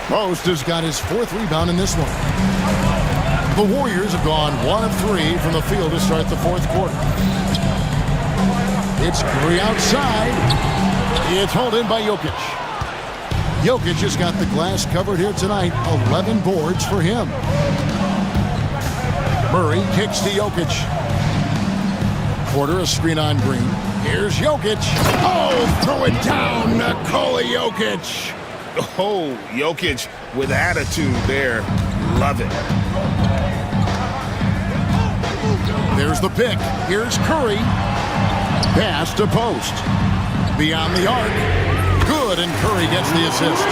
Post has got his 4th rebound in this one. The Warriors have gone 1 of 3 from the field to start the fourth quarter. It's Curry outside. It's hauled in by Jokic. Jokic has got the glass covered here tonight. 11 boards for him. Murray kicks to Jokic. Porter a screen on Green. Here's Jokic. Oh, throw it down, Nikola Jokic. Oh, Jokic with attitude there. Love it. There's the pick. Here's Curry. Pass to Post. Beyond the arc. Good, and Curry gets the assist.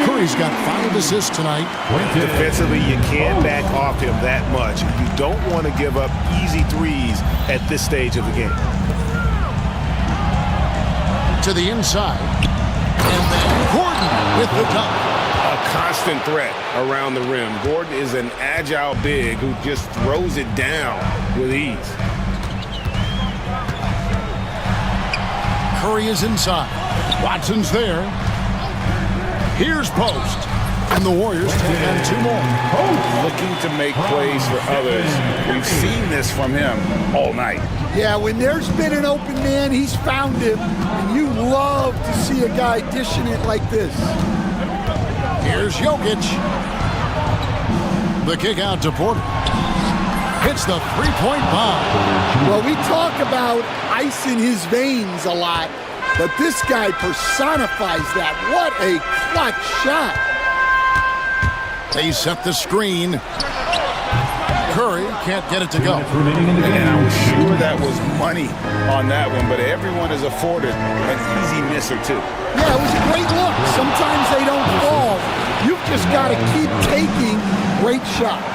Curry's got 5 assists tonight. Defensively, you can't back off him that much. You don't want to give up easy threes at this stage of the game. To the inside. And then Gordon with the dunk. A constant threat around the rim. Gordon is an agile big who just throws it down with ease. Curry is inside. Watson's there. Here's Post. And the Warriors take on 2 more. Looking to make plays for others. We've seen this from him all night. Yeah, when there's been an open man, he's found him. And you love to see a guy dishing it like this. Here's Jokic. The kick out to Porter. Hits the 3-point bomb. Well, we talk about ice in his veins a lot, but this guy personifies that. What a clutch shot. They set the screen. Curry can't get it to go. And I was sure that was money on that one, but everyone is afforded an easy miss or 2. Yeah, it was a great look. Sometimes they don't fall. You've just got to keep taking great shots.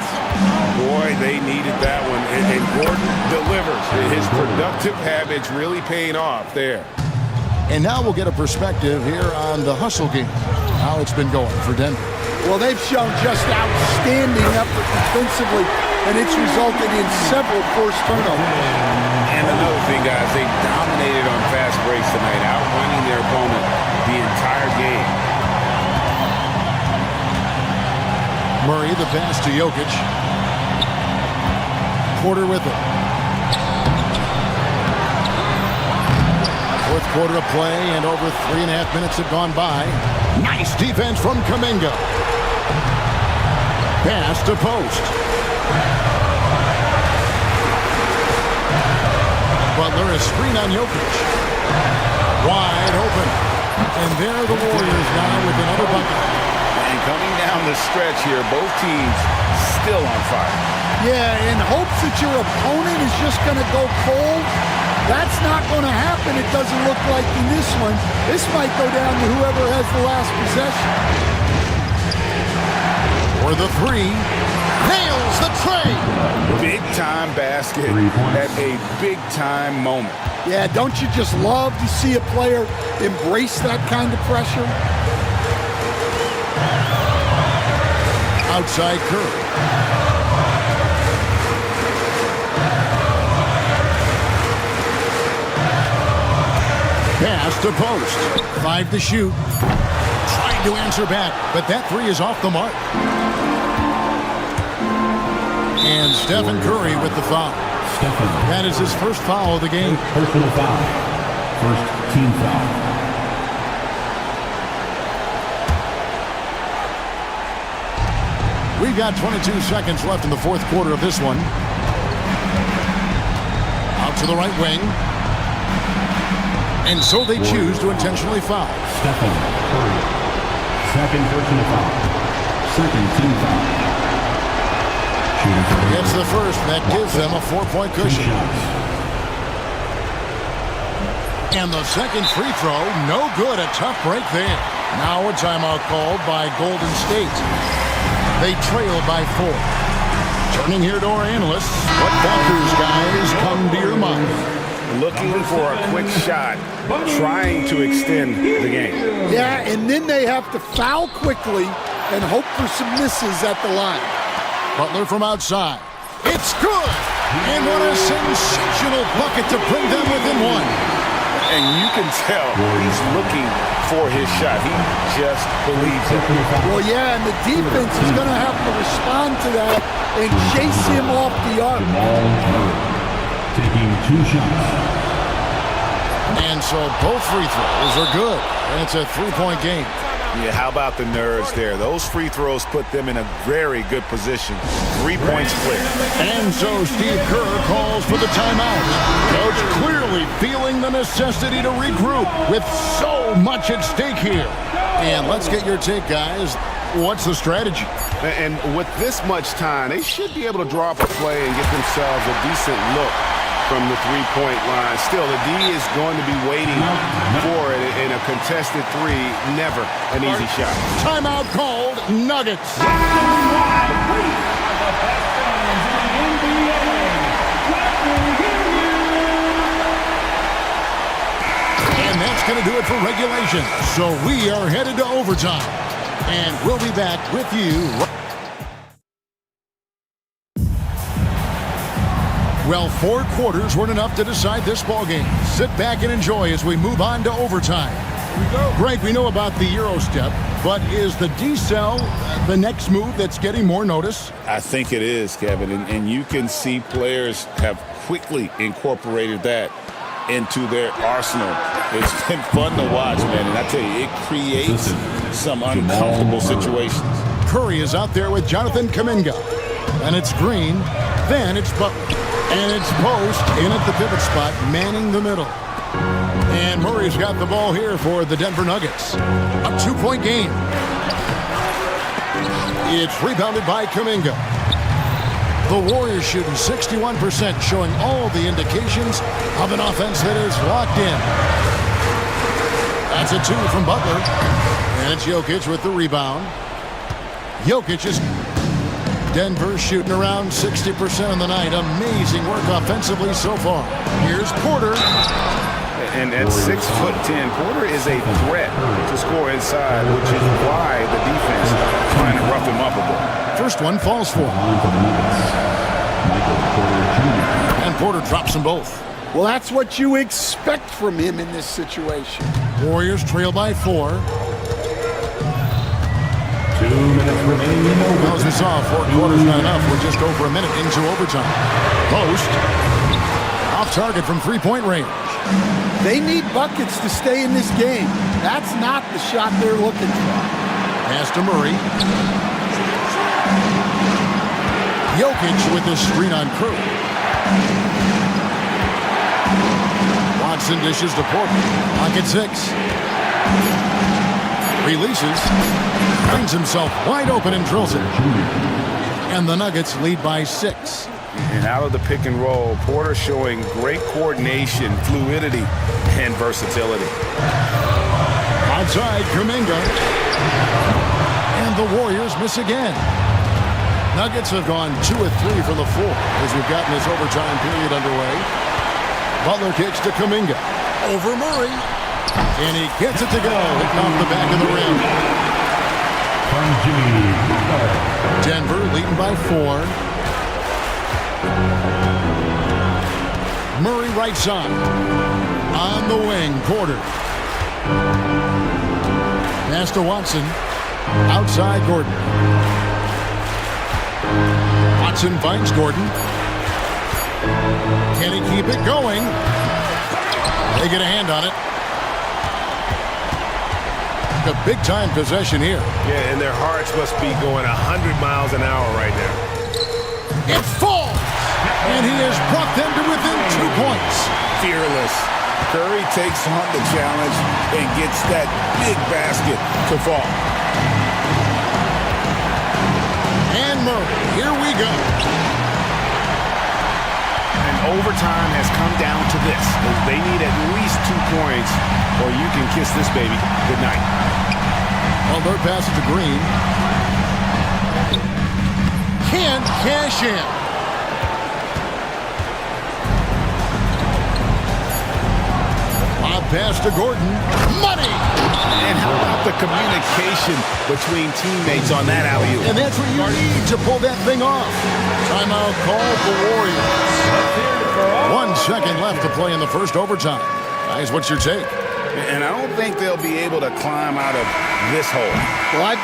Boy, they needed that one, and Gordon delivers. His productive habits really paying off there. And now we'll get a perspective here on the hustle game, how it's been going for Denver. Well, they've shown just outstanding effort defensively, and it's resulted in several forced turnovers. And another thing, guys, they dominated on fast breaks tonight, outrunning their opponent the entire game. Murray, the pass to Jokic. Porter with it. Fourth quarter of play, and over 3.5 minutes have gone by. Nice defense from Kuminga. Pass to Post. Butler, a screen on Jokic. Wide open. And there the Warriors now with another bucket. And coming down the stretch here, both teams still on fire. Yeah, in hopes that your opponent is just going to go cold, That's not going to happen, it doesn't look like in this one. This might go down to whoever has the last possession. For the three, nails the tray. Big-time basket at a big-time moment. Yeah, don't you just love to see a player embrace that kind of pressure? Outside Curry. Pass to post. 5 to shoot. Trying to answer back, but that three is off the mark. And Stephen Curry with the foul. That is his first foul of the game. Personal foul. First team foul. We've got 22 seconds left in the fourth quarter of this one. Out to the right wing. And so they choose to intentionally foul. Stephen Curry. Second personal foul. Second team foul. Gets the first. That gives them a 4-point cushion. And the second free throw, no good. A tough break there. Now a timeout called by Golden State. They trail by 4. Turning here to our analysts. What factors, guys, come to your mind? Looking for a quick shot, trying to extend the game. Yeah, and then they have to foul quickly and hope for some misses at the line. Butler from outside. It's good! And what a sensational bucket to bring them within one. And you can tell he's looking for his shot. He just believes it. Well, yeah, and the defense is going to have to respond to that and chase him off the arc. Taking 2 shots. And so both free throws are good. And it's a 3-point game. Yeah, how about the nerves there? Those free throws put them in a very good position. 3 points clear. And so Steve Kerr calls for the timeout. Coach clearly feeling the necessity to regroup with so much at stake here. And let's get your take, guys. What's the strategy? And with this much time, they should be able to draw up a play and get themselves a decent look from the three-point line. Still, the D is going to be waiting for it in a contested three. Never an easy shot. Timeout called, Nuggets. And that's going to do it for regulation. So we are headed to overtime. And we'll be back with you. Well, 4 quarters weren't enough to decide this ballgame. Sit back and enjoy as we move on to overtime. Greg, we know about the Euro step, but is the D-cell the next move that's getting more notice? I think it is, Kevin, and you can see players have quickly incorporated that into their arsenal. It's been fun to watch, man, and I tell you, it creates some uncomfortable situations. Curry is out there with Jonathan Kuminga, and it's Green, then it's Butler. And it's Post in at the pivot spot, manning the middle. And Murray's got the ball here for the Denver Nuggets. A 2-point game. It's rebounded by Kuminga. The Warriors shooting 61%, showing all the indications of an offense that is locked in. That's a 2 from Butler. And it's Jokic with the rebound. Jokic is... Denver shooting around 60% on the night. Amazing work offensively so far. Here's Porter. And at 6'10", Porter is a threat to score inside, which is why the defense is trying to rough him up a bit. First one falls for him. And Porter drops them both. Well, that's what you expect from him in this situation. Warriors trail by 4. 2 minutes remaining in overtime. Well, as we saw, 4 quarters not enough. We're just over a minute into overtime. Post. Off target from 3-point range. They need buckets to stay in this game. That's not the shot they're looking for. Pass to Murray. Jokic with the screen on Curry. Watson dishes to Porter. Pocket 6. Releases. Finds himself wide open and drills it. And the Nuggets lead by 6. And out of the pick and roll, Porter showing great coordination, fluidity, and versatility. Outside, Kuminga. And the Warriors miss again. Nuggets have gone 2 of 3 from the floor as we've gotten this overtime period underway. Butler kicks to Kuminga. Over Murray. And he gets it to go. Hitting off the back of the rim. Denver leading by 4. Murray right side. On the wing, Porter. Pass to Watson. Outside Gordon. Watson finds Gordon. Can he keep it going? They get a hand on it. A big-time possession here. Yeah, and their hearts must be going 100 miles an hour right now. It falls! And he has brought them to within 2 points. Fearless. Curry takes on the challenge and gets that big basket to fall. And Murray, here we go. And overtime has come down to this. They need at least 2 points or you can kiss this baby goodnight. Well, their pass it to Green. Can't cash in. Lob pass to Gordon. Money! And how about the communication between teammates on that alley-oop? And that's what you need to pull that thing off. Timeout called the Warriors. 1 second left to play in the first overtime. Guys, what's your take? And I don't think they'll be able to climb out of this hole. Well,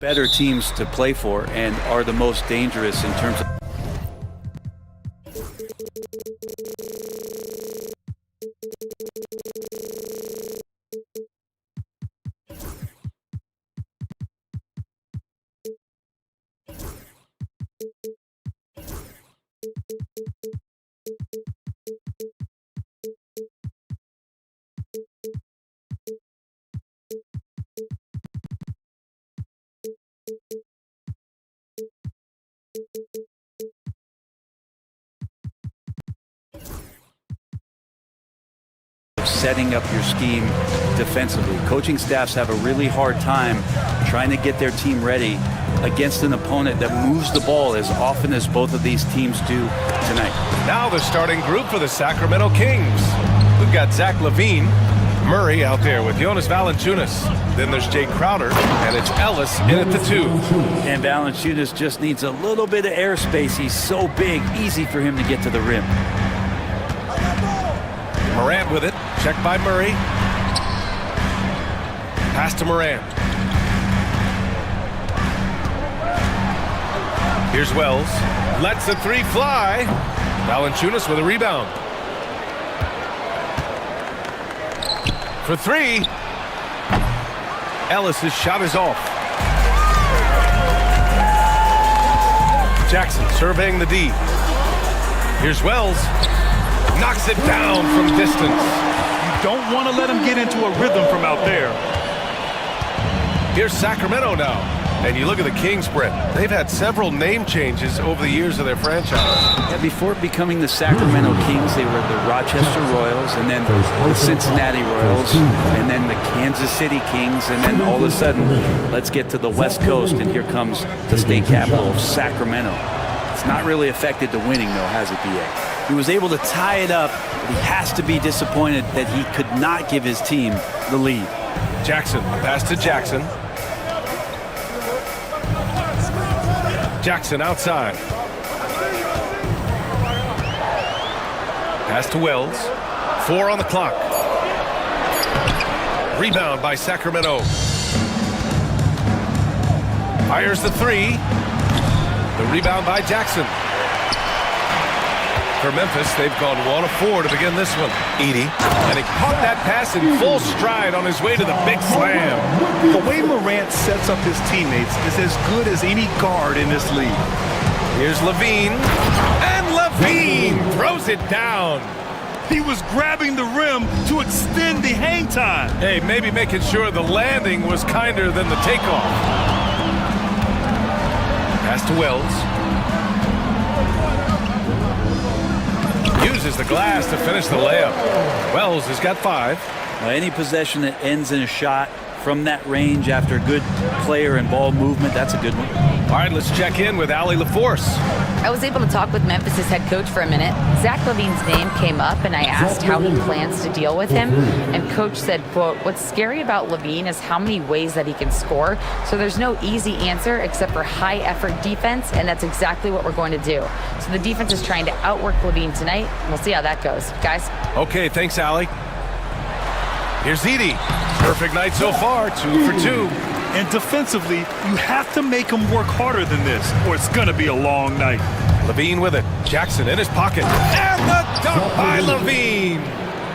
better teams to play for and are the most dangerous in terms of setting up your scheme defensively. Coaching staffs have a really hard time trying to get their team ready against an opponent that moves the ball as often as both of these teams do tonight. Now the starting group for the Sacramento Kings. We've got Zach LaVine, Murray out there with Jonas Valanciunas. Then there's Jay Crowder, and it's Ellis in at the 2. And Valanciunas just needs a little bit of airspace. He's so big, easy for him to get to the rim. Morant with it, checked by Murray. Pass to Morant. Here's Wells. Lets the 3 fly. Valanciunas with a rebound. For 3. Ellis' shot is off. Jackson surveying the D. Here's Wells. Knocks it down from distance. You don't want to let him get into a rhythm from out there. Here's Sacramento now. And you look at the Kings, Brett. They've had several name changes over the years of their franchise. Yeah, before becoming the Sacramento Kings, they were the Rochester Royals, and then the Cincinnati Royals, and then the Kansas City Kings, and then all of a sudden, let's get to the West Coast, and here comes the state capital of Sacramento. It's not really affected the winning, though, has it, B.A.? He was able to tie it up, but he has to be disappointed that he could not give his team the lead. Jackson, pass to Jackson. Jackson outside. Pass to Wells. 4 on the clock. Rebound by Sacramento. Fires the 3. The rebound by Jackson. For Memphis, they've gone 1 of 4 to begin this one. Edey. And he caught that pass in full stride on his way to the big slam. The way Morant sets up his teammates is as good as any guard in this league. Here's LaVine. And LaVine throws it down. He was grabbing the rim to extend the hang time. Hey, maybe making sure the landing was kinder than the takeoff. Pass to Wells. Uses the glass to finish the layup. Wells has got 5. Any possession that ends in a shot from that range after good player and ball movement, that's a good one. All right, let's check in with Allie LaForce. I was able to talk with Memphis' head coach for a minute. Zach LaVine's name came up, and I asked how he plans to deal with him. And coach said, quote, "What's scary about LaVine is how many ways that he can score. So there's no easy answer except for high-effort defense, and that's exactly what we're going to do." So the defense is trying to outwork LaVine tonight. We'll see how that goes. Guys? Okay, thanks, Allie. Here's Edey. Perfect night so far, 2 for 2. And defensively, you have to make him work harder than this, or it's going to be a long night. LaVine with it. Jackson in his pocket. And the dunk by LaVine.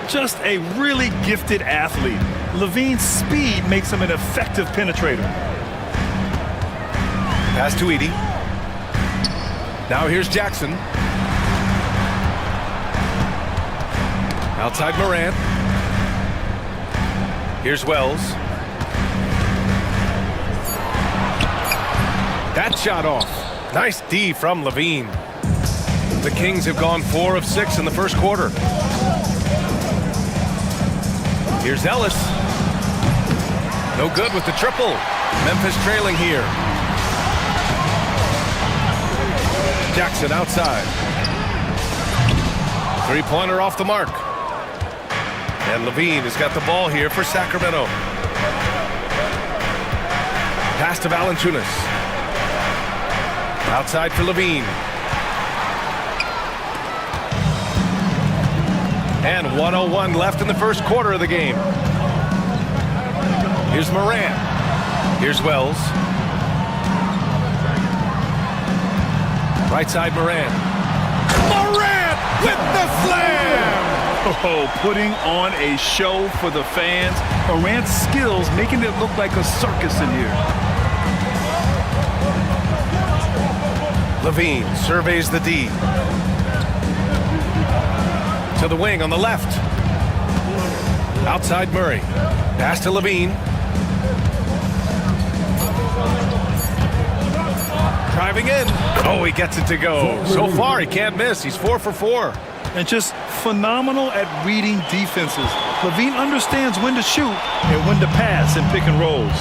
Just a really gifted athlete. LaVine's speed makes him an effective penetrator. Pass to Edey. Now here's Jackson. Outside Morant. Here's Wells. That shot off. Nice D from LaVine. The Kings have gone 4 of 6 in the first quarter. Here's Ellis. No good with the triple. Memphis trailing here. Jackson outside. 3-pointer off the mark. And LaVine has got the ball here for Sacramento. Pass to Valanciunas. Outside for LaVine. And 1:01 left in the first quarter of the game. Here's Morant. Here's Wells. Right side Morant. Morant with the slam! Oh, putting on a show for the fans. Morant's skills making it look like a circus in here. LaVine surveys the D. To the wing on the left. Outside Murray. Pass to LaVine. Driving in. Oh, he gets it to go. So far, he can't miss. He's 4 for 4. And just phenomenal at reading defenses. LaVine understands when to shoot and when to pass in pick and rolls.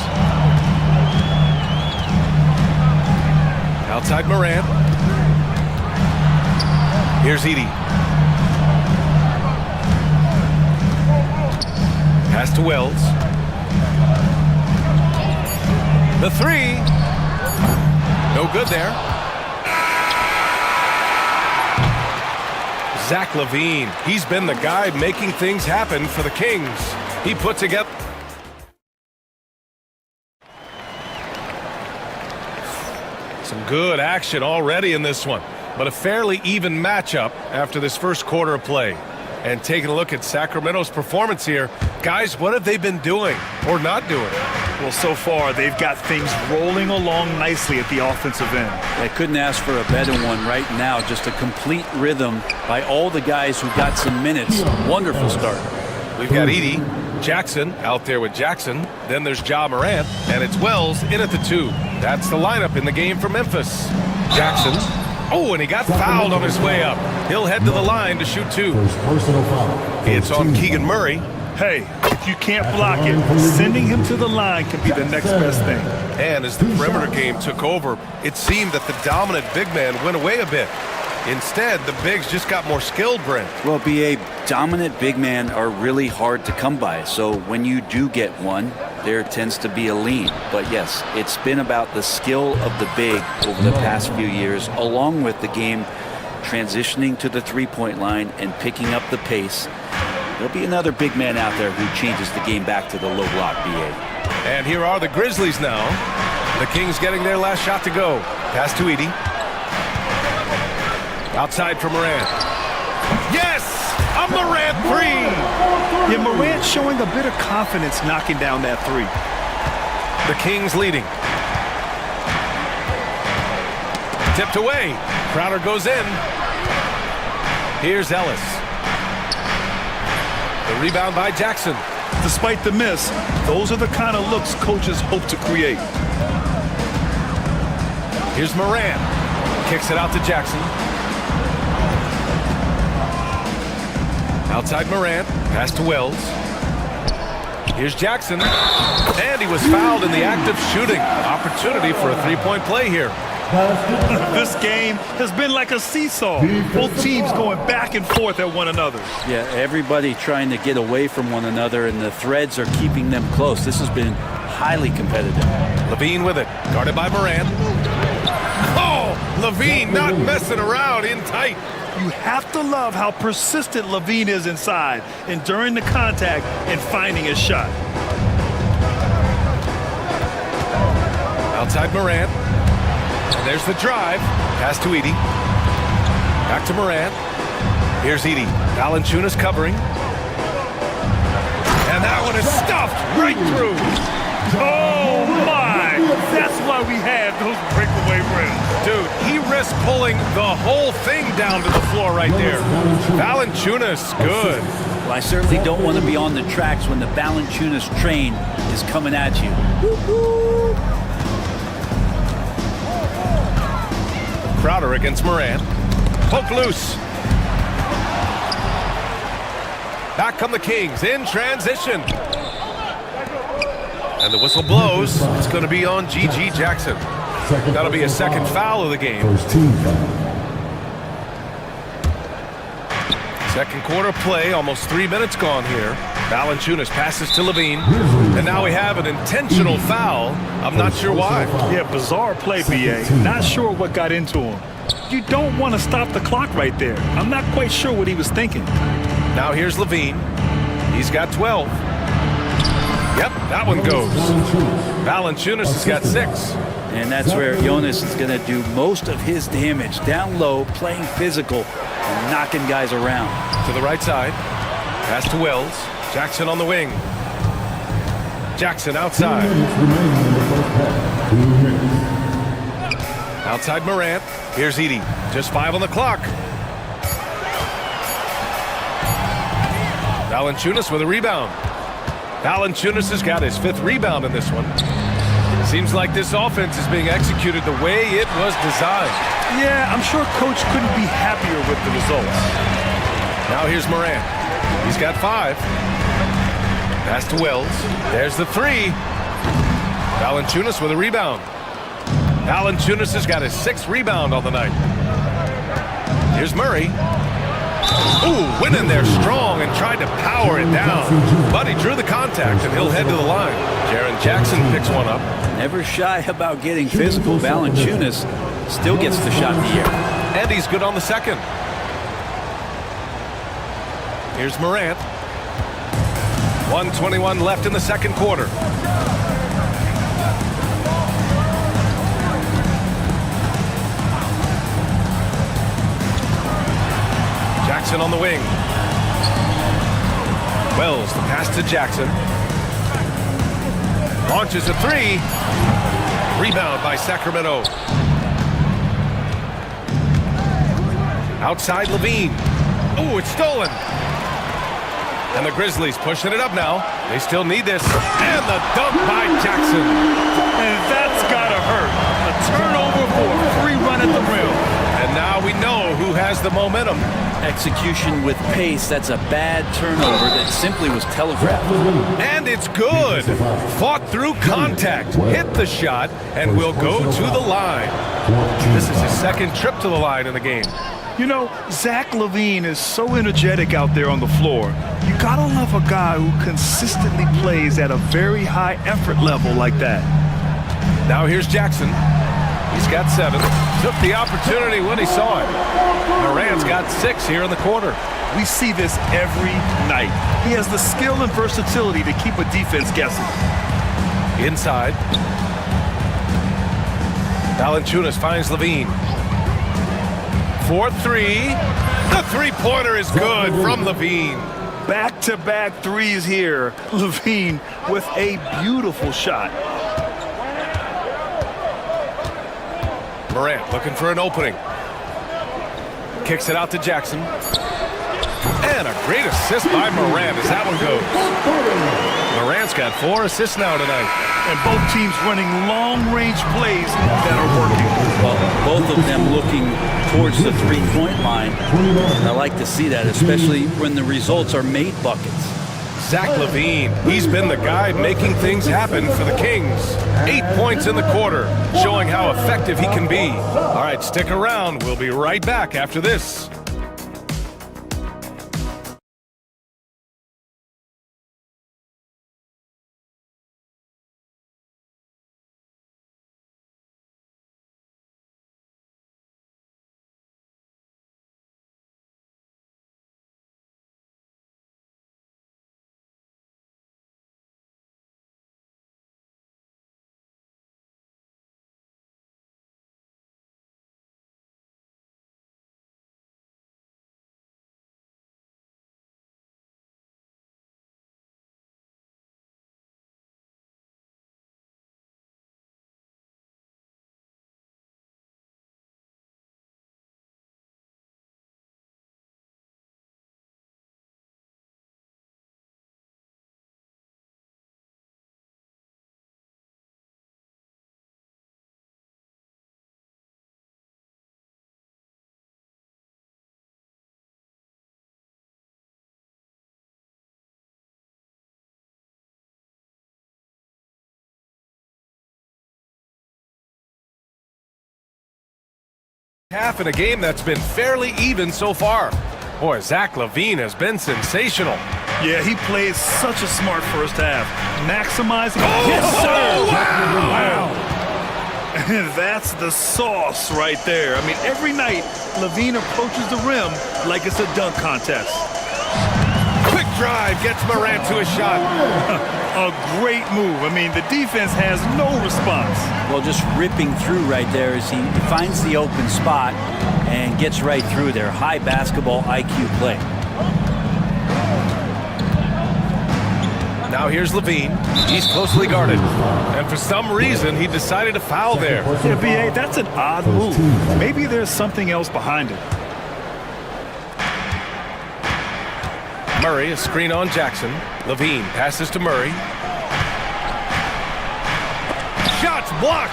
Outside Morant. Here's Edey. Pass to Wells. The three. No good there. Zach LaVine. He's been the guy making things happen for the Kings. He put together. Some good action already in this one, but a fairly even matchup after this first quarter of play. And taking a look at Sacramento's performance here, guys, what have they been doing or not doing? Well, so far, they've got things rolling along nicely at the offensive end. I couldn't ask for a better one right now. Just a complete rhythm by all the guys who got some minutes. Wonderful start. We've got Edey, Jackson out there with Jackson. Then there's Ja Morant, and it's Wells in at the 2. That's the lineup in the game for Memphis. Jackson. Oh, and he got fouled on his way up. He'll head to the line to shoot 2. It's on Keegan Murray. Hey, if you can't block it, sending him to the line can be the next best thing. And as the perimeter game took over, it seemed that the dominant big man went away a bit. Instead, the bigs just got more skilled, Brent. Well, BA, dominant big men are really hard to come by. So when you do get one, there tends to be a lean. But yes, it's been about the skill of the big over the past few years, along with the game transitioning to the three-point line and picking up the pace. There'll be another big man out there who changes the game back to the low block, BA. And here are the Grizzlies now. The Kings getting their last shot to go. Pass to Edey. Outside for Morant. Yes! A Morant three! Yeah, Morant showing a bit of confidence knocking down that three. The Kings leading. Tipped away. Crowder goes in. Here's Ellis. The rebound by Jackson. Despite the miss, those are the kind of looks coaches hope to create. Here's Morant. Kicks it out to Jackson. Outside Morant. Pass to Wells. Here's Jackson. And he was fouled in the act of shooting. Opportunity for a three-point play here. This game has been like a seesaw. Both teams going back and forth at one another. Yeah, everybody trying to get away from one another, and the threads are keeping them close. This has been highly competitive. LaVine with it. Guarded by Morant. Oh, LaVine not messing around, in tight. You have to love how persistent LaVine is inside, enduring the contact and finding his shot. Outside Morant. And there's the drive. Pass to Edey. Back to Morant. Here's Edey. Valanciunas covering. And that one is stuffed right through. Oh, my! That's why we have those breakaway rims. Dude, he risked pulling the whole thing down to the floor right there. Valanciunas, good. Well, I certainly don't want to be on the tracks when the Valanciunas train is coming at you. Crowder against Morant. Poke loose. Back come the Kings in transition. And the whistle blows. It's going to be on G.G. Jackson. That'll be a second foul of the game. Second quarter play, almost 3 minutes gone here. Valanciunas passes to LaVine. And now we have an intentional foul. I'm not sure why. Yeah, bizarre play, BA. Not sure what got into him. You don't want to stop the clock right there. I'm not quite sure what he was thinking. Now here's LaVine. He's got 12. Yep, that one goes. Valanciunas has got 6. And that's where Jonas is going to do most of his damage. Down low, playing physical, and knocking guys around. To the right side. Pass to Wells. Jackson on the wing. Jackson outside. Outside Morant. Here's Edey. Just 5 on the clock. Valanciunas with a rebound. Valanciunas has got his 5th rebound in this one. Seems like this offense is being executed the way it was designed. Yeah, I'm sure coach couldn't be happier with the results. Now here's Morant. He's got 5. Pass to Wells. There's the 3. Valanciunas with a rebound. Valanciunas has got his 6th rebound on the night. Here's Murray. Ooh, went in there strong and tried to power it down. But he drew the contact, and he'll head to the line. Jaren Jackson picks one up. Never shy about getting physical. Valanciunas still gets the shot in the air. And he's good on the second. Here's Morant. 1:21 left in the second quarter. Jackson on the wing. Wells, the pass to Jackson. Launches a three. Rebound by Sacramento. Outside Levine. Oh, it's stolen. And the Grizzlies pushing it up now. They still need this. And the dunk by Jackson. And that's gotta hurt. A turnover for a free run at the rim. And now we know who has the momentum. Execution with pace. That's a bad turnover that simply was telegraphed. And it's good. Fought through contact. Hit the shot and will go to the line. This is his second trip to the line in the game. You know, Zach LaVine is so energetic out there on the floor. You gotta love a guy who consistently plays at a very high effort level like that. Now here's Jackson. He's got 7. Took the opportunity when he saw it. Morant's got 6 here in the quarter. We see this every night. He has the skill and versatility to keep a defense guessing. Inside. Valanciunas finds Levine. 4-3. The three-pointer is good from Levine. Back-to-back threes here. Levine with a beautiful shot. Morant looking for an opening. Kicks it out to Jackson. And a great assist by Morant as that one goes. Morant's got 4 assists now tonight. And both teams running long-range plays that are working. Well, both of them looking towards the three-point line. I like to see that, especially when the results are made buckets. Zach LaVine, he's been the guy making things happen for the Kings. 8 points in the quarter, showing how effective he can be. All right, stick around. We'll be right back after this. Half in a game that's been fairly even so far. Boy, Zach LaVine has been sensational. Yeah, he plays such a smart first half. Maximizing. Oh, yes, sir! Wow! That's the sauce right there. I mean, every night, LaVine approaches the rim like it's a dunk contest. Quick drive gets Morant to a shot. A great move. I mean, the defense has no response. Well, just ripping through right there as he finds the open spot and gets right through there. High basketball IQ play. Now here's Levine. He's closely guarded. And for some reason, he decided to foul there. Yeah, B.A., that's an odd move. Maybe there's something else behind it. Murray, a screen on Jackson. Levine passes to Murray. Shots blocked!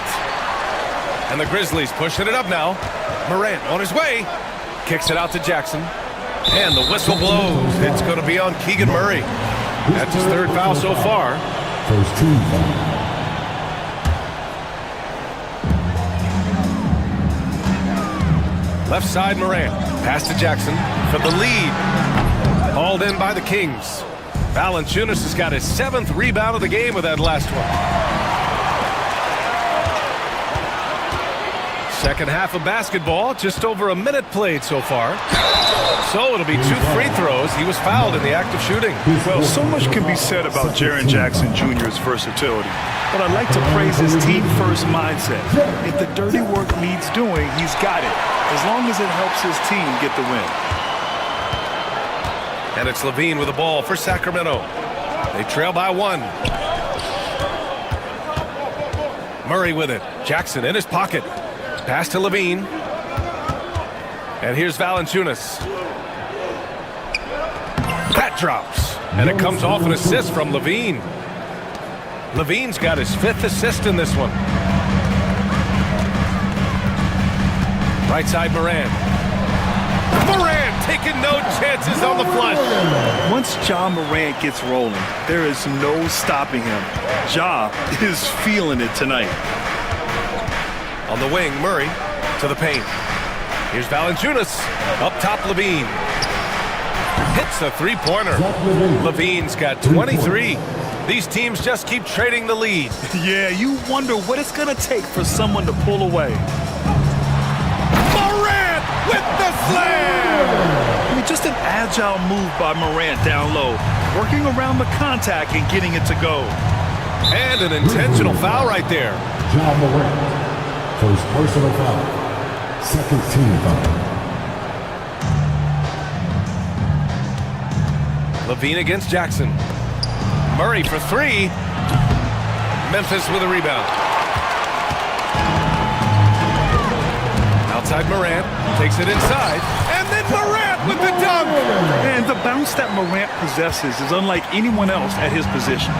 And the Grizzlies pushing it up now. Morant on his way. Kicks it out to Jackson. And the whistle blows. It's going to be on Keegan Murray. That's his 3rd foul so far. First team foul. Left side, Morant. Pass to Jackson for the lead. Hauled in by the Kings. Valanciunas has got his 7th rebound of the game with that last one. Second half of basketball, just over a minute played so far. So it'll be 2 free throws. He was fouled in the act of shooting. Well, so much can be said about Jaren Jackson Jr.'s versatility. But I'd like to praise his team-first mindset. If the dirty work needs doing, he's got it, as long as it helps his team get the win. And it's Levine with the ball for Sacramento. They trail by 1. Murray with it. Jackson in his pocket. Pass to Levine. And here's Valanciunas. That drops. And it comes off an assist from Levine. Levine's got his 5th assist in this one. Right side, Morant. Morant taking no chances on the flush. Once Ja Morant gets rolling, there is no stopping him. Ja is feeling it tonight. On the wing, Murray to the paint. Here's Valanciunas. Up top, Levine. Hits a 3-pointer. Levine's got 23. These teams just keep trading the lead. Yeah, you wonder what it's going to take for someone to pull away. Morant with the slam! I mean, just an agile move by Morant down low, working around the contact and getting it to go. And an intentional foul right there. Ja Morant. First personal foul. Second team foul. Levine against Jackson. Murray for 3. Memphis with a rebound. Outside Morant. Takes it inside. And then Morant with the dunk. And the bounce that Morant possesses is unlike anyone else at his position.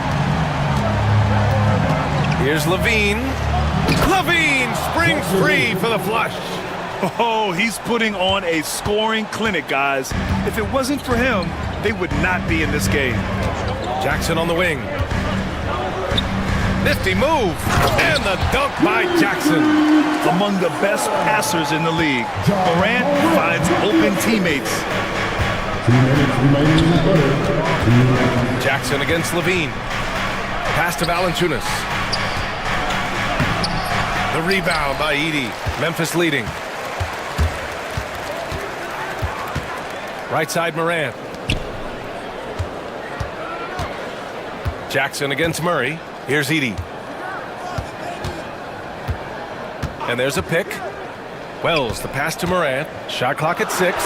Here's Levine. Levine springs free for the flush. Oh, he's putting on a scoring clinic, guys. If it wasn't for him, they would not be in this game. Jackson on the wing. Nifty move. And the dunk by Jackson. Among the best passers in the league, Morant finds open teammates. Jackson against Levine. Pass to Valanciunas. The rebound by Edey. Memphis leading. Right side Morant. Jackson against Murray. Here's Edey. And there's a pick. Wells, the pass to Morant. Shot clock at 6.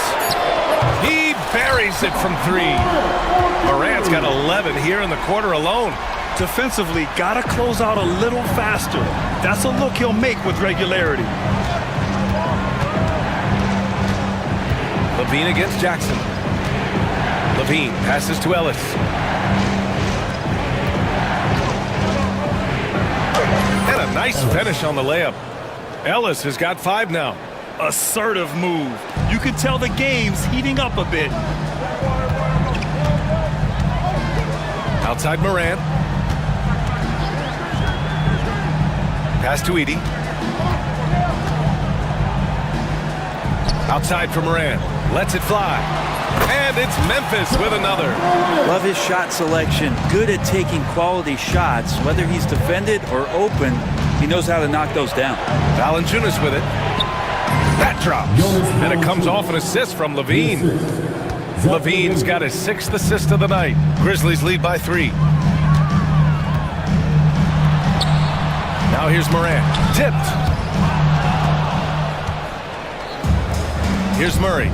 He buries it from 3. Morant's got 11 here in the quarter alone. Defensively, gotta close out a little faster. That's a look he'll make with regularity. Levine against Jackson. Levine passes to Ellis. And a nice finish on the layup. Ellis has got 5 now. Assertive move. You can tell the game's heating up a bit. Outside Morant. Pass to Edey. Outside for Morant. Lets it fly. And it's Memphis with another. Love his shot selection. Good at taking quality shots. Whether he's defended or open, he knows how to knock those down. Valanciunas with it. That drops. And it comes off an assist from Levine. Levine's got his 6th assist of the night. Grizzlies lead by 3. Now here's Morant. Tipped. Here's Murray.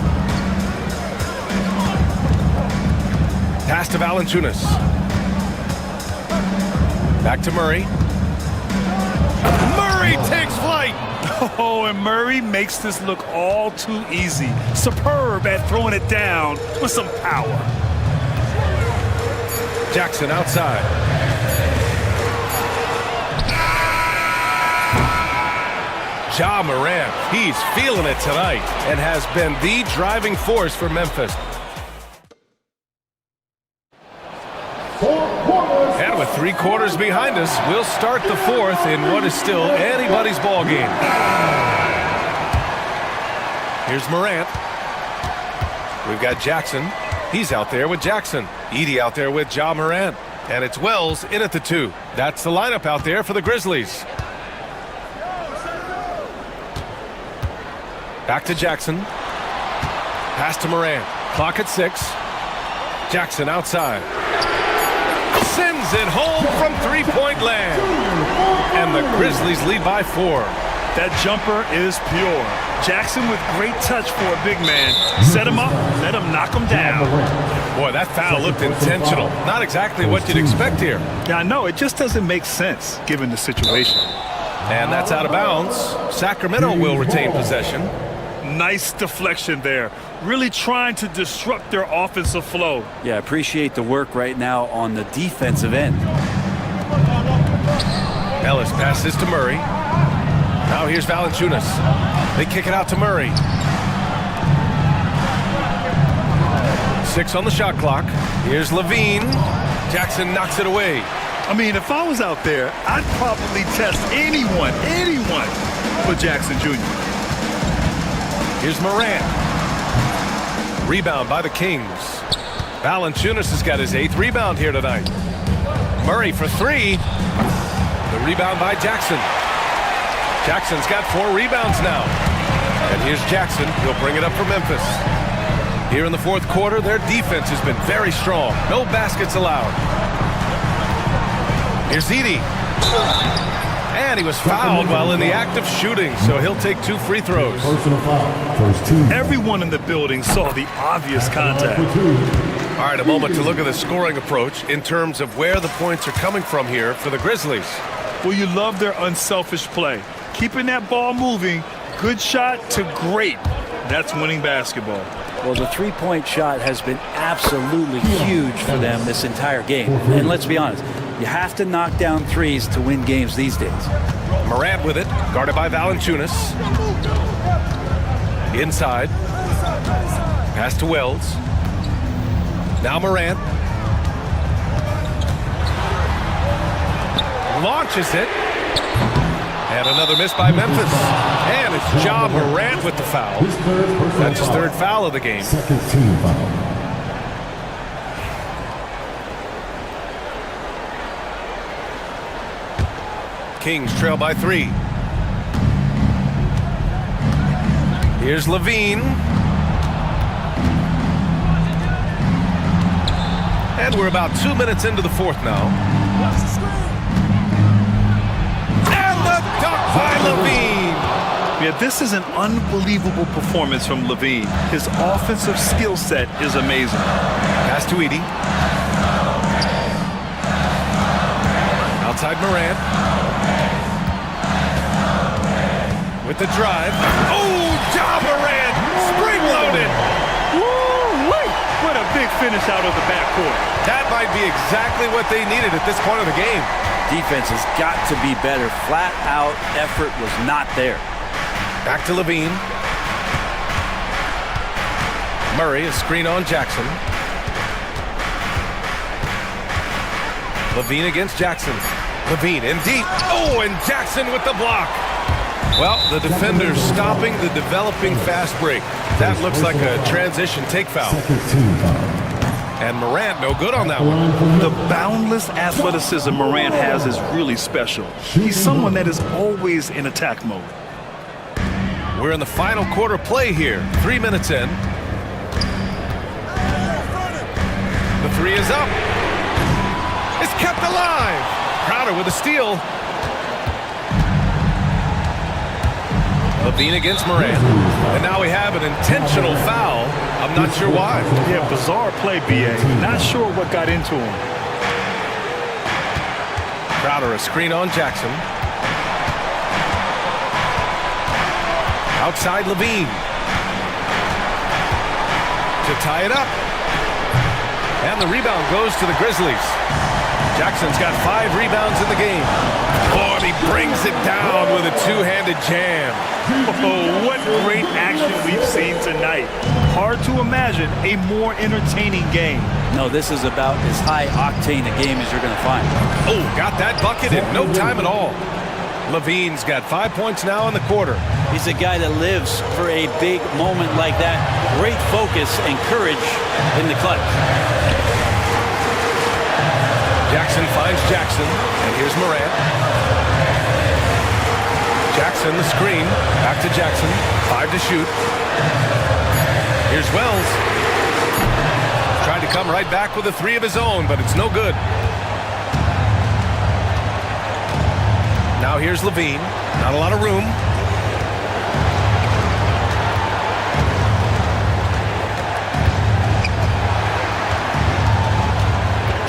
Pass to Valanciunas. Back to Murray. Murray takes flight. Oh, and Murray makes this look all too easy. Superb at throwing it down with some power. Jackson outside. Ja Morant, he's feeling it tonight and has been the driving force for Memphis. And with 3 quarters behind us, we'll start the 4th in what is still anybody's ball game. Here's Morant. We've got Jackson. He's out there with Jackson. Edey out there with Ja Morant. And it's Wells in at the 2. That's the lineup out there for the Grizzlies. Back to Jackson. Pass to Morant. Clock at 6. Jackson outside. Sends it home from three-point land. And the Grizzlies lead by 4. That jumper is pure. Jackson with great touch for a big man. Set him up, let him knock him down. Boy, that foul looked intentional. Not exactly what you'd expect here. Yeah, I know. It just doesn't make sense given the situation. And that's out of bounds. Sacramento will retain possession. Nice deflection there. Really trying to disrupt their offensive flow. Yeah, appreciate the work right now on the defensive end. Ellis passes to Murray. Now here's Valanciunas. They kick it out to Murray. 6 on the shot clock. Here's Levine. Jackson knocks it away. I mean, if I was out there, I'd probably test anyone for Jackson Jr. Here's Morant. Rebound by the Kings. Valanciunas has got his 8th rebound here tonight. Murray for 3. The rebound by Jackson. Jackson's got 4 rebounds now. And here's Jackson. He'll bring it up for Memphis. Here in the 4th quarter, their defense has been very strong. No baskets allowed. Here's Edey. And he was fouled while in the act of shooting, so he'll take 2 free throws. Everyone in the building saw the obvious contact. All right, a moment to look at the scoring approach in terms of where the points are coming from here for the Grizzlies. Well, you love their unselfish play. Keeping that ball moving, good shot to great. That's winning basketball. Well, the three-point shot has been absolutely huge for them this entire game. And let's be honest, you have to knock down threes to win games these days. Morant with it, guarded by Valanciunas. Inside. Pass to Wells. Now Morant. Launches it. And another miss by Memphis. And it's Ja Morant with the foul. That's his 3rd foul of the game. Second team foul. Kings trail by 3. Here's Levine. And we're about 2 minutes into the 4th now. And the dunk by Levine. Yeah, this is an unbelievable performance from Levine. His offensive skill set is amazing. Pass to Edey. Outside Morant. With the drive. Oh, Ja Morant! Spring-loaded! Woo-wee! What a big finish out of the backcourt. That might be exactly what they needed at this point of the game. Defense has got to be better. Flat-out effort was not there. Back to Levine. Murray, a screen on Jackson. Levine against Jackson. Levine in deep. Oh, and Jackson with the block. Well, the defender's stopping the developing fast break. That looks like a transition take foul. And Morant no good on that one. The boundless athleticism Morant has is really special. He's someone that is always in attack mode. We're in the final quarter play here. 3 minutes in. The 3 is up. It's kept alive. Crowder with a steal. Levine against Morant. And now we have an intentional foul. I'm not sure why. Yeah, bizarre play, B.A. Not sure what got into him. Crowder, a screen on Jackson. Outside Levine. To tie it up. And the rebound goes to the Grizzlies. Jackson's got 5 rebounds in the game. Oh, and he brings it down with a 2-handed jam. Oh, what great action we've seen tonight. Hard to imagine a more entertaining game. No, this is about as high octane a game as you're going to find. Oh, got that bucket in no time at all. Levine's got 5 points now in the quarter. He's a guy that lives for a big moment like that. Great focus and courage in the clutch. Jackson finds Jackson, and here's Morant. Jackson, the screen, back to Jackson, 5 to shoot. Here's Wells. Tried to come right back with a 3 of his own, but it's no good. Now here's Levine, not a lot of room.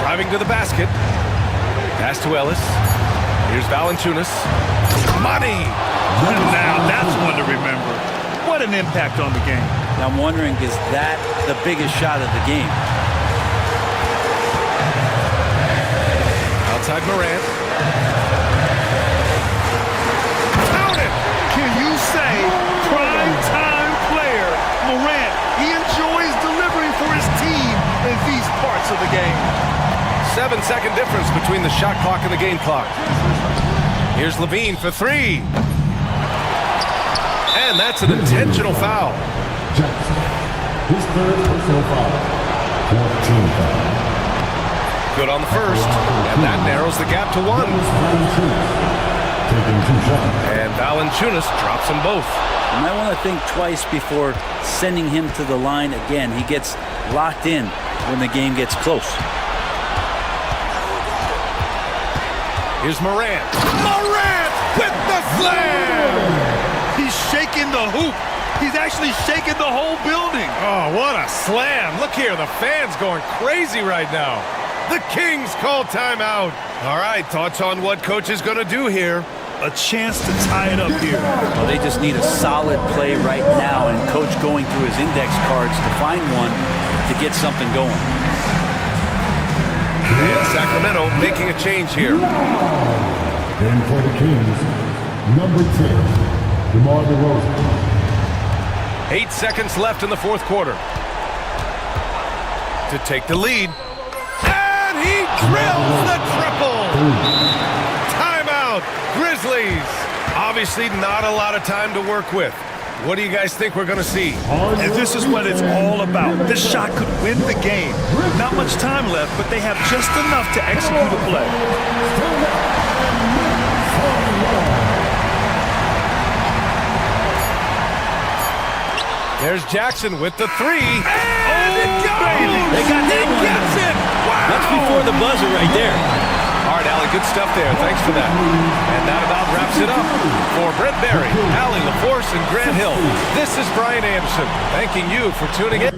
Driving to the basket. Pass to Ellis. Here's Valanciunas. Money! Now that's one to remember. What an impact on the game. Now I'm wondering, is that the biggest shot of the game? Outside Morant. Count it! Can you say prime time player Morant? He enjoys delivering for his team in these parts of the game. 7-second difference between the shot clock and the game clock. Here's Levine for 3. And that's an intentional foul. Jackson, his third personal foul. 14 foul. Good on the first, and that narrows the gap to 1. Taking 2 shots. And Valanciunas drops them both. You might want to think twice before sending him to the line again. He gets locked in when the game gets close. Here's Morant. Morant with the slam! He's shaking the hoop. He's actually shaking the whole building. Oh, what a slam. Look here, the fans going crazy right now. The Kings call timeout. All right, thoughts on what coach is going to do here? A chance to tie it up here. Well, they just need a solid play right now, and coach going through his index cards to find one to get something going. And Sacramento making a change here. Then for the Kings, number 10. DeMar DeRozan. 8 seconds left in the fourth quarter. To take the lead. And he drills the triple! Timeout, Grizzlies. Obviously not a lot of time to work with. What do you guys think we're going to see? And this is what it's all about. This shot could win the game. Not much time left, but they have just enough to execute a play. There's Jackson with the 3. And it goes! They got that one. Gets it! Wow! That's before the buzzer right there. All right, Allie, good stuff there. Thanks for that. And that about wraps it up. For Brent Berry, Allie LaForce, and Grant Hill, this is Brian Anderson, thanking you for tuning in.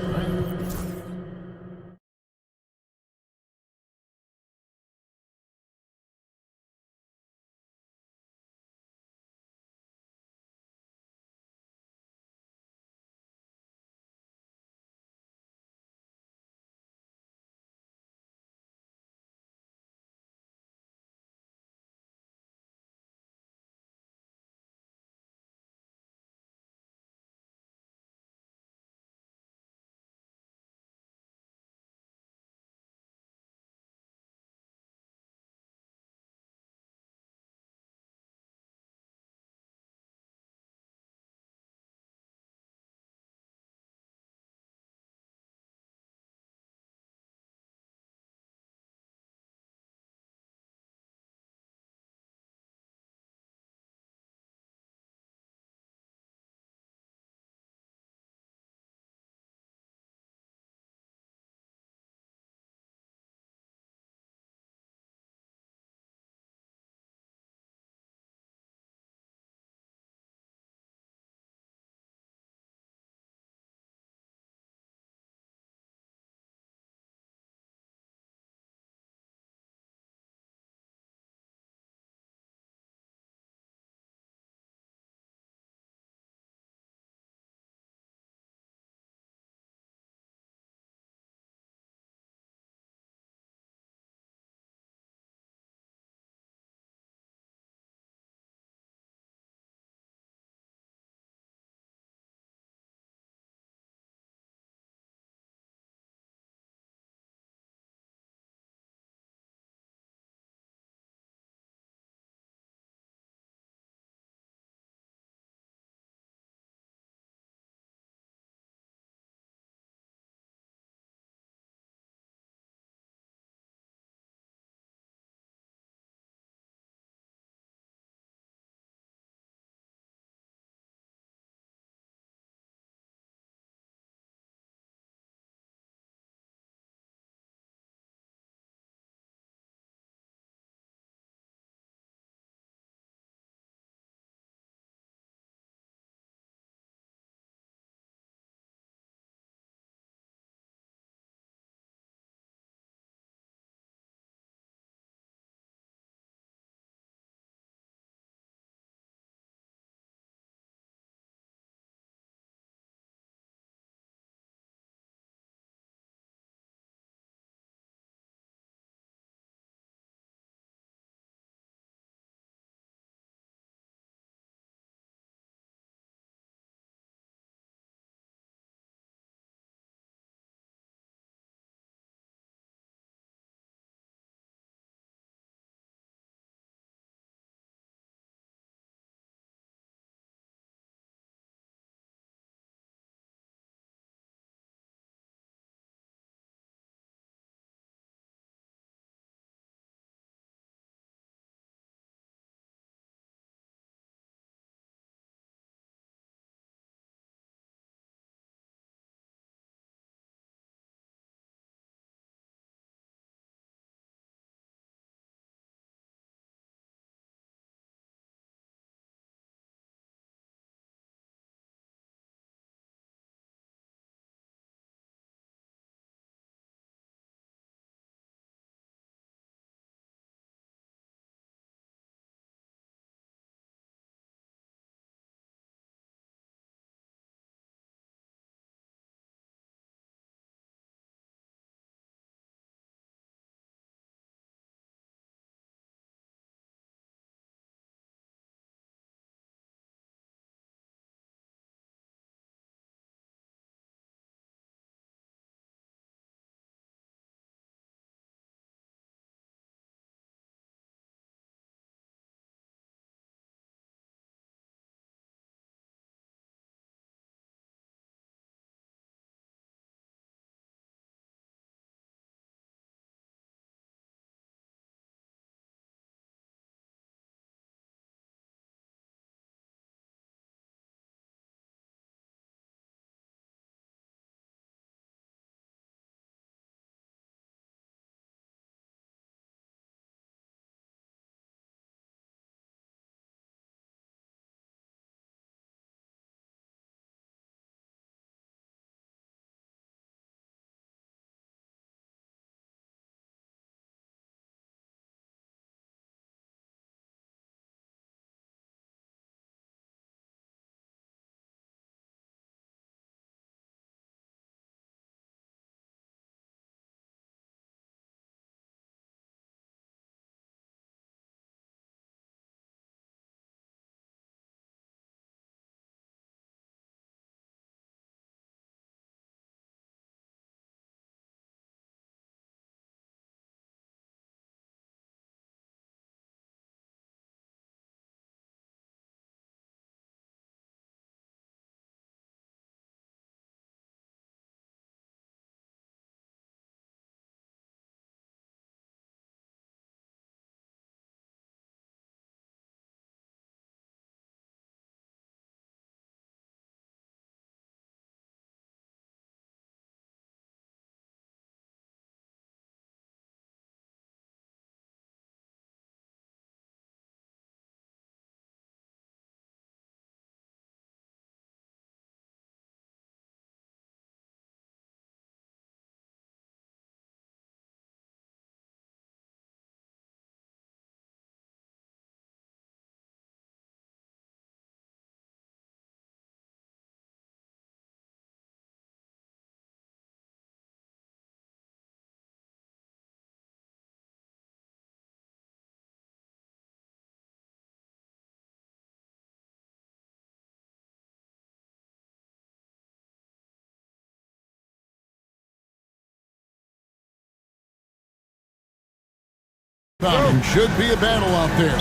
Should be a battle out there.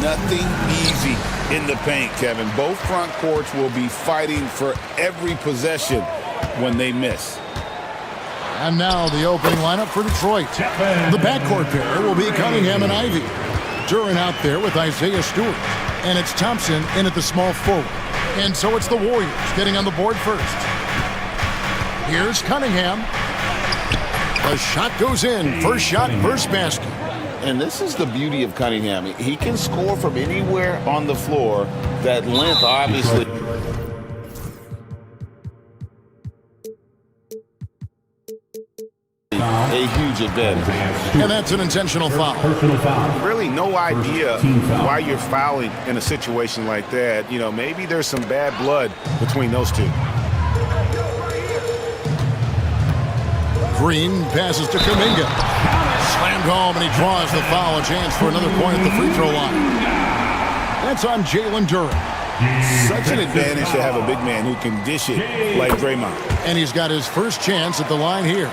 Nothing easy in the paint, Kevin. Both front courts will be fighting for every possession when they miss. And now the opening lineup for Detroit. The backcourt pair will be Cunningham and Ivy. Duran out there with Isaiah Stewart. And it's Thompson in at the small forward. And so it's the Warriors getting on the board first. Here's Cunningham. The shot goes in. First shot, first basket. And this is the beauty of Cunningham. He can score from anywhere on the floor. That length, obviously. A huge advantage. And that's an intentional foul. Really no idea why you're fouling in a situation like that. You know, maybe there's some bad blood between those two. Green passes to Kuminga. Slammed home, and he draws the foul. A chance for another point at the free throw line. That's on Jalen Duran. Such an advantage to have a big man who can dish it like Draymond. And he's got his first chance at the line here.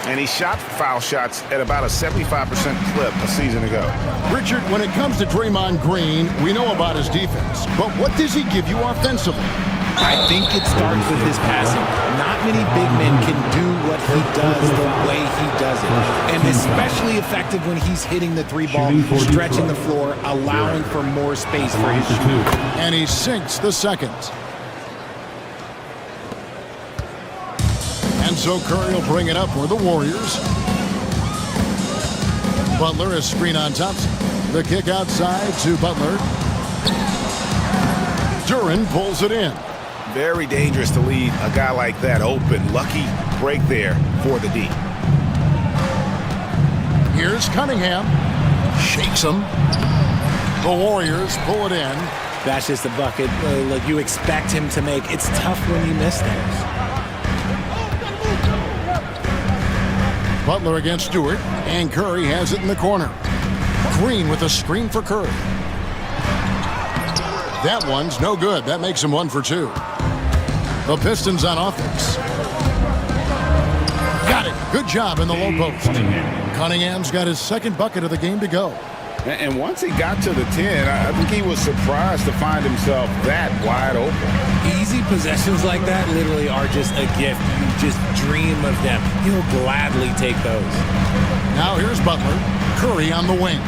And he shot foul shots at about a 75% clip a season ago. Richard, when it comes to Draymond Green, we know about his defense. But what does he give you offensively? I think it starts with his passing. Not many big men can do what he does the way he does it. And especially effective when he's hitting the three ball, stretching the floor, allowing for more space for his shooting. And he sinks the second. And so Curry will bring it up for the Warriors. Butler is screen on Thompson. The kick outside to Butler. Duran pulls it in. Very dangerous to leave a guy like that open. Lucky break there for the D. Here's Cunningham. Shakes him. The Warriors pull it in. That's just a bucket like you expect him to make. It's tough when you miss those. Butler against Stewart, and Curry has it in the corner. Green with a screen for Curry. That one's no good. That makes him 1 for 2. The Pistons on offense. Got it. Good job in the low post. Cunningham's got his second bucket of the game to go. And once he got to the 10, I think he was surprised to find himself that wide open. Easy possessions like that literally are just a gift. You just dream of them. He'll gladly take those. Now here's Butler. Curry on the wing.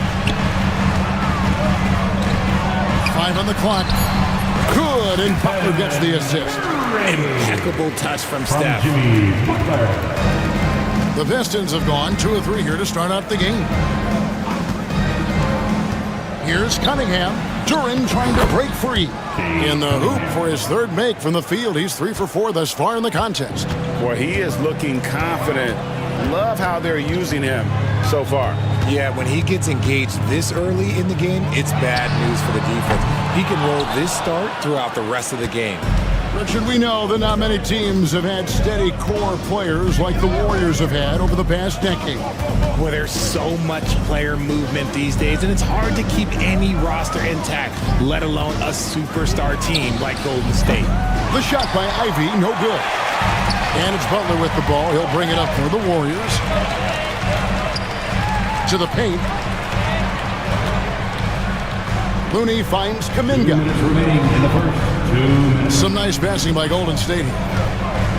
5 on the clock. Good, and Butler gets the assist. Impeccable touch from Steph. The Pistons have gone 2 of 3 here to start out the game. Here's Cunningham. Duran trying to break free. In the hoop for his third make from the field. He's 3 for 4 thus far in the contest. Boy, he is looking confident. Love how they're using him so far. Yeah, when he gets engaged this early in the game, it's bad news for the defense. He can roll this start throughout the rest of the game. Richard, we know that not many teams have had steady core players like the Warriors have had over the past decade. Well, there's so much player movement these days, and it's hard to keep any roster intact, let alone a superstar team like Golden State. The shot by Ivy, no good. And it's Butler with the ball. He'll bring it up for the Warriors. To the paint. Looney finds Kuminga. Some nice passing by Golden State.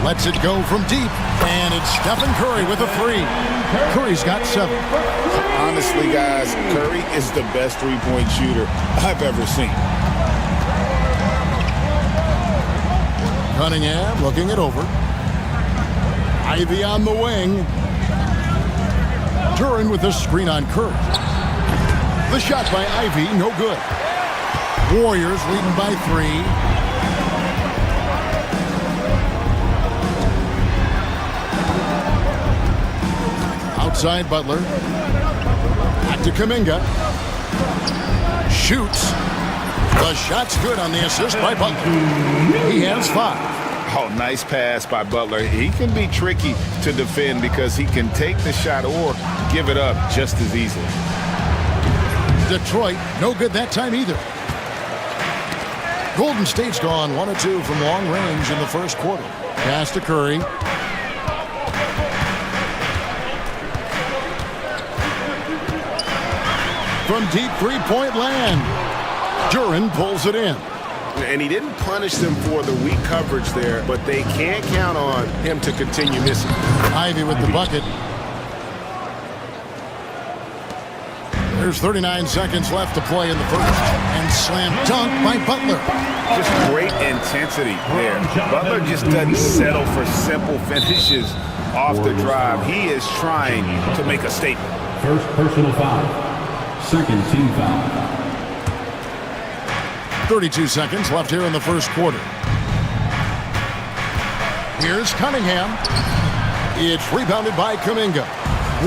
Lets it go from deep. And it's Stephen Curry with a 3. Curry's got 7. Honestly, guys, Curry is the best three-point shooter I've ever seen. Cunningham looking it over. Ivy on the wing. Duran with a screen on Curry. The shot by Ivy, no good. Warriors leading by 3. Outside Butler. Back to Kuminga. Shoots. The shot's good on the assist by Butler. He has 5. Oh, nice pass by Butler. He can be tricky to defend because he can take the shot or give it up just as easily. Detroit, no good that time either. Golden State's gone 1 of 2 from long range in the first quarter. Pass to Curry. from deep three-point land. Duren pulls it in. And he didn't punish them for the weak coverage there, but they can't count on him to continue missing. Ivy with the bucket. There's 39 seconds left to play in the first. And slam dunk by Butler. Just great intensity there. Butler just doesn't settle for simple finishes off the drive. He is trying to make a statement. First personal foul. Second team foul. 32 seconds left here in the first quarter. Here's Cunningham. It's rebounded by Kuminga.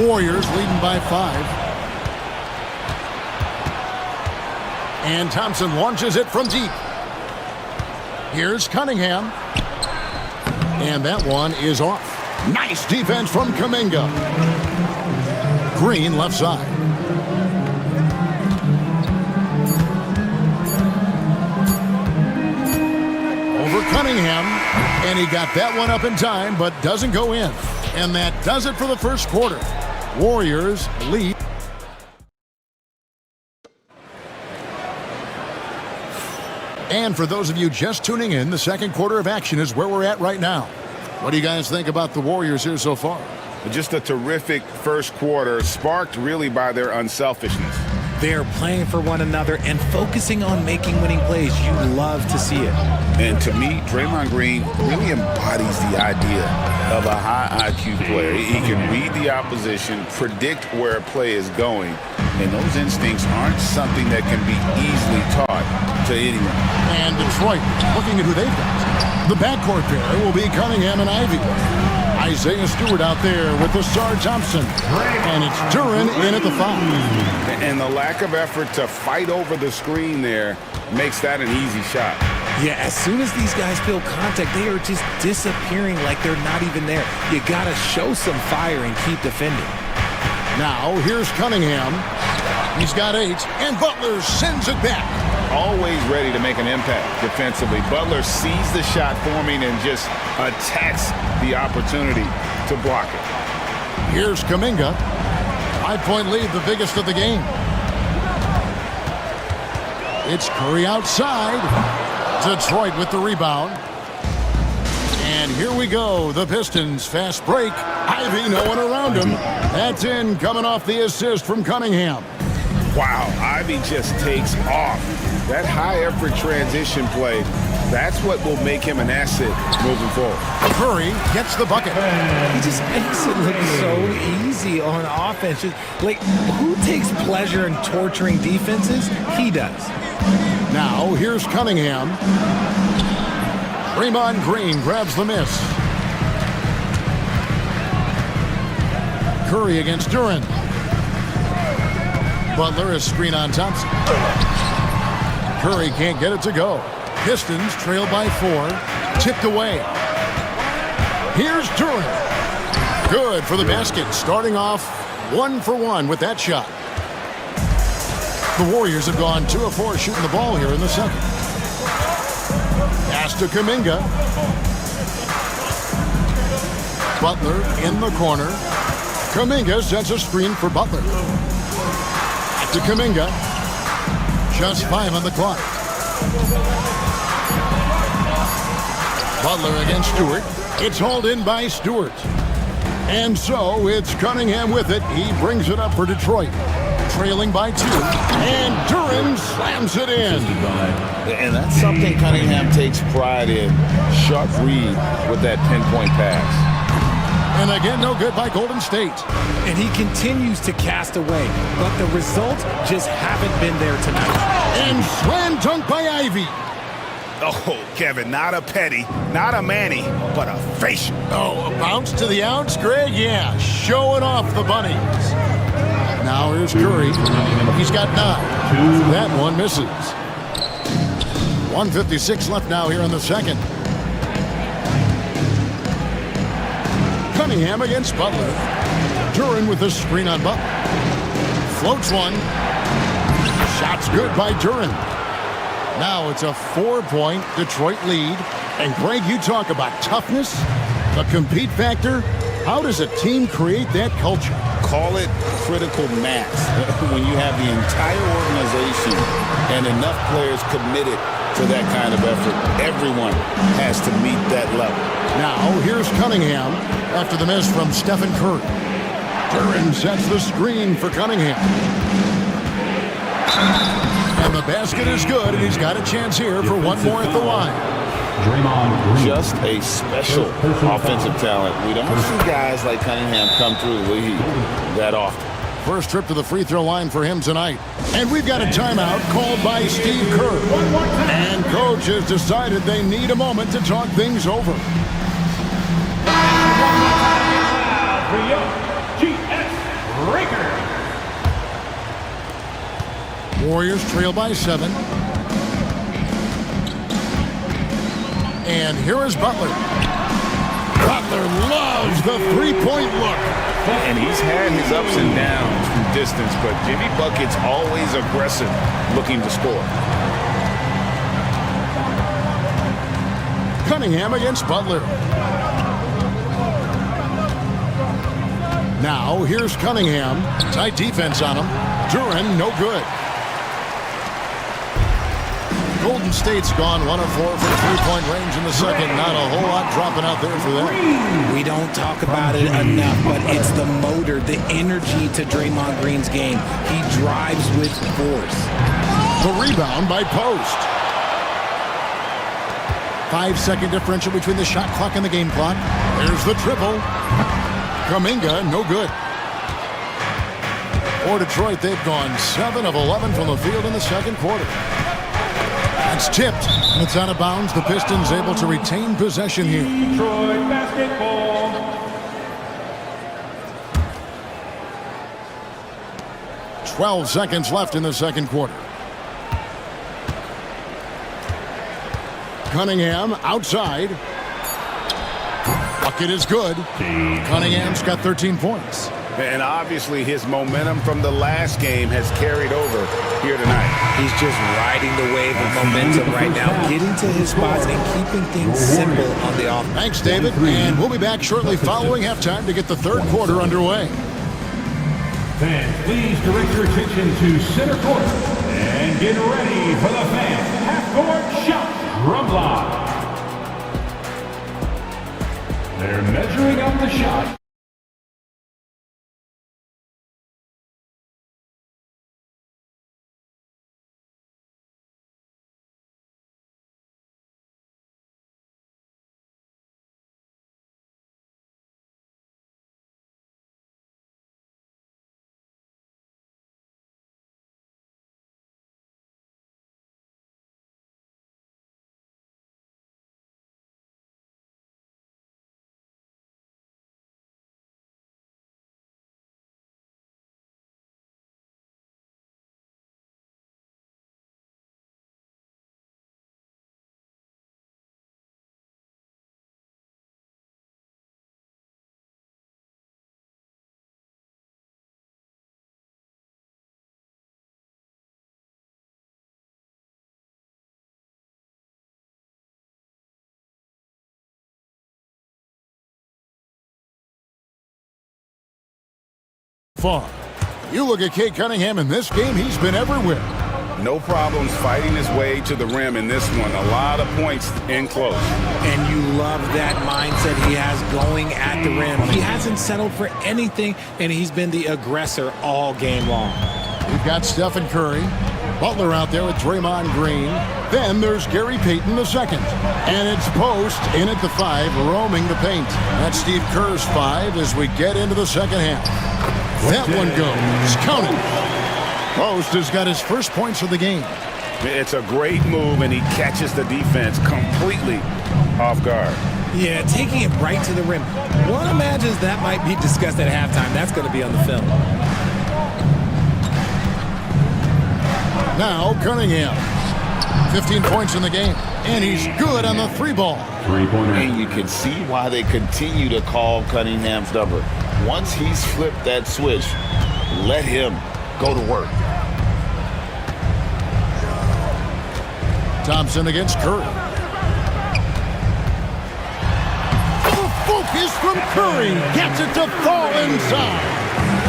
Warriors leading by 5. And Thompson launches it from deep. Here's Cunningham. And that one is off. Nice defense from Kuminga. Green left side. Over Cunningham. And he got that one up in time, but doesn't go in. And that does it for the first quarter. Warriors lead. And for those of you just tuning in, the second quarter of action is where we're at right now. What do you guys think about the Warriors here so far? Just a terrific first quarter, sparked really by their unselfishness. They're playing for one another and focusing on making winning plays. You love to see it. And to me, Draymond Green really embodies the idea of a high IQ player. He can read the opposition, predict where a play is going, and those instincts aren't something that can be easily taught to anyone. And Detroit looking at who they've got. The backcourt pair will be Cunningham and Ivy. Isaiah Stewart out there with the Sarge Thompson. And it's Duren in at the 5. And the lack of effort to fight over the screen there makes that an easy shot. Yeah, as soon as these guys feel contact, they are just disappearing like they're not even there. You got to show some fire and keep defending. Now, here's Cunningham. He's got 8, and Butler sends it back. Always ready to make an impact defensively. Butler sees the shot forming and just attacks the opportunity to block it. Here's Kuminga. 5-point lead, the biggest of the game. It's Curry outside. Detroit with the rebound. And here we go. The Pistons fast break. Ivy, no one around him. That's in, coming off the assist from Cunningham. Wow, Ivy just takes off. That high-effort transition play, that's what will make him an asset moving forward. Curry gets the bucket. He just makes it look so easy on offense. Like, who takes pleasure in torturing defenses? He does. Now, here's Cunningham. Draymond Green grabs the miss. Curry against Duren. Butler is screen on Thompson. Curry can't get it to go. Pistons trail by 4. Tipped away. Here's Duren. Good for the basket. Starting off 1 for 1 with that shot. The Warriors have gone 2 of 4 shooting the ball here in the second. Pass to Kuminga. Butler in the corner. Kuminga sets a screen for Butler. Back to Kuminga. Just 5 on the clock. Butler against Stewart. It's hauled in by Stewart. And so it's Cunningham with it. He brings it up for Detroit. Trailing by 2. And Duren slams it in. And that's something Cunningham takes pride in. Sharp read with that pinpoint pass. And again, no good by Golden State. And he continues to cast away, but the results just haven't been there tonight. And slam dunk by Ivy. Oh, Kevin, not a petty, not a Manny, but a facial. Oh, a bounce to the ounce, Greg? Yeah, showing off the bunnies. Now here's Curry. He's got 9. That one misses. 1:56 left now here in the second. Cunningham against Butler. Duren with the screen on Butler. Floats one. Shot's good by Duren. Now it's a 4-point Detroit lead. And Greg, you talk about toughness, the compete factor. How does a team create that culture? Call it critical mass when you have the entire organization and enough players committed to that kind of effort. Everyone has to meet that level. Now, here's Cunningham after the miss from Stephen Curry. Duran sets the screen for Cunningham. And the basket is good, and he's got a chance here for one more at the line. Just a special offensive talent. We don't see guys like Cunningham come through the league that often. First trip to the free throw line for him tonight. And we've got a timeout called by Steve Kerr. And coach has decided they need a moment to talk things over. Warriors trail by 7. And here is Butler. Butler loves the three-point look. And he's had his ups and downs from distance, but Jimmy Bucket's always aggressive, looking to score. Cunningham against Butler. Now, here's Cunningham. Tight defense on him. Duran, no good. Golden State's gone 1 of 4 from three-point range in the second. Not a whole lot dropping out there for them. We don't talk about it enough, but it's the motor, the energy to Draymond Green's game. He drives with force. The rebound by Post. 5-second differential between the shot clock and the game clock. There's the triple. Kuminga, no good. For Detroit, they've gone 7 of 11 from the field in the second quarter. It's tipped, and it's out of bounds. The Pistons able to retain possession here. Detroit basketball. "12 seconds left in the second quarter. Cunningham outside. Bucket is good. Cunningham's got 13 points. And obviously his momentum from the last game has carried over here tonight. He's just riding the wave of momentum right now, getting to his spots and keeping things simple on the offense. Thanks, David. And we'll be back shortly following halftime to get the third quarter underway. Fans, please direct your attention to center court and get ready for the fans half-court shot drum line. They're measuring up the shot. Far. You look at Cade Cunningham in this game, he's been everywhere. No problems fighting his way to the rim in this one. A lot of points in close. And you love that mindset he has going at the rim. He hasn't settled for anything, and he's been the aggressor all game long. We've got Stephen Curry. Butler out there with Draymond Green. Then there's Gary Payton II. And it's Post in at the 5, roaming the paint. That's Steve Kerr's 5 as we get into the second half. That one goes. Counted. Post has got his first points of the game. It's a great move, and he catches the defense completely off guard. Yeah, taking it right to the rim. One imagines that might be discussed at halftime. That's going to be on the film. Now Cunningham. 15 points in the game. And he's good on the 3-ball. And you can see why they continue to call Cunningham's number. Once he's flipped that switch, let him go to work. Thompson against Curry. The focus from Curry gets it to fall inside.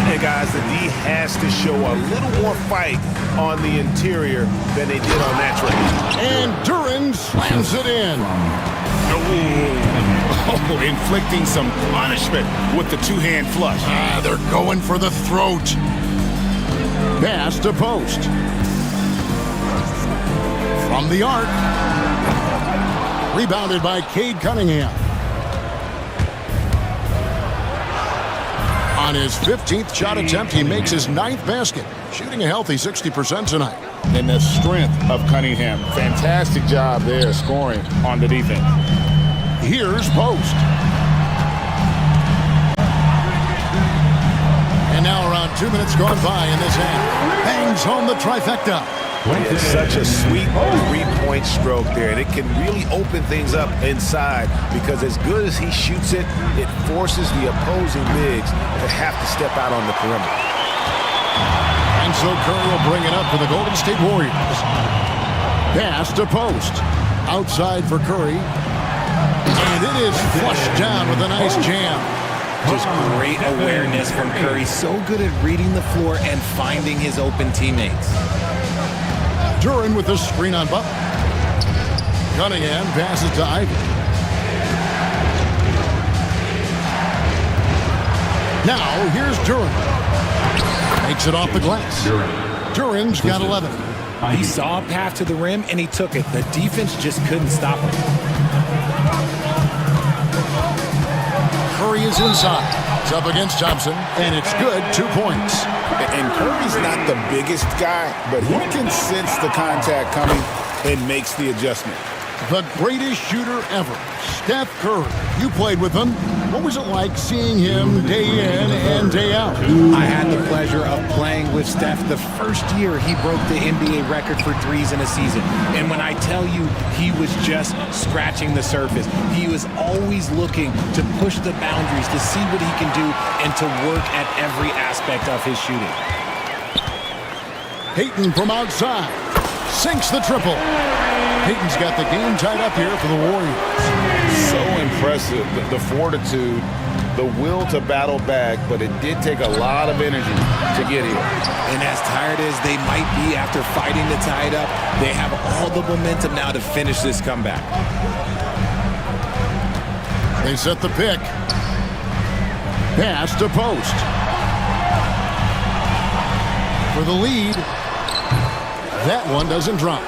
And guys, the D has to show a little more fight on the interior than they did on that trade. And Duran slams it in. Oh, inflicting some punishment with the two-hand flush. They're going for the throat. Pass to post. From the arc. Rebounded by Cade Cunningham. On his 15th shot attempt, he makes his 9th basket, shooting a healthy 60% tonight. And the strength of Cunningham. Fantastic job there scoring on the defense. Here's post. And now around 2 minutes gone by in this half. Bangs home the trifecta. It's such a sweet three-point stroke there, and it can really open things up inside because as good as he shoots it, it forces the opposing bigs to have to step out on the perimeter. And so Curry will bring it up for the Golden State Warriors. Pass to post. Outside for Curry. And it is flushed down with a nice jam. Just great awareness from Curry. So good at reading the floor and finding his open teammates. Duran with the screen on Butler. Cunningham passes to Ivy. Now here's Duran. Makes it off the glass. Duran's got 11. He saw a path to the rim and he took it. The defense just couldn't stop him. Curry is inside. It's up against Thompson, and it's good. 2 points. And Curry's not the biggest guy, but he can sense the contact coming and makes the adjustment. The greatest shooter ever, Steph Curry. You played with him. What was it like seeing him day in and day out? I had the pleasure of playing with Steph the first year he broke the NBA record for threes in a season. And when I tell you he was just scratching the surface, he was always looking to push the boundaries, to see what he can do, and to work at every aspect of his shooting. Payton from outside. Sinks the triple. Payton's got the game tied up here for the Warriors. So impressive, the fortitude, the will to battle back, but it did take a lot of energy to get here. And as tired as they might be after fighting to tie it up, they have all the momentum now to finish this comeback. They set the pick. Pass to post. For the lead. That one doesn't drop.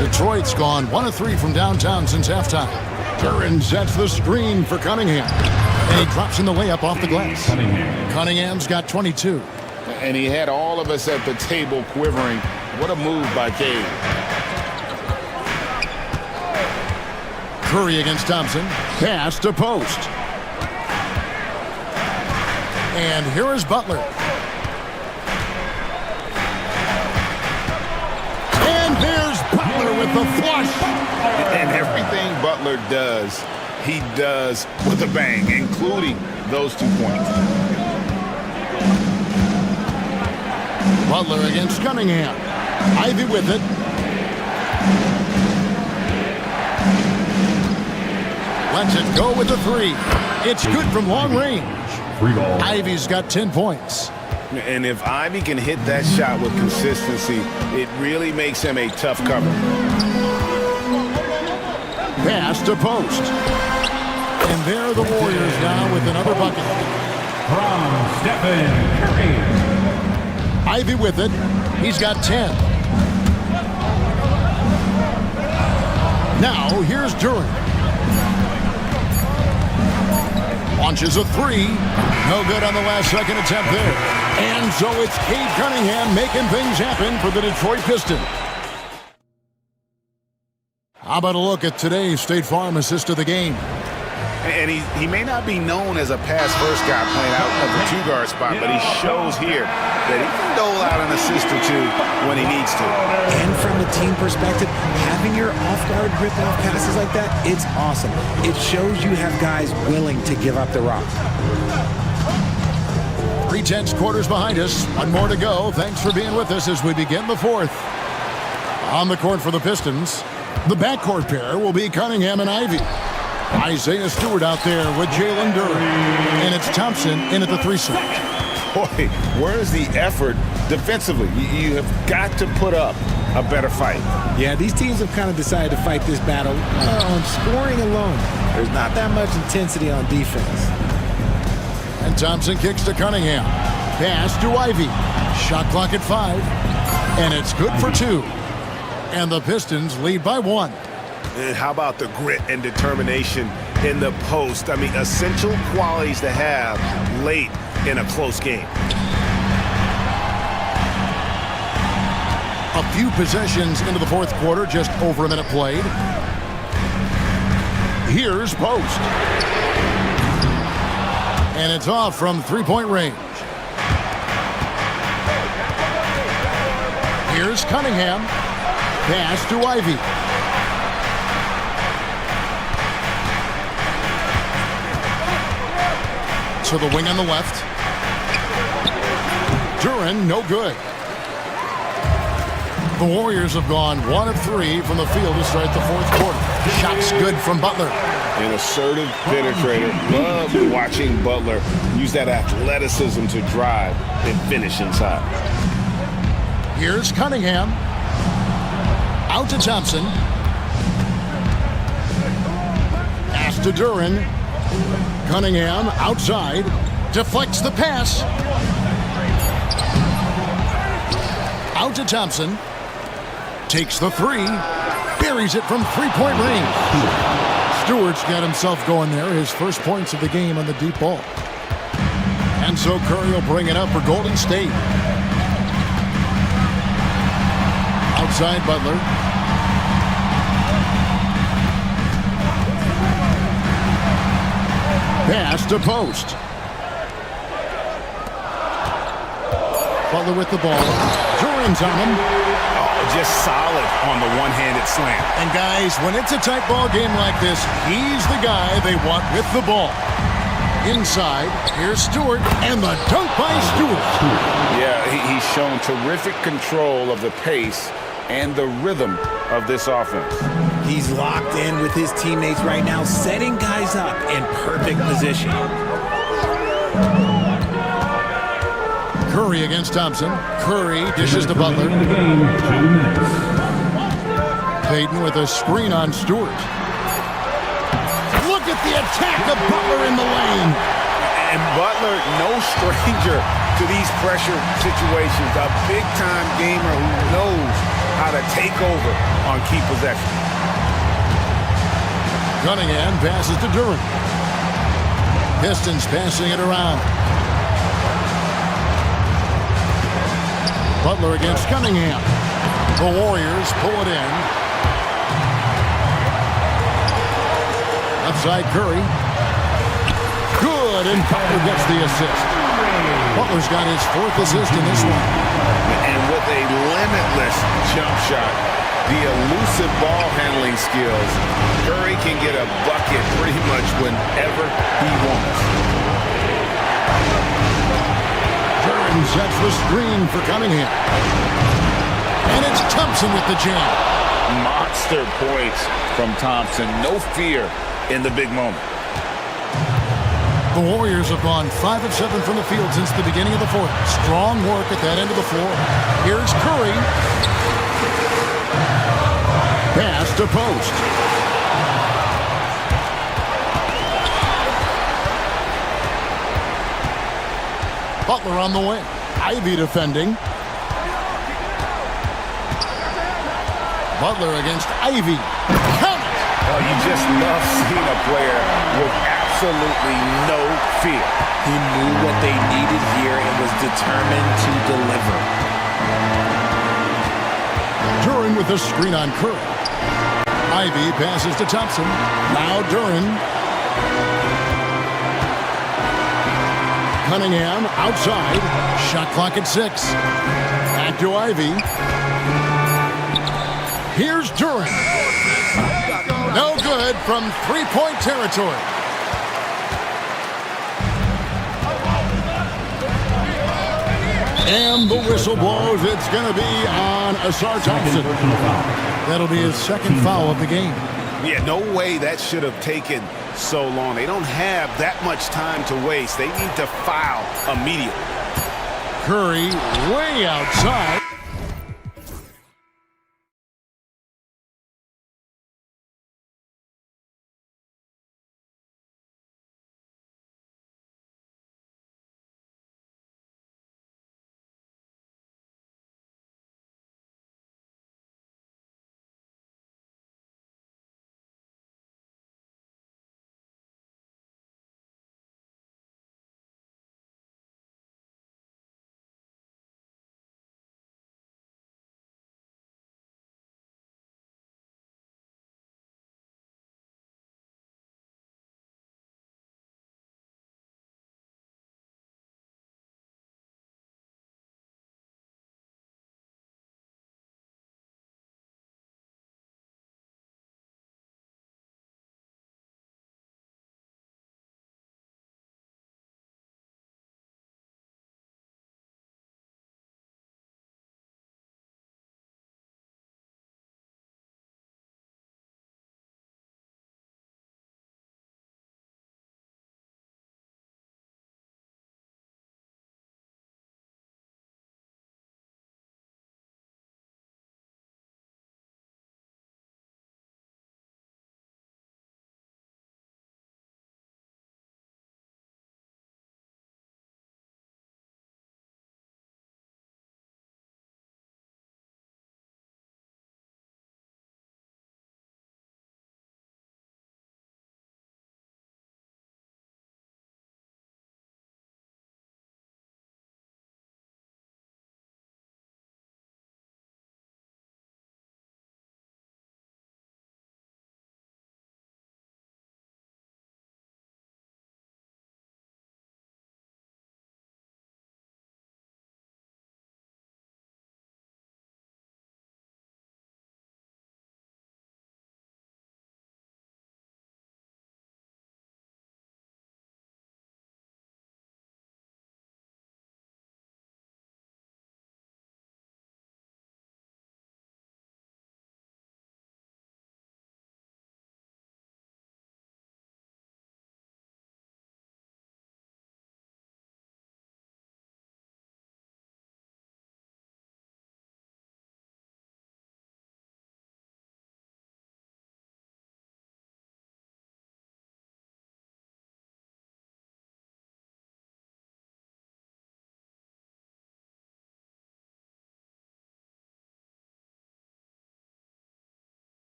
Detroit's gone 1 of 3 from downtown since halftime. Duran sets the screen for Cunningham. And he drops in the layup off the glass. Cunningham's got 22. And he had all of us at the table quivering. What a move by Cade. Curry against Thompson. Pass to post. And here is Butler. And there's Butler with the flush. And everything Butler does, he does with a bang, including those 2 points. Butler against Cunningham. Ivy with it. Lets it go with the 3. It's good from long range. Ivy's got 10 points. And if Ivy can hit that shot with consistency, it really makes him a tough cover. Pass to post. And there are the Warriors now with another bucket. From Stephen Curry. Ivy with it. He's got 10. Now here's Duran. Launches a 3. No good on the last second attempt there. And so it's Cade Cunningham making things happen for the Detroit Pistons. How about a look at today's State Farm assist of the game? And he may not be known as a pass-first guy playing out of the 2-guard spot, but he shows here that he can dole out an assist or 2 when he needs to. And from a team perspective, having your off-guard rip-off passes like that, it's awesome. It shows you have guys willing to give up the rock. 3/10 quarters behind us. 1 more to go. Thanks for being with us as we begin the 4th. On the court for the Pistons, the backcourt pair will be Cunningham and Ivy. Isaiah Stewart out there with Jalen Duren. And it's Thompson in at the 3 slot. Boy, where's the effort defensively? You have got to put up a better fight. Yeah, these teams have kind of decided to fight this battle on scoring alone. There's not that much intensity on defense. And Thompson kicks to Cunningham. Pass to Ivy. Shot clock at 5. And it's good for 2. And the Pistons lead by 1. And how about the grit and determination in the post? I mean, essential qualities to have late in a close game. A few possessions into the fourth quarter, just over a minute played. Here's Post. And it's off from three-point range. Here's Cunningham. Pass to Ivy. To the wing on the left. Duren, no good. The Warriors have gone 1 of 3 from the field to start the fourth quarter. Shots good from Butler. An assertive penetrator. Love watching Butler use that athleticism to drive and finish inside. Here's Cunningham. Out to Thompson. Pass to Duren. Cunningham outside. Deflects the pass. Out to Thompson. Takes the 3. Buries it from three-point range. Stewart's got himself going there. His first points of the game on the deep ball. And so Curry will bring it up for Golden State. Outside Butler. Pass to Post. Butler with the ball. Duren's on him. Just solid on the one-handed slam. And guys, when it's a tight ball game like this, he's the guy they want with the ball. Inside, here's Stewart, and the dunk by Stewart. Yeah, he's shown terrific control of the pace and the rhythm of this offense. He's locked in with his teammates right now, setting guys up in perfect position. Curry against Thompson. Curry dishes to Butler. Payton with a screen on Stewart. Look at the attack of Butler in the lane. And Butler, no stranger to these pressure situations. A big-time gamer who knows how to take over on key possession. Cunningham passes to Duren. Pistons passing it around. Butler against Cunningham. The Warriors pull it in. Outside Curry. Good, and Butler gets the assist. Butler's got his 4th assist in this one. And with a limitless jump shot, the elusive ball handling skills, Curry can get a bucket pretty much whenever he wants. Duren sets the screen for Cunningham. And it's Thompson with the jam. Monster points from Thompson. No fear in the big moment. The Warriors have gone 5 of 7 from the field since the beginning of the fourth. Strong work at that end of the floor. Here's Curry. Pass to Post. Butler on the wing. Ivy defending. Butler against Ivy. Count it! Oh, you just love seeing a player with absolutely no fear. He knew what they needed here and was determined to deliver. Duren with a screen on Curry. Ivy passes to Thompson. Now Duren. Cunningham outside. Shot clock at 6. Back to Ivy. Here's Duren. No good from three-point territory. And the whistle blows. It's going to be on Asar Thompson. That'll be his 2nd foul of the game. Yeah, no way that should have taken so long. They don't have that much time to waste. They need to foul immediately. Curry way outside.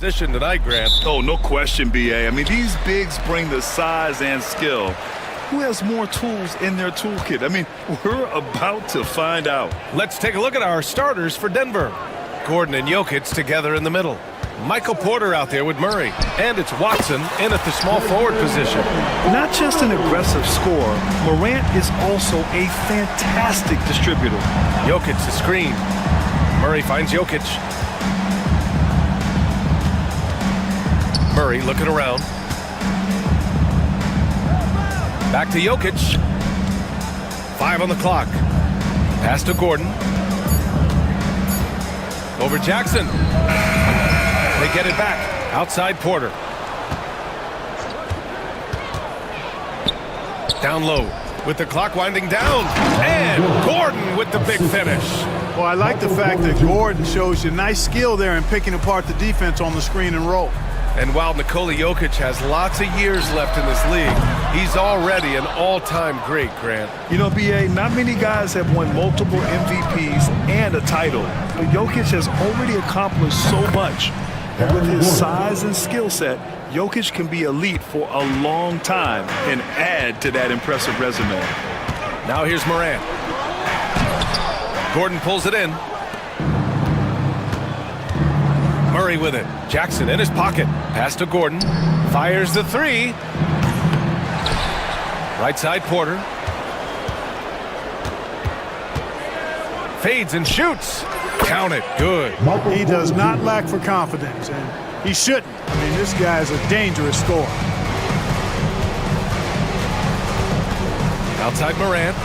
Position tonight, Grant. Oh, no question, B.A. I mean, these bigs bring the size and skill. Who has more tools in their toolkit? I mean, we're about to find out. Let's take a look at our starters for Denver. Gordon and Jokic together in the middle. Michael Porter out there with Murray. And it's Watson in at the small forward position. Not just an aggressive scorer, Morant is also a fantastic distributor. Jokic the screen. Murray finds Jokic. Murray looking around. Back to Jokic. 5 on the clock. Pass to Gordon. Over Jackson. They get it back. Outside Porter. Down low with the clock winding down. And Gordon with the big finish. Well, I like the fact that Gordon shows you nice skill there in picking apart the defense on the screen and roll. And while Nikola Jokic has lots of years left in this league, he's already an all-time great, Grant. You know, B.A., not many guys have won multiple MVPs and a title, but Jokic has already accomplished so much. And with his size and skill set, Jokic can be elite for a long time and add to that impressive resume. Now here's Morant. Gordon pulls it in. Murray with it. Jackson in his pocket. Pass to Gordon. Fires the three. Right side Porter. Fades and shoots. Count it. Good. He does not lack for confidence, and he shouldn't. I mean, this guy is a dangerous scorer. Outside Morant.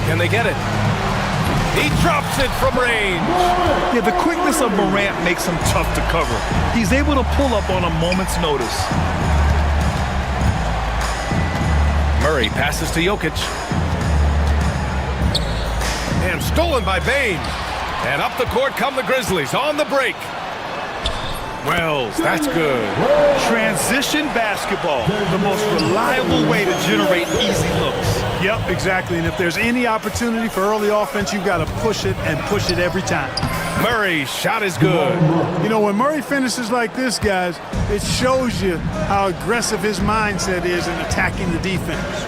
Can they get it? He drops it from range. Yeah, the quickness of Morant makes him tough to cover. He's able to pull up on a moment's notice. Murray passes to Jokic. And stolen by Bane. And up the court come the Grizzlies on the break. Wells, that's good. Transition basketball, the most reliable way to generate easy looks. Yep, exactly. And if there's any opportunity for early offense, you've got to push it and push it every time. Murray's shot is good. You know, when Murray finishes like this, guys, it shows you how aggressive his mindset is in attacking the defense.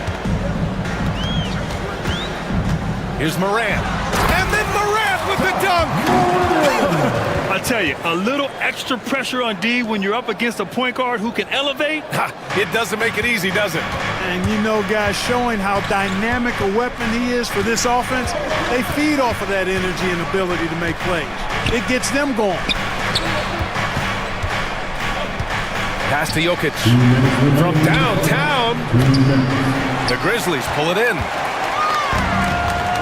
Here's Morant. And then Morant with the dunk. I tell you, a little extra pressure on D when you're up against a point guard who can elevate. It doesn't make it easy, does it? And you know, guys, showing how dynamic a weapon he is for this offense, they feed off of that energy and ability to make plays. It gets them going. Pass to Jokic. From downtown. The Grizzlies pull it in.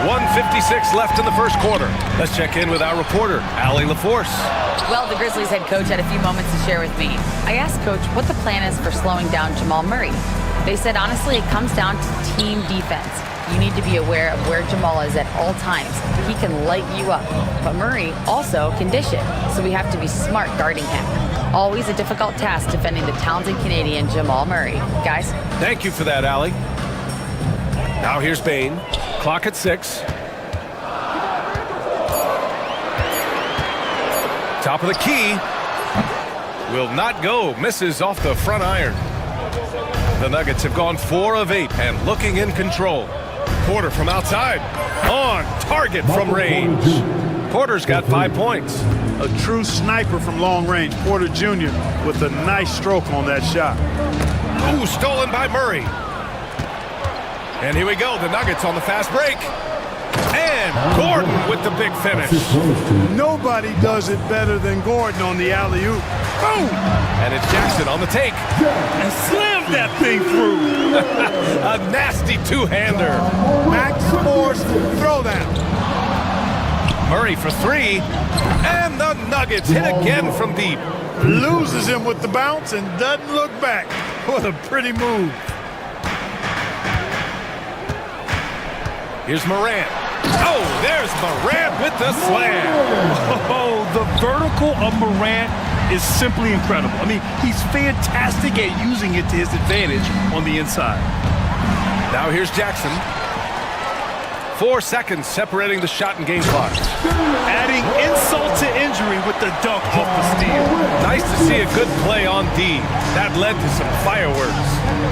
1:56 left in the first quarter. Let's check in with our reporter, Allie LaForce. Well, the Grizzlies head coach had a few moments to share with me. I asked Coach what the plan is for slowing down Jamal Murray. They said, honestly, it comes down to team defense. You need to be aware of where Jamal is at all times. He can light you up, but Murray also can dish it, so we have to be smart guarding him. Always a difficult task defending the talented Canadian Jamal Murray. Guys? Thank you for that, Allie. Now here's Bane. Clock at 6. Top of the key. Will not go. Misses off the front iron. The Nuggets have gone 4 of 8 and looking in control. Porter from outside. On target from range. Porter's got 5 points. A true sniper from long range. Porter Jr. with a nice stroke on that shot. Ooh, stolen by Murray. And here we go, the Nuggets on the fast break. And Gordon with the big finish. Nobody does it better than Gordon on the alley-oop. Boom! And it's Jackson on the take. And slammed that thing through. A nasty two-hander. Max Force throwdown. Murray for 3. And the Nuggets hit again from deep. Loses him with the bounce and doesn't look back. What a pretty move. Here's Morant. Oh, there's Morant with the slam. Oh, the vertical of Morant is simply incredible. I mean, he's fantastic at using it to his advantage on the inside. Now here's Jackson. 4 seconds separating the shot and game clock. Adding insult to injury with the dunk off the steal. Nice to see a good play on D. That led to some fireworks.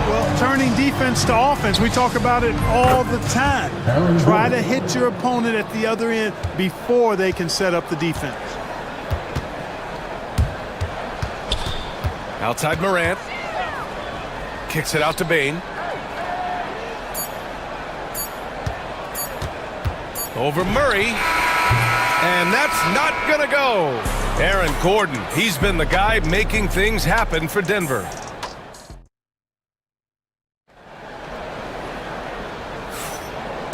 Well, turning defense to offense, we talk about it all the time. Try to hit your opponent at the other end before they can set up the defense. Outside Morant. Kicks it out to Bain. Over Murray. And that's not gonna go. Aaron Gordon, he's been the guy making things happen for Denver.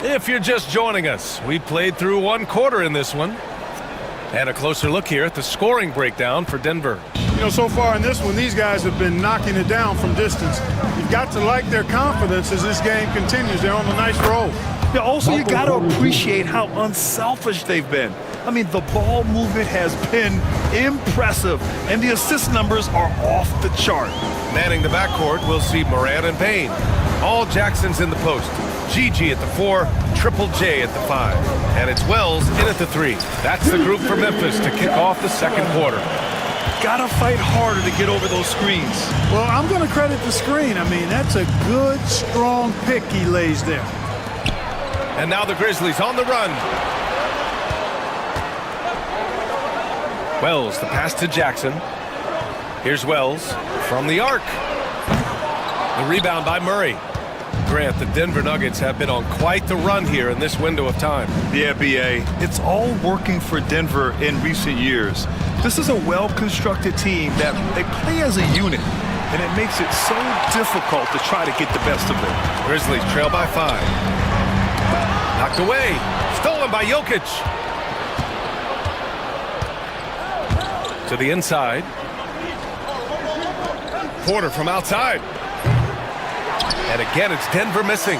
If you're just joining us, we played through 1 quarter in this one. And a closer look here at the scoring breakdown for Denver. You know, so far in this one, these guys have been knocking it down from distance. You've got to like their confidence as this game continues. They're on a nice roll. Yeah, also, you got to appreciate how unselfish they've been. I mean, the ball movement has been impressive, and the assist numbers are off the chart. Manning the backcourt, we'll see Morant and Bain. All Jackson's in the post. GG at the 4, Triple J at the 5. And it's Wells in at the 3. That's the group for Memphis to kick off the second quarter. Gotta fight harder to get over those screens. Well, I'm going to credit the screen. I mean, that's a good, strong pick he lays there. And now the Grizzlies on the run. Wells, the pass to Jackson. Here's Wells from the arc. The rebound by Murray. Grant, the Denver Nuggets have been on quite the run here in this window of time. Yeah, B.A., it's all working for Denver in recent years. This is a well-constructed team that they play as a unit, and it makes it so difficult to try to get the best of them. Grizzlies trail by 5. Knocked away. Stolen by Jokic. To the inside. Porter from outside. And again, it's Denver missing.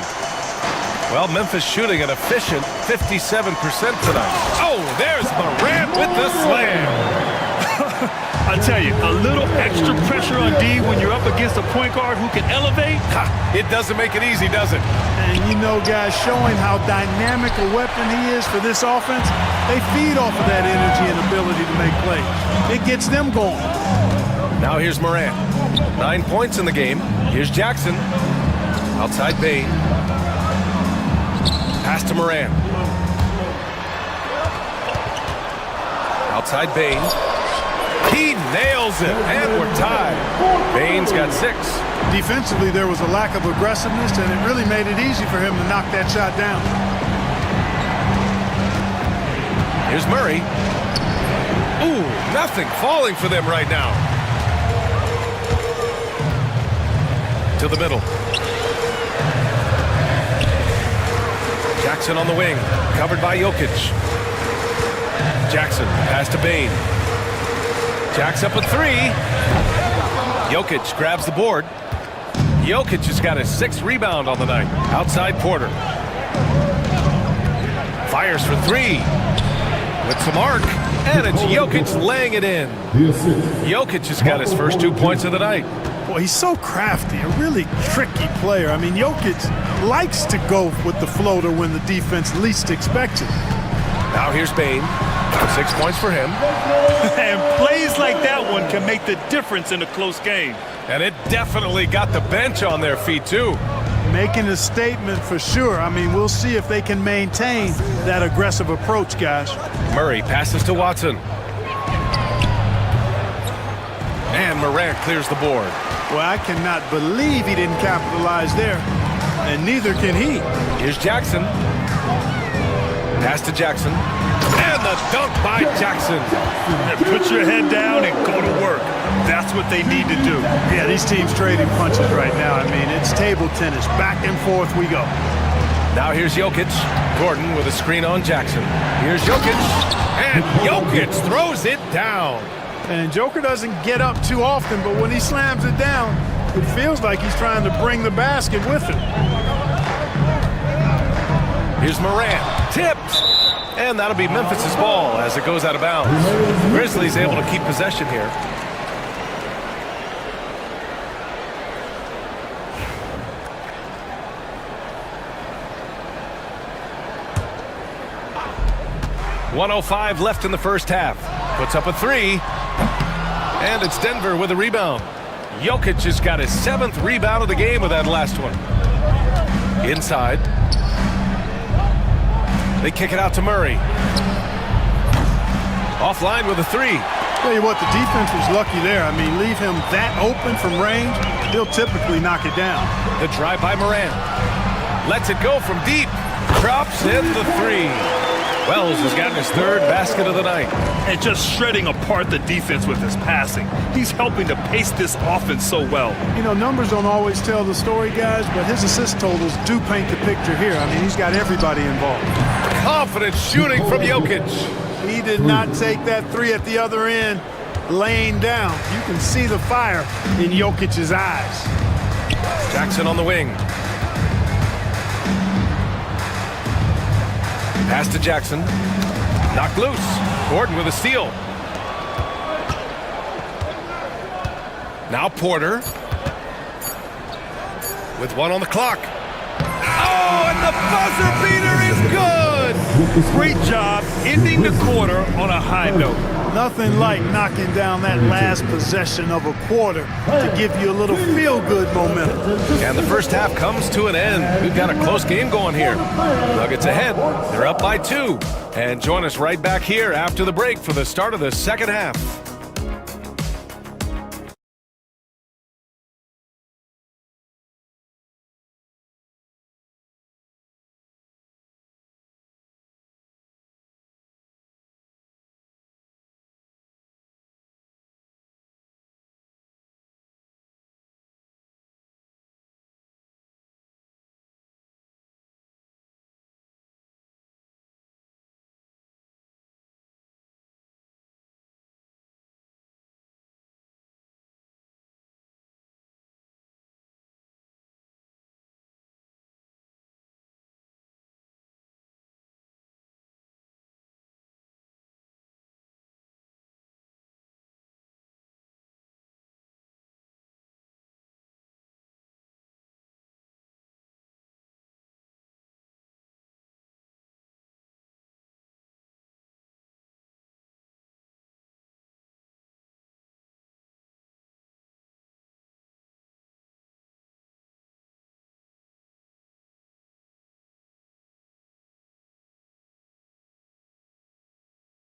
Well, Memphis shooting an efficient 57% tonight. Oh, there's Morant with the slam. I tell you, a little extra pressure on D when you're up against a point guard who can elevate. It doesn't make it easy, does it? And you know, guys, showing how dynamic a weapon he is for this offense, they feed off of that energy and ability to make plays. It gets them going. Now here's Morant. 9 points in the game. Here's Jackson. Outside Bain. Pass to Morant. Outside Bain. He nails it, and we're tied. Bain's got 6. Defensively, there was a lack of aggressiveness, and it really made it easy for him to knock that shot down. Here's Murray. Ooh, nothing falling for them right now. To the middle. Jackson on the wing, covered by Jokic. Jackson, pass to Bain. Jack's up a 3. Jokic grabs the board. Jokic has got his 6th rebound on the night. Outside Porter. Fires for 3. With some arc. And it's Jokic laying it in. Jokic has got his first 2 points of the night. Boy, he's so crafty, a really tricky player. I mean, Jokic likes to go with the floater when the defense least expects it. Now here's Bain. 6 points for him. And plays like that one can make the difference in a close game. And it definitely got the bench on their feet, too. Making a statement for sure. I mean, we'll see if they can maintain that aggressive approach, guys. Murray passes to Watson. And Morant clears the board. Well, I cannot believe he didn't capitalize there. And neither can he. Here's Jackson. Pass to Jackson. And the dunk by Jackson. Put your head down and go to work. That's what they need to do. Yeah, these teams trading punches right now. I mean, it's table tennis. Back and forth we go. Now here's Jokic. Gordon with a screen on Jackson. Here's Jokic. And Jokic throws it down. And Joker doesn't get up too often, but when he slams it down, it feels like he's trying to bring the basket with him. Here's Morant. Tipped. And that'll be Memphis's ball as it goes out of bounds. Grizzlies able to keep possession here. 1:05 left in the first half. Puts up a three. And it's Denver with a rebound. Jokic has got his 7th rebound of the game with that last one. Inside. They kick it out to Murray. Offline with a three. Tell you what, the defense was lucky there. I mean, leave him that open from range, he'll typically knock it down. The drive by Morant. Lets it go from deep. Drops in the three. Wells has gotten his 3rd basket of the night. And just shredding apart the defense with his passing. He's helping to pace this offense so well. You know, numbers don't always tell the story, guys, but his assist totals do paint the picture here. I mean, he's got everybody involved. Confident shooting from Jokic. He did not take that three at the other end laying down. You can see the fire in Jokic's eyes. Jackson on the wing. Pass to Jackson. Knocked loose. Gordon with a steal. Now Porter. With 1 on the clock. Oh, and the buzzer beater is good! Great job ending the quarter on a high note. Nothing like knocking down that last possession of a quarter to give you a little feel-good momentum. And the first half comes to an end. We've got a close game going here. Nuggets ahead. They're up by 2. And join us right back here after the break for the start of the second half.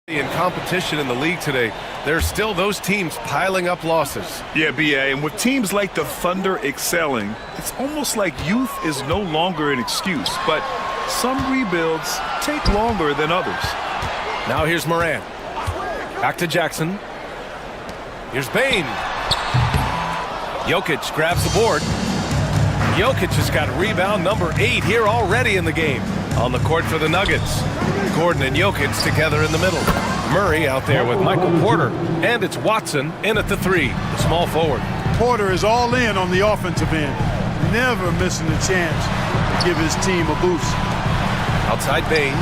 In competition in the league today, there's still those teams piling up losses. Yeah, BA, and with teams like the Thunder excelling, it's almost like youth is no longer an excuse, but some rebuilds take longer than others. Now here's Morant. Back to Jackson. Here's Bane. Jokic grabs the board. Jokic has got rebound number 8 here already in the game. On the court for the Nuggets. Gordon and Jokic together in the middle. Murray out there with Michael Porter. And it's Watson in at the 3, the small forward. Porter is all in on the offensive end. Never missing a chance to give his team a boost. Outside Bane.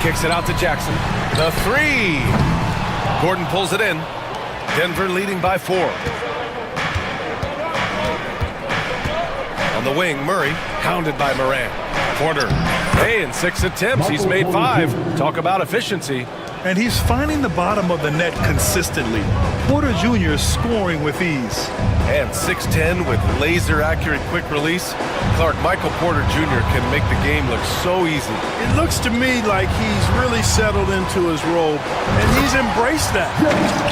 Kicks it out to Jackson. The 3. Gordon pulls it in. Denver leading by 4. On the wing, Murray, hounded by Morant. Porter, hey, in 6 attempts, he's made 5. Talk about efficiency. And he's finding the bottom of the net consistently. Porter Jr. scoring with ease. And 6'10" with laser-accurate quick release. Clark, Michael Porter Jr. can make the game look so easy. It looks to me like he's really settled into his role, and he's embraced that.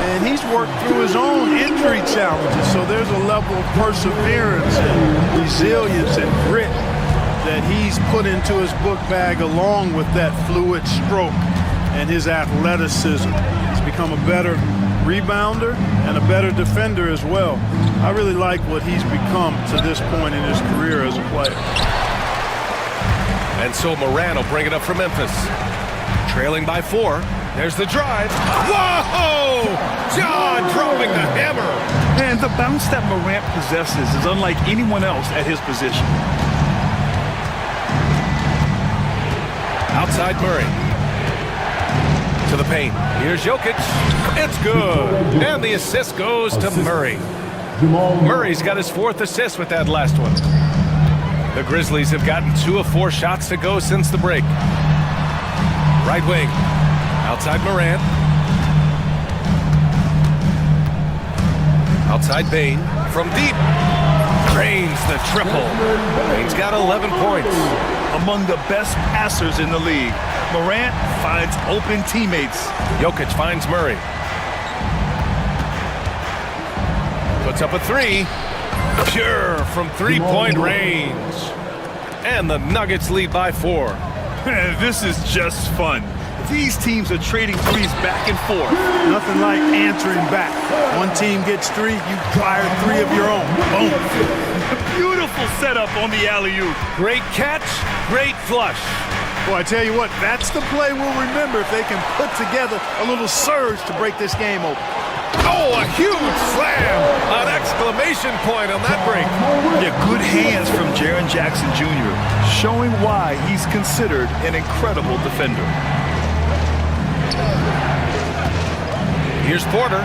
And he's worked through his own injury challenges, so there's a level of perseverance and resilience and grit that he's put into his book bag along with that fluid stroke and his athleticism. He's become a better rebounder and a better defender as well. I really like what he's become to this point in his career as a player. And so Morant will bring it up for Memphis. Trailing by 4. There's the drive. Whoa! John dropping the hammer. And the bounce that Morant possesses is unlike anyone else at his position. Outside Murray. To the paint. Here's Jokic. It's good. And the assist goes to Murray. Murray's got his 4th assist with that last one. The Grizzlies have gotten 2 of 4 shots to go since the break. Right wing. Outside Morant. Outside Bain. From deep. Drains the triple. Bain's got 11 points. Among the best passers in the league. Morant finds open teammates. Jokic finds Murray. Puts up a 3. Pure from 3-point range. And the Nuggets lead by 4. This is just fun. These teams are trading threes back and forth. Nothing like answering back. One team gets 3, you fire 3 of your own. Boom. Beautiful setup on the alley-oop. Great catch, great flush. Boy, I tell you what, that's the play we'll remember if they can put together a little surge to break this game open. Oh, a huge slam! An exclamation point on that break. Yeah, good hands from Jaren Jackson Jr., showing why he's considered an incredible defender. Here's Porter.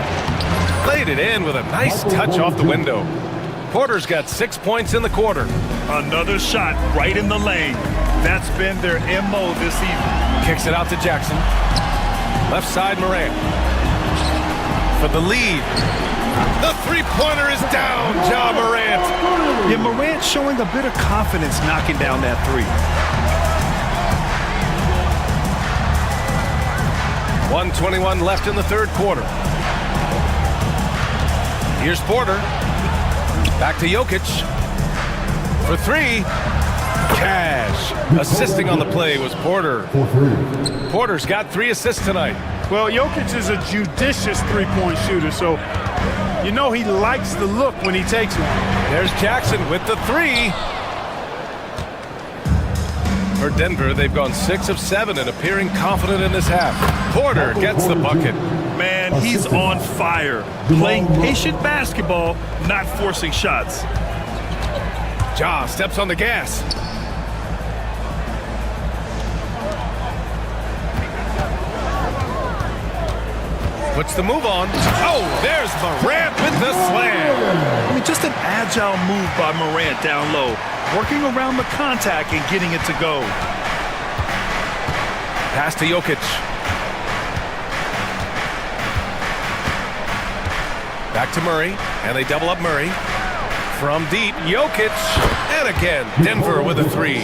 Laid it in with a nice touch off the window. Porter's got 6 points in the quarter. Another shot right in the lane. That's been their MO this evening. Kicks it out to Jackson. Left side Morant. For the lead. The three-pointer is down, Ja Morant. Yeah, Morant showing a bit of confidence knocking down that 3. 1:21 left in the third quarter. Here's Porter. Back to Jokic. For 3. Cash. Assisting on the play was Porter. Porter's got 3 assists tonight. Well, Jokic is a judicious three-point shooter, so you know he likes the look when he takes it. There's Jackson with the 3. For Denver, they've gone 6 of 7 and appearing confident in this half. Porter gets the bucket. Man, he's on fire. Playing patient basketball, not forcing shots. Ja steps on the gas. Puts the move on. Oh, there's Morant with the slam. I mean, just an agile move by Morant down low. Working around the contact and getting it to go. Pass to Jokic. Back to Murray, and they double up Murray. From deep, Jokic. And again, Denver with a 3.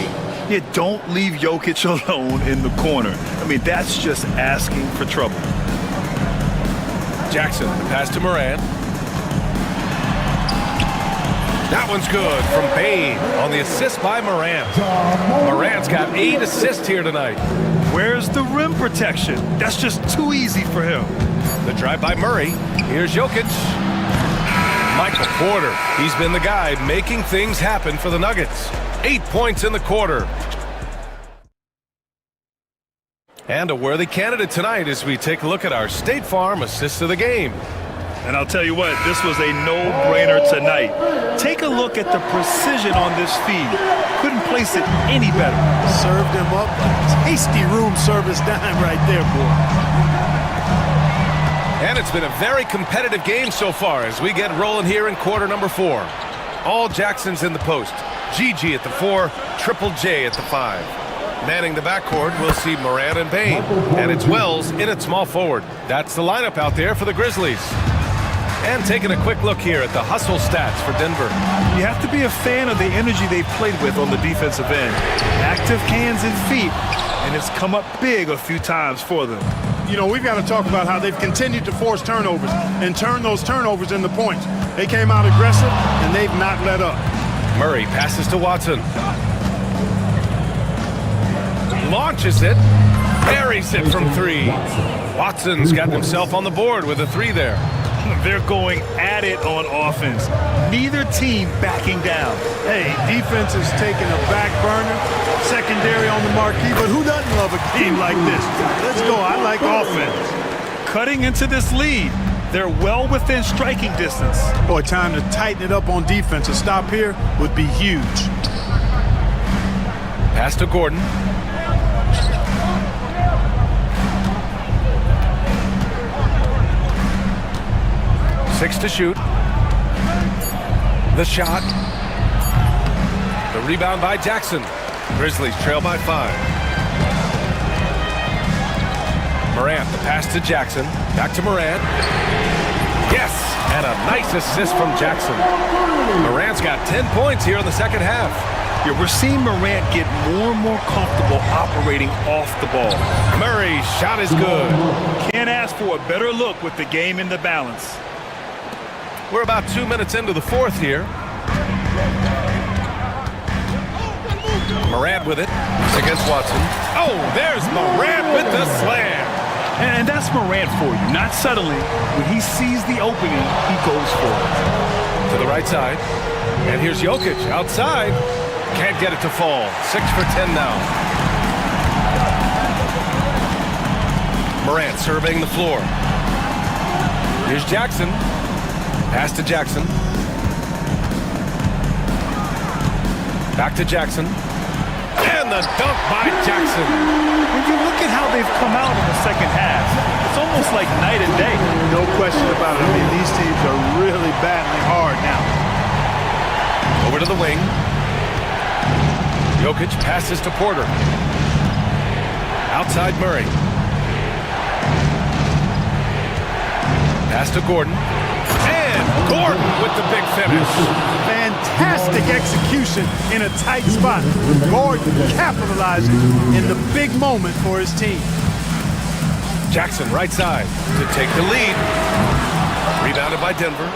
Yeah, don't leave Jokic alone in the corner. I mean, that's just asking for trouble. Jackson, the pass to Morant. That one's good from Bain on the assist by Morant. Morant's got 8 assists here tonight. Where's the rim protection? That's just too easy for him. The drive by Murray. Here's Jokic. Michael Porter. He's been the guy making things happen for the Nuggets. 8 points in the quarter. And a worthy candidate tonight as we take a look at our State Farm assist of the game. And I'll tell you what, this was a no-brainer tonight. Take a look at the precision on this feed. Couldn't place it any better. Served him up a tasty room service dime right there, boy. And it's been a very competitive game so far as we get rolling here in quarter number 4. All Jacksons in the post. GG at the 4, Triple J at the 5. Manning the backcourt, we'll see Morant and Bain. And it's Wells in at small forward. That's the lineup out there for the Grizzlies. And taking a quick look here at the hustle stats for Denver. You have to be a fan of the energy they've played with on the defensive end. Active hands and feet, and it's come up big a few times for them. You know, we've got to talk about how they've continued to force turnovers and turn those turnovers into points. They came out aggressive, and they've not let up. Murray passes to Watson. Launches it. Buries it from 3. Watson's got himself on the board with a 3 there. They're going at it on offense. Neither team backing down. Hey, defense is taking a back burner, secondary on the marquee, but who doesn't love a game like this? Let's go. I like offense. Cutting into this lead. They're well within striking distance. Boy, time to tighten it up on defense. A stop here would be huge. Pass to Gordon. Six to shoot. The shot. The rebound by Jackson. Grizzlies trail by 5. Morant, the pass to Jackson. Back to Morant. Yes, and a nice assist from Jackson. Morant's got 10 points here in the second half. Yeah, we're seeing Morant get more and more comfortable operating off the ball. Murray's shot is good. Can't ask for a better look with the game in the balance. We're about 2 minutes into the fourth here. Morant with it. It's against Watson. Oh, there's Morant with the slam. And that's Morant for you. Not suddenly. When he sees the opening, he goes for it. To the right side. And here's Jokic outside. Can't get it to fall. 6 for 10 now. Morant surveying the floor. Here's Jackson. Pass to Jackson. Back to Jackson. And the dunk by Jackson. When you look at how they've come out in the second half, it's almost like night and day. No question about it. I mean, these teams are really battling hard now. Over to the wing. Jokic passes to Porter. Outside Murray. Pass to Gordon. And Gordon with the big finish. Fantastic execution in a tight spot. Gordon capitalizing in the big moment for his team. Jackson right side to take the lead. Rebounded by Denver.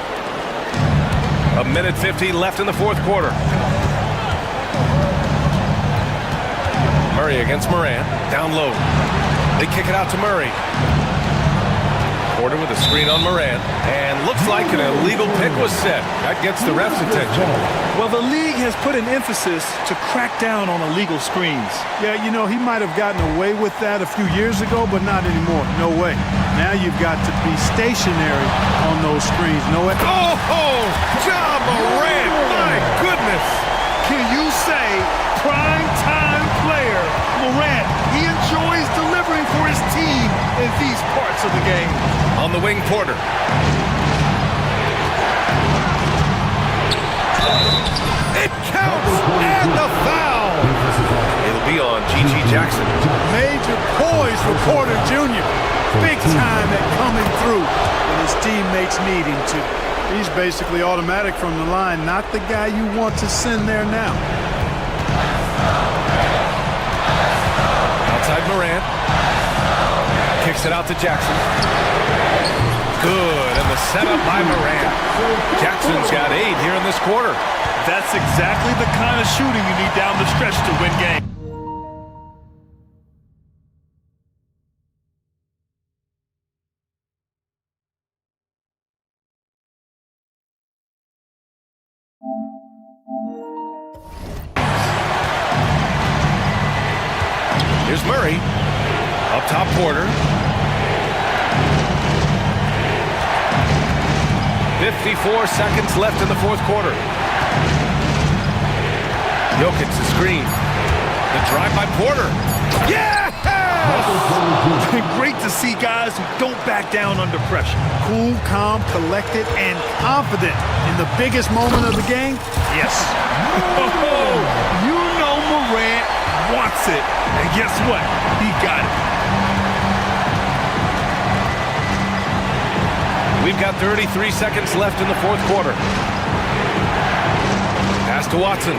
1:50 left in the fourth quarter. Murray against Morant. Down low. They kick it out to Murray. Porter with a screen on Morant. And looks like an illegal pick was set. That gets the ref's attention. Well, the league has put an emphasis to crack down on illegal screens. Yeah, you know, he might have gotten away with that a few years ago, but not anymore. No way. Now you've got to be stationary on those screens. No way. Oh, John Morant, my goodness. Can you say prime time player Morant? He enjoys delivering for his team in these parts of the game. On the wing, Porter. It counts, and the foul. It'll be on G.G. Jackson. Major poise for Porter Jr. Big time at coming through when his teammates need him to. He's basically automatic from the line, not the guy you want to send there now. Outside Morant. Kicks it out to Jackson. Good, and the setup by Morant. Jackson's got 8 here in this quarter. That's exactly the kind of shooting you need down the stretch to win games. Here's Murray. Up top, Porter. 54 seconds left in the fourth quarter. Jokic the screen. The drive by Porter. Yeah! Great to see guys who don't back down under pressure. Cool, calm, collected, and confident in the biggest moment of the game. Yes. Oh, you know Morant wants it. And guess what? He got it. We've got 33 seconds left in the fourth quarter. Pass to Watson.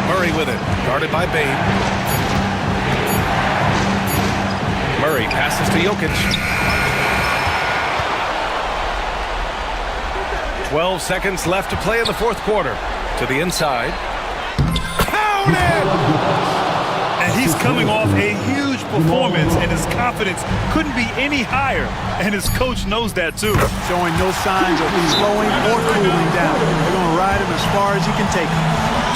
Murray with it. Guarded by Bane. Murray passes to Jokic. 12 seconds left to play in the fourth quarter. To the inside. Counted! And he's coming off a huge performance, and his confidence couldn't be any higher. And his coach knows that, too. Showing no signs of slowing or cooling down. They're going to ride him as far as he can take him.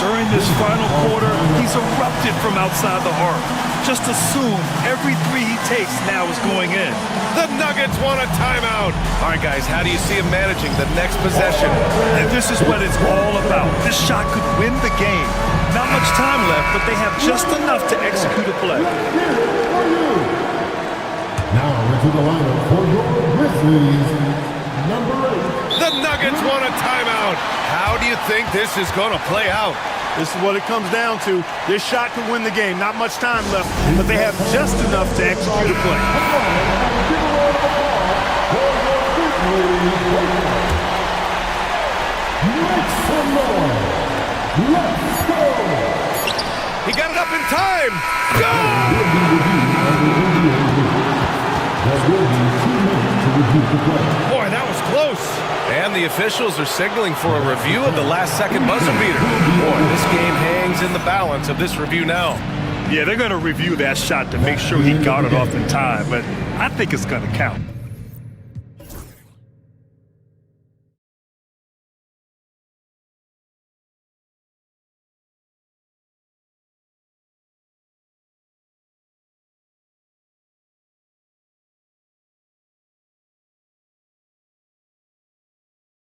During this final quarter, he's erupted from outside the arc. Just assume every 3 he takes now is going in. The Nuggets want a timeout. All right, guys, how do you see him managing the next possession? And this is what it's all about. This shot could win the game. Not much time left, but they have just enough to execute a play. Now into the lineup for your Grizzlies, The Nuggets want a timeout. How do you think this is going to play out? This is what it comes down to. This shot could win the game. Not much time left, but they have just enough to execute a play. He got it up in time. Go! Boy, that was close. And the officials are signaling for a review of the last-second buzzer beater. Boy, this game hangs in the balance of this review now. Yeah, they're going to review that shot to make sure he got it off in time, but I think it's going to count.